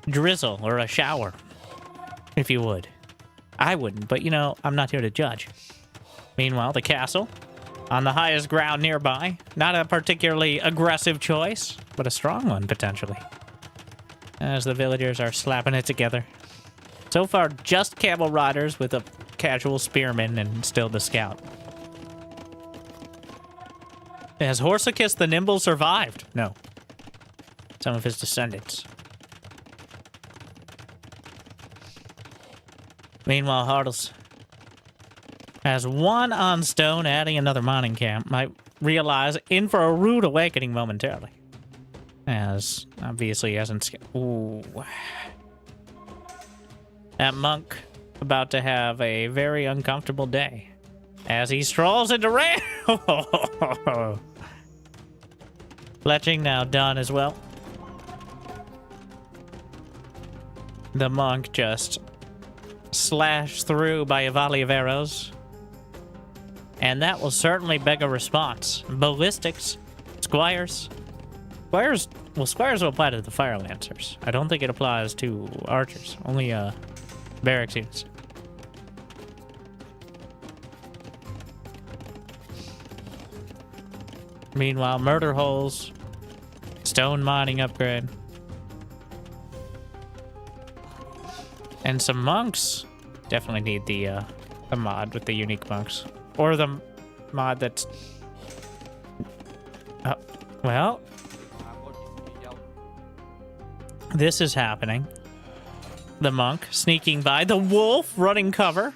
drizzle or a shower, if you would. I wouldn't, but, you know, I'm not here to judge. Meanwhile, the castle on the highest ground nearby. Not a particularly aggressive choice, but a strong one, potentially. As the villagers are slapping it together. So far, just camel riders with a casual spearman and still the scout. Has Horsicus the Nimble survived? No. Some of his descendants. Meanwhile, Hardles has one on stone, adding another mining camp. Might realize in for a rude awakening momentarily. As obviously he hasn't... Ooh. That monk about to have a very uncomfortable day. As he strolls into rain. Fletching now done as well. The monk just slashed through by a volley of arrows. And that will certainly beg a response. Ballistics, squires. Squires will apply to the fire lancers. I don't think it applies to archers. Only barracks units. Meanwhile, murder holes, stone mining upgrade, and some monks. Definitely need the mod with the unique monks, or the mod that's. Well, This is happening. The monk sneaking by. The wolf running cover.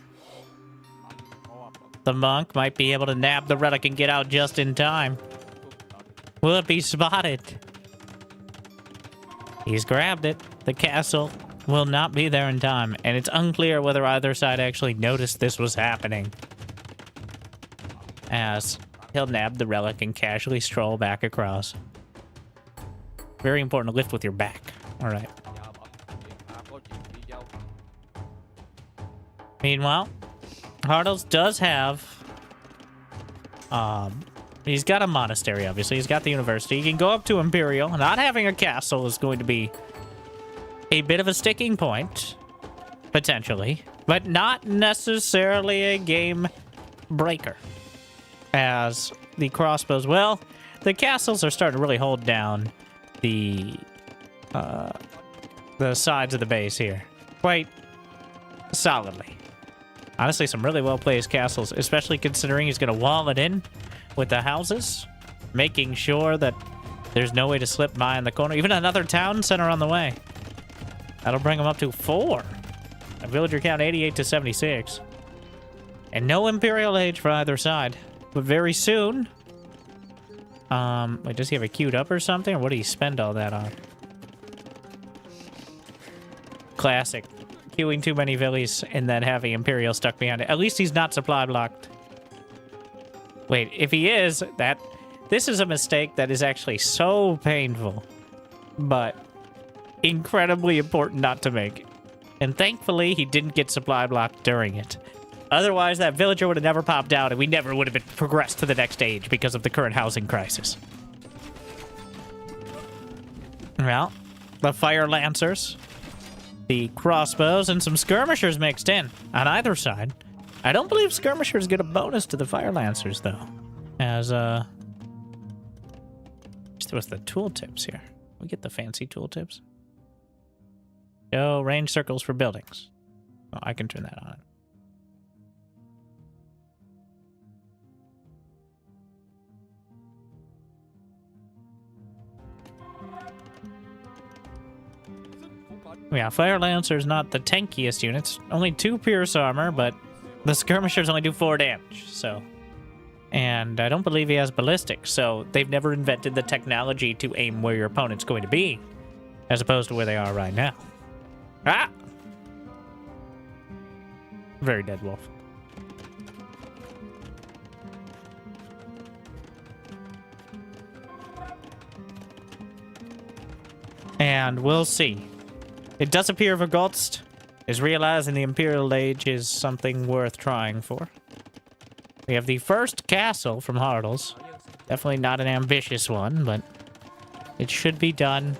The monk might be able to nab the relic and get out just in time. Will it be spotted? He's grabbed it. The castle will not be there in time, and it's unclear whether either side actually noticed this was happening. As he'll nab the relic and casually stroll back across. Very important to lift with your back. All right. Meanwhile, Hardles does have... he's got a monastery, obviously. He's got the university. He can go up to Imperial. Not having a castle is going to be a bit of a sticking point, potentially, but not necessarily a game breaker. As the crossbows, well, the castles are starting to really hold down the sides of the base here quite solidly. Honestly, some really well-placed castles, especially considering he's going to wall it in with the houses, making sure that there's no way to slip by in the corner. Even another town center on the way. That'll bring him up to 4. A villager count 88 to 76. And no Imperial Age for either side. But very soon... wait, does he have it queued up or something? Or what do you spend all that on? Classic. Queuing too many villies and then having Imperial stuck behind it. At least he's not supply blocked. Wait, if he is, this is a mistake that is actually so painful, but incredibly important not to make. And thankfully, he didn't get supply blocked during it. Otherwise, that villager would have never popped out, and we never would have been progressed to the next stage because of the current housing crisis. Well, the Fire Lancers, the crossbows, and some skirmishers mixed in on either side. I don't believe skirmishers get a bonus to the Fire Lancers, though. As, what's the tooltips here? We get the fancy tooltips. Oh, range circles for buildings. Oh, I can turn that on. Yeah, Fire Lancer's not the tankiest units. Only 2 pierce armor, but the skirmishers only do 4 damage, so... And I don't believe he has ballistics, so they've never invented the technology to aim where your opponent's going to be, as opposed to where they are right now. Ah! Very dead wolf. And we'll see. It does appear Vergolst is realizing the Imperial Age is something worth trying for. We have the first castle from Hardles. Definitely not an ambitious one, but it should be done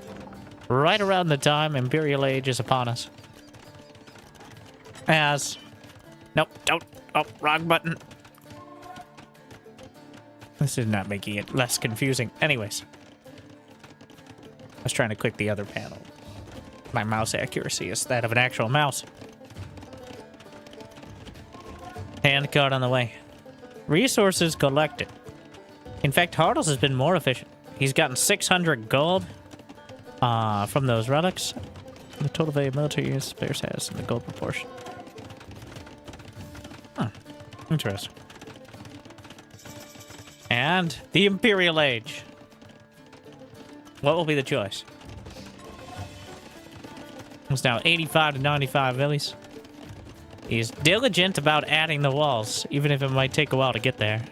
right around the time Imperial Age is upon us. As... Nope, don't. Oh, wrong button. This is not making it less confusing. Anyways. I was trying to click the other panel. My mouse accuracy is that of an actual mouse. Hand card on the way. Resources collected. In fact, Hardles has been more efficient. He's gotten 600 gold from those relics. The total value of military units players has in the gold proportion. Huh. Interesting. And the Imperial Age. What will be the choice? It's now 85 to 95 villies. He's diligent about adding the walls, even if it might take a while to get there.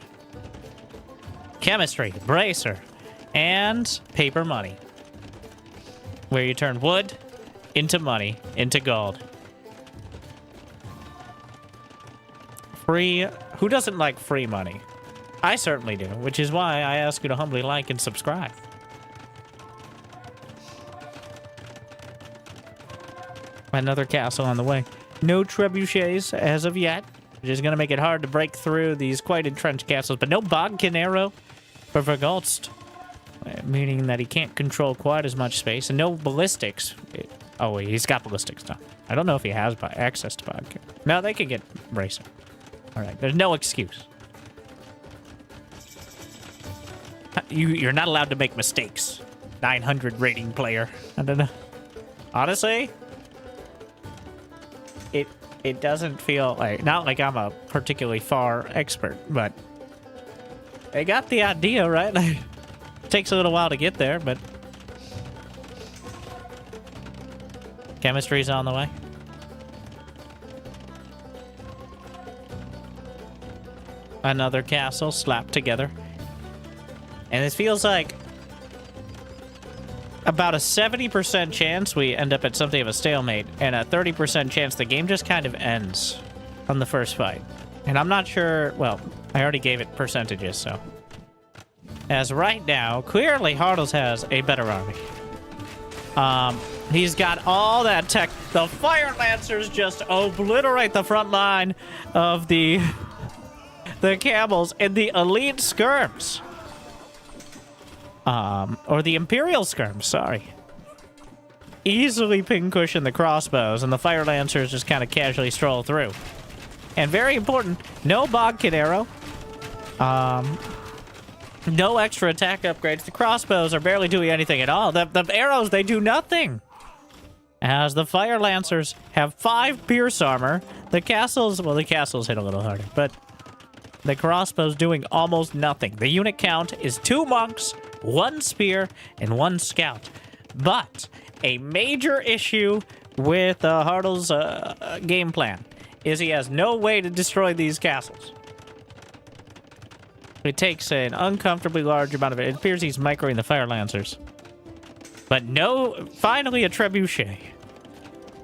Chemistry, bracer, and paper money. Where you turn wood into money, into gold. Free... Who doesn't like free money? I certainly do, which is why I ask you to humbly like and subscribe. Another castle on the way. No trebuchets as of yet, which is going to make it hard to break through these quite entrenched castles. But no Bodkin arrow for Vergolst, meaning that he can't control quite as much space. And no ballistics. Oh, wait, he's got ballistics now. I don't know if he has access to Bodkin. No, they can get bracer. All right, there's no excuse. You're not allowed to make mistakes. 900 rating player. I don't know. Honestly, it doesn't feel like, not like I'm a particularly far expert, but they got the idea, right? It takes a little while to get there, but chemistry's on the way. Another castle slapped together. And it feels like about a 70% chance we end up at something of a stalemate, and a 30% chance the game just kind of ends on the first fight. And I'm not sure, well, I already gave it percentages, so. As right now, clearly Hartles has a better army. He's got all that tech. The Fire Lancers just obliterate the front line of the camels and the elite skirms. Or the Imperial skirms, sorry. Easily pincushion the crossbows, and the Fire Lancers just kind of casually stroll through. And very important, no Bodkin arrow. No extra attack upgrades. The crossbows are barely doing anything at all. The arrows, they do nothing. As the Fire Lancers have 5 pierce armor, the castles, well, the castles hit a little harder, but the crossbows doing almost nothing. The unit count is 2 monks, 1 spear, and 1 scout. But a major issue with Hartle's game plan is he has no way to destroy these castles. It takes an uncomfortably large amount of it. It appears he's microing the Fire Lancers. But no, finally a trebuchet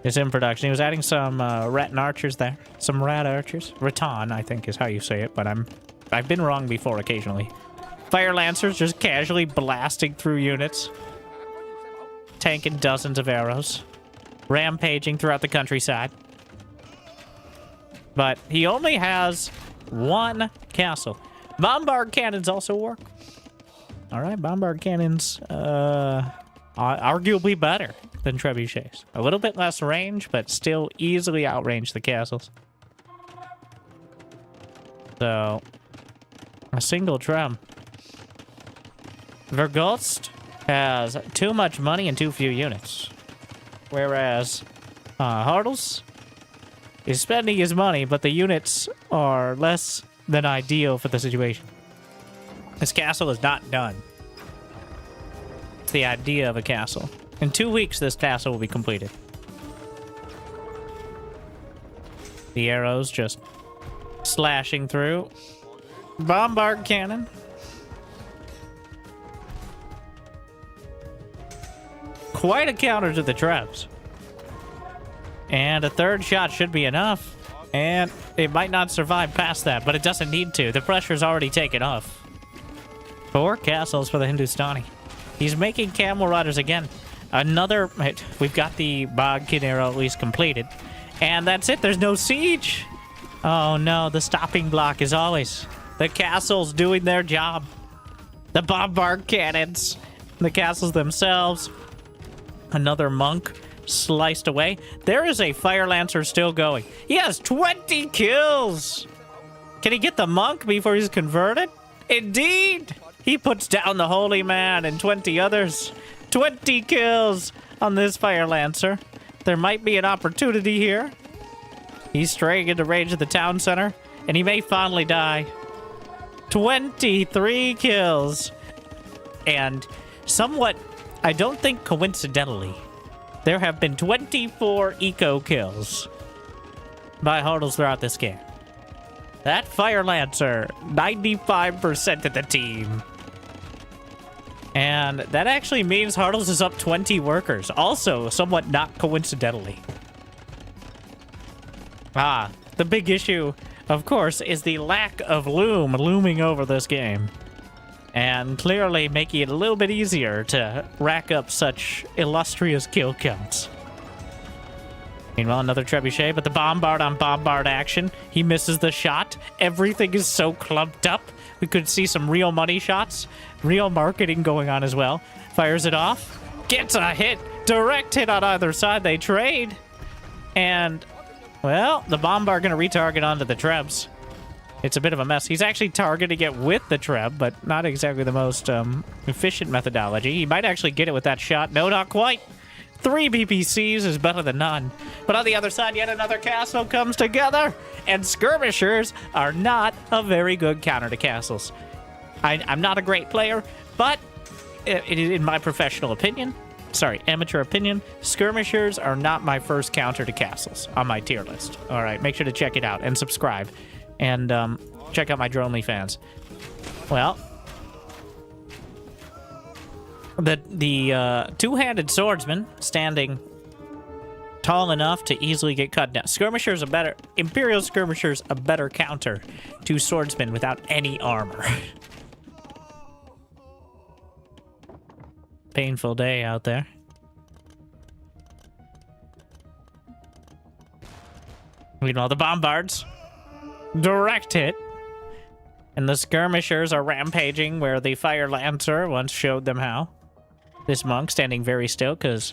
is in production. He was adding some rattan archers there. Some rat archers. Rattan, I think is how you say it, but I've been wrong before occasionally. Fire Lancers just casually blasting through units. Tanking dozens of arrows. Rampaging throughout the countryside. But he only has 1 castle. Bombard cannons also work. Alright, bombard cannons, arguably better than trebuchets. A little bit less range, but still easily outrange the castles. So, a single trem. Vergulst has too much money and too few units. Whereas, Hartles is spending his money, but the units are less than ideal for the situation. This castle is not done. It's the idea of a castle. In 2 weeks, this castle will be completed. The arrows just slashing through. Bombard cannon. Quite a counter to the traps. And a 3rd shot should be enough. And it might not survive past that, but it doesn't need to. The pressure's already taken off. 4 castles for the Hindustani. He's making camel riders again. Another... We've got the Bodkin arrow at least completed. And that's it. There's no siege. Oh no, the stopping block is always the castles doing their job. The bombard cannons. The castles themselves. Another monk sliced away. There is a Fire Lancer still going. He has 20 kills. Can he get the monk before he's converted? Indeed. He puts down the holy man and 20 others. 20 kills on this Fire Lancer. There might be an opportunity here. He's straying into range of the town center, and he may finally die. 23 kills. And somewhat, I don't think coincidentally, there have been 24 eco kills by Hartles throughout this game. That Fire Lancer, 95% of the team. And that actually means Hartles is up 20 workers. Also, somewhat not coincidentally. The big issue, of course, is the lack of loom looming over this game. And clearly making it a little bit easier to rack up such illustrious kill counts. Meanwhile, another trebuchet, but the bombard on bombard action. He misses the shot. Everything is so clumped up. We could see some real money shots. Real marketing going on as well. Fires it off. Gets a hit. Direct hit on either side. They trade. And, well, the bombard going to retarget onto the trebs. It's a bit of a mess. He's actually targeting it with the treb, but not exactly the most efficient methodology. He might actually get it with that shot. No, not quite. 3 BBCs is better than none. But on the other side, yet another castle comes together, and skirmishers are not a very good counter to castles. I'm not a great player, but in my professional opinion, amateur opinion, skirmishers are not my first counter to castles on my tier list. All right, make sure to check it out and subscribe, and check out my OnlyFans. Well, the two-handed swordsman standing tall enough to easily get cut down. Skirmishers Imperial skirmishers a better counter to swordsmen without any armor. Painful day out there. Meanwhile, the bombards direct hit, and the skirmishers are rampaging where the fire lancer once showed them how. This monk standing very still because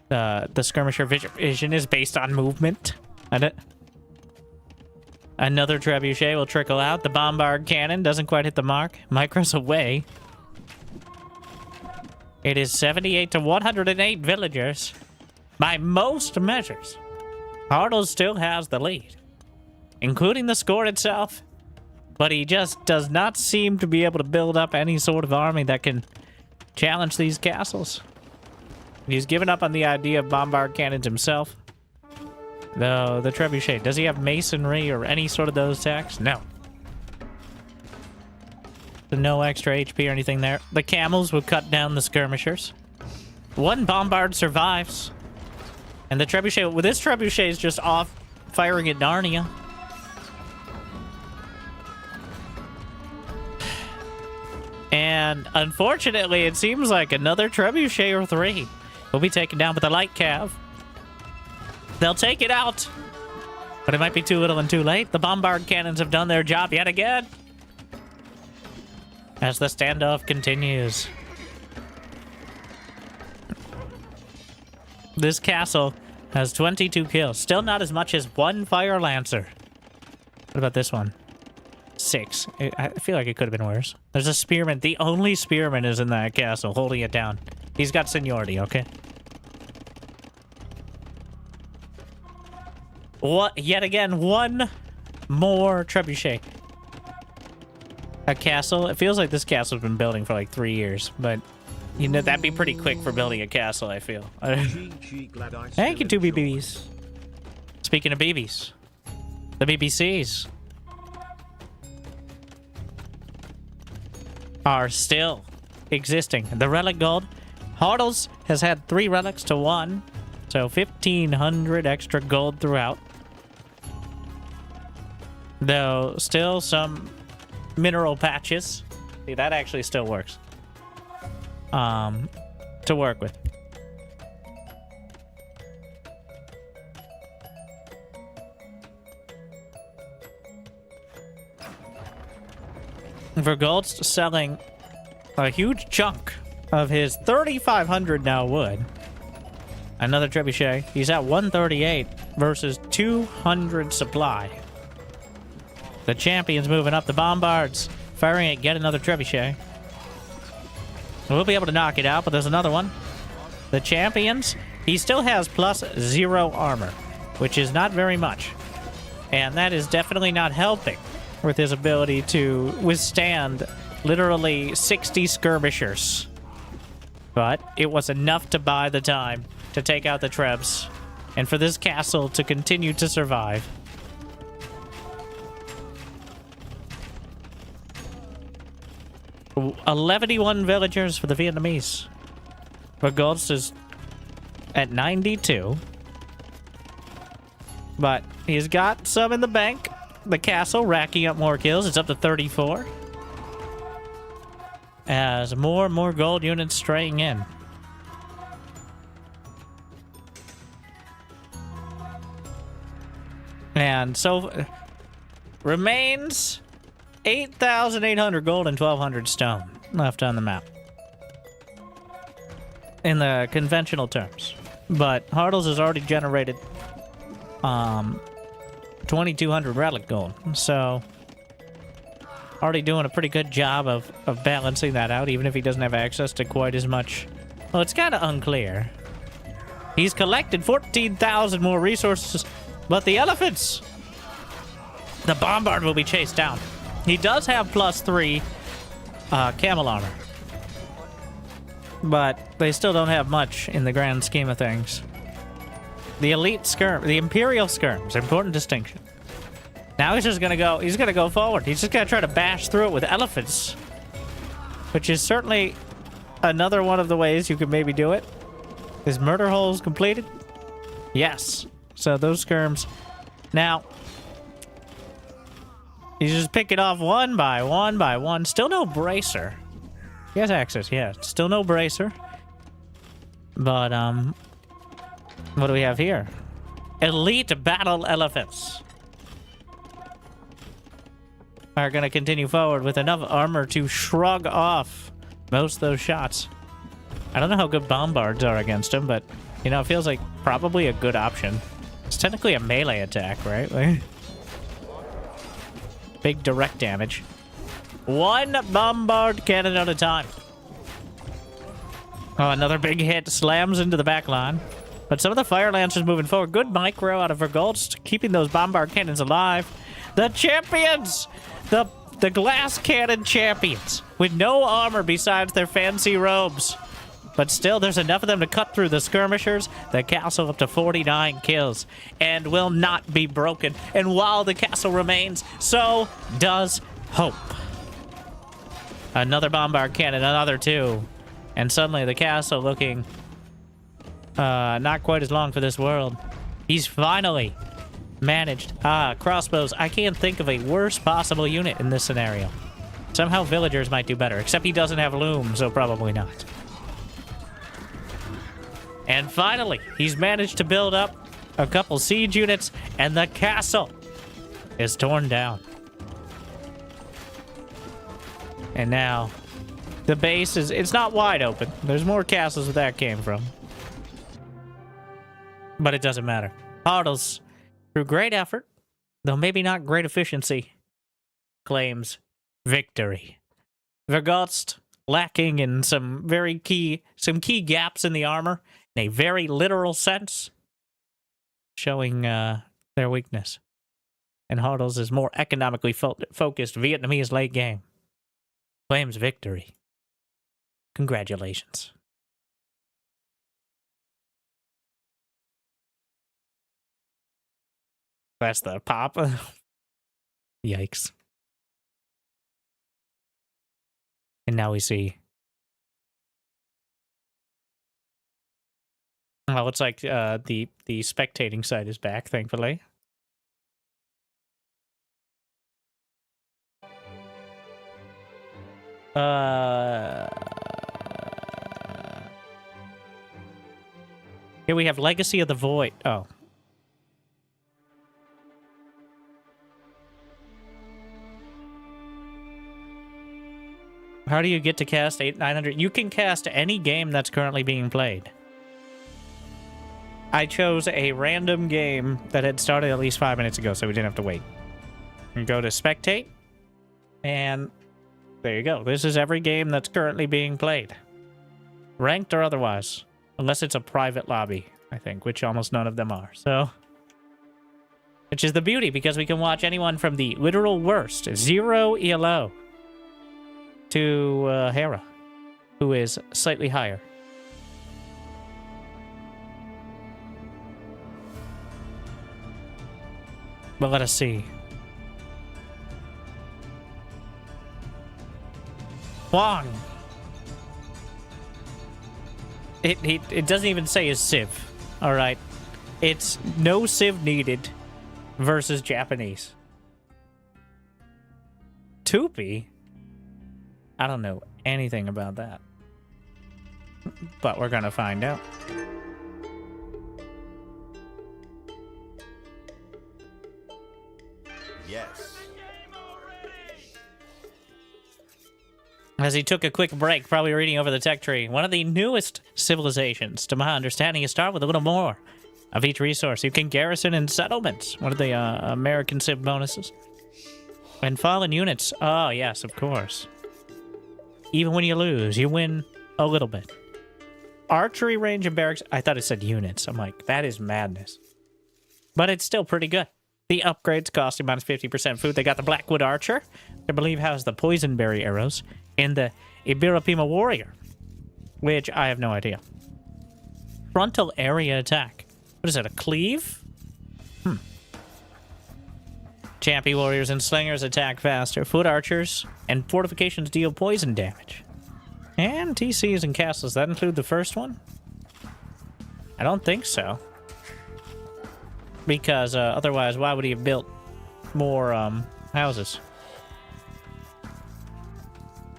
the skirmisher vision is based on movement. Another trebuchet will trickle out. The bombard cannon doesn't quite hit the mark. Micros away. It is 78 to 108 villagers. By most measures, Hartles still has the lead, including the score itself. But he just does not seem to be able to build up any sort of army that can challenge these castles. He's given up on the idea of bombard cannons himself. Though, the trebuchet, does he have masonry or any sort of those attacks? No. No extra HP or anything there. The camels will cut down the skirmishers. One bombard survives. And the trebuchet, well, this trebuchet is just off firing at Narnia. And unfortunately, it seems like another trebuchet or 3 will be taken down with a light cav. They'll take it out, but it might be too little and too late. The bombard cannons have done their job yet again. As the standoff continues. This castle has 22 kills. Still not as much as 1 fire lancer. What about this one? 6. I feel like it could have been worse. There's a spearman. The only spearman is in that castle, holding it down. He's got seniority, okay? What? Yet again, 1 more trebuchet. A castle. It feels like this castle's been building for like 3 years, but you know that'd be pretty quick for building a castle, I feel. Thank you, 2 BBs. Speaking of BBs, the BBCs are still existing. The relic gold. Hartles has had 3 relics to 1, so 1,500 extra gold throughout. Though still some mineral patches. See, that actually still works. To work with. Vergold's selling a huge chunk of his 3,500 now wood. Another trebuchet. He's at 138 versus 200 supply. The champion's moving up. The bombards firing at yet another trebuchet. We'll be able to knock it out, but there's another one. The champions, he still has +0 armor, which is not very much. And that is definitely not helping with his ability to withstand literally 60 skirmishers. But it was enough to buy the time to take out the trebs, and for this castle to continue to survive. Ooh, 11 villagers for the Vietnamese. Vergolst is at 92. But he's got some in the bank. The castle racking up more kills. It's up to 34. As more and more gold units straying in. And so remains 8,800 gold and 1,200 stone left on the map. In the conventional terms. But Hartles has already generated 2,200 relic gold. So already doing a pretty good job of balancing that out, even if he doesn't have access to quite as much. Well, it's kind of unclear. He's collected 14,000 more resources, but the elephants, the bombard will be chased down. He does have +3 camel armor, but they still don't have much in the grand scheme of things. The elite skirm, the imperial skirms, important distinction. Now he's just gonna go. He's gonna go forward. He's just gonna try to bash through it with elephants, which is certainly another one of the ways you could maybe do it. Is murder holes completed? Yes. So those skirms. Now, you just pick it off one by one by one. Still no bracer. He has access, yeah. Still no bracer. But, what do we have here? Elite battle elephants are gonna continue forward with enough armor to shrug off most of those shots. I don't know how good bombards are against him, but, you know, it feels like probably a good option. It's technically a melee attack, right? Like, big direct damage. One bombard cannon at a time. Oh, another big hit slams into the back line. But some of the fire lancers moving forward. Good micro out of Vergolst, keeping those bombard cannons alive. The champions! The glass cannon champions, with no armor besides their fancy robes. But still, there's enough of them to cut through the skirmishers. The castle up to 49 kills and will not be broken. And while the castle remains, so does hope. Another bombard cannon, another 2. And suddenly the castle looking not quite as long for this world. He's finally managed. Crossbows. I can't think of a worse possible unit in this scenario. Somehow villagers might do better, except he doesn't have loom, so probably not. And finally, he's managed to build up a couple siege units, and the castle is torn down. And now, the base is, it's not wide open. There's more castles where that came from. But it doesn't matter. Hardles, through great effort, though maybe not great efficiency, claims victory. Vergolst, lacking in some key gaps in the armor, in a very literal sense, showing their weakness. And Hardles is more economically focused Vietnamese late game. Claims victory. Congratulations. That's the pop. Yikes. And now we see. Well, it's like the spectating side is back, thankfully. Here we have Legacy of the Void. Oh. How do you get to cast 900? You can cast any game that's currently being played. I chose a random game that had started at least 5 minutes ago, so we didn't have to wait. And go to Spectate, and there you go. This is every game that's currently being played. Ranked or otherwise. Unless it's a private lobby, I think, which almost none of them are. So, which is the beauty, because we can watch anyone from the literal worst, 0 ELO, to Hera, who is slightly higher. But let us see. Huang. It doesn't even say a civ. All right. It's no civ needed versus Japanese. Tupi? I don't know anything about that. But we're gonna find out. Yes. As he took a quick break, probably reading over the tech tree, one of the newest civilizations, to my understanding, is start with a little more of each resource. You can garrison and settlements, one of the American civ bonuses. And fallen units, oh yes, of course. Even when you lose, you win a little bit. archery range and barracks. I thought it said units. I'm like, that is madness. But it's still pretty good. The upgrades costing minus 50% food. They got the Blackwood Archer. I believe has the Poisonberry arrows. And the Ibirapima Warrior. Which I have no idea. Frontal area attack. What is that, a cleave? Champy warriors and slingers attack faster. Foot archers and fortifications deal poison damage. And TCs and castles. That include the first one? I don't think so. Because otherwise, why would he have built more houses?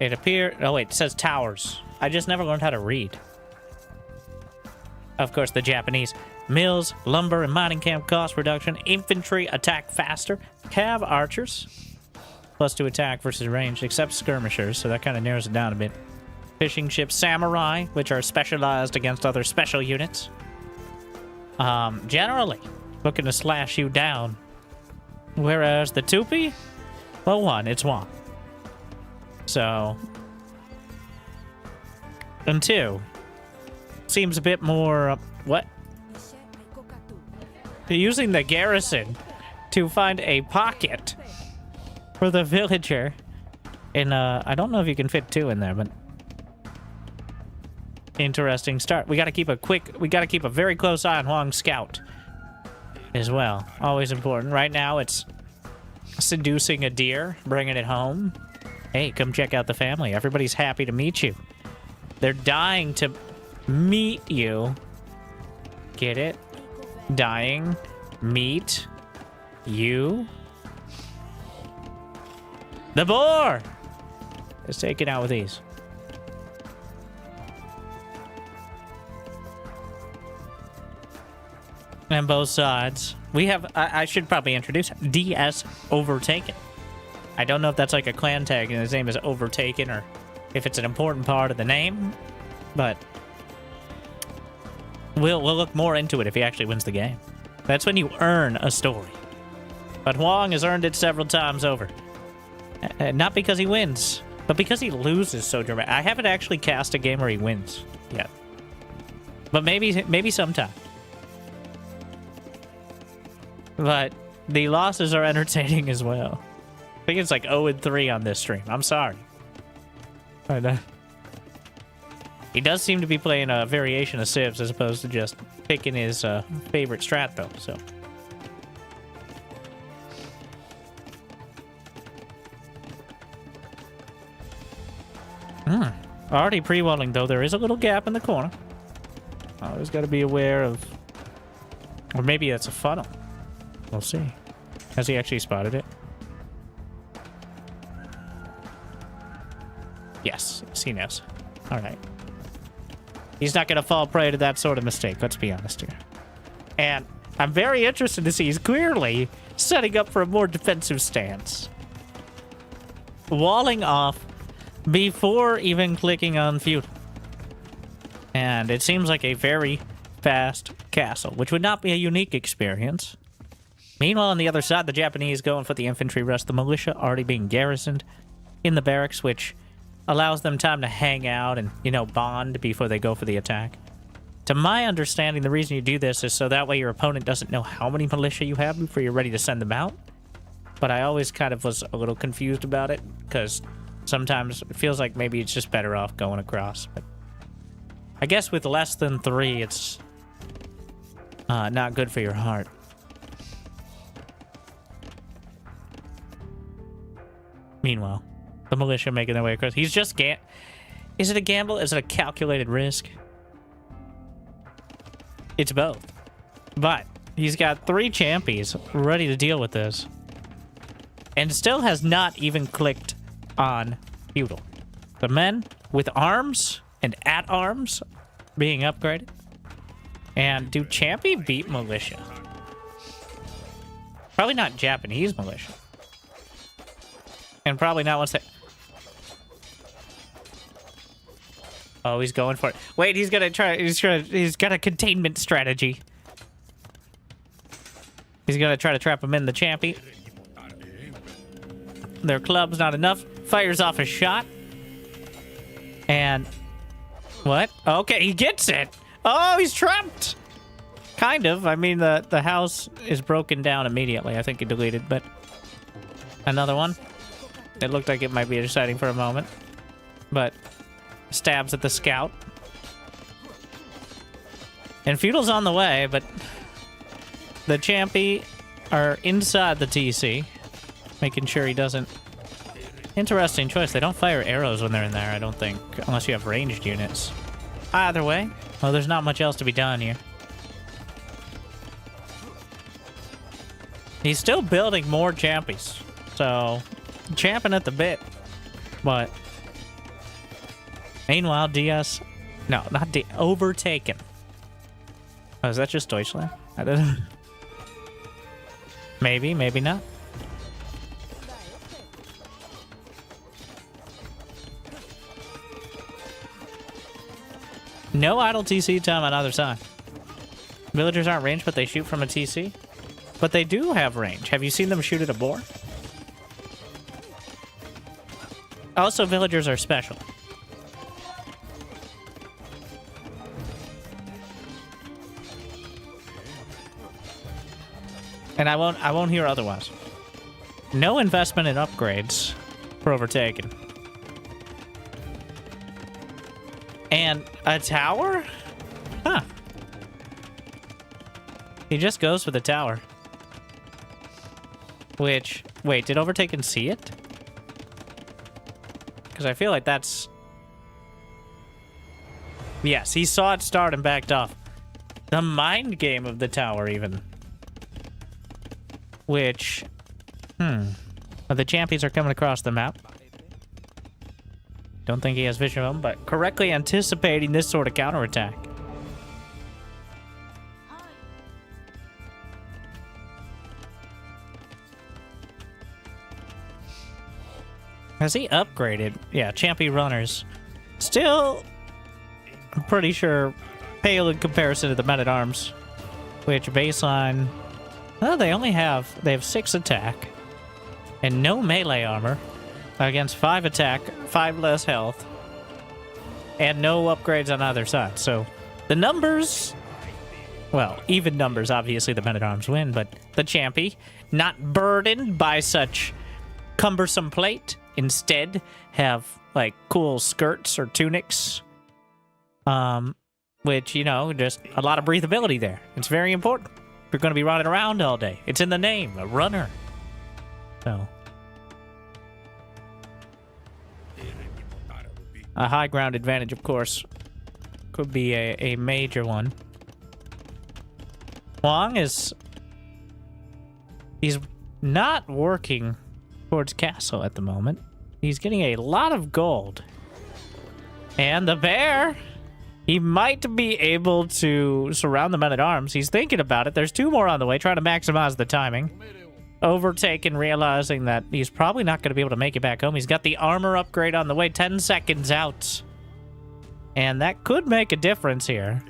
It appeared... Oh, wait. It says towers. I just never learned how to read. Of course, the Japanese. Mills, lumber, and mining camp cost reduction. Infantry attack faster. Cav archers. +2 attack versus range, except skirmishers, so that kind of narrows it down a bit. Fishing ships samurai, which are specialized against other special units. Generally, looking to slash you down. Whereas the Tupi, well, one, it's one. So, and two, seems a bit more, what? They're using the garrison to find a pocket for the villager. And I don't know if you can fit 2 in there, but interesting start. We got to keep a very close eye on Huang's scout as well. Always important. Right now it's seducing a deer, bringing it home. Hey, come check out the family. Everybody's happy to meet you. They're dying to meet you. Get it? Dying. Meet. You. The boar! Let's take it out with these. And both sides. We have... I should probably introduce DS Overtaken. I don't know if that's like a clan tag and his name is Overtaken or if it's an important part of the name, but we'll look more into it if he actually wins the game. That's when you earn a story. But Huang has earned it several times over. Not because he wins, but because he loses so dramatic. I haven't actually cast a game where he wins yet. But maybe sometime. But the losses are entertaining as well. I think it's like 0-3 on this stream. I'm sorry. But, he does seem to be playing a variation of Civs as opposed to just picking his favorite strat, though. So. Already pre-walling, though. There is a little gap in the corner. Always got to be aware of... Or maybe that's a funnel. We'll see. Has he actually spotted it? Yes, he knows. All right. He's not going to fall prey to that sort of mistake, let's be honest here. And I'm very interested to see he's clearly setting up for a more defensive stance. Walling off before even clicking on feudal. And it seems like a very fast castle, which would not be a unique experience. Meanwhile, on the other side, the Japanese going for the infantry rest, the militia already being garrisoned in the barracks, which allows them time to hang out and, you know, bond before they go for the attack. To my understanding, the reason you do this is so that way your opponent doesn't know how many militia you have before you're ready to send them out. But I always kind of was a little confused about it, because sometimes it feels like maybe it's just better off going across. But I guess with less than 3, it's not good for your heart. Meanwhile, the militia making their way across. He's just Is it a gamble? Is it a calculated risk? It's both. But he's got 3 champions ready to deal with this. And still has not even clicked on feudal. The men with arms and at arms being upgraded. And do Champy beat militia? Probably not Japanese militia. And probably not once they... Oh, he's going for it. Wait, he's gonna try... He's got a containment strategy. He's gonna try to trap him in the Champy. Their club's not enough. Fires off a shot. And What? Okay, he gets it. Oh, he's trapped. Kind of. I mean, the house is broken down immediately. I think he deleted, but another one. It looked like it might be exciting for a moment, but stabs at the scout. And Feudal's on the way, but the Champy are inside the TC, making sure he doesn't. Interesting choice. They don't fire arrows when they're in there, I don't think, unless you have ranged units. Either way, well, there's not much else to be done here. He's still building more Champies, so champing at the bit. But meanwhile, DS, no, not D, overtaken. Oh, is that just Deutschland? I don't know. Maybe, maybe not. No idle TC time on either side. Villagers aren't ranged, but they shoot from a TC. But they do have range. Have you seen them shoot at a boar? Also, villagers are special. And I won't hear otherwise. No investment in upgrades for Overtaken. And a tower? Huh. He just goes for the tower. Which, wait, did Overtaken see it? Because I feel like that's... Yes, he saw it start and backed off. The mind game of the tower, even. Which... Well, the Champions are coming across the map. Don't think he has vision of them, but correctly anticipating this sort of counterattack. Has he upgraded? Yeah, Champy runners. Still, I'm pretty sure, pale in comparison to the men-at-arms. Which baseline... Well, they have 6 attack. And no melee armor. Against 5 attack, 5 less health. And no upgrades on either side. So, the numbers... Well, even numbers, obviously the men-at-arms win, but the Champy, not burdened by such cumbersome plate, instead have, like, cool skirts or tunics. Which, you know, just a lot of breathability there. It's very important. You're going to be running around all day. It's in the name, a runner. So... A high ground advantage, of course, could be a major one. Huang is... He's not working towards castle at the moment. He's getting a lot of gold. And the bear... He might be able to surround the men-at-arms. He's thinking about it. There's 2 more on the way, trying to maximize the timing. Overtaken, realizing that he's probably not going to be able to make it back home. He's got the armor upgrade on the way, 10 seconds out. And that could make a difference here.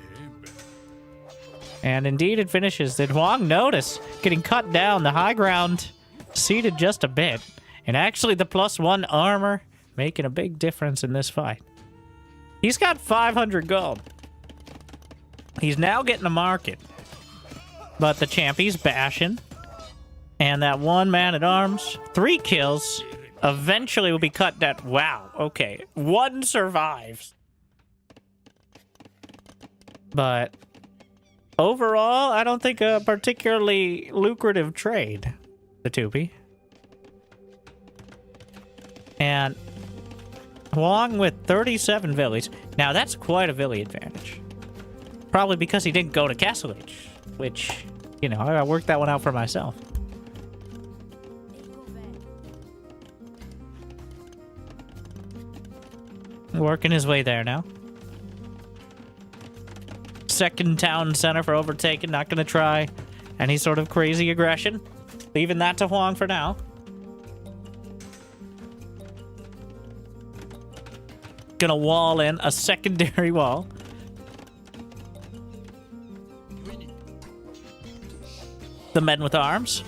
And indeed it finishes. Did Huang notice? Getting cut down, the high ground ceded just a bit. And actually the +1 armor making a big difference in this fight. He's got 500 gold. He's now getting a market. But the Champy's bashing. And that 1 man-at-arms, 3 kills, eventually will be cut down. Wow, okay. 1 survives. But overall, I don't think a particularly lucrative trade, the Tupi. And Huang with 37 villies. Now, that's quite a villi advantage. Probably because he didn't go to Castle Age, which, you know, I worked that one out for myself. Working his way there now. Second town center for Overtaken. Not going to try any sort of crazy aggression. Leaving that to Huang for now. Gonna wall in a secondary wall. The men with arms.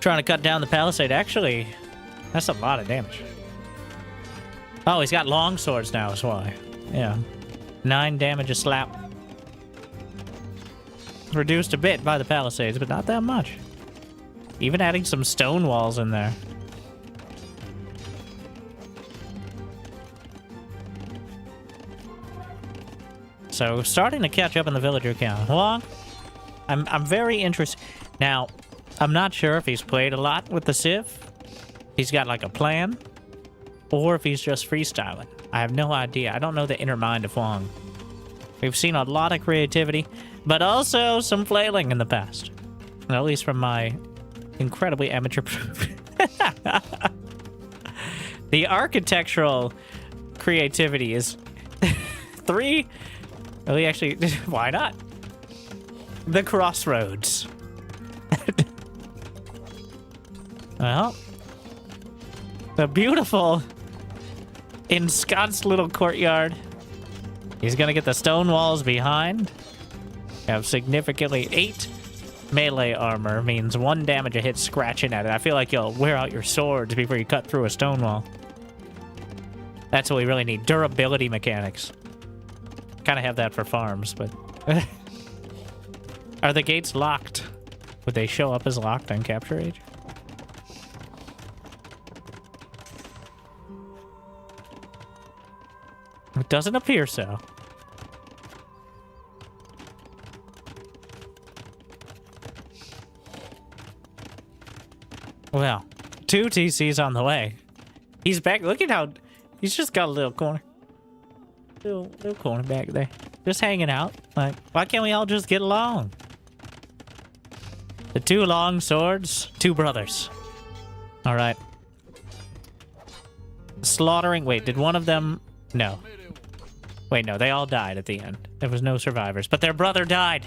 Trying to cut down the palisade. Actually, that's a lot of damage. Oh, he's got long swords now, is why. Yeah. 9 damage a slap. Reduced a bit by the palisades, but not that much. Even adding some stone walls in there. So, starting to catch up in the villager count. Huang, I'm very interested. Now, I'm not sure if he's played a lot with the Civ. He's got like a plan. Or if he's just freestyling. I have no idea. I don't know the inner mind of Huang. We've seen a lot of creativity, but also some flailing in the past. At least from my incredibly amateur... The architectural creativity is... 3... Well, actually, why not? The crossroads. Well... The beautiful... ensconced little courtyard. He's gonna get the stone walls behind. Have significantly 8 melee armor, means 1 damage a hit scratching at it. I feel like you'll wear out your swords before you cut through a stone wall. That's what we really need. Durability mechanics. Kind of have that for farms, but... Are the gates locked? Would they show up as locked on Capture Age? It doesn't appear so. Well, 2 TCs on the way. He's back. Look at how... He's just got a little corner. Little corner back there. Just hanging out. Like, why can't we all just get along? The 2 long swords. 2 brothers. Alright. Slaughtering... Wait, did one of them... No. Wait, no, they all died at the end. There was no survivors. But their brother died.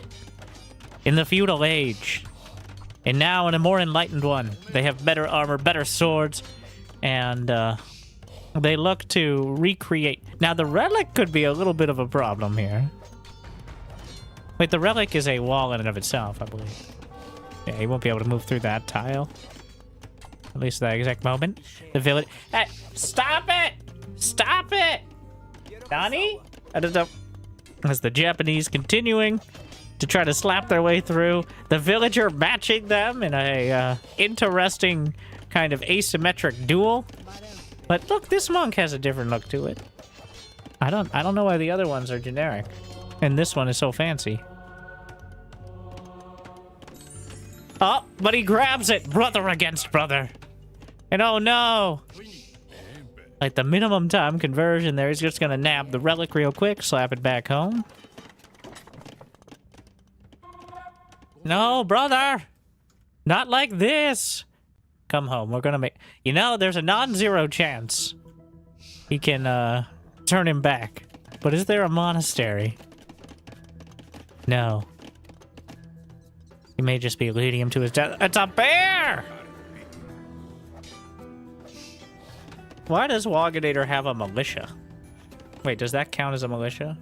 In the feudal age. And now in a more enlightened one. They have better armor, better swords. And, they look to recreate... Now, the relic could be a little bit of a problem here. Wait, the relic is a wall in and of itself, I believe. Yeah, he won't be able to move through that tile. At least at that exact moment. The village... Hey, stop it! Stop it! Donnie? I don't know. As the Japanese continuing to try to slap their way through, the villager matching them in a interesting kind of asymmetric duel. But look, this monk has a different look to it. I don't know why the other ones are generic, and this one is so fancy. Oh, but he grabs it, brother against brother, and oh no! Like the minimum time conversion there, he's just gonna nab the relic real quick, slap it back home. No, brother! Not like this! Come home, we're gonna make... You know, there's a non-zero chance he can, turn him back. But is there a monastery? No. He may just be leading him to his death. It's a bear! Why does Waganator have a militia? Wait, does that count as a militia?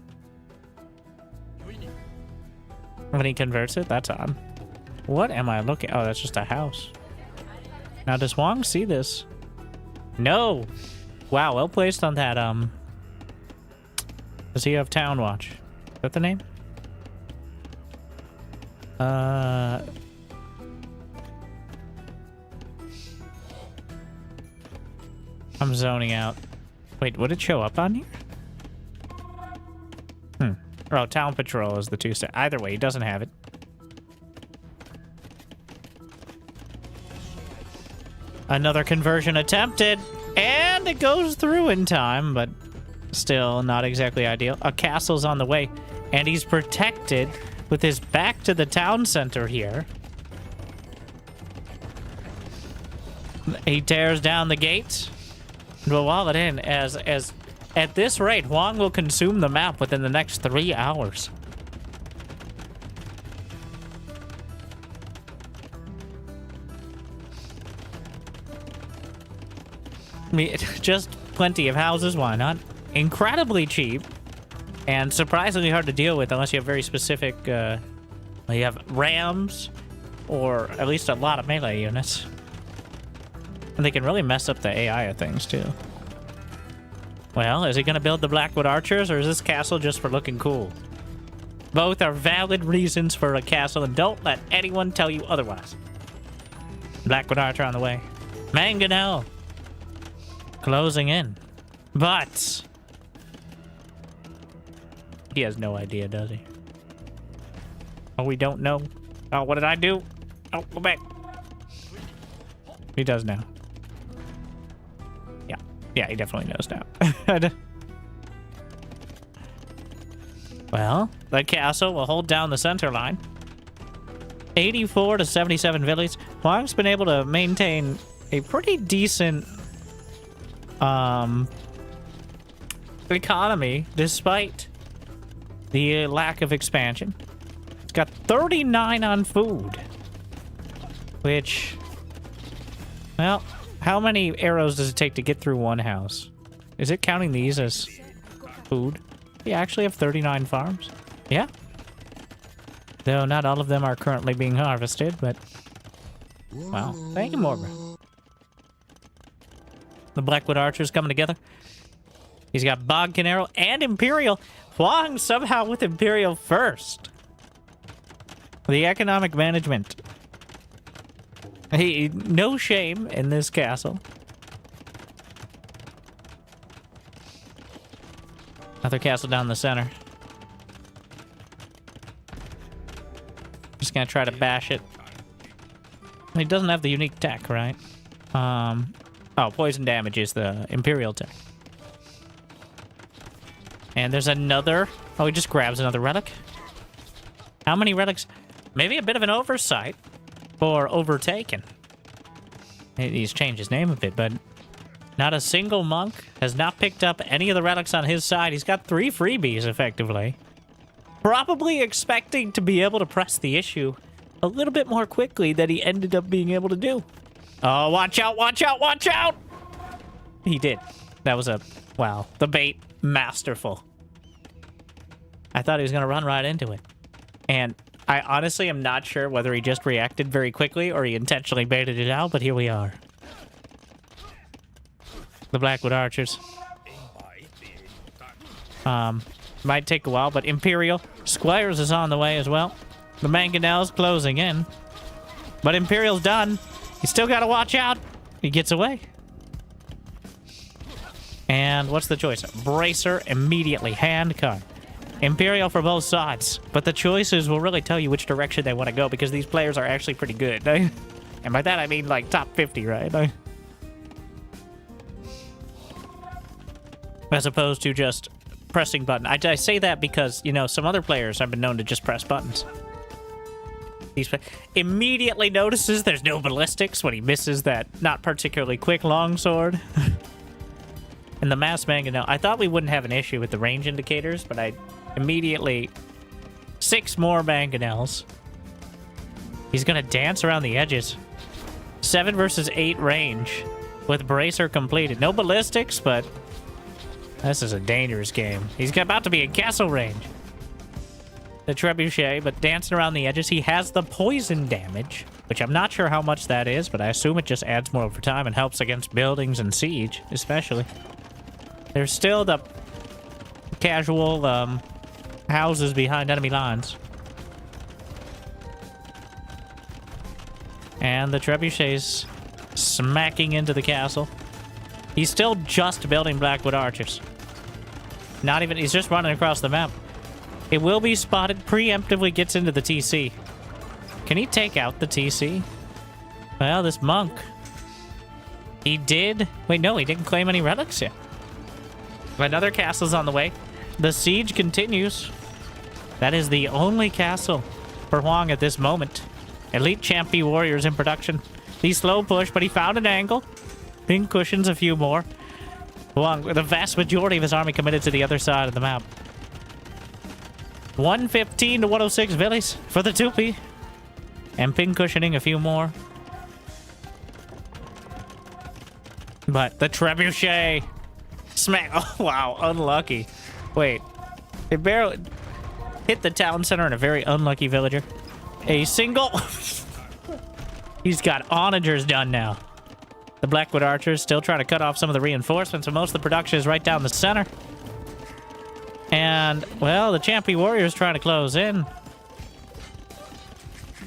When he converts it? That's odd. What am I looking... Oh, that's just a house. Now, does Wong see this? No! Wow, well placed on that, Does he have Town Watch? Is that the name? I'm zoning out. Wait, would it show up on here? Oh, Town Patrol is the 2-step. Either way, he doesn't have it. Another conversion attempted, and it goes through in time, but still not exactly ideal. A castle's on the way, and he's protected with his back to the town center here. He tears down the gates. We'll wall it in as at this rate, Huang will consume the map within the next 3 hours. I mean, just plenty of houses, why not? Incredibly cheap, and surprisingly hard to deal with unless you have very specific, you have rams, or at least a lot of melee units. And they can really mess up the AI of things, too. Well, is he going to build the Blackwood Archers, or is this castle just for looking cool? Both are valid reasons for a castle, and don't let anyone tell you otherwise. Blackwood Archer on the way. Mangonel closing in. But he has no idea, does he? Oh, we don't know. Oh, what did I do? Oh, go back. He does now. Yeah. Yeah, he definitely knows now. Well, the castle will hold down the center line. 84 to 77 villages. Huang's been able to maintain a pretty decent economy despite the lack of expansion. It's got 39 on food, which, well, how many arrows does it take to get through one house? Is it counting these as food? We actually have 39 farms. Yeah. Though not all of them are currently being harvested, but... Wow. Thank you, Morgan. The Blackwood Archers coming together. He's got Bodkin Arrow and Imperial. Huang somehow with Imperial first. The economic management. Hey, no shame in this castle. Another castle down the center. Just gonna try to bash it. He doesn't have the unique tech, right? Oh, poison damage is the Imperial tech. And there's another... Oh, he just grabs another relic. How many relics? Maybe a bit of an oversight for Overtaken. He's changed his name a bit, but not a single monk has not picked up any of the relics on his side. He's got 3 freebies, effectively. Probably expecting to be able to press the issue a little bit more quickly than he ended up being able to do. Oh, watch out, watch out, watch out! He did. That was a... Wow. The bait. Masterful. I thought he was going to run right into it. And I honestly am not sure whether he just reacted very quickly or he intentionally baited it out, but here we are. The Blackwood Archers. Might take a while, but Imperial Squires is on the way as well. The Mangonel's closing in. But Imperial's done. He's still got to watch out. He gets away. And what's the choice? Bracer immediately. Hand cut. Imperial for both sides. But the choices will really tell you which direction they want to go because these players are actually pretty good. And by that I mean like top 50, right? As opposed to just pressing button. I say that because, you know, some other players have been known to just press buttons. He's immediately notices there's no ballistics when he misses that not particularly quick longsword. And the mass mangonel. I thought we wouldn't have an issue with the range indicators, but I immediately... 6 more mangonels. He's gonna dance around the edges. 7 versus 8 range with bracer completed. No ballistics, but this is a dangerous game. He's about to be in castle range. The trebuchet, but dancing around the edges. He has the poison damage, which I'm not sure how much that is, but I assume it just adds more over time and helps against buildings and siege, especially. There's still the casual houses behind enemy lines. And the trebuchet's smacking into the castle. He's still just building Blackwood Archers. Not even... He's just running across the map. It will be spotted. Preemptively gets into the TC. Can he take out the TC? Well, this monk. He did... Wait, no, he didn't claim any relics yet. Another castle's on the way. The siege continues. That is the only castle for Huang at this moment. Elite Champion Warriors in production. He slow push, but he found an angle. Pink cushions, a few more. Huang, the vast majority of his army committed to the other side of the map. 115 to 106 villas for the 2P. And pink cushioning, a few more. But the trebuchet... Smack. Oh, wow. Unlucky. Wait. It barely hit the town center and a very unlucky villager. A single... He's got onagers done now. The Blackwood Archers still trying to cut off some of the reinforcements, so most of the production is right down the center. And, well, the Champy Warriors trying to close in.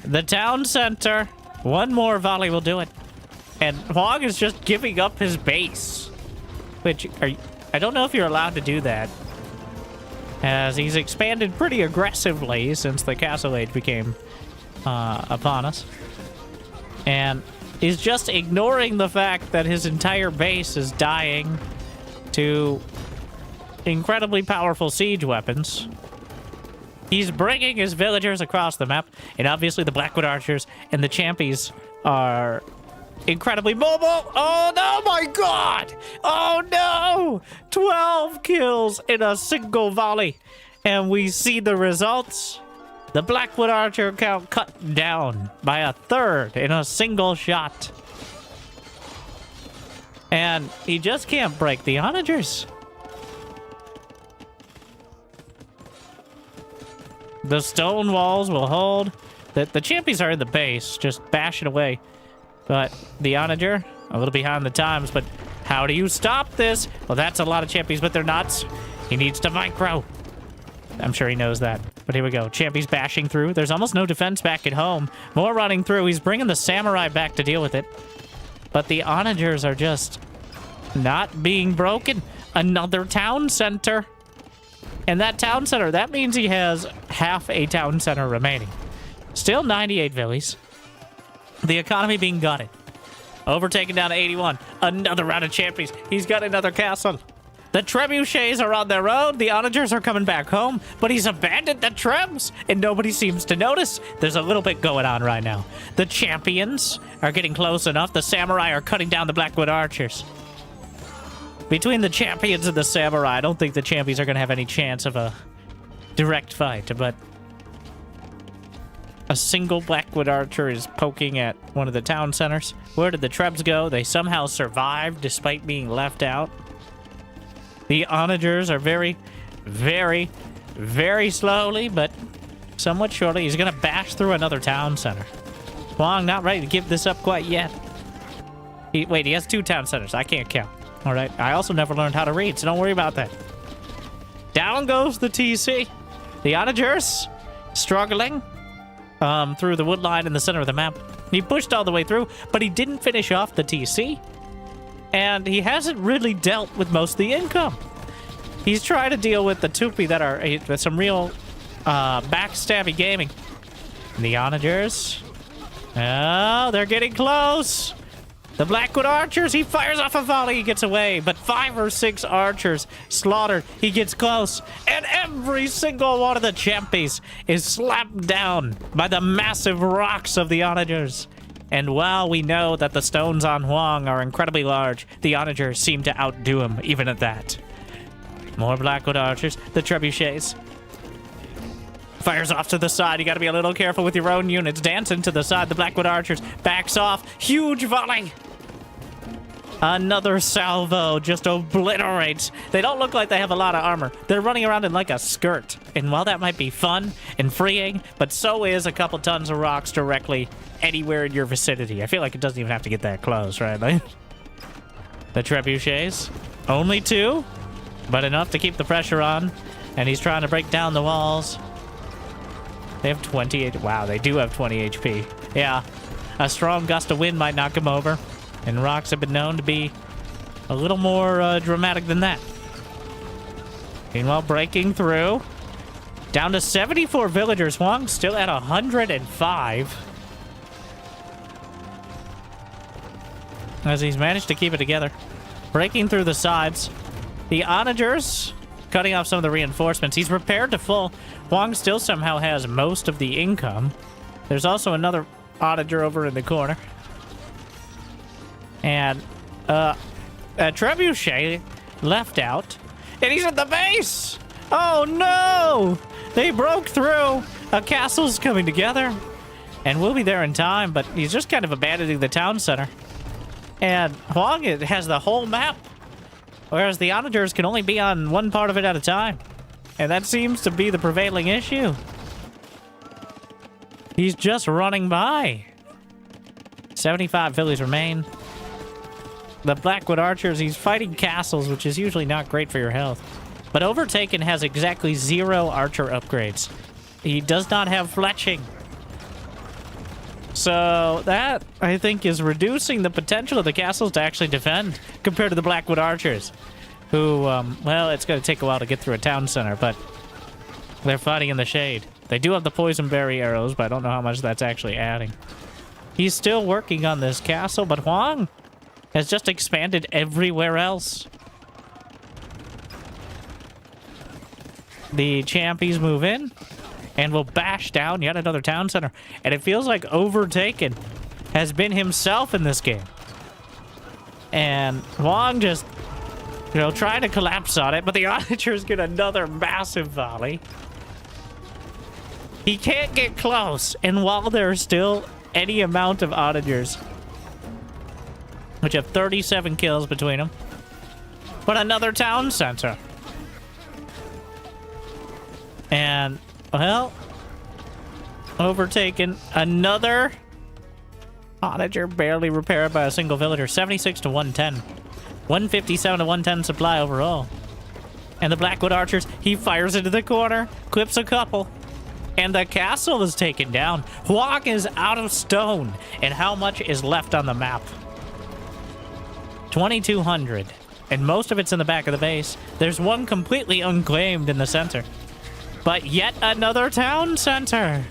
The town center. One more volley will do it. And Huang is just giving up his base. Which, I don't know if you're allowed to do that. As he's expanded pretty aggressively since the Castle Age became upon us. And he's just ignoring the fact that his entire base is dying to incredibly powerful siege weapons. He's bringing his villagers across the map, and obviously the Blackwood Archers and the Champies are incredibly mobile. Oh no, my god! Oh no! 12 kills in a single volley. And we see the results. The Blackwood Archer count cut down by a third in a single shot. And he just can't break the onagers. The stone walls will hold. The Champions are in the base, just bashing away. But the onager, a little behind the times, but how do you stop this? Well, that's a lot of Champions, but they're nuts. He needs to micro. I'm sure he knows that. But here we go. Champy's bashing through. There's almost no defense back at home. More running through. He's bringing the samurai back to deal with it. But the onagers are just not being broken. Another town center. And that town center, that means he has half a town center remaining. Still 98 villies. The economy being gutted. Overtaken down to 81. Another round of champions. He's got another castle. The trebuchets are on their own. The onagers are coming back home. But he's abandoned the trebs. And nobody seems to notice. There's a little bit going on right now. The champions are getting close enough. The samurai are cutting down the Blackwood Archers. Between the champions and the samurai, I don't think the champions are going to have any chance of a direct fight. But a single Blackwood Archer is poking at one of the town centers. Where did the trebs go? They somehow survived despite being left out. The onagers are very, very, very slowly, but somewhat surely. He's going to bash through another town center. Huang not ready to give this up quite yet. Wait, he has 2 town centers. I can't count. All right. I also never learned how to read, so don't worry about that. Down goes the TC. The onagers struggling through the wood line in the center of the map. He pushed all the way through, but he didn't finish off the TC. And he hasn't really dealt with most of the income. He's trying to deal with the Tupi that are with some real backstabby gaming. The onagers. Oh, they're getting close. The Blackwood Archers, he fires off a volley, he gets away. But 5 or 6 archers slaughtered. He gets close. And every single one of the champions is slapped down by the massive rocks of the onagers. And while we know that the stones on Huang are incredibly large, the onagers seem to outdo him even at that. More Blackwood Archers. The trebuchets. Fires off to the side. You gotta be a little careful with your own units. Dancing to the side. The Blackwood Archers backs off. Huge volley. Another salvo just obliterates. They don't look like they have a lot of armor. They're running around in like a skirt. And while that might be fun and freeing, but so is a couple tons of rocks directly anywhere in your vicinity. I feel like it doesn't even have to get that close, right? The trebuchets. Only 2, but enough to keep the pressure on. And he's trying to break down the walls. They have 28. Wow, they do have 20 HP. Yeah, a strong gust of wind might knock him over. And rocks have been known to be a little more dramatic than that. Meanwhile, breaking through. Down to 74 villagers. Huang still at 105. As he's managed to keep it together. Breaking through the sides. The onagers cutting off some of the reinforcements. He's repaired to full. Huang still somehow has most of the income. There's also another onager over in the corner. And a trebuchet left out. And he's at the base! Oh no! They broke through. A castle's coming together. And we'll be there in time, but he's just kind of abandoning the town center. And Huang has the whole map. Whereas the onagers can only be on one part of it at a time. And that seems to be the prevailing issue. He's just running by. 75 villies remain. the Blackwood Archers, he's fighting castles, which is usually not great for your health. But Overtaken has exactly 0 archer upgrades. He does not have fletching. So that, I think, is reducing the potential of the castles to actually defend compared to the Blackwood Archers, who, well, it's going to take a while to get through a town center, but they're fighting in the shade. They do have the poison berry arrows, but I don't know how much that's actually adding. He's still working on this castle, but Huang has just expanded everywhere else. The champions move in and will bash down yet another town center. And it feels like Overtaken has been himself in this game. And Huang just, you know, trying to collapse on it, but the Onagers get another massive volley. He can't get close, and while there's still any amount of Onagers, which have 37 kills between them, but another town center. And, well, Overtaken, another Onager barely repaired by a single villager. 76 to 110. 157 to 110 supply overall. And the Blackwood Archers, he fires into the corner, clips a couple, and the castle is taken down. Huang is out of stone. And how much is left on the map? 2,200. And most of it's in the back of the base. There's one completely unclaimed in the center. But yet another town center.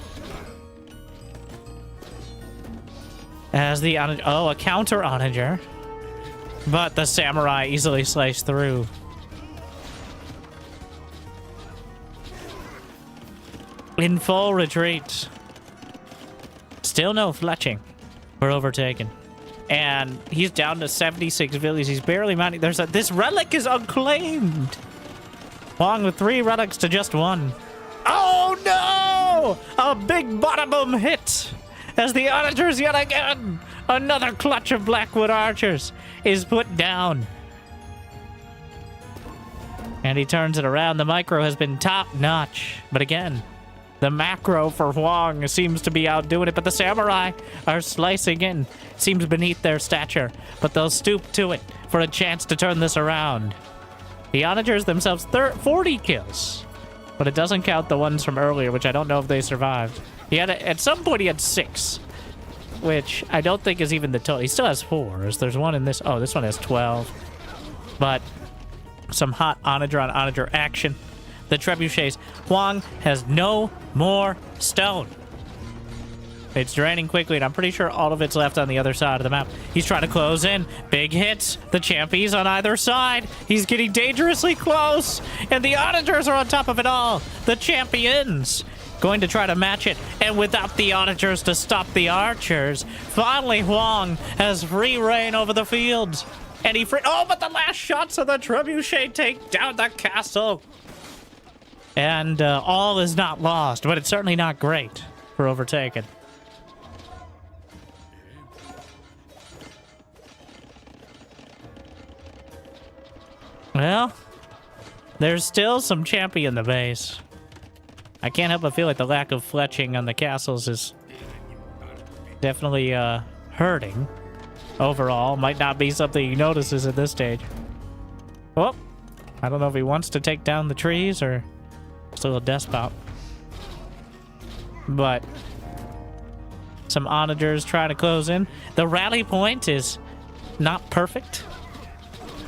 As the oh, a counter Onager. But the samurai easily sliced through. In full retreat. Still no fletching. We're Overtaken. And he's down to 76 villages. He's barely mounting. This relic is unclaimed. Huang with 3 relics to just 1. Oh no! A big bada-boom hit. As the Onagers yet again. Another clutch of Blackwood Archers is put down. And he turns it around. The micro has been top-notch. But again, the macro for Huang seems to be outdoing it, but the samurai are slicing in. Seems beneath their stature, but they'll stoop to it for a chance to turn this around. The Onagers themselves, 40 kills, but it doesn't count the ones from earlier, which I don't know if they survived. He had at some point he had 6, which I don't think is even the total. He still has 4. There's one in this. Oh, this one has 12, but some hot Onager on Onager action. The trebuchets. Huang has no more stone. It's draining quickly, and I'm pretty sure all of it's left on the other side of the map. He's trying to close in. Big hits. The champions on either side. He's getting dangerously close, and the Onagers are on top of it all. The champions going to try to match it, and without the Onagers to stop the Archers, finally Huang has free reign over the fields. And he oh, but the last shots of the trebuchet take down the castle. And all is not lost, but it's certainly not great for Overtaken. Well, there's still some champion in the base. I can't help but feel like the lack of fletching on the castles is definitely hurting. Overall, might not be something he notices at this stage. Oh, I don't know if he wants to take down the trees or just a little despot. But some Onagers trying to close in. The rally point is not perfect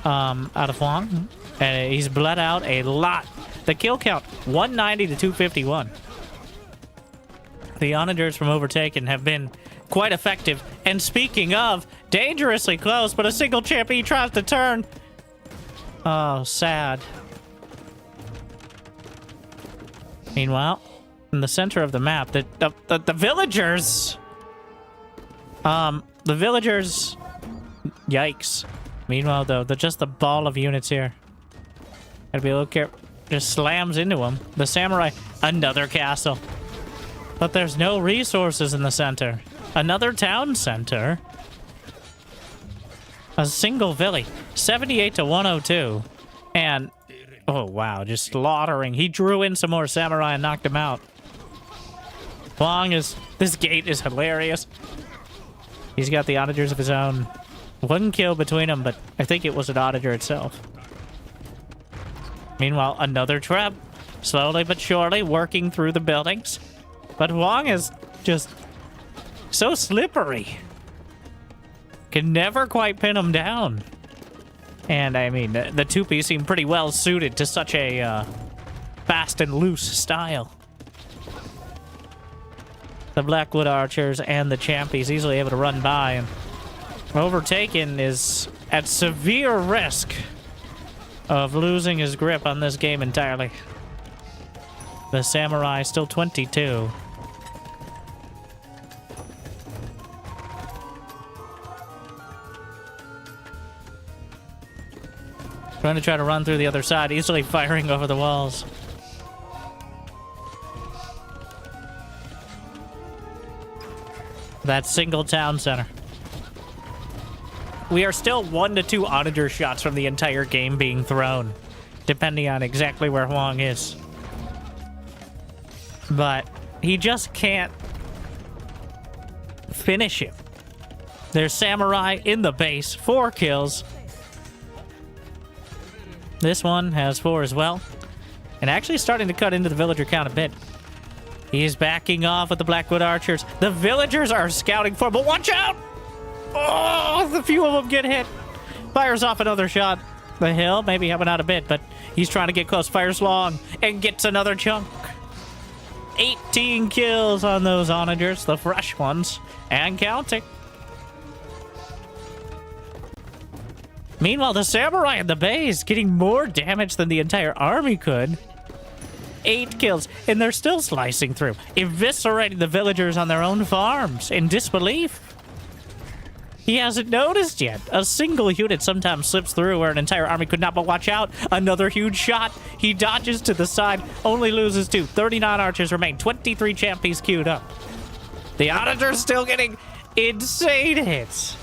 out of Huang. He's bled out a lot. The kill count, 190 to 251. The Onagers from Overtaken have been quite effective. And speaking of, dangerously close, but a single champion tries to turn. Oh, sad. Meanwhile, in the center of the map, the villagers... The villagers... Yikes. Meanwhile, though, just the ball of units here. Gotta be a little careful. Just slams into them. The samurai, another castle. But there's no resources in the center. Another town center. A single village. 78 to 102. And, oh wow, just slaughtering. He drew in some more samurai and knocked him out. Huang is, this gate is hilarious. He's got the Onagers of his own. One kill between them, but I think it was an onager itself. Meanwhile, another trap, slowly but surely working through the buildings. But Huang is just so slippery. Can never quite pin him down. And I mean, the 2P seem pretty well suited to such a fast and loose style. The Blackwood Archers and the Champies easily able to run by, and Overtaken is at severe risk of losing his grip on this game entirely. The Samurai still 22. Going to try to run through the other side, easily firing over the walls. That single town center. We are still 1 to 2 onager shots from the entire game being thrown, depending on exactly where Huang is. But he just can't finish him. There's Samurai in the base, 4 kills. This one has 4 as well. And actually starting to cut into the villager count a bit. He's backing off with the Blackwood Archers. The villagers are scouting for him, but watch out! Oh, the few of them get hit. Fires off another shot. The hill maybe helping out a bit, but he's trying to get close. Fires long and gets another chunk. 18 kills on those onagers, the fresh ones, and counting. Meanwhile, the Samurai in the base getting more damage than the entire army could. 8 kills, and they're still slicing through, eviscerating the villagers on their own farms in disbelief. He hasn't noticed yet. A single unit sometimes slips through where an entire army could not, but watch out. Another huge shot. He dodges to the side, only loses 2. 39 archers remain, 23 champions queued up. The onagers still getting insane hits.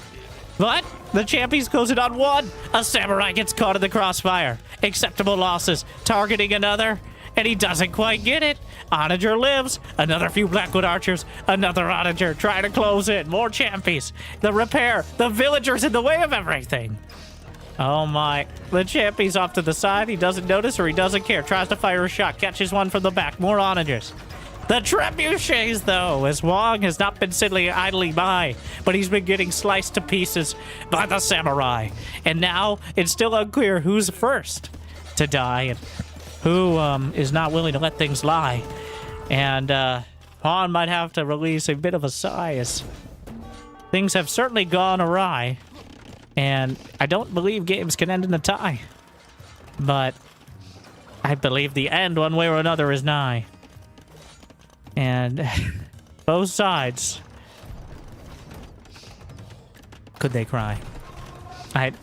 But the champions close it on 1. A Samurai gets caught in the crossfire. Acceptable losses. Targeting another, and he doesn't quite get it. Onager lives. Another few Blackwood Archers. Another Onager trying to close in. More champions. The repair. The villagers in the way of everything. Oh my. The champion's off to the side. He doesn't notice or he doesn't care. Tries to fire a shot. Catches one from the back. More Onagers. The trebuchets, though, as Wong has not been sitting idly by, but he's been getting sliced to pieces by the Samurai. And now it's still unclear who's first to die and who is not willing to let things lie. And Han might have to release a bit of a sigh as things have certainly gone awry. And I don't believe games can end in a tie. But I believe the end, one way or another, is nigh. And both sides, could they cry? That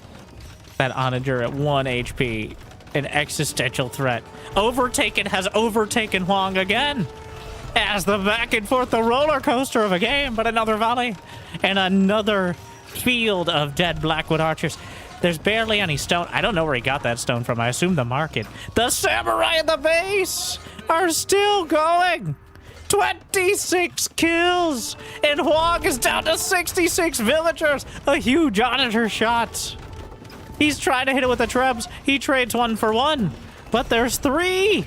onager at 1 HP, an existential threat. Overtaken has overtaken Huang again. As the back and forth, the roller coaster of a game, but another volley and another field of dead Blackwood Archers. There's barely any stone. I don't know where he got that stone from. I assume the market. The Samurai at the base are still going. 26 kills, and Huang is down to 66 villagers. A huge onager shot. He's trying to hit it with the trebs. He trades 1 for 1, but there's 3.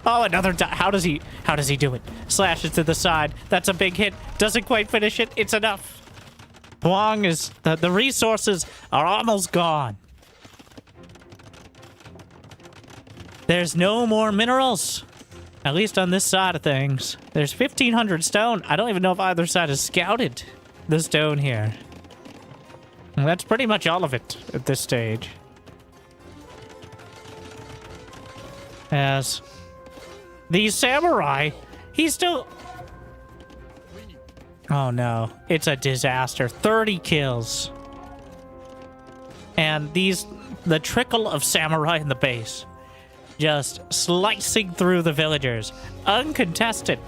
Oh, another how does he do it? Slashes to the side. That's a big hit. Doesn't quite finish it. It's enough. Huang is the resources are almost gone. There's no more minerals. At least on this side of things. There's 1,500 stone. I don't even know if either side has scouted the stone here. And that's pretty much all of it at this stage. As the Samurai, he's still... Oh no, it's a disaster. 30 kills. And the trickle of Samurai in the base. Just slicing through the villagers. Uncontested.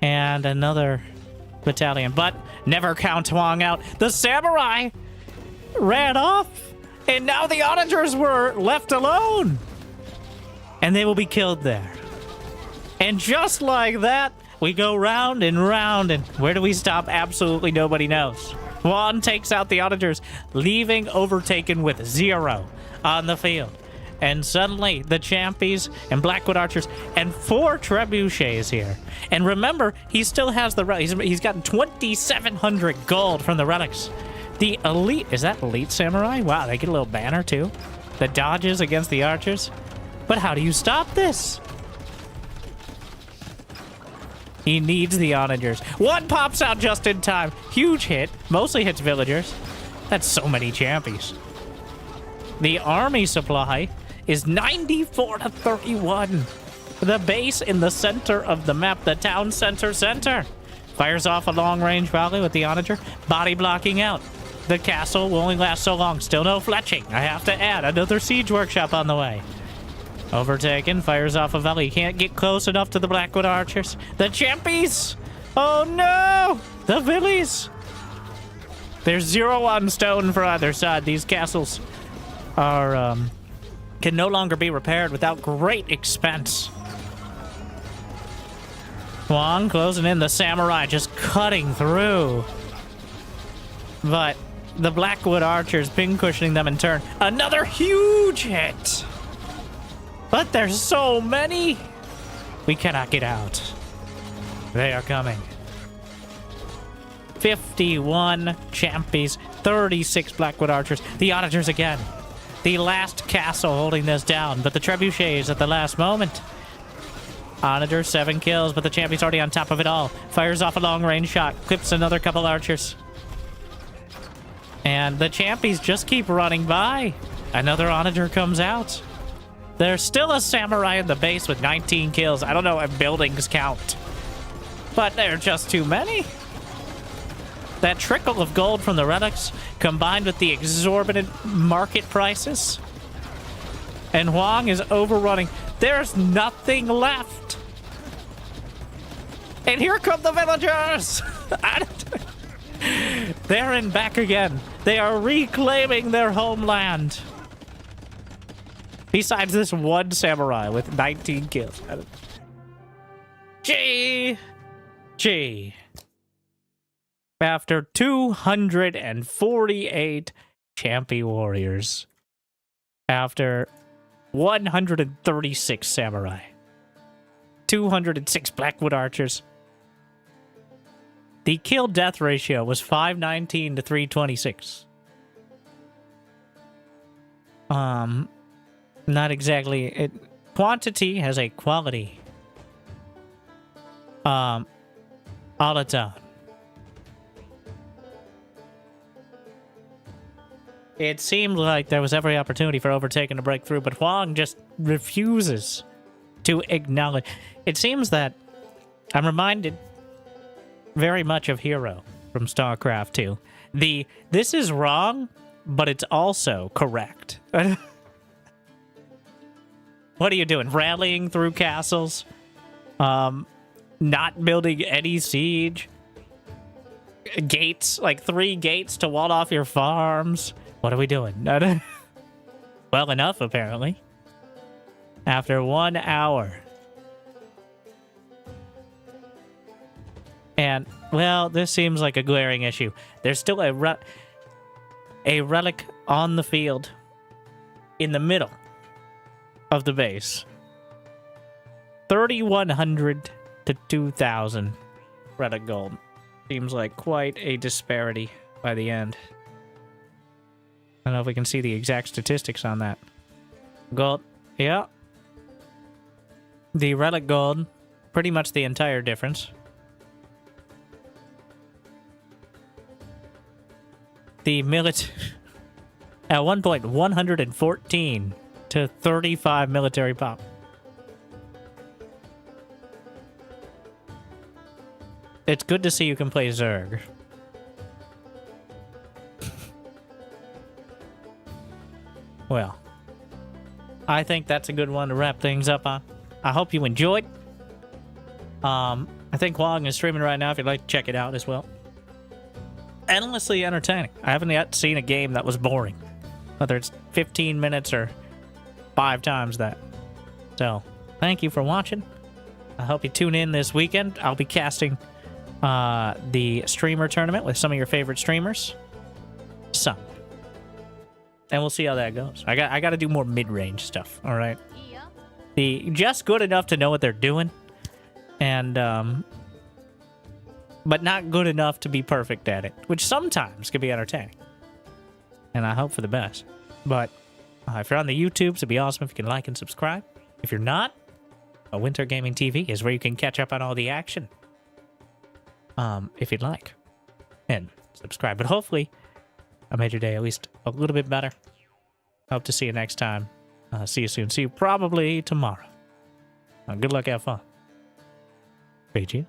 And another battalion. But never count Huang out. The Samurai ran off. And now the onagers were left alone. And they will be killed there. And just like that, we go round and round. And where do we stop? Absolutely nobody knows. Juan takes out the onagers, leaving Overtaken with 0 on the field. And suddenly, the Champies and Blackwood Archers and 4 Trebuchets here. And remember, he still has the... He's gotten 2,700 gold from the relics. The Elite... Is that Elite Samurai? Wow, they get a little banner, too. The dodges against the Archers. But how do you stop this? He needs the onagers. One pops out just in time. Huge hit. Mostly hits villagers. That's so many Champies. The army supply is 94 to 31. The base in the center of the map, the town center. Fires off a long-range volley with the onager. Body blocking out. The castle will only last so long. Still no fletching. I have to add another siege workshop on the way. Overtaken, fires off a volley. Can't get close enough to the Blackwood Archers. The Champies! Oh no! The Villies! There's 0 on stone for either side. These castles are, can no longer be repaired without great expense. Huang closing in, the Samurai just cutting through. But the Blackwood Archers pin cushioning them in turn. Another huge hit! But there's so many! We cannot get out. They are coming. 51 Champies, 36 Blackwood Archers. The Onagers again. The last castle holding this down, but the Trebuchets at the last moment. Onager, 7 kills, but the Champion's already on top of it all. Fires off a long-range shot, clips another couple Archers. And the Champions just keep running by. Another Onager comes out. There's still a Samurai in the base with 19 kills. I don't know if buildings count. But they're just too many. That trickle of gold from the relics, combined with the exorbitant market prices. And Huang is overrunning. There's nothing left. And here come the villagers! They're in back again. They are reclaiming their homeland. Besides this one Samurai with 19 kills. Gee! After 248 Champion Warriors. After 136 Samurai. 206 Blackwood Archers. The kill-death ratio was 519 to 326. Not exactly. It quantity has a quality. All its own. It seemed like there was every opportunity for Overtaken to break through, but Huang just refuses to acknowledge. It seems that I'm reminded very much of Hero from StarCraft 2. This is wrong, but it's also correct. What are you doing? Rallying through castles? Not building any siege? Gates? Like 3 gates to wall off your farms? What are we doing? Well enough, apparently. After 1 hour. And, well, this seems like a glaring issue. There's still a relic on the field in the middle of the base. 3,100 to 2,000 relic gold. Seems like quite a disparity by the end. I don't know if we can see the exact statistics on that. Gold, yeah. The relic gold, pretty much the entire difference. The at one point, 114 to 35 military pop. It's good to see you can play Zerg. Well, I think that's a good one to wrap things up on. I hope you enjoyed. I think Huang is streaming right now if you'd like to check it out as well. Endlessly entertaining. I haven't yet seen a game that was boring. Whether it's 15 minutes or 5 times that. So, thank you for watching. I hope you tune in this weekend. I'll be casting the streamer tournament with some of your favorite streamers. Some. And we'll see how that goes. I got to do more mid-range stuff, all right? The just good enough to know what they're doing, and but not good enough to be perfect at it, which sometimes can be entertaining. And I hope for the best. But if you're on the YouTubes, it'd be awesome if you can like and subscribe. If you're not, Wintergaming TV is where you can catch up on all the action. If you'd like. And subscribe. But hopefully, I made your day at least a little bit better. Hope to see you next time. See you soon. See you probably tomorrow. Good luck. Have fun. PG.